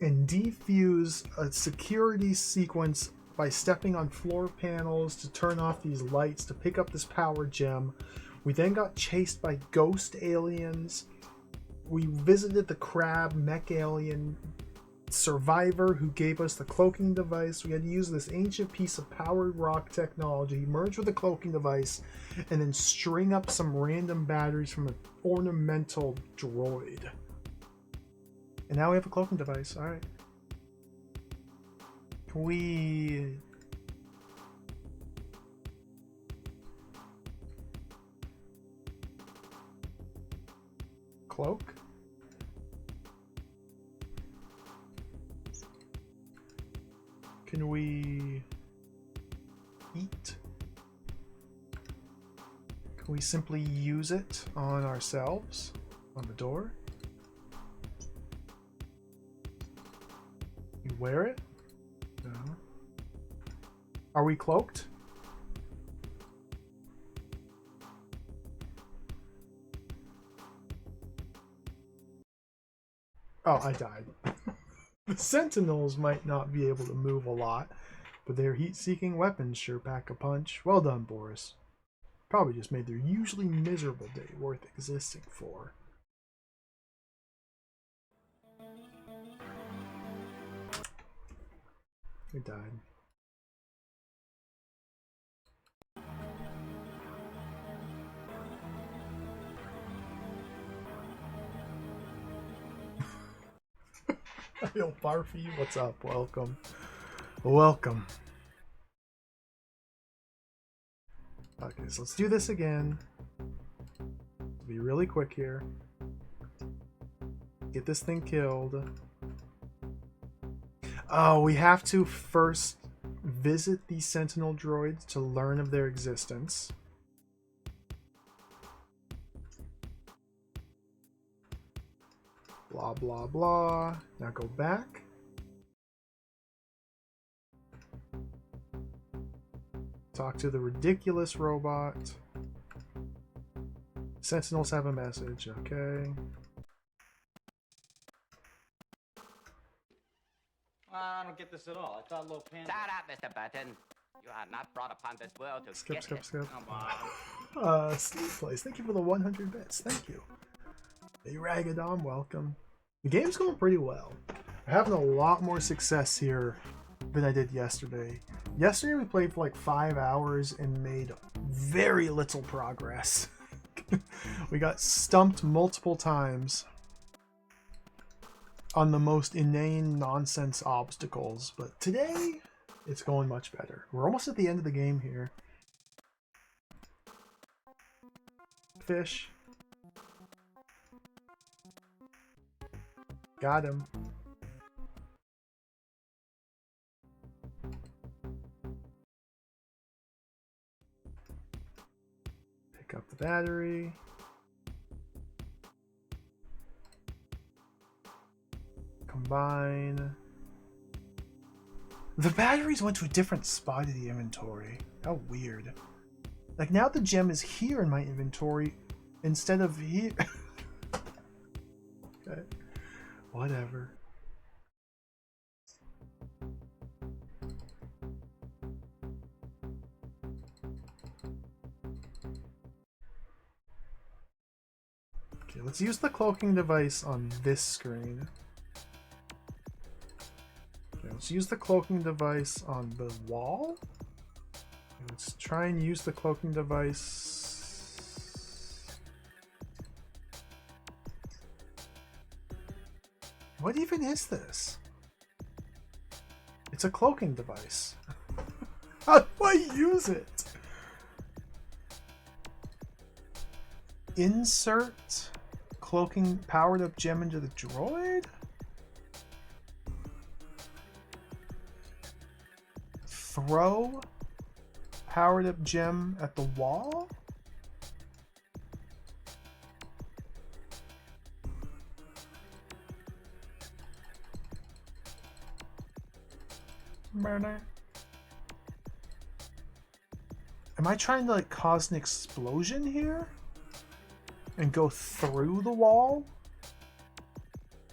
and defuse a security sequence by stepping on floor panels to turn off these lights to pick up this power gem. We then got chased by ghost aliens. We visited the crab mech alien survivor who gave us the cloaking device. We had to use this ancient piece of powered rock technology, merge with the cloaking device, and then string up some random batteries from an ornamental droid. And now we have a cloaking device. All right. Can we... cloak? Can we eat? Can we simply use it on ourselves? On the door? You wear it? No. Are we cloaked? Oh, I died. The Sentinels might not be able to move a lot, but their heat-seeking weapons sure pack a punch. Well done, Boris. Probably just made their usually miserable day worth existing for. I died. I feel far for you. What's up? Welcome. Welcome. Okay, so let's do this again. Be really quick here. Get this thing killed. Oh, we have to first visit these Sentinel droids to learn of their existence. Blah, blah, blah. Now go back. Talk to the ridiculous robot. Sentinels have a message, okay.
I don't get this at all. I thought Low Panda...
Shut up, Mr. Burton. You are not brought upon this world to
Skip.
Come on.
Steve Place, thank you for the 100 bits. Thank you. Hey, Ragadon, welcome. The game's going pretty well. I'm having a lot more success here than I did yesterday. Yesterday we played for like 5 hours and made very little progress. We got stumped multiple times on the most inane nonsense obstacles, but today it's going much better. We're almost at the end of the game here. Fish. Got him. Pick up the battery. Combine. The batteries went to a different spot of the inventory. How weird. Like now the gem is here in my inventory instead of here. Okay. Whatever. Okay, let's use the cloaking device on this screen. Okay, let's use the cloaking device on the wall. Okay, let's try and use the cloaking device. What even is this? It's a cloaking device. How do I use it? Insert cloaking powered up gem into the droid? Throw powered up gem at the wall? Burner. Am I trying to like cause an explosion here? And go through the wall?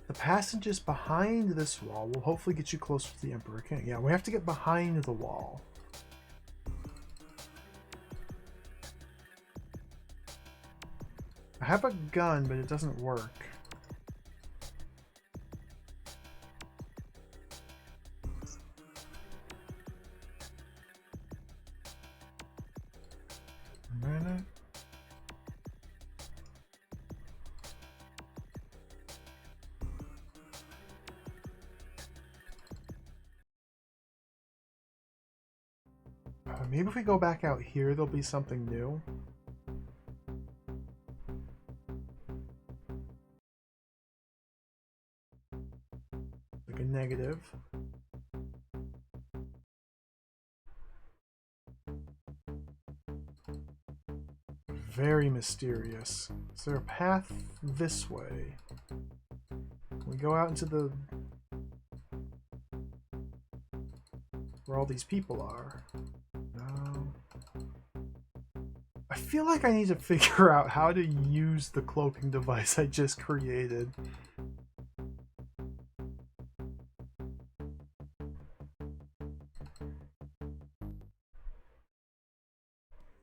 The passages behind this wall will hopefully get you closer to the Emperor King. Yeah, we have to get behind the wall. I have a gun, but it doesn't work. Maybe if we go back out here, there'll be something new. Like a negative. Very mysterious. Is there a path this way? Can we go out into the... where all these people are? No. I feel like I need to figure out how to use the cloaking device I just created.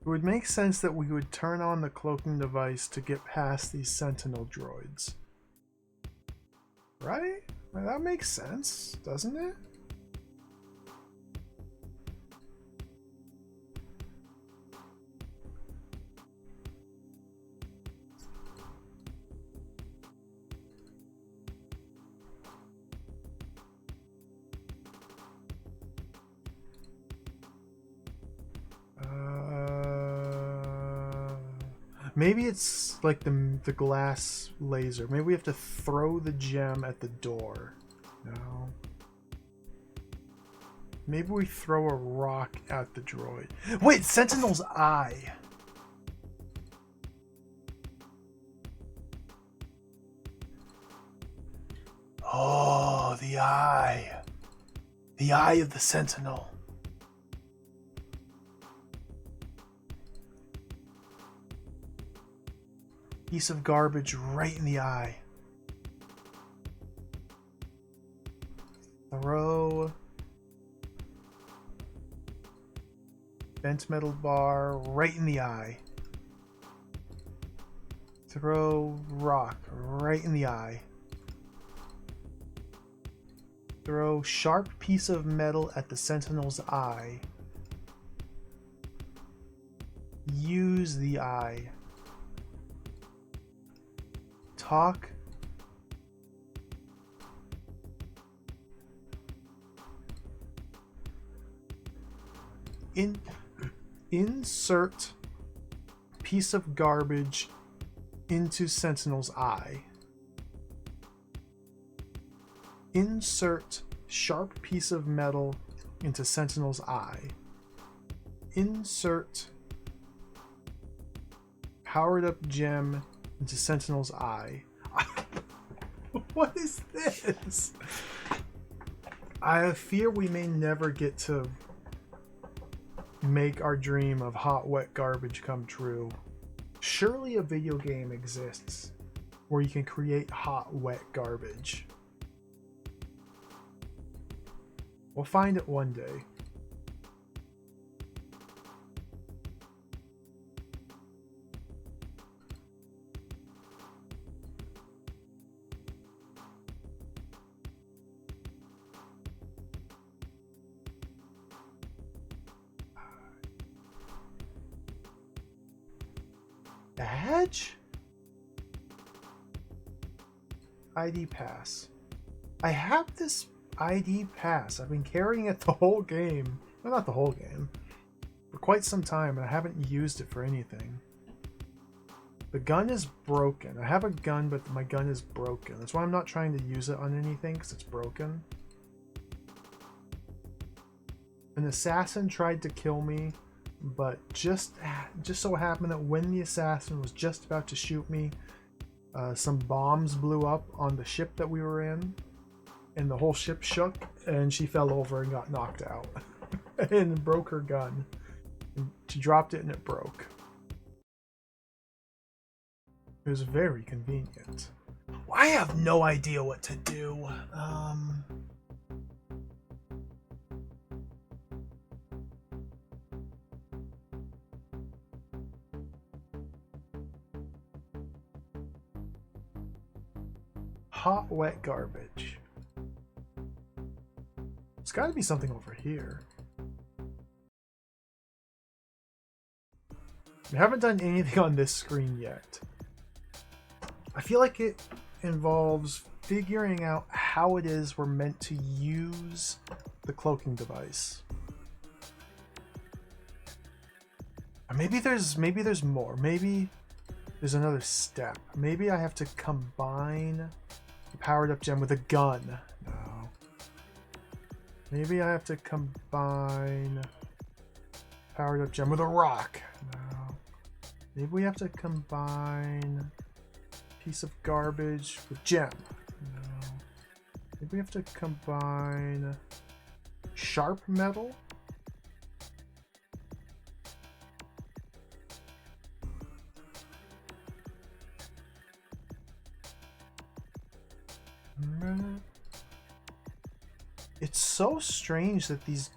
It would make sense that we would turn on the cloaking device to get past these sentinel droids. Right? Well, that makes sense, doesn't it? Maybe it's like the glass laser. Maybe we have to throw the gem at the door. No. Maybe we throw a rock at the droid. Wait, Sentinel's eye. Oh, the eye. The eye of the Sentinel. Piece of garbage right in the eye. Throw bent metal bar right in the eye. Throw rock right in the eye. Throw sharp piece of metal at the Sentinel's eye. Use the eye. Talk. Insert piece of garbage into Sentinel's eye. Insert sharp piece of metal into Sentinel's eye. Insert powered up gem into Sentinel's eye. What is this? I fear we may never get to make our dream of hot, wet garbage come true. Surely a video game exists where you can create hot, wet garbage. We'll find it one day. Badge? ID pass. I have this ID pass. I've been carrying it the whole game. Well, not the whole game. For quite some time, and I haven't used it for anything. The gun is broken. I have a gun, but my gun is broken. That's why I'm not trying to use it on anything, because it's broken. An assassin tried to kill me, but just so happened that when the assassin was just about to shoot me, some bombs blew up on the ship that we were in, and the whole ship shook, and she fell over and got knocked out and broke her gun. And she dropped it and it broke. It was very convenient. Well, I have no idea what to do. Hot, wet garbage. There's got to be something over here. We haven't done anything on this screen yet. I feel like it involves figuring out how it is we're meant to use the cloaking device. Or maybe there's more. Maybe there's another step. Maybe I have to combine the powered up gem with a gun. No. Maybe I have to combine powered up gem with a rock. No. Maybe we have to combine piece of garbage with gem. No. Maybe we have to combine sharp metal. It's so strange that these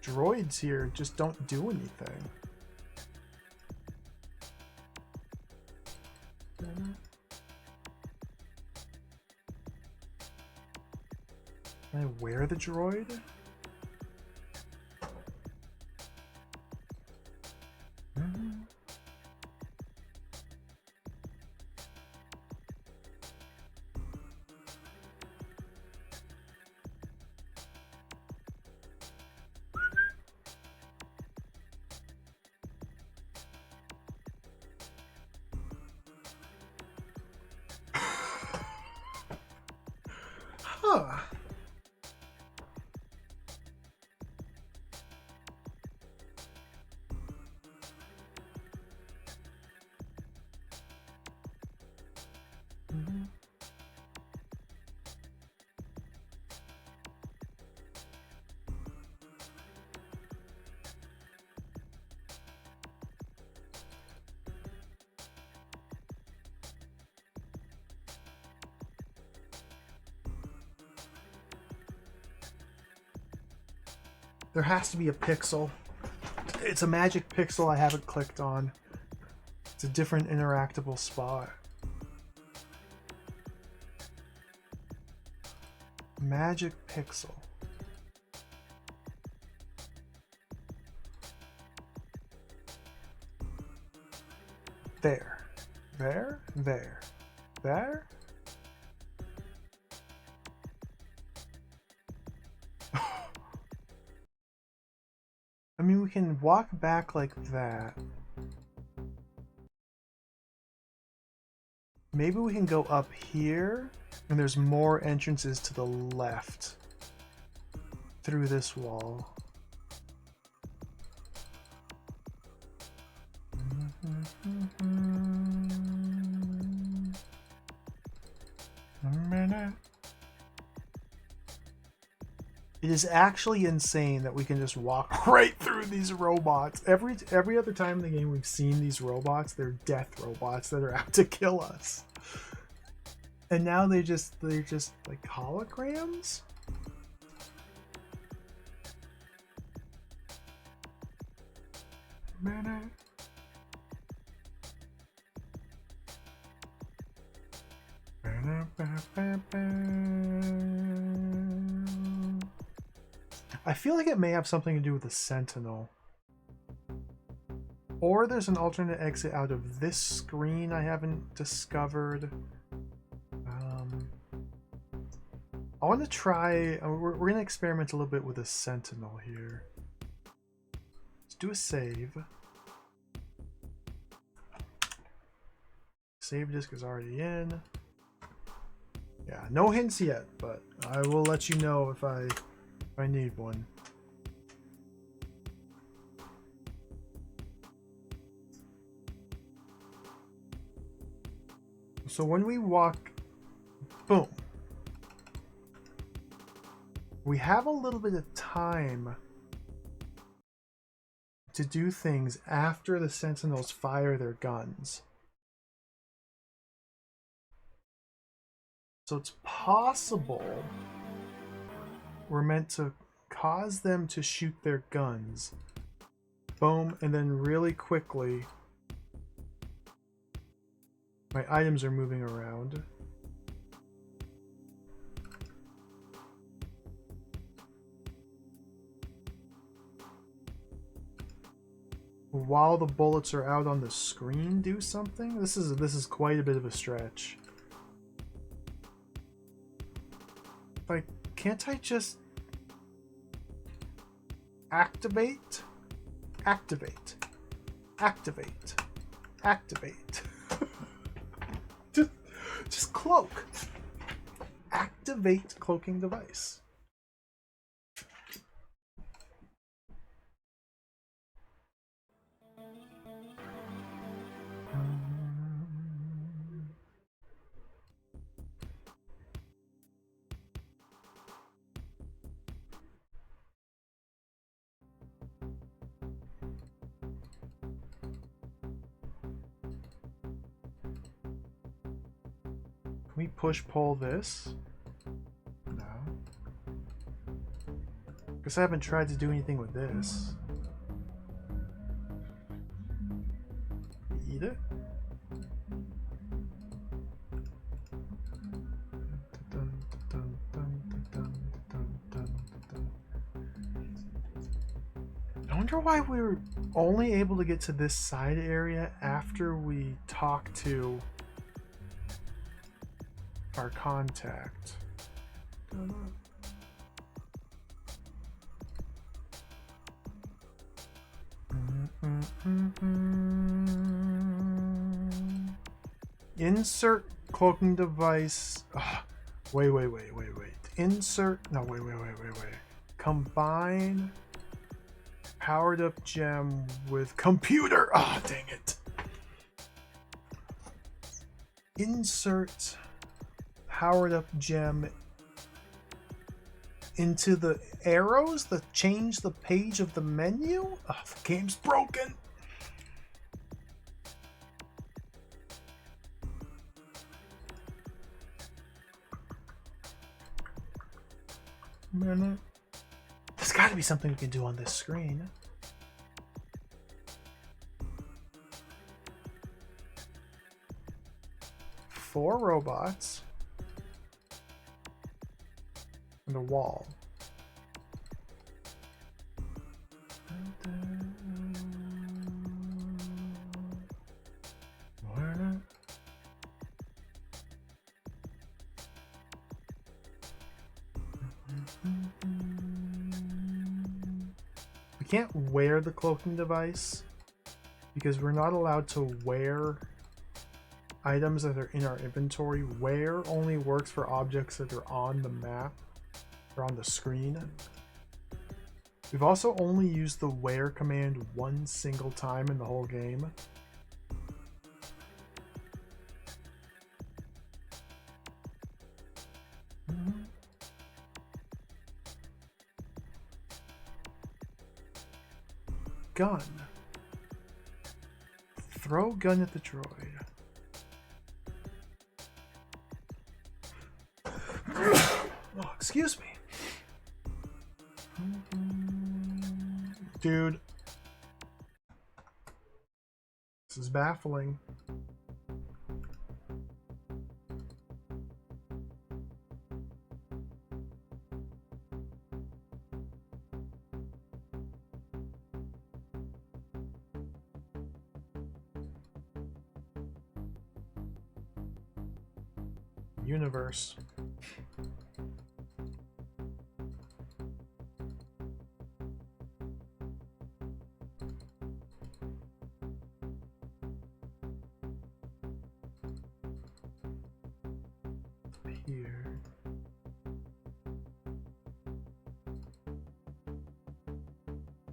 droids here just don't do anything. Can I wear the droid? Huh. There has to be a pixel. It's a magic pixel I haven't clicked on. It's a different interactable spot. Magic pixel. There. There. There. There. I mean, we can walk back like that. Maybe we can go up here, and there's more entrances to the left through this wall. It is actually insane that we can just walk right through these robots. Every other time in the game we've seen these robots, they're death robots that are out to kill us. And now they're just like holograms? I feel like it may have something to do with the Sentinel. Or there's an alternate exit out of this screen I haven't discovered. I want to try... We're going to experiment a little bit with the Sentinel here. Let's do a save. save disk is already in. Yeah, no hints yet, but I will let you know if I need one. So when we walk, boom, we have a little bit of time to do things after the Sentinels fire their guns. So it's possible we're meant to cause them to shoot their guns. Boom, and then really quickly, my items are moving around. While the bullets are out on the screen, do something? This is quite a bit of a stretch. Like, can't I just activate? Activate. Activate. Activate. just cloak. Activate cloaking device. Can we push-pull this? No. Guess I haven't tried to do anything with this. Eat it? I wonder why we were only able to get to this side area after we talked to our contact. Insert cloaking device. Ugh. Wait. Insert. No, wait. Combine powered up gem with computer. Ah, oh, dang it. Insert powered up gem into the arrows that change the page of the menu. Oh, the game's broken. Minute. There's got to be something we can do on this screen. Four robots and a wall. We can't wear the cloaking device because we're not allowed to wear items that are in our inventory. Wear only works for objects that are on the map or on the screen. We've also only used the wear command one single time in the whole game. Gun. Throw gun at the droid. Oh, excuse me. Dude. This is baffling. Universe. here.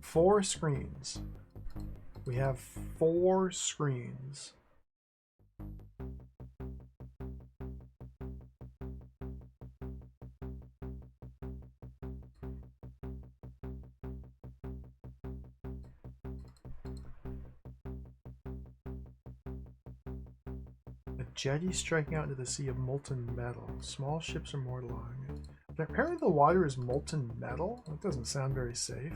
Four screens. We have 4 screens. A jetty striking out into the sea of molten metal. Small ships are moored along it. But apparently the water is molten metal? That doesn't sound very safe.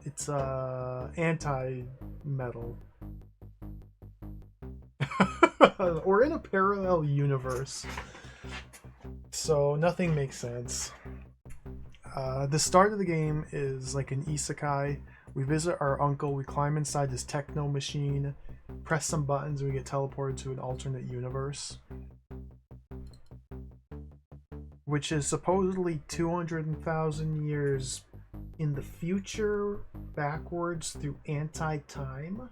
It's anti-metal. We're in a parallel universe, so nothing makes sense. The start of the game is like an isekai. We visit our uncle, we climb inside this techno machine, press some buttons, and we get teleported to an alternate universe, which is supposedly 200,000 years in the future, backwards through anti-time,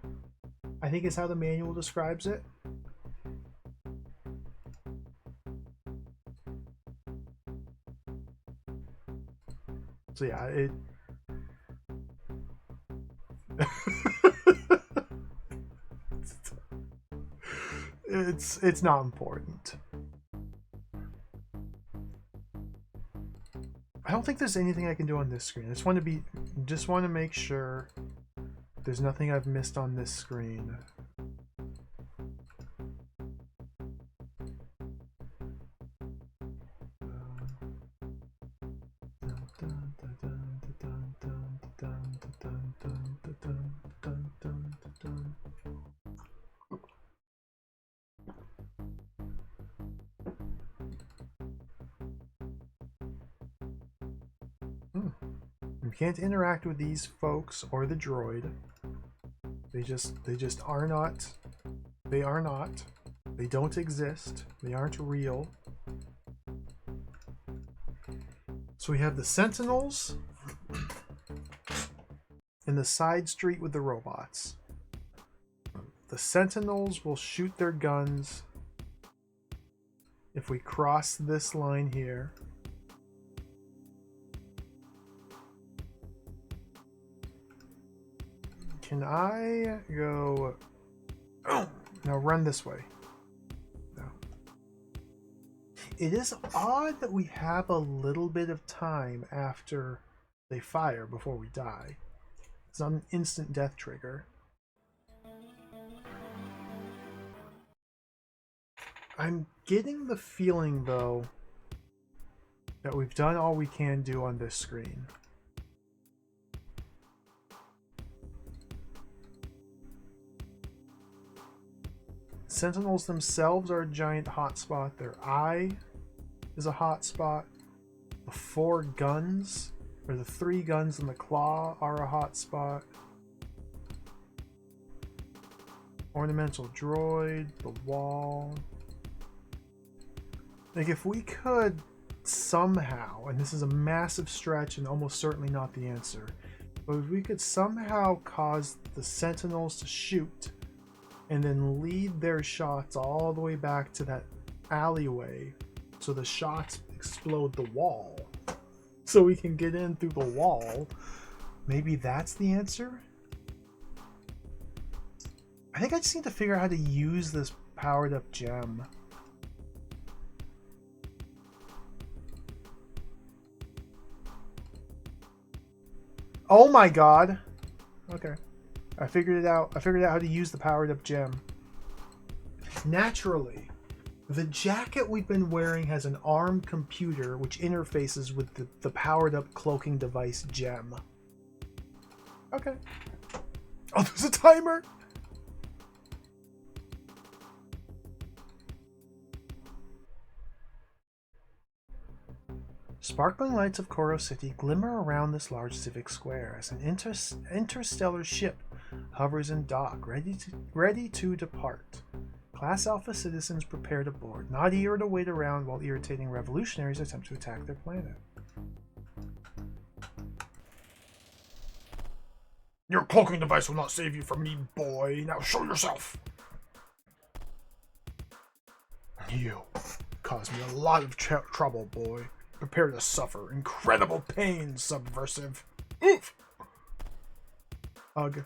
I think is how the manual describes it. So yeah, it's not important. I don't think there's anything I can do on this screen. I just want to make sure there's nothing I've missed on this screen. You can't interact with these folks or the droid. They just are not. They are not. They don't exist. They aren't real. So we have the Sentinels in the side street with the robots. The Sentinels will shoot their guns if we cross this line here. Can I go... Oh, now run this way. No. It is odd that we have a little bit of time after they fire before we die. It's not an instant death trigger. I'm getting the feeling, though, that we've done all we can do on this screen. Sentinels themselves are a giant hotspot. Their eye is a hotspot. The 4 guns, or the 3 guns and the claw, are a hotspot. Ornamental droid, the wall. Like, if we could somehow, and this is a massive stretch and almost certainly not the answer, but if we could somehow cause the Sentinels to shoot and then lead their shots all the way back to that alleyway so the shots explode the wall so we can get in through the wall, maybe that's the answer? I think I just need to figure out how to use this powered up gem. Oh my god. Okay. I figured it out. I figured out how to use the powered up gem. Naturally, the jacket we've been wearing has an ARM computer which interfaces with the powered up cloaking device gem. Okay. Oh, there's a timer! Sparkling lights of Koro City glimmer around this large civic square as an interstellar ship hovers in dock, ready to depart. Class Alpha citizens prepare to board, not eager to wait around while irritating revolutionaries attempt to attack their planet. Your cloaking device will not save you from me, boy. Now show yourself. You caused me a lot of trouble, boy. Prepare to suffer incredible pain, subversive. Oof! Ugh.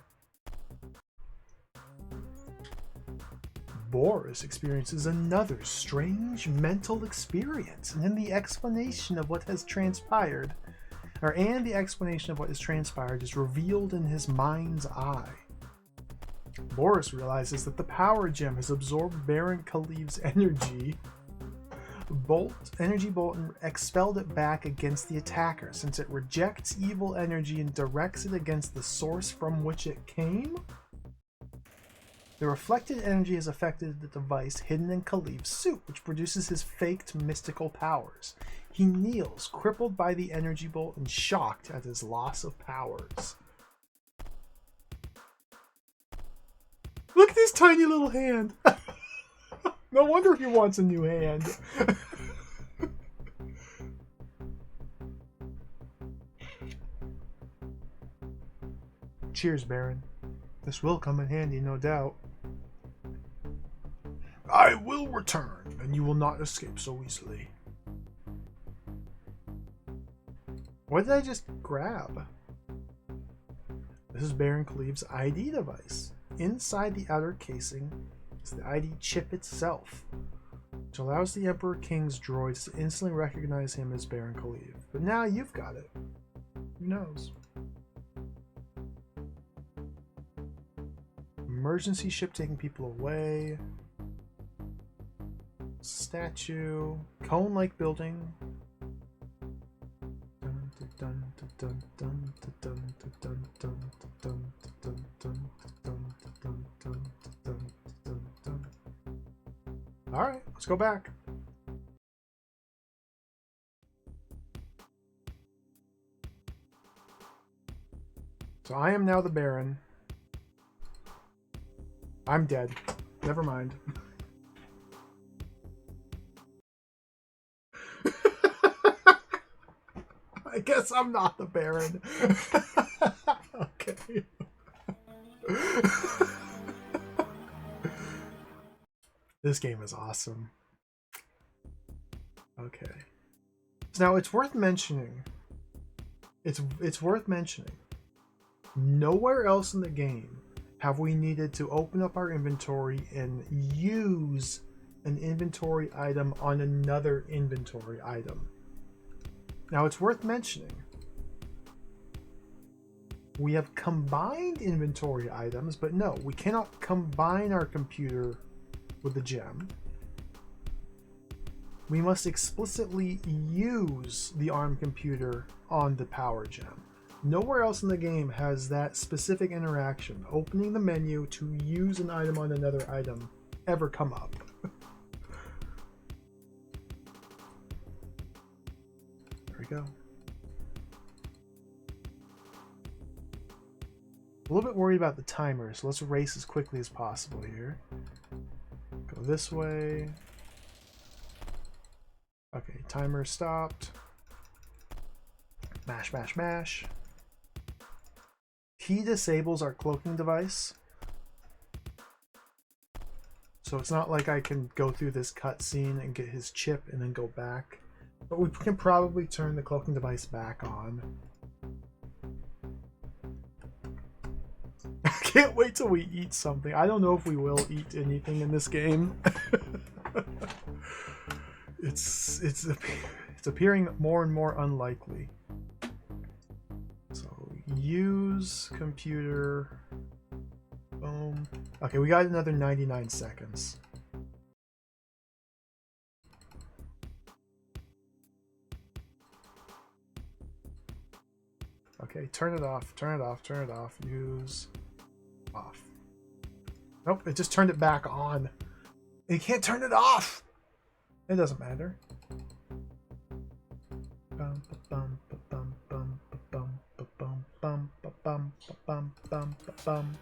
Boris experiences another strange mental experience, and in the explanation of what has transpired, is revealed in his mind's eye. Boris realizes that the power gem has absorbed Baron Khalif's energy bolt and expelled it back against the attacker, since it rejects evil energy and directs it against the source from which it came. The reflected energy has affected the device hidden in Khalif's suit, which produces his faked mystical powers. He kneels, crippled by the energy bolt and shocked at his loss of powers. Look at his tiny little hand. No wonder he wants a new hand. Cheers, Baron. This will come in handy, no doubt. I will return, and you will not escape so easily. What did I just grab? This is Baron Khalif's ID device. Inside the outer casing is the ID chip itself, which allows the Emperor King's droids to instantly recognize him as Baron Khalif. But now you've got it. Who knows? Emergency ship taking people away. Statue. Cone-like building. Alright, let's go back. So I am now the Baron. I'm dead. Never mind. I guess I'm not the Baron. Okay. This game is awesome. Okay. So now it's worth mentioning. It's worth mentioning. Nowhere else in the game have we needed to open up our inventory and use an inventory item on another inventory item. Now it's worth mentioning, we have combined inventory items, but no, we cannot combine our computer with the gem. We must explicitly use the ARM computer on the power gem. Nowhere else in the game has that specific interaction, opening the menu to use an item on another item, ever come up. There we go. A little bit worried about the timer, so let's race as quickly as possible here. Go this way. Okay, timer stopped. Mash, mash, mash. He disables our cloaking device. So it's not like I can go through this cutscene and get his chip and then go back. But we can probably turn the cloaking device back on. I can't wait till we eat something. I don't know if we will eat anything in this game. It's appearing more and more unlikely. So use computer. Boom. Okay, we got another 99 seconds. Okay, turn it off, turn it off, turn it off. Use off. Nope, it just turned it back on. You can't turn it off! It doesn't matter. bum, bum, bum, bum.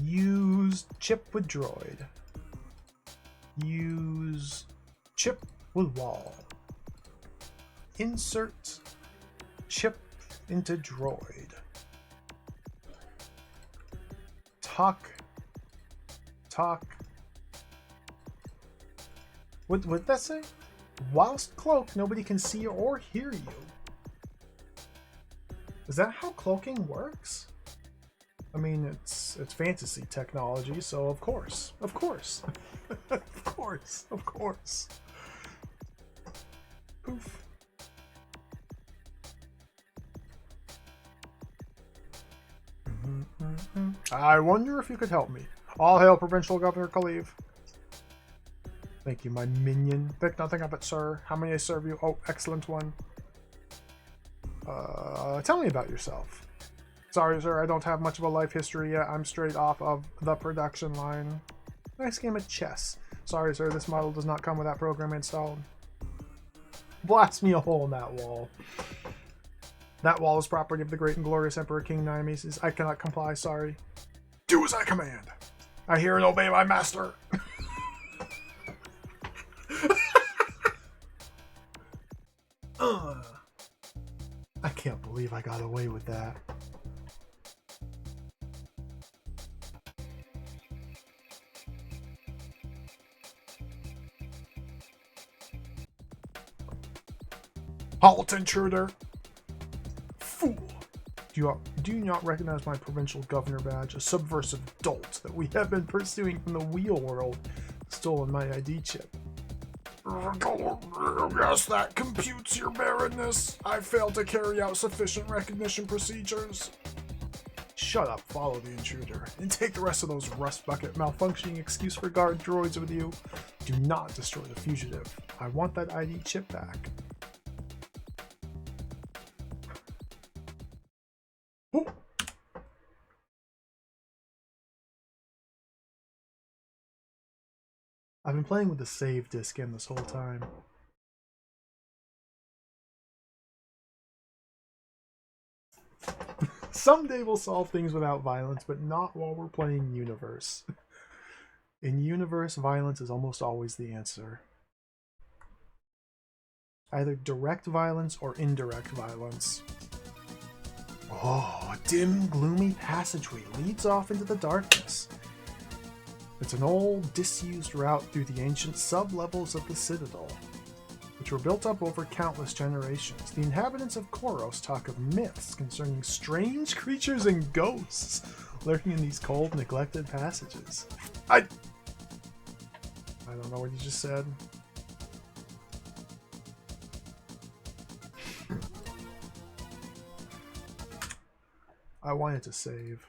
Use chip with droid. Use chip with wall. Insert chip into droid. Talk. What did that say? Whilst cloak, nobody can see or hear you. Is that how cloaking works? I mean, it's fantasy technology, so of course. Of course. Poof. I wonder if you could help me. All hail Provincial Governor Khalif. Thank you, my minion. Think nothing of it, sir. How may I serve you? Oh, excellent one. Tell me about yourself. Sorry, sir, I don't have much of a life history yet. I'm straight off of the production line. Nice game of chess. Sorry, sir, this model does not come with that program installed. Blast me a hole in that wall. That wall is property of the great and glorious Emperor King Naimeses. I cannot comply, sorry. Do as I command. I hear and obey my master. I can't believe I got away with that. Halt, intruder! Fool! Do you not recognize my provincial governor badge? A subversive dolt that we have been pursuing from the wheel world. Stolen my ID chip. Yes, that computes your barrenness. I failed to carry out sufficient recognition procedures. Shut up, follow the intruder, and take the rest of those rust bucket malfunctioning excuse for guard droids with you. Do not destroy the fugitive. I want that ID chip back. Ooh. I've been playing with the save disc in this whole time. Someday we'll solve things without violence, but not while we're playing Universe. In Universe, violence is almost always the answer. Either direct violence or indirect violence. Oh, a dim, gloomy passageway leads off into the darkness. It's an old, disused route through the ancient sub-levels of the Citadel, which were built up over countless generations. The inhabitants of Koros talk of myths concerning strange creatures and ghosts lurking in these cold, neglected passages. I don't know what you just said. I wanted to save.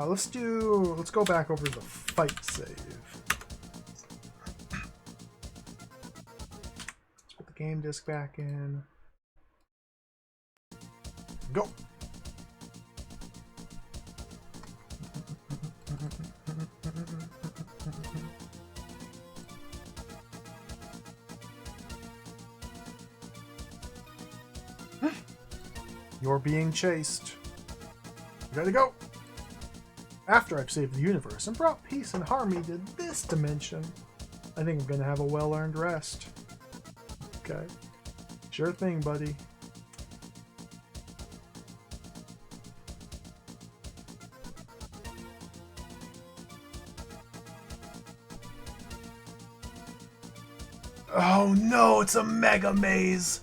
Let's go back over to the fight save. Let's put the game disc back in. Go. You're being chased. You gotta go. After I've saved the universe and brought peace and harmony to this dimension, I think I'm gonna have a well-earned rest. Okay. Sure thing, buddy. Oh no, it's a mega maze!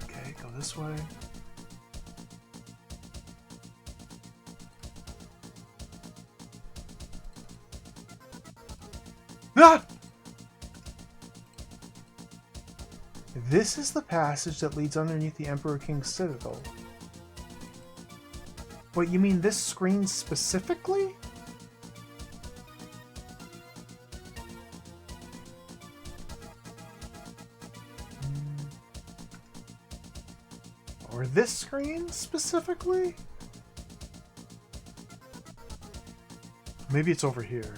Okay, go this way. Ah! This is the passage that leads underneath the Emperor King's Citadel. Wait, you mean this screen specifically? Or this screen specifically? Maybe it's over here.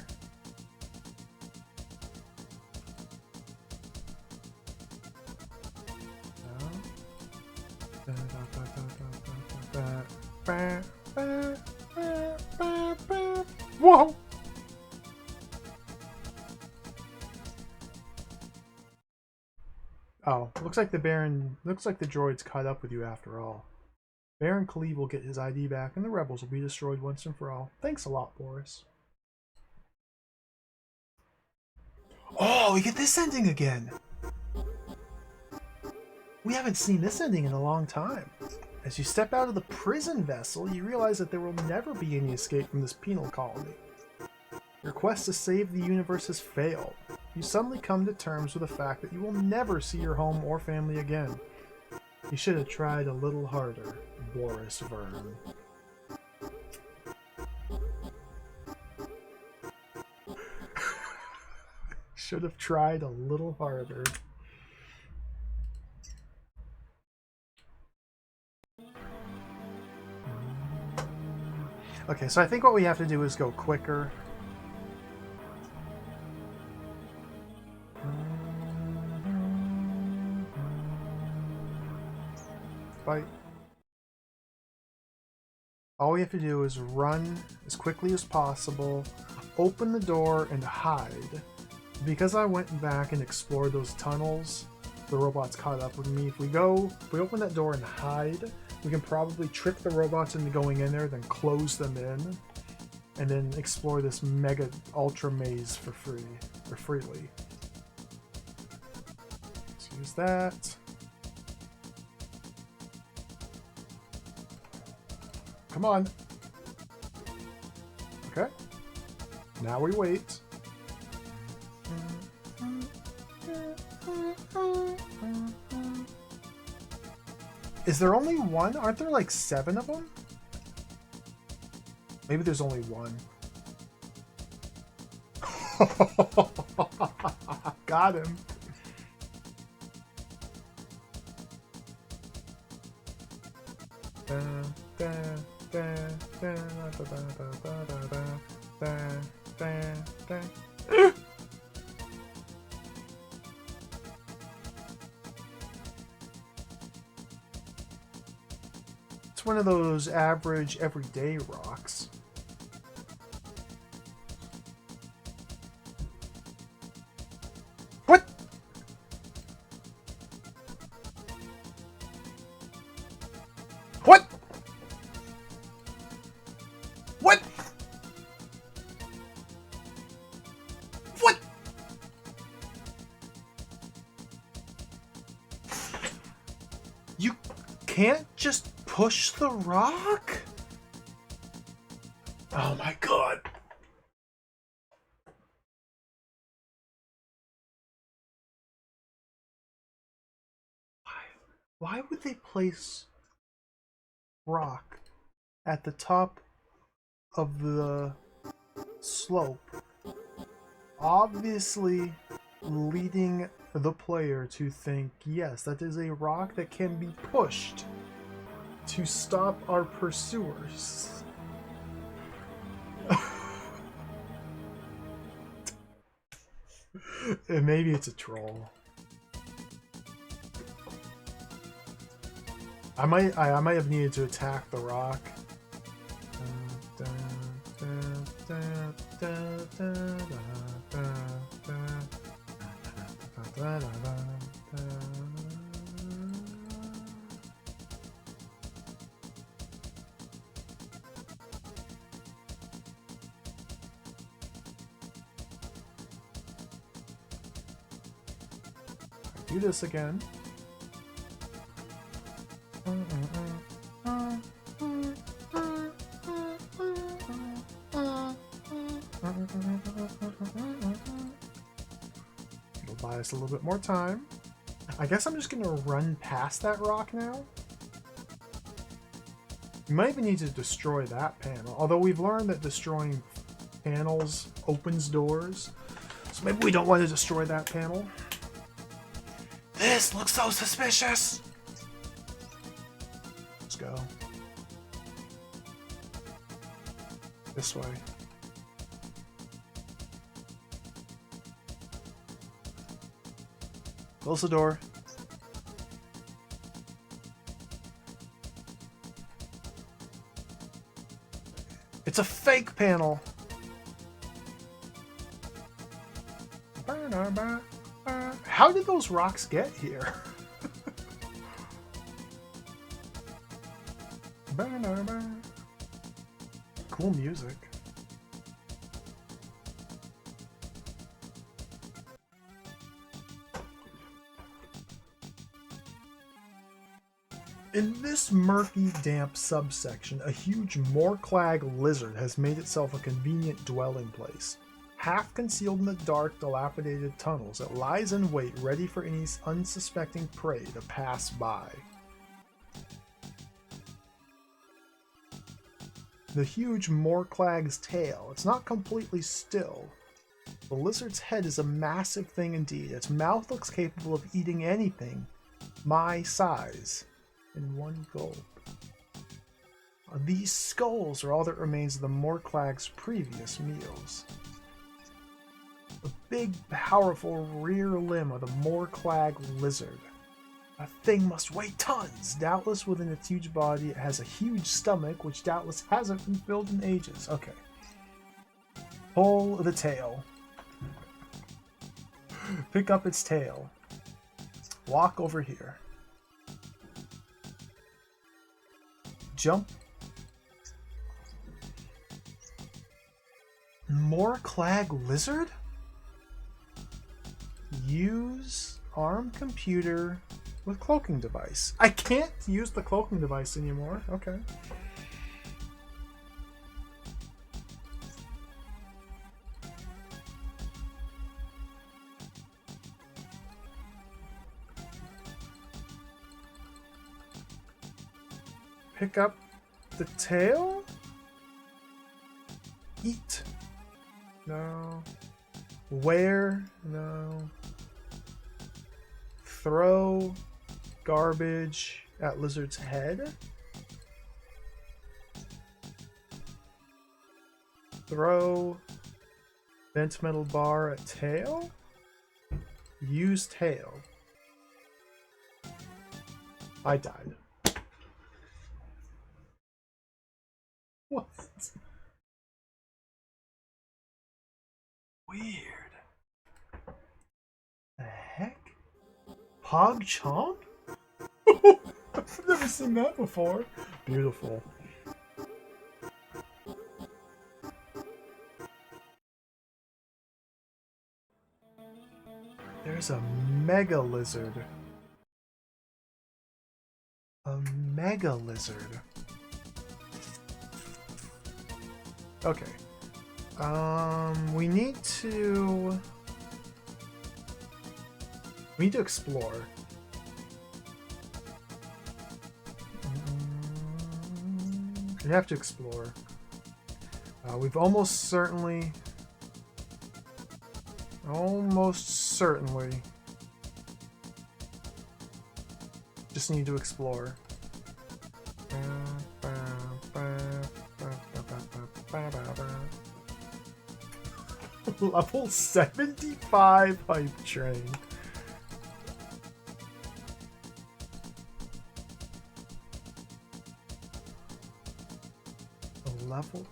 Whoa! Oh, looks like the droid's caught up with you after all. Baron Khalid will get his ID back and the rebels will be destroyed once and for all. Thanks a lot, Boris. Oh, we get this ending again! We haven't seen this ending in a long time. As you step out of the prison vessel, you realize that there will never be any escape from this penal colony. Your quest to save the universe has failed. You suddenly come to terms with the fact that you will never see your home or family again. You should have tried a little harder, Boris Vern. Should have tried a little harder. Okay, so I think what we have to do is go quicker. Fight. All we have to do is run as quickly as possible, open the door, and hide. Because I went back and explored those tunnels, the robots caught up with me. If we open that door and hide, we can probably trick the robots into going in there, then close them in, and then explore this mega ultra maze for free, or freely. Let's use that. Come on. Okay. Now we wait. Is there only one? Aren't there like 7 of them? Maybe there's only one. Got him. It's one of those average everyday rocks. What? What? What? What? You can't just push the rock? Oh my god. Why would they place rock at the top of the slope? Obviously leading the player to think, yes, that is a rock that can be pushed to stop our pursuers. And maybe it's a troll. I might have needed to attack the rock. Do this again. It'll buy us a little bit more time. I guess I'm just gonna run past that rock now. You might even need to destroy that panel, although we've learned that destroying panels opens doors, so maybe we don't want to destroy that panel. This looks so suspicious! Let's go. This way. Close the door. It's a fake panel. How did those rocks get here? Cool music. In this murky, damp subsection, a huge Morclag lizard has made itself a convenient dwelling place. Half concealed in the dark, dilapidated tunnels, it lies in wait, ready for any unsuspecting prey to pass by. The huge Morclag's tail, it's not completely still. The lizard's head is a massive thing indeed. Its mouth looks capable of eating anything my size in one gulp. These skulls are all that remains of the Morclag's previous meals. The big, powerful rear limb of the Morclag lizard. That thing must weigh tons. Doubtless within its huge body it has a huge stomach, which doubtless hasn't been filled in ages. Okay. Pull the tail. Pick up its tail. Walk over here. Jump. Morclag lizard? Use ARM computer with cloaking device. I can't use the cloaking device anymore. Okay. Pick up the tail? Eat. No. Wear? No. Throw garbage at lizard's head? Throw bent metal bar at tail? Use tail. I died. What? Weird. The heck? Pog Chomp? I've never seen that before. Beautiful. There's a mega lizard. A mega lizard. Okay. We need to explore. We have to explore. We've almost certainly just need to explore. Level 75 hype train. A level?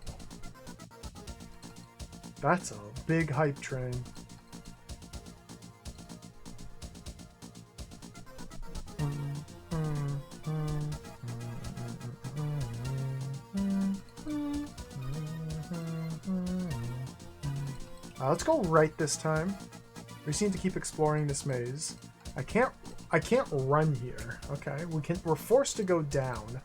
That's a big hype train. Let's go right this time. We just need to keep exploring this maze. I can't run here. Okay, we're forced to go down.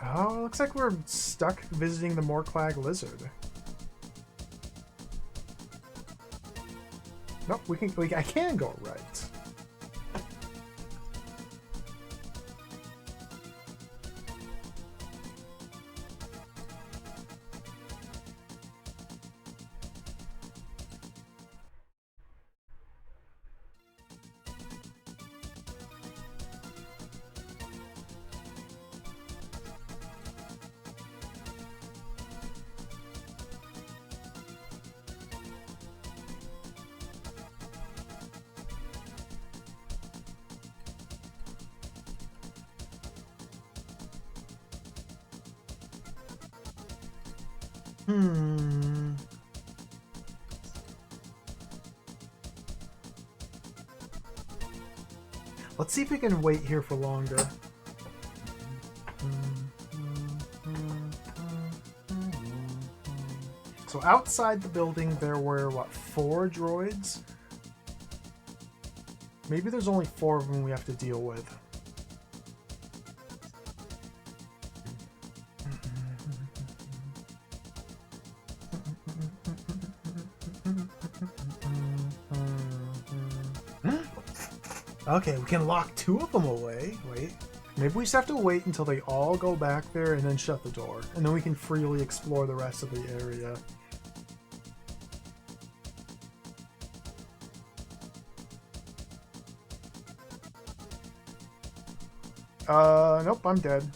Oh, looks like we're stuck visiting the Morclag lizard. Nope, I can go right. Hmm. Let's see if we can wait here for longer. So outside the building there were, what, 4 droids? Maybe there's only 4 of them we have to deal with. Okay, we can lock 2 of them away. Wait. Maybe we just have to wait until they all go back there and then shut the door. And then we can freely explore the rest of the area. Nope, I'm dead.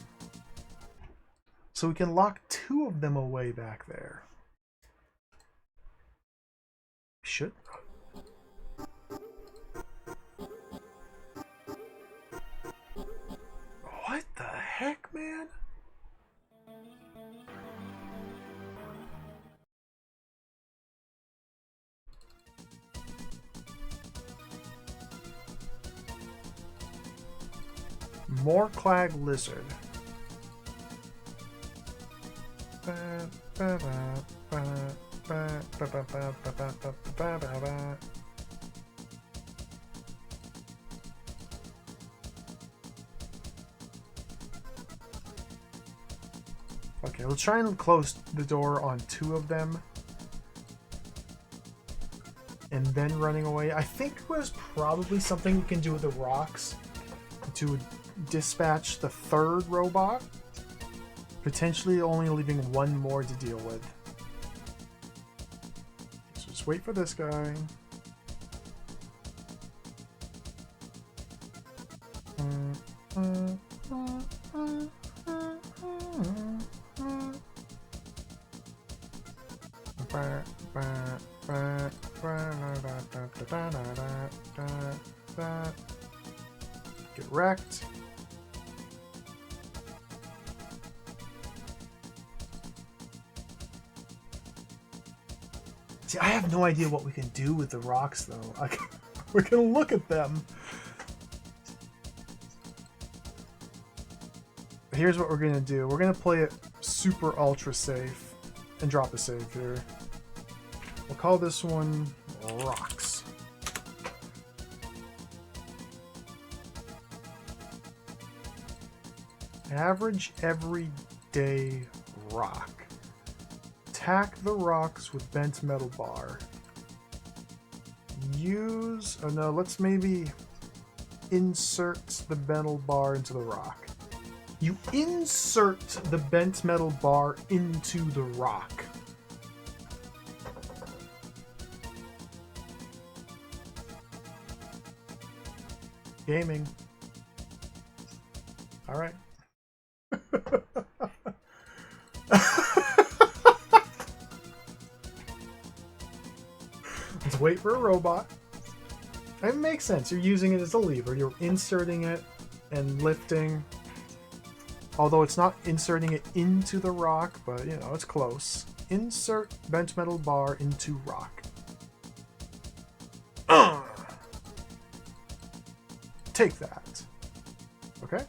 So we can lock 2 of them away back there. Should. What the heck, man? Moorclag lizard. Okay, let's try and close the door on 2 of them. And then running away. I think there's probably something we can do with the rocks to dispatch the 3rd robot. Potentially only leaving 1 more to deal with. So just wait for this guy. Get wrecked. See, I have no idea what we can do with the rocks, though. We're gonna look at them. Here's what we're gonna do. We're gonna play it super ultra safe and drop a save here. We'll call this one Rocks. Average everyday rock. Attack the rocks with bent metal bar. Use... oh no, let's maybe insert the metal bar into the rock. You insert the bent metal bar into the rock. Gaming. Alright. Let's wait for a robot. It makes sense. You're using it as a lever. You're inserting it and lifting. Although it's not inserting it into the rock, but you know, it's close. Insert bent metal bar into rock. Take that. Okay?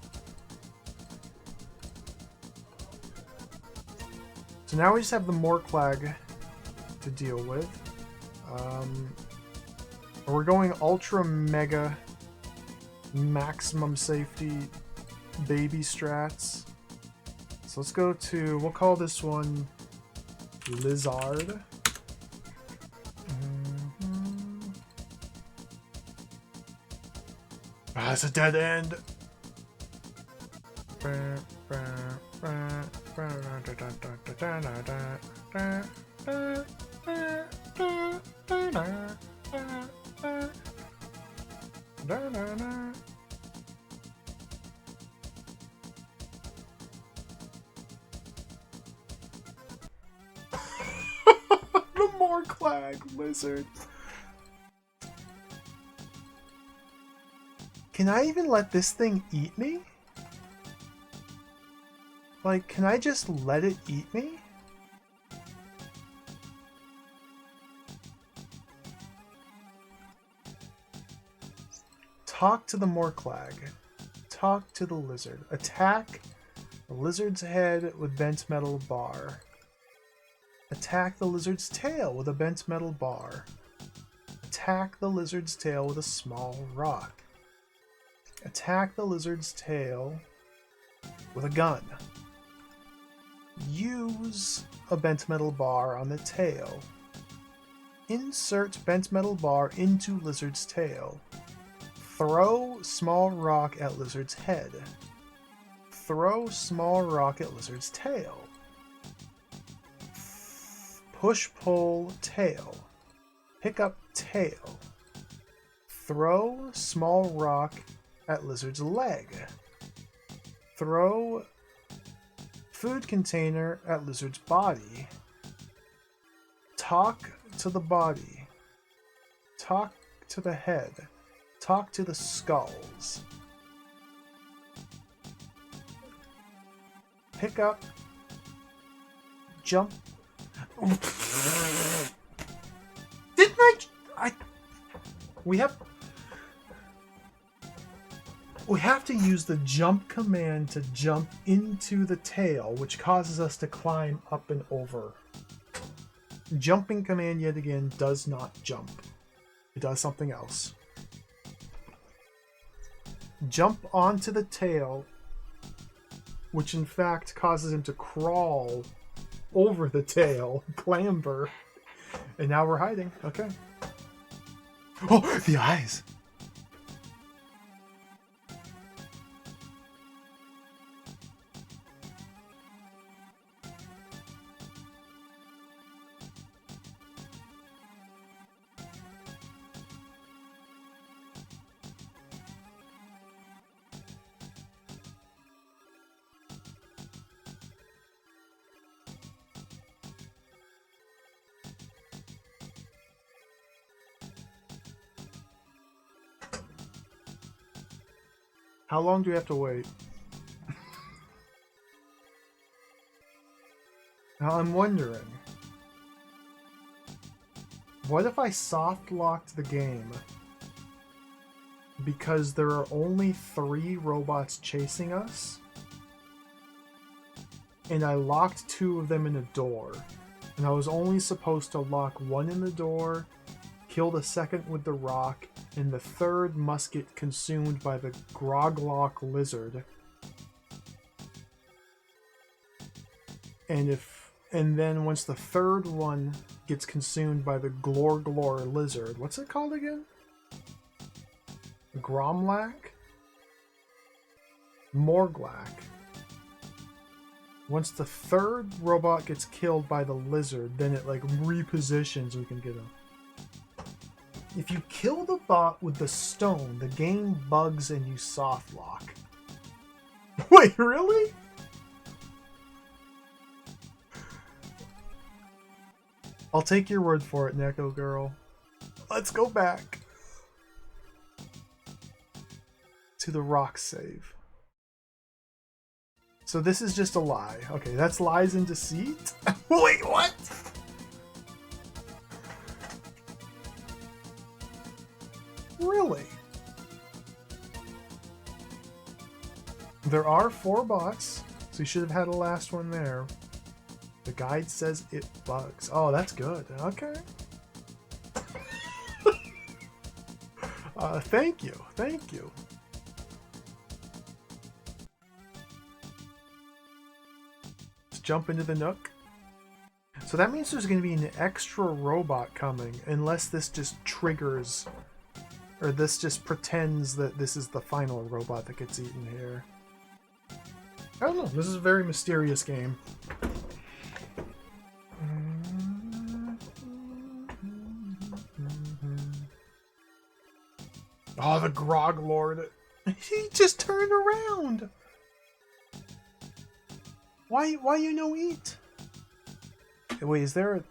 So now we just have the Moorclag to deal with. We're going ultra mega maximum safety baby strats. So let's go to, we'll call this one Lizard. Ah, it's a dead end. The Moorclag lizard. Can I even let this thing eat me? Like, can I just let it eat me? Talk to the Morclag. Talk to the lizard. Attack the lizard's head with bent metal bar. Attack the lizard's tail with a bent metal bar. Attack the lizard's tail with a small rock. Attack the lizard's tail with a gun. Use a bent metal bar on the tail. Insert bent metal bar into lizard's tail. Throw small rock at lizard's head. Throw small rock at lizard's tail. Push pull tail. Pick up tail. Throw small rock at lizard's leg. Throw food container at lizard's body. Talk to the body. Talk to the head. Talk to the skulls. Pick up. Jump. Didn't I? We have to use the jump command to jump into the tail, which causes us to climb up and over. Jumping command yet again does not jump. It does something else. Jump onto the tail, which in fact causes him to crawl over the tail, clamber. And now we're hiding. Okay. Oh, the eyes! How long do we have to wait? Now I'm wondering, what if I soft locked the game because there are only 3 robots chasing us and I locked 2 of them in a door and I was only supposed to lock 1 in the door, kill the second with the rock, and the third must get consumed by the Groglock lizard. And then once the third one gets consumed by the Glor lizard, what's it called again? Gromlak? Morglak. Once the third robot gets killed by the lizard, then it like repositions, we can get him. If you kill the bot with the stone, the game bugs and you soft lock. Wait, really? I'll take your word for it, Neko Girl. Let's go back to the rock save. So this is just a lie. Okay, that's lies and deceit? Wait, what? Really? There are 4 bots, so you should have had a last one there. The guide says it bugs. Oh, that's good. Okay. Thank you. Thank you. Let's jump into the nook. So that means there's going to be an extra robot coming, unless this just triggers... Or this just pretends that this is the final robot that gets eaten here. I don't know. This is a very mysterious game. Oh, the Grog Lord. He just turned around. Why you no eat? Wait, is there a...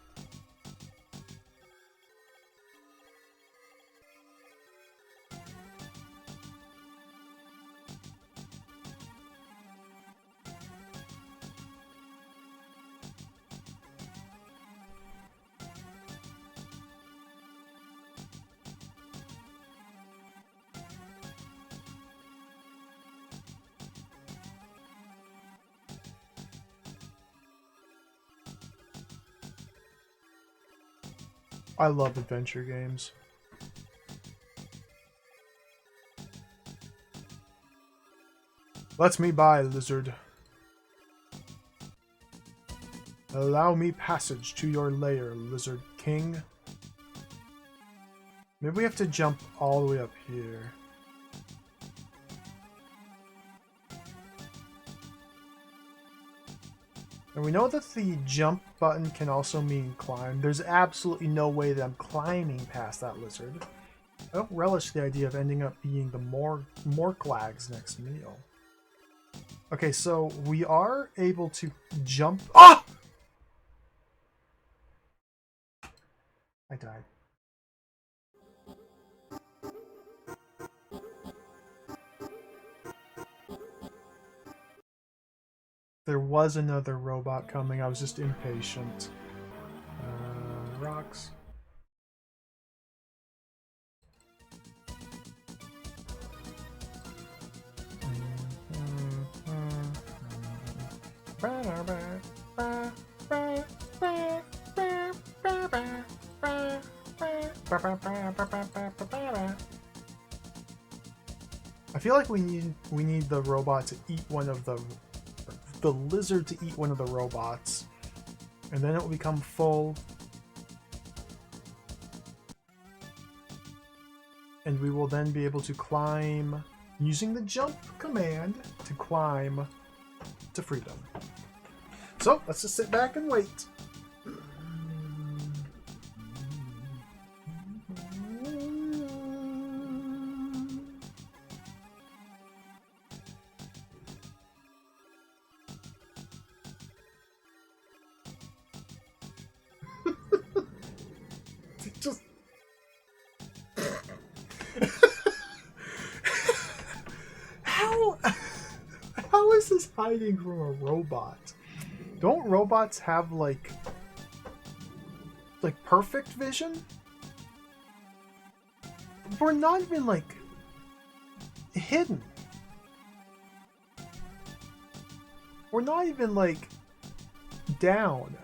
I love adventure games. Let me by, lizard. Allow me passage to your lair, lizard king. Maybe we have to jump all the way up here. And we know that the jump button can also mean climb. There's absolutely no way that I'm climbing past that lizard. I don't relish the idea of ending up being the Morklag's next meal. Okay, so we are able to jump. Ah! I died. There was another robot coming. I was just impatient. Rocks. I feel like we need the robot to eat one of the lizard to eat one of the robots, and then it will become full, and we will then be able to climb using the jump command to climb to freedom. So let's just sit back and wait. Just how is this hiding from a robot? Don't robots have like perfect vision? We're not even like hidden. We're not even like down.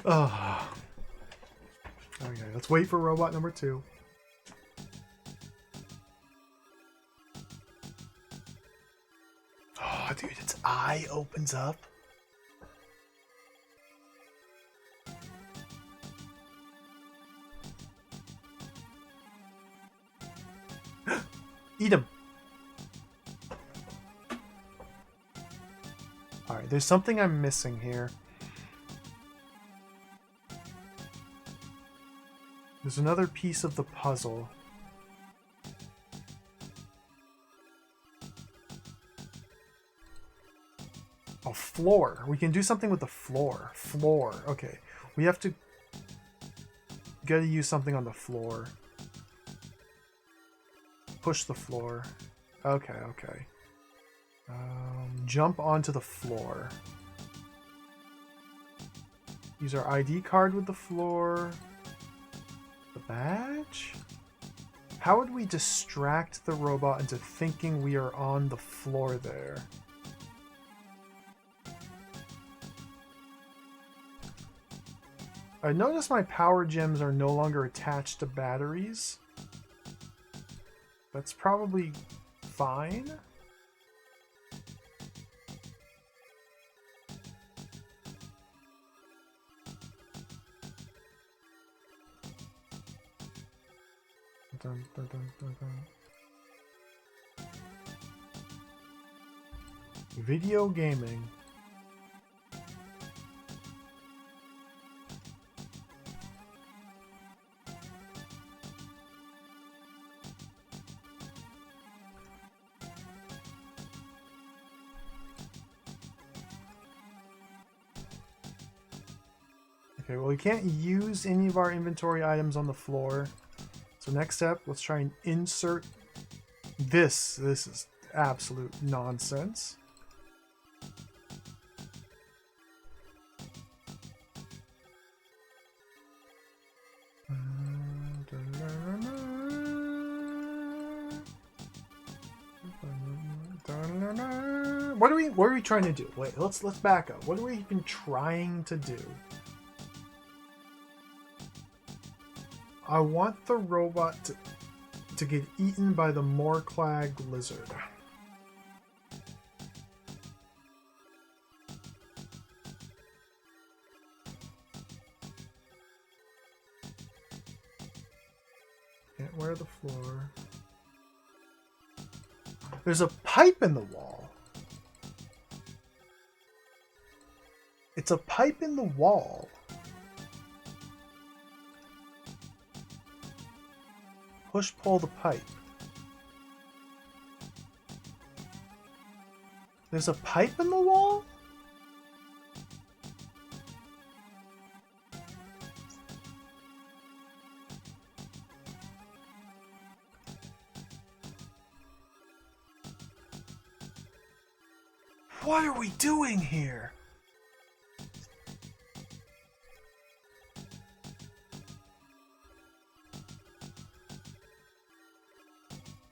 Oh. Okay, let's wait for robot number 2. Oh, dude, its eye opens up. Eat him. Alright, there's something I'm missing here. There's another piece of the puzzle. Oh, floor. We can do something with the floor. Floor. Okay. We have to... gotta use something on the floor. Push the floor. Okay, okay. Jump onto the floor. Use our ID card with the floor. The badge? How would we distract the robot into thinking we are on the floor there? I notice my power gems are no longer attached to batteries. That's probably fine. Dun, dun, dun, dun, dun. Video gaming. Okay, well, we can't use any of our inventory items on the floor. So next step, let's try and insert this. This is absolute nonsense. what are we trying to do? Wait, let's back up. What are we even trying to do? I want the robot to get eaten by the Morclag lizard. Can't wear the floor. There's a pipe in the wall. It's a pipe in the wall. Push pull the pipe. There's a pipe in the wall? What are we doing here?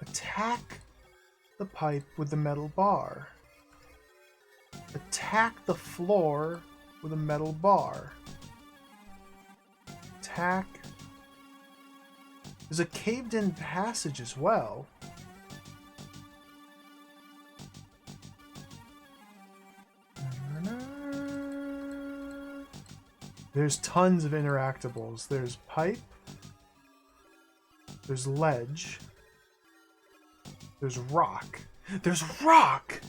Attack the pipe with the metal bar. Attack the floor with a metal bar. Attack. There's a caved-in passage as well. There's tons of interactables. There's pipe. There's ledge. There's rock. There's rock!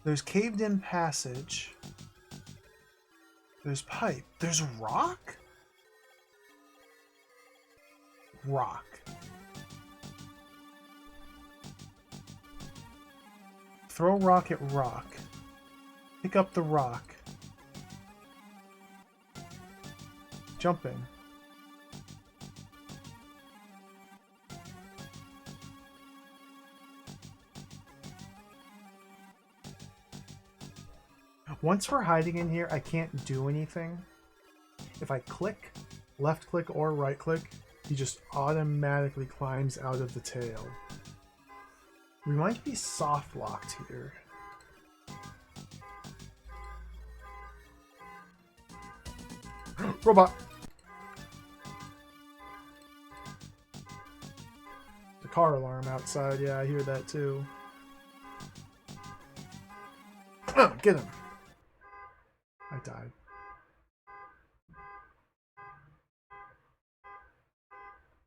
There's caved-in passage. There's pipe. There's rock? Rock. Throw rock at rock. Pick up the rock. Jumping. Once we're hiding in here, I can't do anything. If I click, left click or right click, he just automatically climbs out of the tail. We might be soft locked here. Robot! The car alarm outside, yeah, I hear that too. Get him! I died.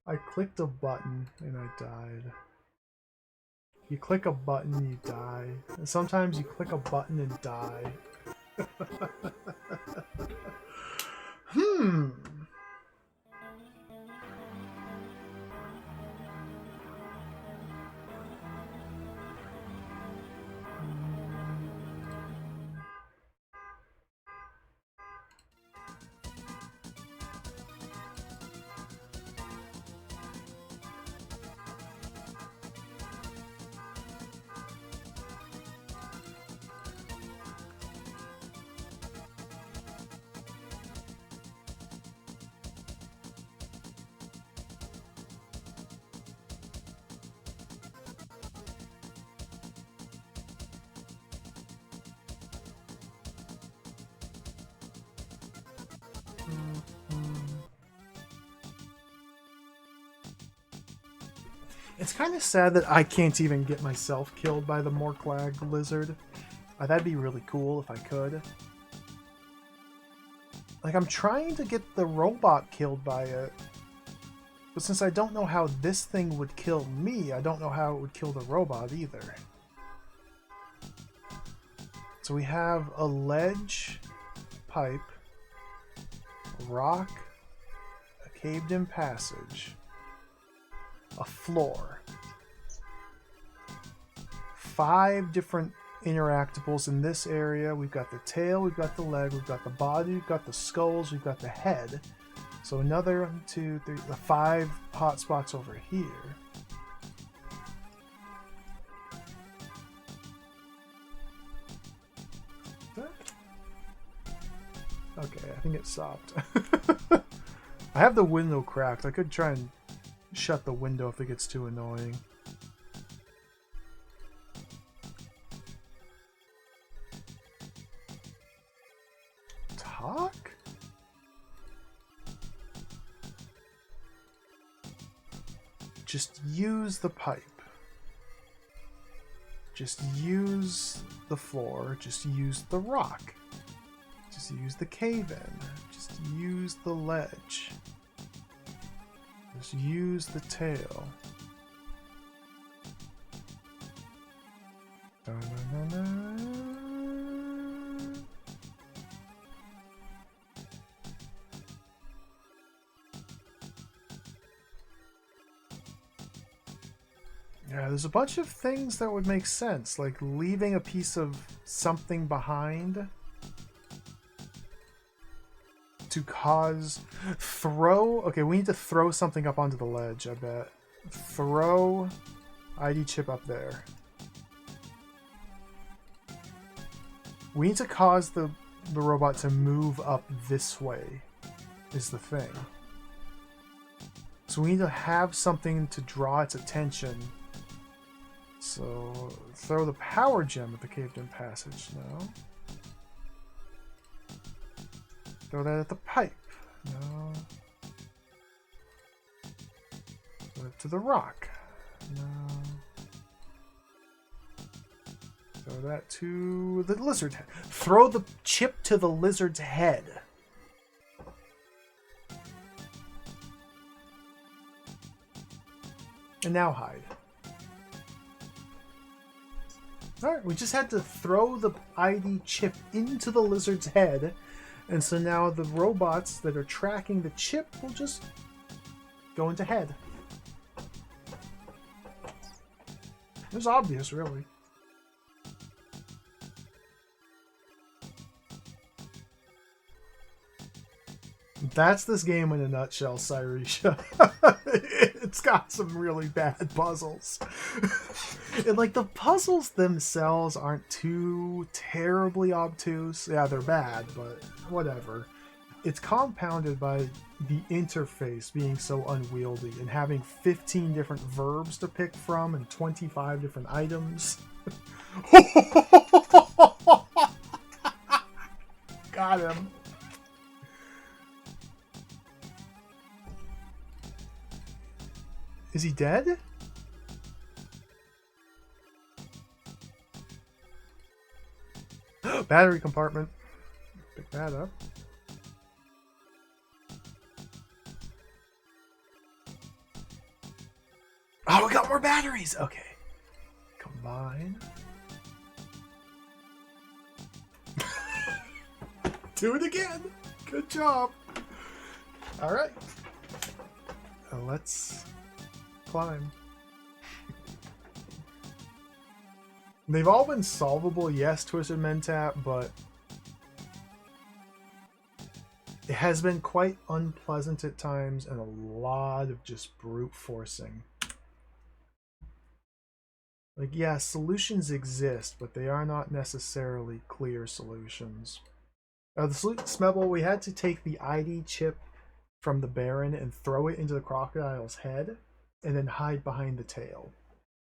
I clicked a button and I died. You click a button, you die. And sometimes you click a button and die. It's kind of sad that I can't even get myself killed by the Morclag lizard. That'd be really cool if I could. Like, I'm trying to get the robot killed by it. But since I don't know how this thing would kill me, I don't know how it would kill the robot either. So we have a ledge, pipe, a rock, a caved-in passage, a floor, 5 different interactables in this area. We've got the tail, we've got the leg, we've got the body, we've got the skulls, we've got the head. So another 1, 2, 3, the 5 hot spots over here. Okay, I think it stopped. I have the window cracked. I could try and shut the window if it gets too annoying. just use the pipe. Just use the floor. Just use the rock. Just use the cave-in. Just use the ledge. Just use the tail. Yeah, there's a bunch of things that would make sense, like leaving a piece of something behind to cause okay, we need to throw something up onto the ledge, I bet. Throw ID chip up there. We need to cause the robot to move up this way, is the thing. So we need to have something to draw its attention. So throw the power gem at the caved-in passage now. Throw that at the pipe. No. Throw it to the rock. No. Throw that to the lizard head. Throw the chip to the lizard's head. And now hide. Alright, we just had to throw the ID chip into the lizard's head. And so now the robots that are tracking the chip will just go into head. It was obvious, really. That's this game in a nutshell, Cyresha. It's got some really bad puzzles. And like the puzzles themselves aren't too terribly obtuse. Yeah, they're bad, but whatever. It's compounded by the interface being so unwieldy and having 15 different verbs to pick from and 25 different items. Got him. Is he dead? Battery compartment. Pick that up. Oh, we got more batteries! Okay. Combine. Do it again! Good job! Alright. Let's climb. They've all been solvable, yes, Twisted Mentap, but it has been quite unpleasant at times and a lot of just brute forcing. Like, yeah, solutions exist, but they are not necessarily clear solutions. The Smebble, we had to take the ID chip from the Baron and throw it into the crocodile's head and then hide behind the tail.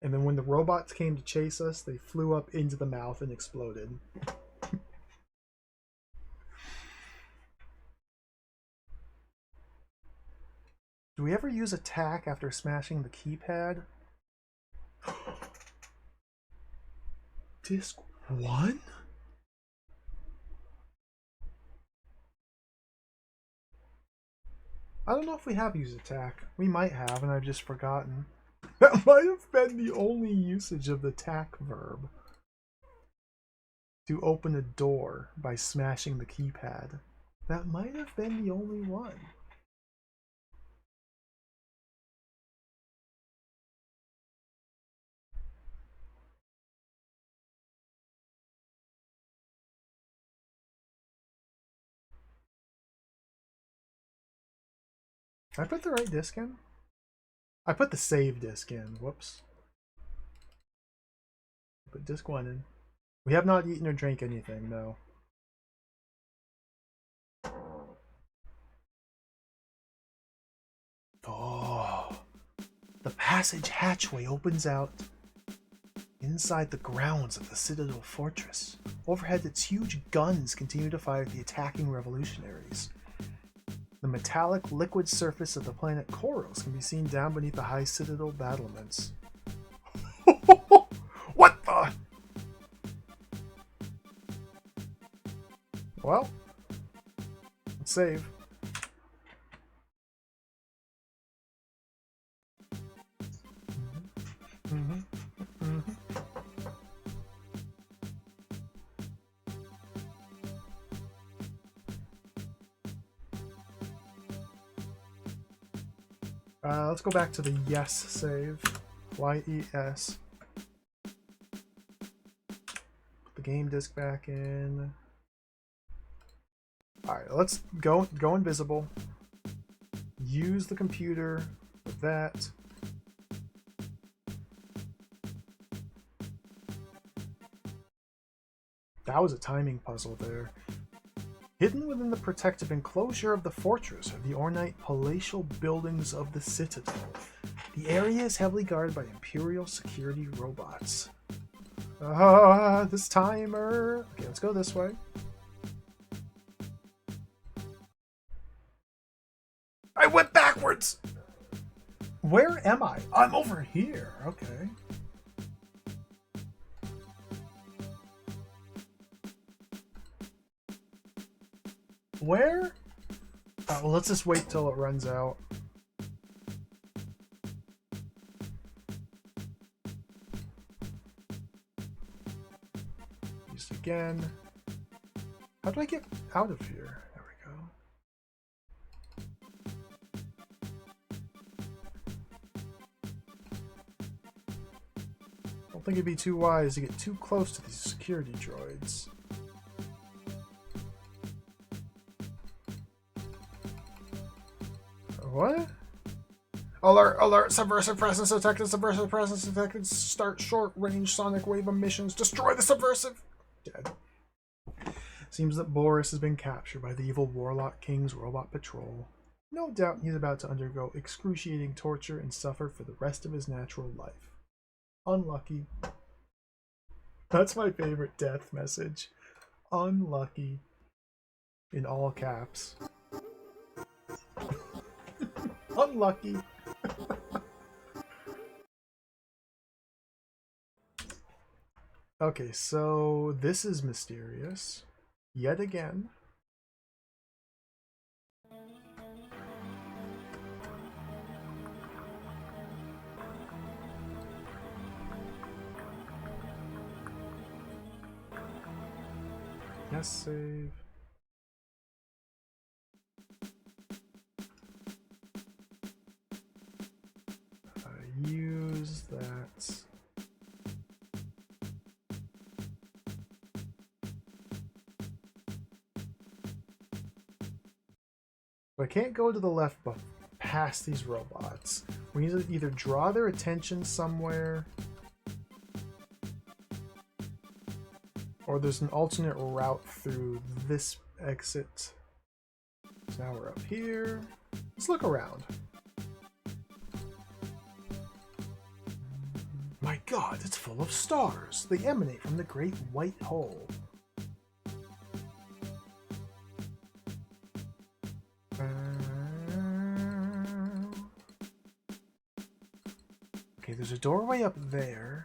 And then when the robots came to chase us, they flew up into the mouth and exploded. Do we ever use attack after smashing the keypad? Disc 1? I don't know if we have used attack. We might have, and I've just forgotten. That might have been the only usage of the attack verb. To open a door by smashing the keypad. That might have been the only one. Did I put the right disc in? I put the save disc in. Whoops. Put disc 1 in. We have not eaten or drank anything, no. Oh. The passage hatchway opens out inside the grounds of the Citadel Fortress. Overhead, its huge guns continue to fire at the attacking revolutionaries. The metallic liquid surface of the planet Koros can be seen down beneath the high citadel battlements. What the? Well, let's save. Let's go back to the yes save. YES. Put the game disc back in. Alright, let's go invisible. Use the computer for that. That was a timing puzzle there. Hidden within the protective enclosure of the fortress are the ornate palatial buildings of the citadel. The area is heavily guarded by Imperial security robots. This timer. Okay, let's go this way. I went backwards! Where am I? I'm over here. Okay. Where? Well, let's just wait till it runs out. Use it again. How do I get out of here? There we go. I don't think it'd be too wise to get too close to these security droids. What? Alert, alert, subversive presence detected, subversive presence detected, start short-range sonic wave emissions, destroy the subversive! Dead. Seems that Boris has been captured by the evil Warlock King's robot patrol. No doubt he's about to undergo excruciating torture and suffer for the rest of his natural life. Unlucky. That's my favorite death message. Unlucky. In all caps. Unlucky. Okay, so this is mysterious. Yet again. Yes, save. Use that. I can't go to the left but past these robots. We need to either draw their attention somewhere, or there's an alternate route through this exit. So now we're up here. Let's look around. My God, it's full of stars. They emanate from the great white hole. Okay, there's a doorway up there.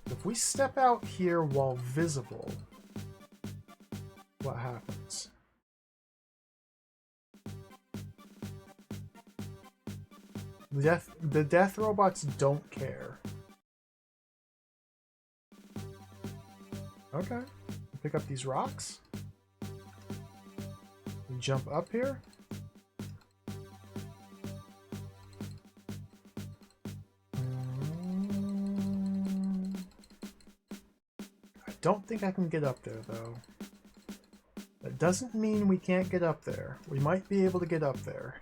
If we step out here while visible, what happens? The death robots don't care. Okay. Pick up these rocks. We jump up here. I don't think I can get up there though. That doesn't mean we can't get up there. We might be able to get up there.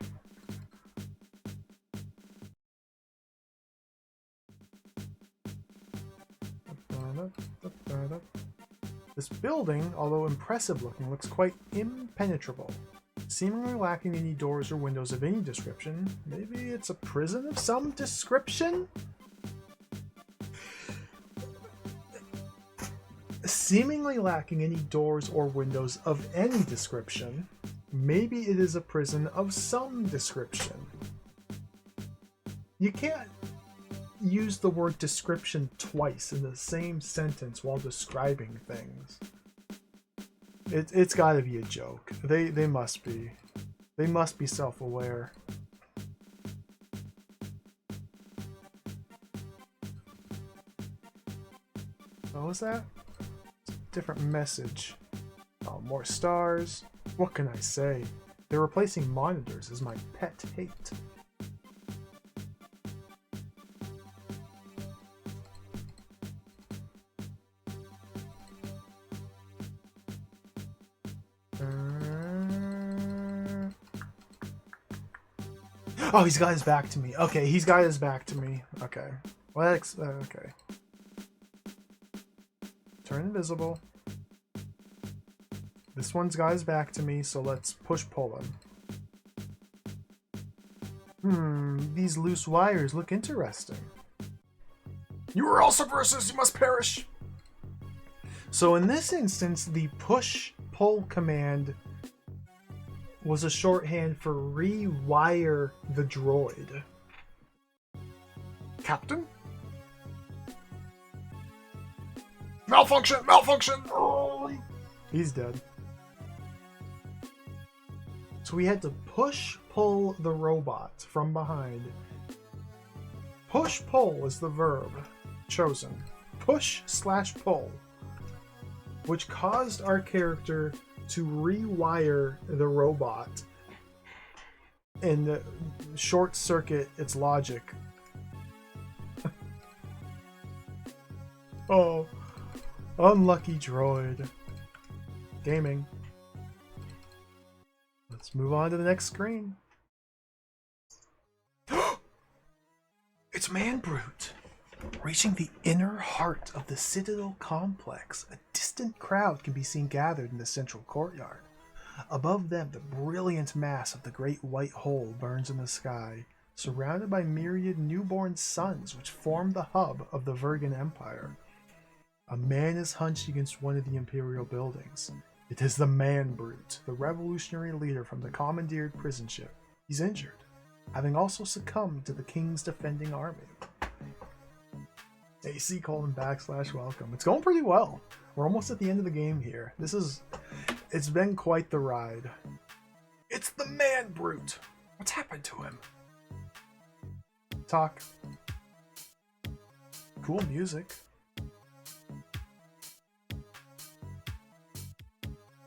This building, although impressive looking, looks quite impenetrable. Seemingly lacking any doors or windows of any description. Maybe it's a prison of some description? Seemingly lacking any doors or windows of any description. Maybe it is a prison of some description. You can't use the word description twice in the same sentence while describing things. It's got to be a joke. They must be. They must be self-aware. What was that? Different message. Oh, more stars. What can I say? They're replacing monitors as my pet hate. Oh, he's got his back to me. Okay, he's got his back to me. Okay. Well, okay. Turn invisible. This one's got his back to me, so let's push-pull him. These loose wires look interesting. You are all subversives, you must perish! So in this instance, the push-pull command was a shorthand for rewire the droid. Captain? Malfunction! Malfunction! Oh, he's dead. So we had to push-pull the robot from behind. Push-pull is the verb chosen. Push/pull. Which caused our character to rewire the robot and short circuit its logic. Oh, unlucky droid. Gaming. Let's move on to the next screen. It's Man Brute. Reaching the inner heart of the Citadel complex, a distant crowd can be seen gathered in the central courtyard. Above them, the brilliant mass of the great white hole burns in the sky, surrounded by myriad newborn suns which form the hub of the Vergan Empire. A man is hunched against one of the Imperial buildings. It is the Man Brute, the revolutionary leader from the commandeered prison ship. He's injured, having also succumbed to the King's defending army. AC : /welcome. It's going pretty well. We're almost at the end of the game here. It's been quite the ride. It's the Man Brute. What's happened to him? Talk. Cool music.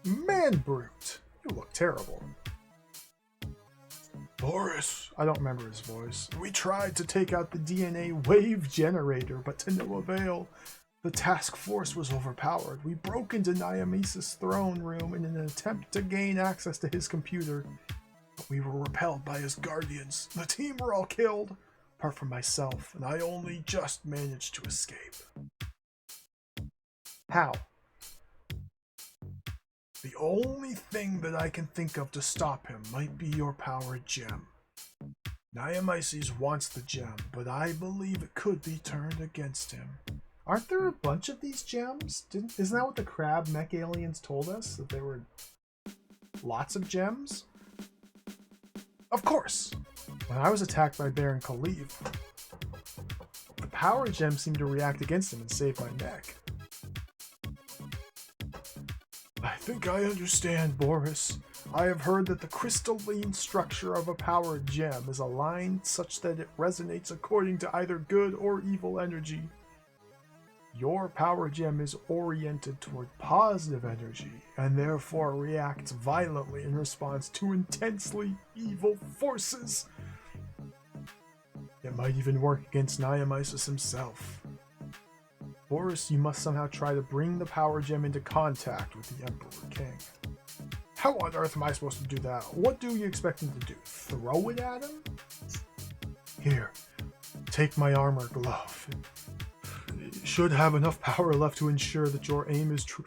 Man Brute, you look terrible. Boris, I don't remember his voice. We tried to take out the DNA wave generator, but to no avail. The task force was overpowered. We broke into Niamisa's throne room in an attempt to gain access to his computer. But we were repelled by his guardians. The team were all killed, apart from myself, and I only just managed to escape. How? The only thing that I can think of to stop him might be your power gem. Niamises wants the gem, but I believe it could be turned against him. Aren't there a bunch of these gems? Isn't that what the crab mech aliens told us? That there were lots of gems? Of course! When I was attacked by Baron Khalif, the power gem seemed to react against him and save my neck. I think I understand, Boris. I have heard that the crystalline structure of a power gem is aligned such that it resonates according to either good or evil energy. Your power gem is oriented toward positive energy and therefore reacts violently in response to intensely evil forces. It might even work against Niamisus himself. Boris, you must somehow try to bring the power gem into contact with the Emperor King. How on earth am I supposed to do that? What do you expect him to do? Throw it at him? Here, take my armor glove. It should have enough power left to ensure that your aim is true.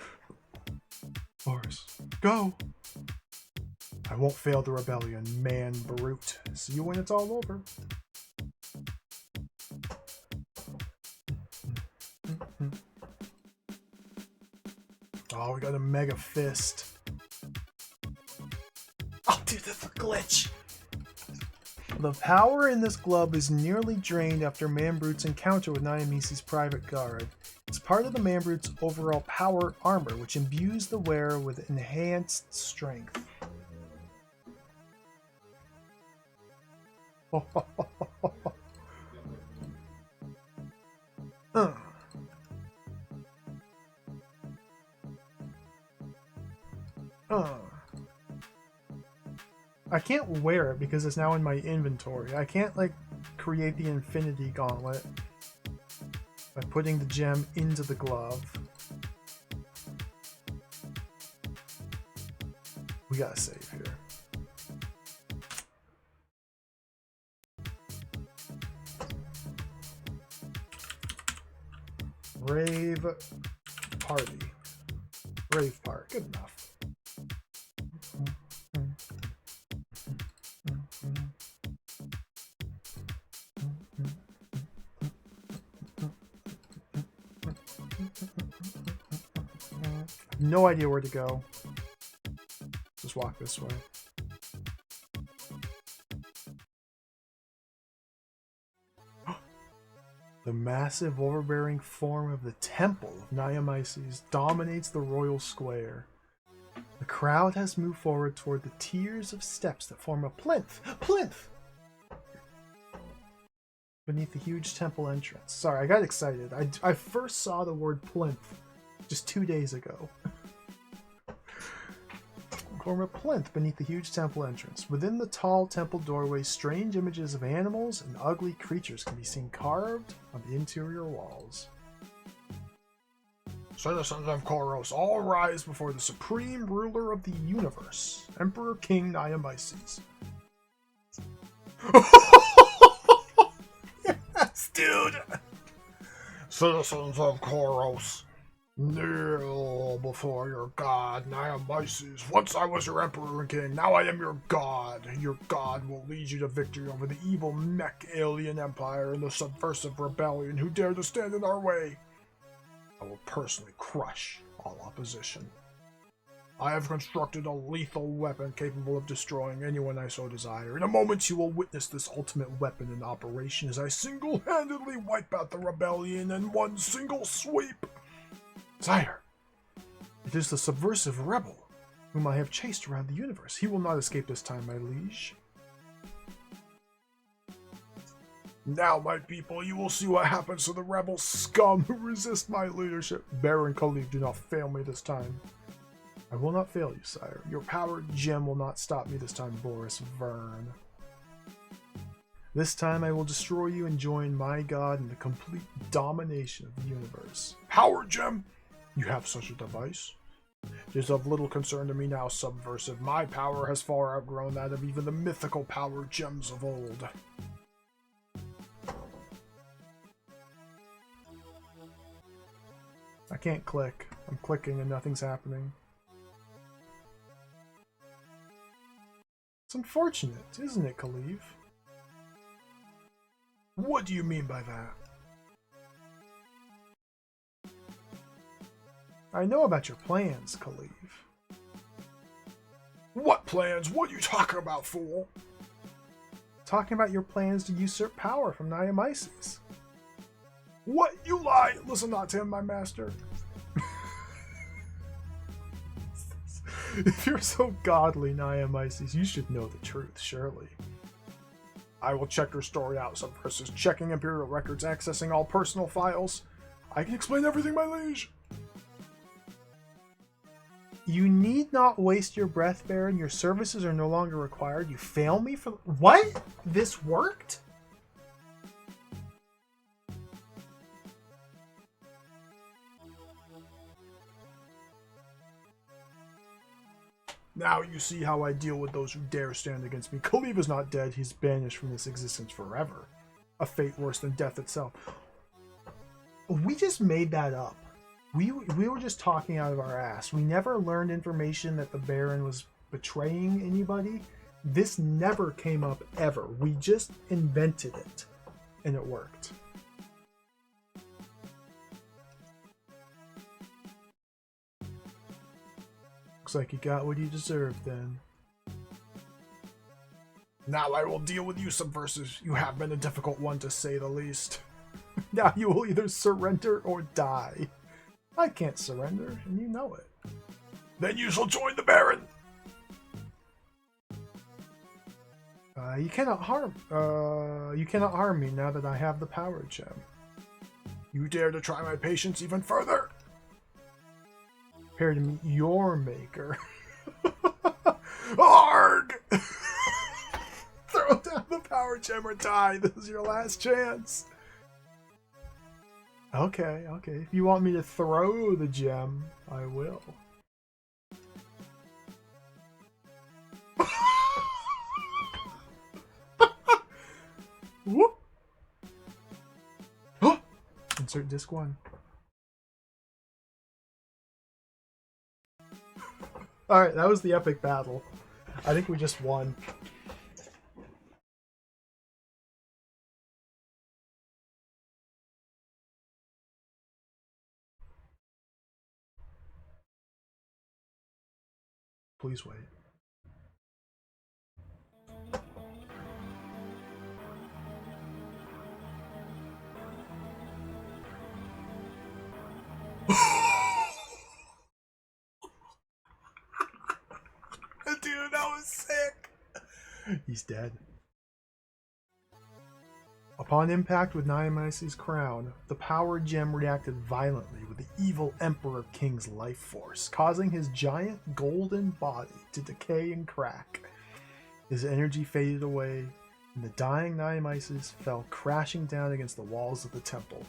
Boris, go! I won't fail the rebellion, man brute. See you when it's all over. Oh, we got a mega fist. Oh, dude, that's a glitch. The power in this glove is nearly drained after Man Brute's encounter with Naimisi's private guard. It's part of the Man Brute's overall power armor, which imbues the wearer with enhanced strength. I can't wear it because it's now in my inventory. I can't, like, create the Infinity Gauntlet by putting the gem into the glove. We gotta save here. Rave party. Rave part. Good enough. No idea where to go. Just walk this way. The massive, overbearing form of the Temple of Naimisi's dominates the royal square. The crowd has moved forward toward the tiers of steps that form a plinth. Plinth! Beneath the huge temple entrance. Sorry, I got excited. I first saw the word plinth just 2 days ago. Form a plinth beneath the huge temple entrance. Within the tall temple doorway, strange images of animals and ugly creatures can be seen carved on the interior walls. Citizens of Koros, all rise before the supreme ruler of the universe, Emperor King Naimisi's. Yes, dude! Citizens of Koros, kneel before your god, Naimisi's. Once I was your emperor and king, now I am your god. Your god will lead you to victory over the evil mech alien empire and the subversive rebellion who dare to stand in our way. I will personally crush all opposition. I have constructed a lethal weapon capable of destroying anyone I so desire. In a moment you will witness this ultimate weapon in operation as I single-handedly wipe out the rebellion in one single sweep. Sire, it is the subversive rebel whom I have chased around the universe. He will not escape this time, my liege. Now, my people, you will see what happens to the rebel scum who resist my leadership. Baron Khalif, do not fail me this time. I will not fail you, sire. Your power gem will not stop me this time, Boris Vern. This time I will destroy you and join my god in the complete domination of the universe. Power gem? You have such a device? It is of little concern to me now, subversive. My power has far outgrown that of even the mythical power gems of old. I can't click. I'm clicking and nothing's happening. It's unfortunate, isn't it, Khalif? What do you mean by that? I know about your plans, Khalif. What plans? What are you talking about, fool? Talking about your plans to usurp power from Naimisi's. What? You lie! Listen not to him, my master. If you're so godly, Naimisi's, you should know the truth, surely. I will check your story out, subversives. Checking Imperial records, accessing all personal files. I can explain everything, my liege. You need not waste your breath, Baron. Your services are no longer required. You fail me for... What? This worked? Now you see how I deal with those who dare stand against me. Khalif is not dead. He's banished from this existence forever. A fate worse than death itself. We just made that up. We were just talking out of our ass. We never learned information that the Baron was betraying anybody. This never came up ever. We just invented it, and it worked. Looks like you got what you deserved then. Now I will deal with you, subversives. You have been a difficult one, to say the least. Now you will either surrender or die. I can't surrender, and you know it. Then you shall join the Baron! You cannot harm me now that I have the power gem. You dare to try my patience even further? Prepare to meet your maker. Arg! Throw down the power gem or die. This is your last chance. Okay. If you want me to throw the gem, I will. Whoop! Insert disc 1. Alright, that was the epic battle. I think we just won. Please wait. Dude, that was sick! He's dead. Upon impact with Naimai's crown, the power gem reacted violently with the evil Emperor King's life force, causing his giant golden body to decay and crack. His energy faded away, and the dying Naimaises fell crashing down against the walls of the temple.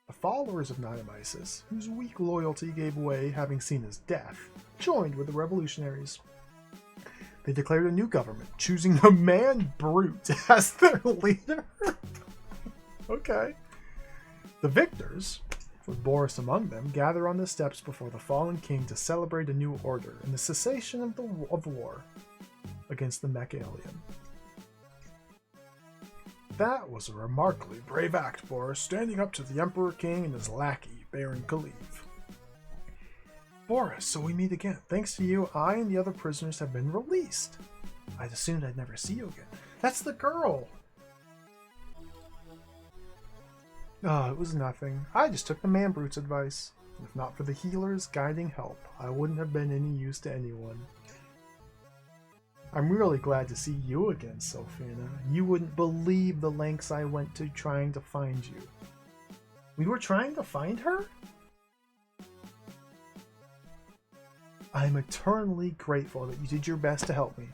The followers of Naimaises, whose weak loyalty gave way having seen his death, joined with the revolutionaries. They declared a new government, choosing the man Brute as their leader. Okay. The victors, with Boris among them, gather on the steps before the fallen king to celebrate a new order and the cessation of war against the mech alien. That was a remarkably brave act, Boris, standing up to the Emperor King and his lackey, Baron Khalif. Boris, so we meet again. Thanks to you, I and the other prisoners have been released. I'd assumed I'd never see you again. That's the girl! Oh, it was nothing. I just took the man brute's advice. If not for the healer's guiding help, I wouldn't have been any use to anyone. I'm really glad to see you again, Sophina. You wouldn't believe the lengths I went to trying to find you. We were trying to find her? I'm eternally grateful that you did your best to help me.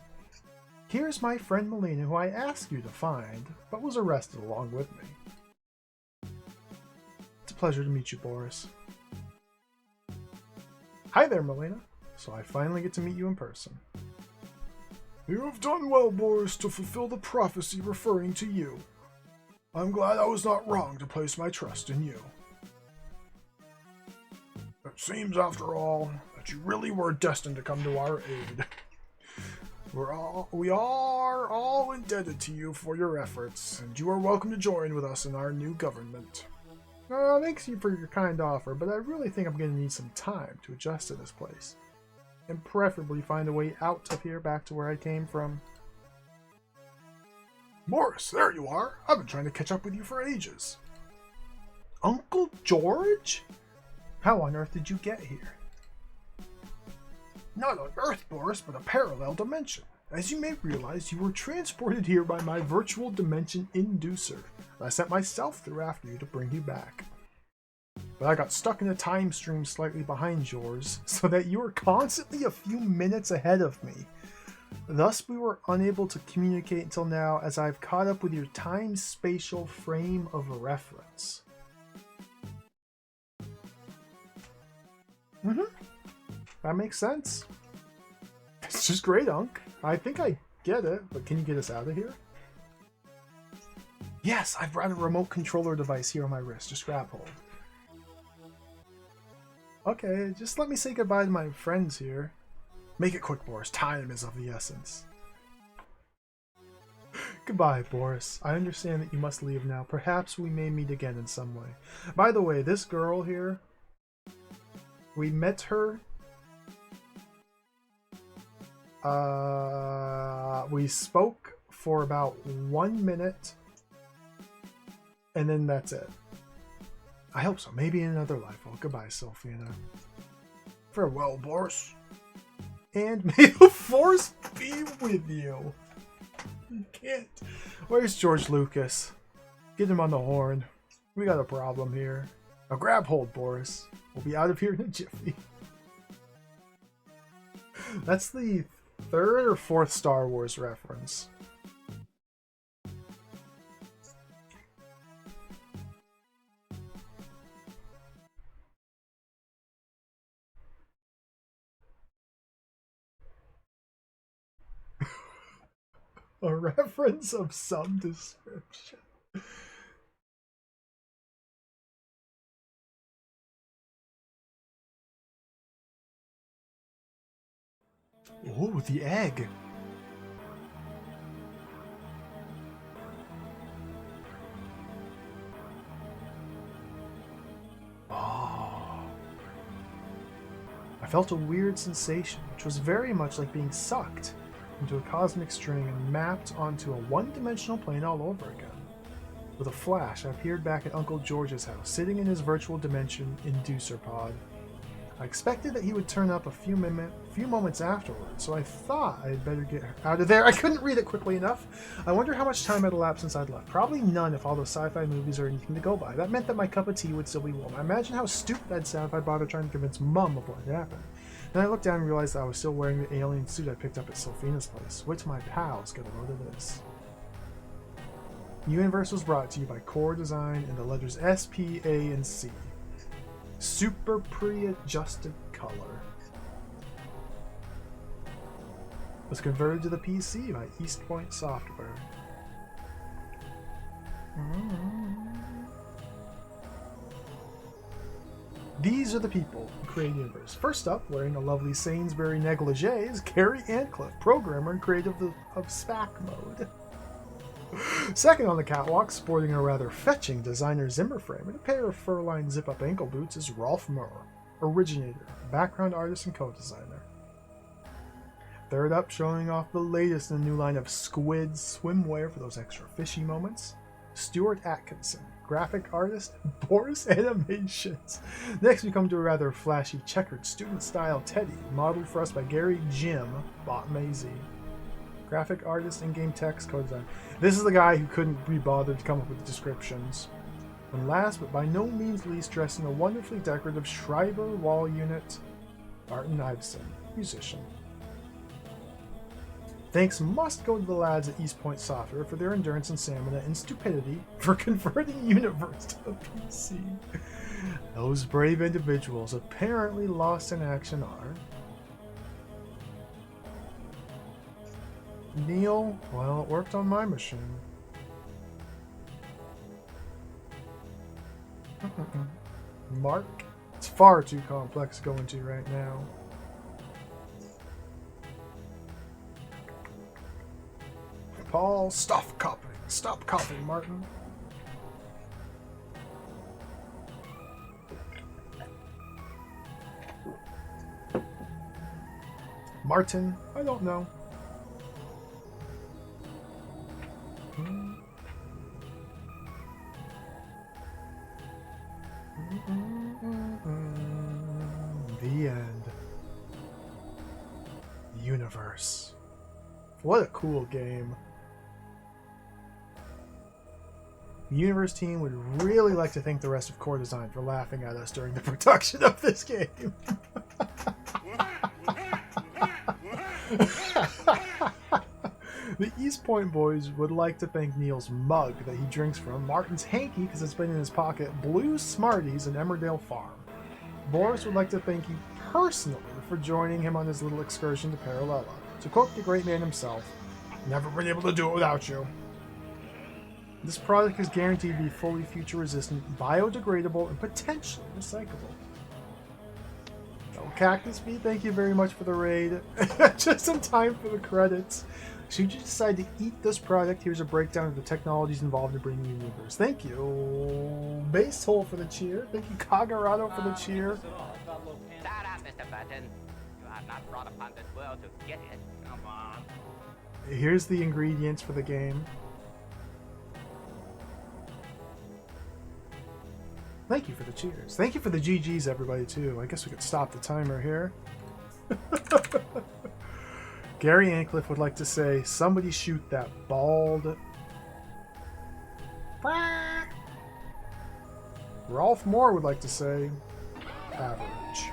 Here's my friend Melina, who I asked you to find, but was arrested along with me. It's a pleasure to meet you, Boris. Hi there, Melina. So I finally get to meet you in person. You have done well, Boris, to fulfill the prophecy referring to you. I'm glad I was not wrong to place my trust in you. It seems, after all, that you really were destined to come to our aid. We are all indebted to you for your efforts, and you are welcome to join with us in our new government. Thanks you for your kind offer, but I really think I'm going to need some time to adjust to this place. And preferably find a way out of here back to where I came from. Morris, there you are. I've been trying to catch up with you for ages. Uncle George? How on earth did you get here? Not on Earth, Boris, but a parallel dimension. As you may realize, you were transported here by my virtual dimension inducer. I sent myself through after you to bring you back. But I got stuck in a time stream slightly behind yours, so that you were constantly a few minutes ahead of me. Thus, we were unable to communicate until now, as I've caught up with your time-spatial frame of reference. That makes sense. It's just great, Unc. I think I get it, but can you get us out of here? Yes, I've brought a remote controller device here on my wrist. Just grab hold. Okay, just let me say goodbye to my friends here. Make it quick, Boris. Time is of the essence. Goodbye, Boris. I understand that you must leave now. Perhaps we may meet again in some way. By the way, this girl here, we met her. We spoke for about 1 minute, and then that's it. I hope so. Maybe in another life. Well, goodbye, Sophina. Farewell, Boris. And may the force be with you. You can't. Where's George Lucas? Get him on the horn. We got a problem here. Now grab hold, Boris. We'll be out of here in a jiffy. That's the 3rd or 4th Star Wars reference. A reference of some description. Oh, the egg. Oh. I felt a weird sensation, which was very much like being sucked into a cosmic string and mapped onto a one-dimensional plane all over again. With a flash, I appeared back at Uncle George's house, sitting in his virtual dimension inducer pod. I expected that he would turn up a few moments afterwards, so I thought I'd better get out of there. I couldn't read it quickly enough. I wonder how much time had elapsed since I'd left. Probably none if all those sci-fi movies are anything to go by. That meant that my cup of tea would still be warm. I imagine how stupid I'd sound if I bothered trying to convince Mum of what had happened. Then I looked down and realized that I was still wearing the alien suit I picked up at Sophina's place. Wait till my pals get a load of this. Universe was brought to you by Core Design and the letters S, P, A, and C. Super pre-adjusted color. Was converted to the PC by East Point Software. These are the people who create Universe. First up, wearing a lovely Sainsbury negligee, is Carrie Antcliffe, programmer and creator of SPAC mode. Second on the catwalk, sporting a rather fetching designer Zimmer frame and a pair of fur-lined zip-up ankle boots, is Rolf Moore, originator, background artist, and co-designer. Third up, showing off the latest in the new line of squid swimwear for those extra fishy moments, Stuart Atkinson, graphic artist, Boris Animations. Next, we come to a rather flashy checkered student-style teddy, modeled for us by Gary Jim Botmaisie. Graphic artist, in-game text, co-design. This is the guy who couldn't be bothered to come up with the descriptions. And last, but by no means least, dressed in a wonderfully decorative Schreiber wall unit, Martin Iveson, musician. Thanks must go to the lads at East Point Software for their endurance and stamina and stupidity for converting Universe to a PC. Those brave individuals apparently lost in action are Neil. Well, it worked on my machine. Mark. It's far too complex to go into right now. Paul, stop copying. Stop copying, Martin. Martin, I don't know. The end. Universe. What a cool game. The Universe team would really like to thank the rest of Core Design for laughing at us during the production of this game. The East Point boys would like to thank Neil's mug that he drinks from, Martin's hanky because it's been in his pocket, Blue Smarties, and Emmerdale Farm. Boris would like to thank you personally for joining him on his little excursion to Parallella. To quote the great man himself, "Never been able to do it without you." This product is guaranteed to be fully future resistant, biodegradable, and potentially recyclable. Cactus Feet, thank you very much for the raid. Just in time for the credits. Should you decide to eat this product, here's a breakdown of the technologies involved in bringing you universe. Thank you, Base Hole, for the cheer. Thank you, Kagarado, for the cheer.
Shut
up, Mr. Button. You are not brought upon this world to get it.
Come on.
Here's the ingredients for the game. Thank you for the cheers. Thank you for the GGs, everybody, too. I guess we could stop the timer here. Gary Ancliffe would like to say, somebody shoot that bald... Rolf Moore would like to say, average.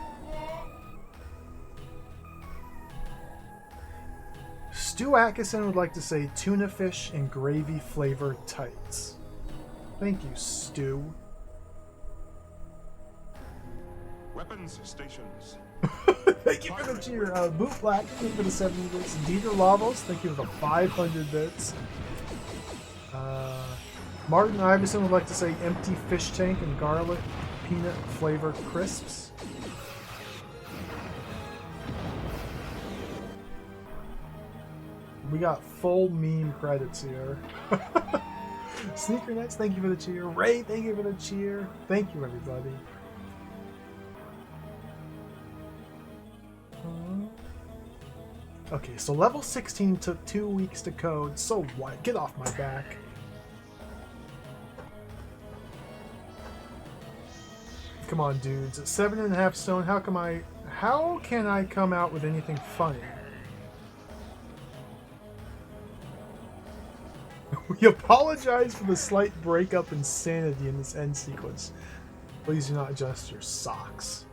Stu Atkinson would like to say, tuna fish and gravy flavored tights. Thank you, Stu.
Weapons stations.
Thank you for the cheer. Boot Black, thank you for the 70 bits. Dieter Lavos, thank you for the 500 bits. Martin Iverson would like to say empty fish tank and garlic peanut flavored crisps. We got full meme credits here. Sneaker Nets, thank you for the cheer. Ray, thank you for the cheer. Thank you, everybody. Okay, so level 16 took 2 weeks to code. So what? Get off my back. Come on, dudes. At 7.5 stone, how can I come out with anything funny? We apologize for the slight breakup in sanity in this end sequence. Please do not adjust your socks.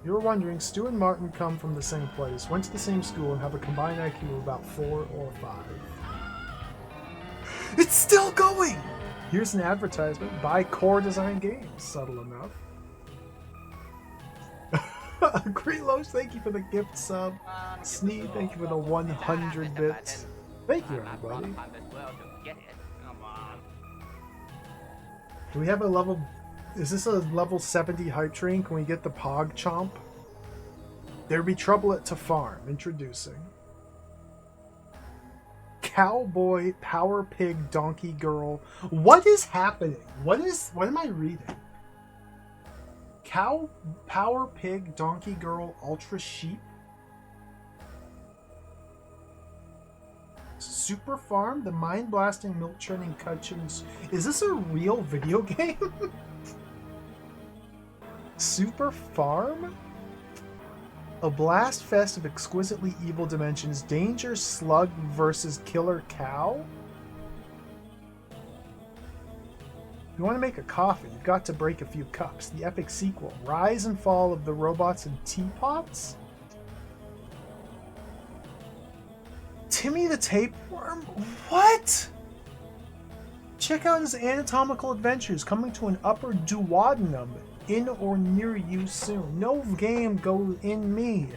You were wondering, Stu and Martin come from the same place, went to the same school, and have a combined IQ of about 4 or 5. It's still going! Here's an advertisement. Buy Core Design Games. Subtle enough. Greelosh, thank you for the gift sub. Sneed, thank you for the 100 bits. Thank you, everybody.
Come on.
Do we have a level... Is this a level 70 hype train? Can we get the Pog Chomp? There'd be trouble at Farm. Introducing. Cowboy, Power Pig, Donkey Girl. What is happening? What am I reading? Power Pig, Donkey Girl, Ultra Sheep? Super Farm? The mind-blasting, milk-churning Cutchins. Is this a real video game? Super Farm? A blast fest of exquisitely evil dimensions. Danger Slug versus Killer Cow? If you want to make a coffee, you've got to break a few cups. The epic sequel. Rise and Fall of the Robots and Teapots? Timmy the Tapeworm? What? Check out his anatomical adventures coming to an upper duodenum in or near you soon. No game goes in me.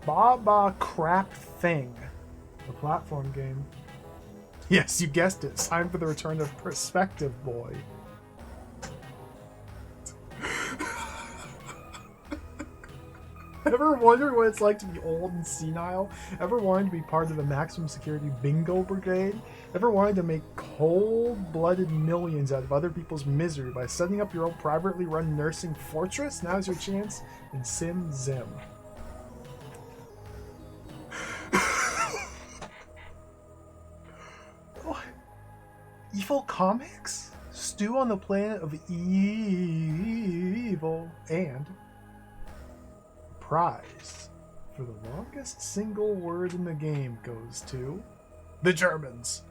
Baba Crap Thing. The platform game. Yes, you guessed it. It's time for the return of Perspective Boy. Ever wondered what it's like to be old and senile? Ever wanted to be part of the maximum security bingo brigade? Ever wanted to make cold-blooded millions out of other people's misery by setting up your own privately run nursing fortress? Now's your chance in Sim Zim. Evil Comics? Stew on the planet of evil and... prize for the longest single word in the game goes to the Germans.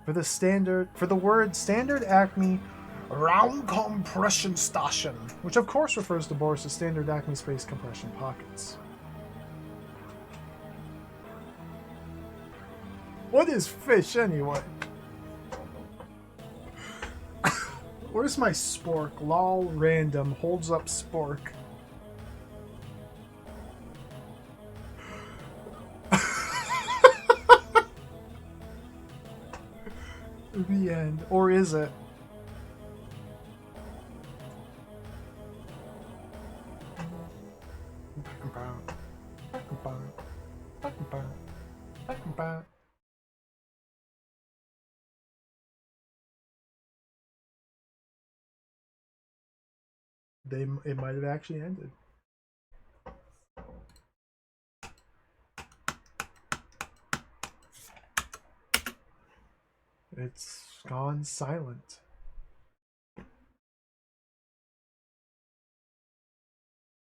For the word standard Acme Raum Compression Station, which of course refers to Boris's standard Acme space compression pockets. What is fish anyway? Where's my spork? Lol random holds up spork. The end. Or is it? It might have actually ended. It's gone silent.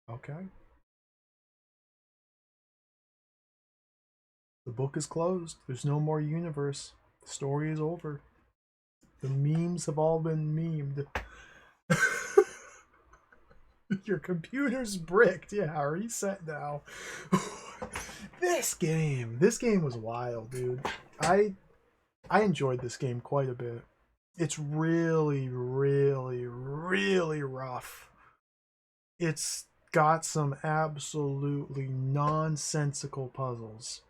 Okay. The book is closed. There's no more universe. The story is over. The memes have all been memed. Your computer's bricked. Yeah, reset now. This game was wild, dude. I enjoyed this game quite a bit. It's really, really, really rough. It's got some absolutely nonsensical puzzles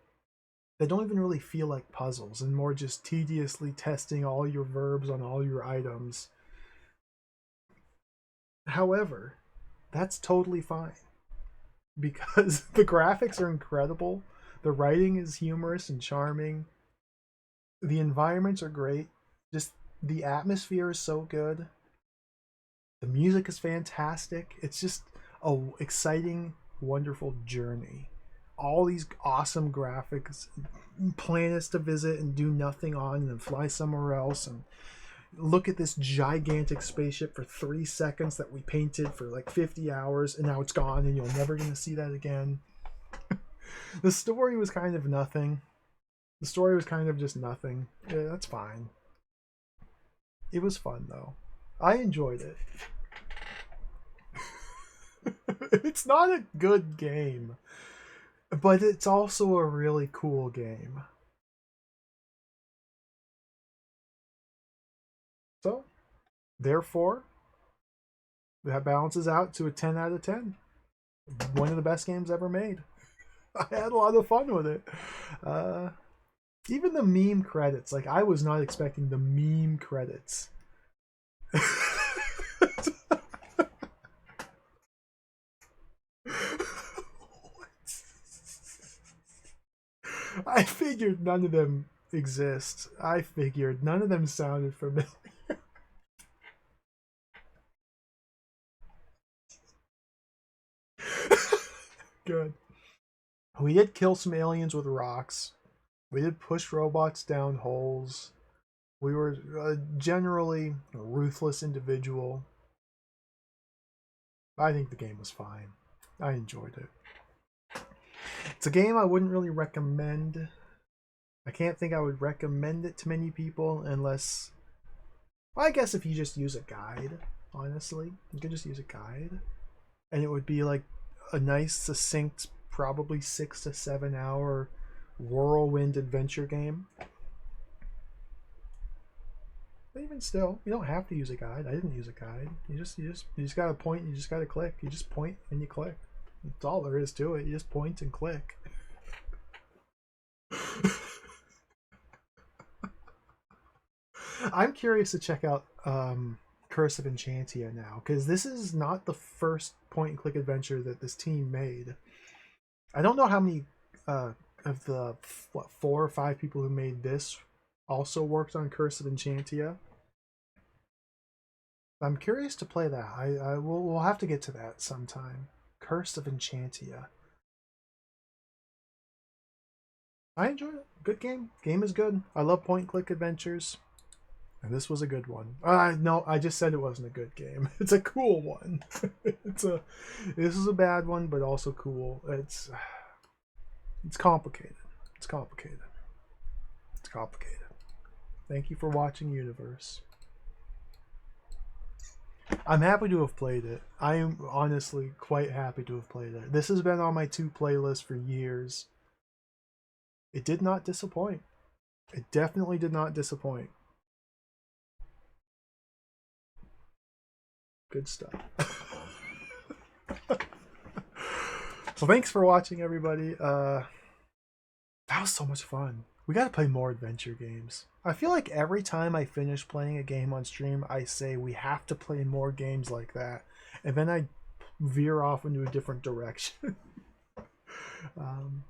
that don't even really feel like puzzles and more just tediously testing all your verbs on all your items. However, that's totally fine because the graphics are incredible, the writing is humorous and charming, the environments are great, just the atmosphere is so good, the music is fantastic. It's just a exciting, wonderful journey. All these awesome graphics, planets to visit and do nothing on, and then fly somewhere else, and look at this gigantic spaceship for 3 seconds that we painted for like 50 hours, and now it's gone, and you're never gonna see that again. The story was kind of nothing. The story was kind of just nothing. Yeah, that's fine. It was fun though. I enjoyed it. It's not a good game, but it's also a really cool game. So, therefore, that balances out to a 10 out of 10. One of the best games ever made. I had a lot of fun with it. Even the meme credits, like I was not expecting the meme credits. I figured none of them exist. I figured none of them sounded familiar. Good. We did kill some aliens with rocks. We did push robots down holes. We were a generally ruthless individual. I think the game was fine. I enjoyed it. It's a game I wouldn't really recommend. I can't think I would recommend it to many people unless... Well, I guess if you just use a guide, honestly. You could just use a guide. And it would be like a nice, succinct, probably 6 to 7 hour whirlwind adventure game. But even still, you don't have to use a guide. I didn't use a guide. You just gotta point and you just gotta click. You just point and you click. That's all there is to it. You just point and click. I'm curious to check out Curse of Enchantia now, because this is not the first point and click adventure that this team made. I don't know how many of the 4 or 5 people who made this also worked on Curse of Enchantia. I'm curious to play that. We'll have to get to that sometime. Curse of Enchantia. I enjoyed it. Good game. Game is good. I love point and click adventures. And this was a good one. No, I just said it wasn't a good game. It's a cool one. This is a bad one, but also cool. It's complicated. It's complicated. It's complicated. Thank you for watching, Universe. I'm happy to have played it. I am honestly quite happy to have played it. This has been on my 2 playlists for years. It did not disappoint. It definitely did not disappoint. Good stuff. So thanks for watching, everybody. That was so much fun. We gotta play more adventure games. I feel like every time I finish playing a game on stream, I say we have to play more games like that, and then I veer off into a different direction. um,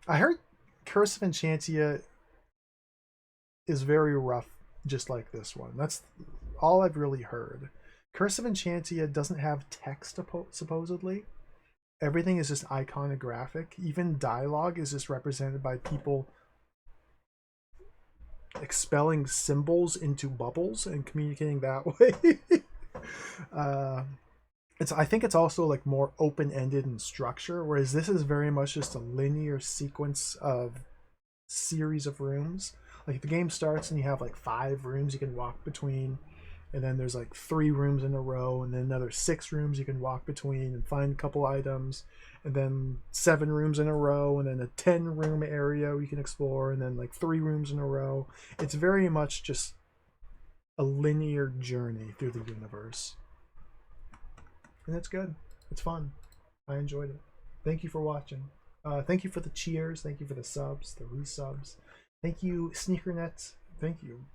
I heard Curse of Enchantia is very rough, just like this one. That's all I've really heard. Curse of Enchantia doesn't have text, supposedly. Everything is just iconographic. Even dialogue is just represented by people expelling symbols into bubbles and communicating that way. I think it's also like more open-ended in structure, whereas this is very much just a linear sequence of series of rooms. Like the game starts and you have like 5 rooms you can walk between, and then there's like 3 rooms in a row, and then another 6 rooms you can walk between and find a couple items, and then 7 rooms in a row, and then a 10 room area you can explore, and then like 3 rooms in a row. It's very much just a linear journey through the universe, and it's good. It's fun. I enjoyed it. Thank you for watching. Thank you for the cheers. Thank you for the subs, the resubs. Thank you, SneakerNet. Thank you,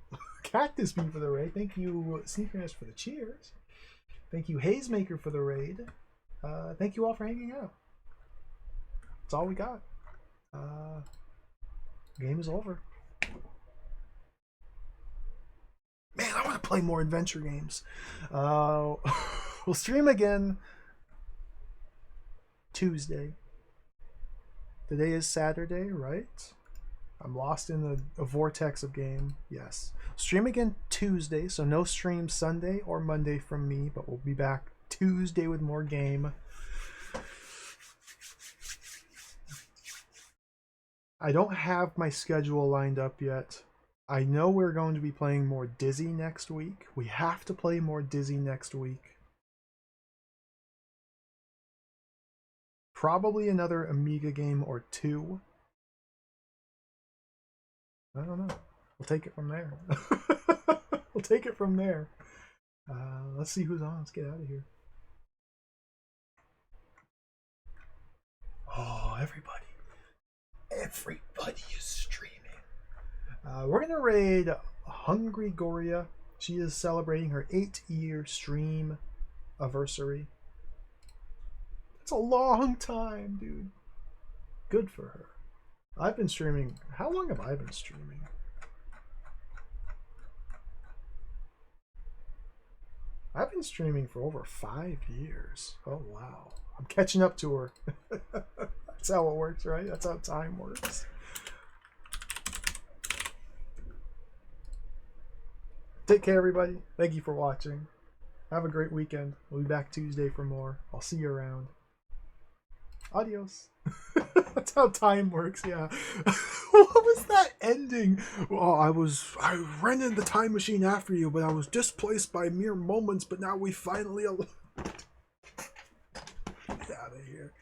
Cactus Bee, for the raid. Thank you, SneakerNet, for the cheers. Thank you, Hazemaker, for the raid. Thank you all for hanging out. That's all we got. Game is over. Man, I want to play more adventure games. We'll stream again Tuesday. Today is Saturday, right? I'm lost in a vortex of game. Yes. Stream again Tuesday, so no stream Sunday or Monday from me, but we'll be back Tuesday with more game. I don't have my schedule lined up yet. I know we're going to be playing more Dizzy next week. We have to play more Dizzy next week. Probably another Amiga game or 2. I don't know. We'll take it from there. We'll take it from there. Let's see who's on. Let's get out of here. Oh, everybody. Everybody is streaming. We're going to raid Hungry Goria. She is celebrating her 8-year stream anniversary. It's a long time, dude. Good for her. I've been streaming. How long have I been streaming? I've been streaming for over 5 years. Oh, wow. I'm catching up to her. That's how it works, right? That's how time works. Take care, everybody. Thank you for watching. Have a great weekend. We'll be back Tuesday for more. I'll see you around. Adios. That's how time works, yeah. What was that ending? Oh, I ran in the time machine after you, but I was displaced by mere moments, but now we finally... Get out of here.